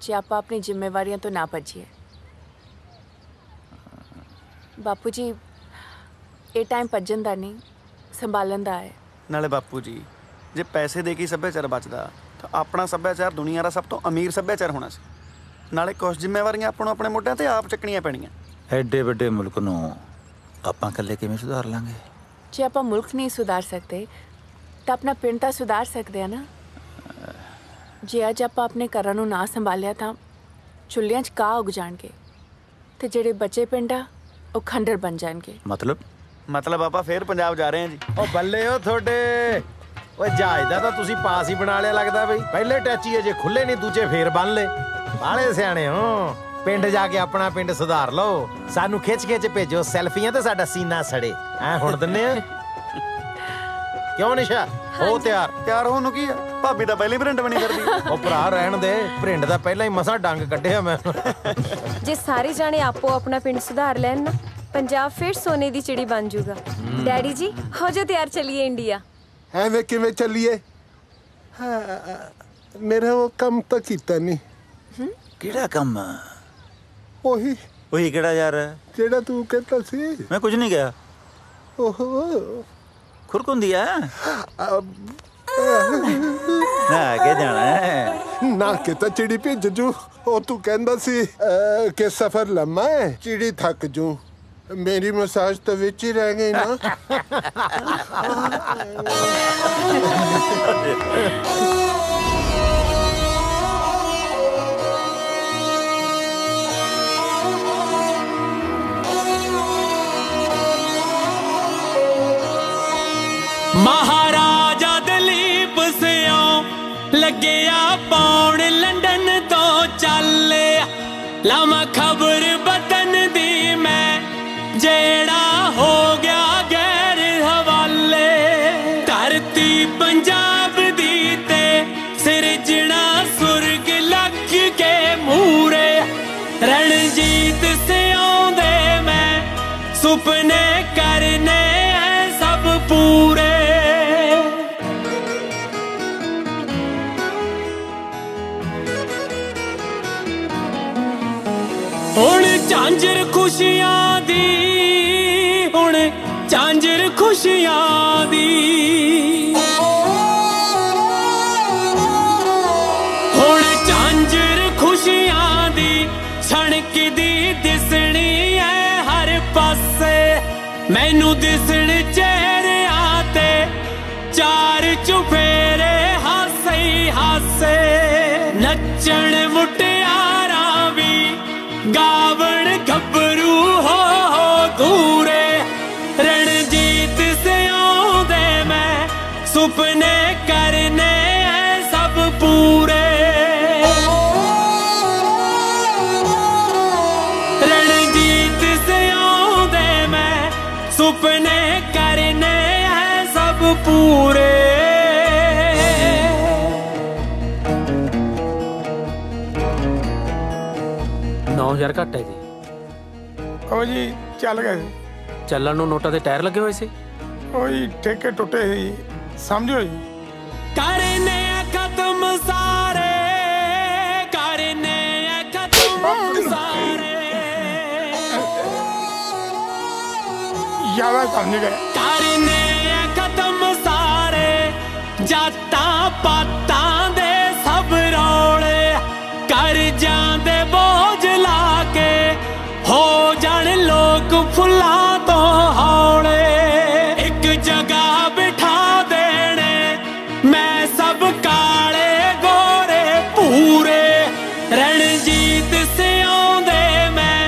ਜੇ ਆਪਾਂ ਆਪਣੀ ਜ਼ਿੰਮੇਵਾਰੀਆਂ ਤੋਂ ਨਾ ਭੱਜੀਏ। ਬਾਪੂ ਜੀ, ਇਹ ਟਾਈਮ ਭੱਜਣ ਦਾ ਨਹੀਂ, ਸੰਭਾਲਣ ਦਾ ਹੈ। ਨਾਲੇ ਬਾਪੂ ਜੀ, ਜੇ ਪੈਸੇ ਦੇ ਕੇ ਸੱਭਿਆਚਾਰ ਬਚਦਾ ਤਾਂ ਆਪਣਾ ਸੱਭਿਆਚਾਰ ਦੁਨੀਆ ਦਾ ਸਭ ਤੋਂ ਅਮੀਰ ਸੱਭਿਆਚਾਰ ਹੋਣਾ ਸੀ। ਨਾਲੇ ਕੁਝ ਜ਼ਿੰਮੇਵਾਰੀਆਂ ਆਪਾਂ ਨੂੰ ਆਪਣੇ ਮੋਢਿਆਂ ਤੇ ਆਪ ਚੱਕਣੀਆਂ ਪੈਣੀਆਂ। ਐਡੇ ਵੱਡੇ ਮੁਲਕ ਨੂੰ ਆਪਾਂ ਇਕੱਲੇ ਕਿਵੇਂ ਸੁਧਾਰ ਲਾਂਗੇ? ਜੇ ਆਪਾਂ ਮੁਲਕ ਨਹੀਂ ਸੁਧਾਰ ਸਕਦੇ ਤਾਂ ਆਪਣਾ ਪਿੰਡ ਤਾਂ ਸੁਧਾਰ ਸਕਦੇ ਆ ਨਾ। ਜੇ ਅੱਜ ਆਪਾਂ ਆਪਣੇ ਘਰਾਂ ਨੂੰ ਨਾ ਸੰਭਾਲਿਆ ਤਾਂ ਚੁੱਲ੍ਹਿਆਂ 'ਚ ਕਾਹ ਉਗ ਜਾਣਗੇ ਤੇ ਜਿਹੜੇ ਬੱਚੇ ਪਿੰਡ ਆ ਉਹ ਖੰਡਰ ਬਣ ਜਾਣਗੇ। ਮਤਲਬ ਆਪਾਂ ਫੇਰ ਪੰਜਾਬ ਜਾ ਰਹੇ ਹਾਂ ਜੀ। ਉਹ ਬੱਲੇ ਹੋ ਤੁਹਾਡੇ। ਓਏ ਜਹਾਜ਼ ਦਾ ਤਾਂ ਤੁਸੀਂ ਪਾਸ ਹੀ ਬਣਾ ਲਿਆ ਲੱਗਦਾ ਬਈ। ਪਹਿਲੇ ਟੈਚੀ ਅਜੇ ਖੁੱਲੇ ਨਹੀਂ, ਦੂਜੇ ਫੇਰ ਬੰਨ ਲੇ। ਬਾਲੇ ਸਿਆਣੇ ਹੋ। ਪਿੰਡ ਜਾ ਕੇ ਆਪਣਾ ਪਿੰਡ ਸੁਧਾਰ ਲਓ। ਸਾਨੂੰ ਖਿੱਚ ਭੇਜੋ ਸੈਲਫੀਆਂ ਤੇ ਸਾਡਾ ਸੀਨਾ ਸੜੇ। ਐ ਹੁਣ ਦਿੰਨੇ ਆ। ਕਿਉਂ ਨਿਸ਼ਾ? ਹੋ ਤਿਆਰ ਹੋਣ ਨੂੰ ਕੀ ਆ? ਭਾਬੀ ਤਾਂ ਪਹਿਲੀ ਪ੍ਰਿੰਟ ਬਣੀ ਫਿਰਦੀ। ਉਹ ਭਰਾ ਰਹਿਣ ਦੇ, ਪ੍ਰਿੰਟ ਦਾ ਪਹਿਲਾਂ ਹੀ ਮਸਾਂ ਡੰਗ ਕੱਢਿਆ ਮੈਂ। ਜੇ ਸਾਰੇ ਜਾਣੇ ਆਪੋ ਆਪਣਾ ਪਿੰਡ ਸੁਧਾਰ ਲੈਣ ਨਾ, ਪੰਜਾਬ ਫਿਰ ਸੋਨੇ ਦੀ ਚਿੜੀ ਬਣ ਜਾਊਗਾ। ਡੈਡੀ ਜੀ ਹੋ ਜਾ ਤਿਆਰ, ਚਲੀਏ ਇੰਡੀਆ। ਐਵੇਂ ਕਿਵੇਂ ਚੱਲੀਏ? ਮੇਰਾ ਉਹ ਕੰਮ ਤਾਂ ਕੀਤਾ ਨਹੀਂ। ਕਿਹੜਾ ਕੰਮ? ਉਹੀ ਕਿਹੜਾ ਯਾਰ? ਜਿਹੜਾ ਤੂੰ ਕਹਿੰਦਾ ਸੀ। ਮੈਂ ਕੁਝ ਨਹੀਂ ਕਿਹਾ। ਓਹੋ ਖੁਰਕ ਹੁੰਦੀ ਆ ਨਾ ਕੇ ਜਾਣਾ ਨਾ ਕੇ ਤਾਂ ਚਿੜੀ ਭੇਜ ਜੂ। ਉਹ ਤੂੰ ਕਹਿੰਦਾ ਸੀ ਕਿ ਸਫ਼ਰ ਲੰਮਾ ਹੈ, ਚਿੜੀ ਥੱਕ ਜੂ। ਮੇਰੀ ਮਸਾਜ ਤਾਂ ਵਿੱਚ ਹੀ ਰਹਿ ਗਈ ਨਾ। महाराजा दलीप सियों लग्या पौण लंडन तो चल लावा खबर बदन दी मैं जेड़ा हो गया गैर हवाले। धरती पंजाब दी ते सिरजना सुरग लग के मूरे रणजीत सियों दे मैं सुपने करने सब पूरे। हुण झांझर खुशियां दी, हुण झांझर खुशियां दी, हुण झांझर खुशियां दी सड़क दी दिसनी है हर पासे। मैनू दिसण चेहरियां ते चार चुफेरे हासे ही हासे। नचण मुटियारा भी गावण घबरू हो दूरे रणजीत सियों दे मैं सुपने करने हैं सब पूरे। रणजीत सियों दे मैं सुपने करने हैं सब पूरे। 9000 ਘੱਟ ਹੈ ਜੀ। ਉਹ ਜੀ ਚੱਲ ਗਏ ਸੀ। ਚੱਲਣ ਨੂੰ ਨੋਟਾਂ ਦੇ ਟਾਇਰ ਲੱਗੇ ਹੋਏ ਸੀ। ਉਹ ਜੀ ਠੇਕੇ ਟੁੱਟੇ ਸੀ, ਸਮਝੋ ਜੀ। करने खत्म सारे, करने खत्म सारे, याद समझ गए। करने खत्म सारे, जाता पाता दे सब रौले, कर जांदे बोझ लाके, हो जान लोग फुल्लां तो हौले, एक जगह बिठा देने मैं सब काले गोरे पूरे, रणजीत से आंदे मैं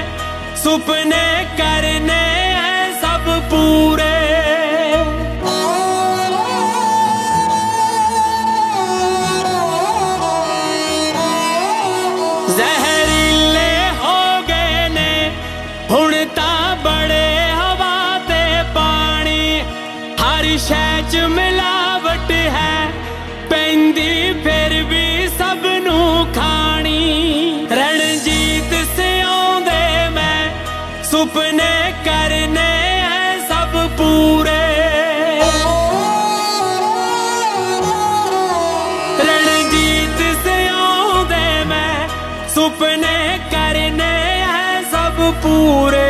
सुपने करने हैं सब पूरे। जहरीले हो गए ने हुण तां बड़े हवा ते पानी, हर शै च मिलावट है पैंदी फिर भी सब नू खानी, रणजीत से आंदे मैं सुपने करने हैं सब पूरे, रणजीत से आंदे मैं सुपने करने हैं सब पूरे।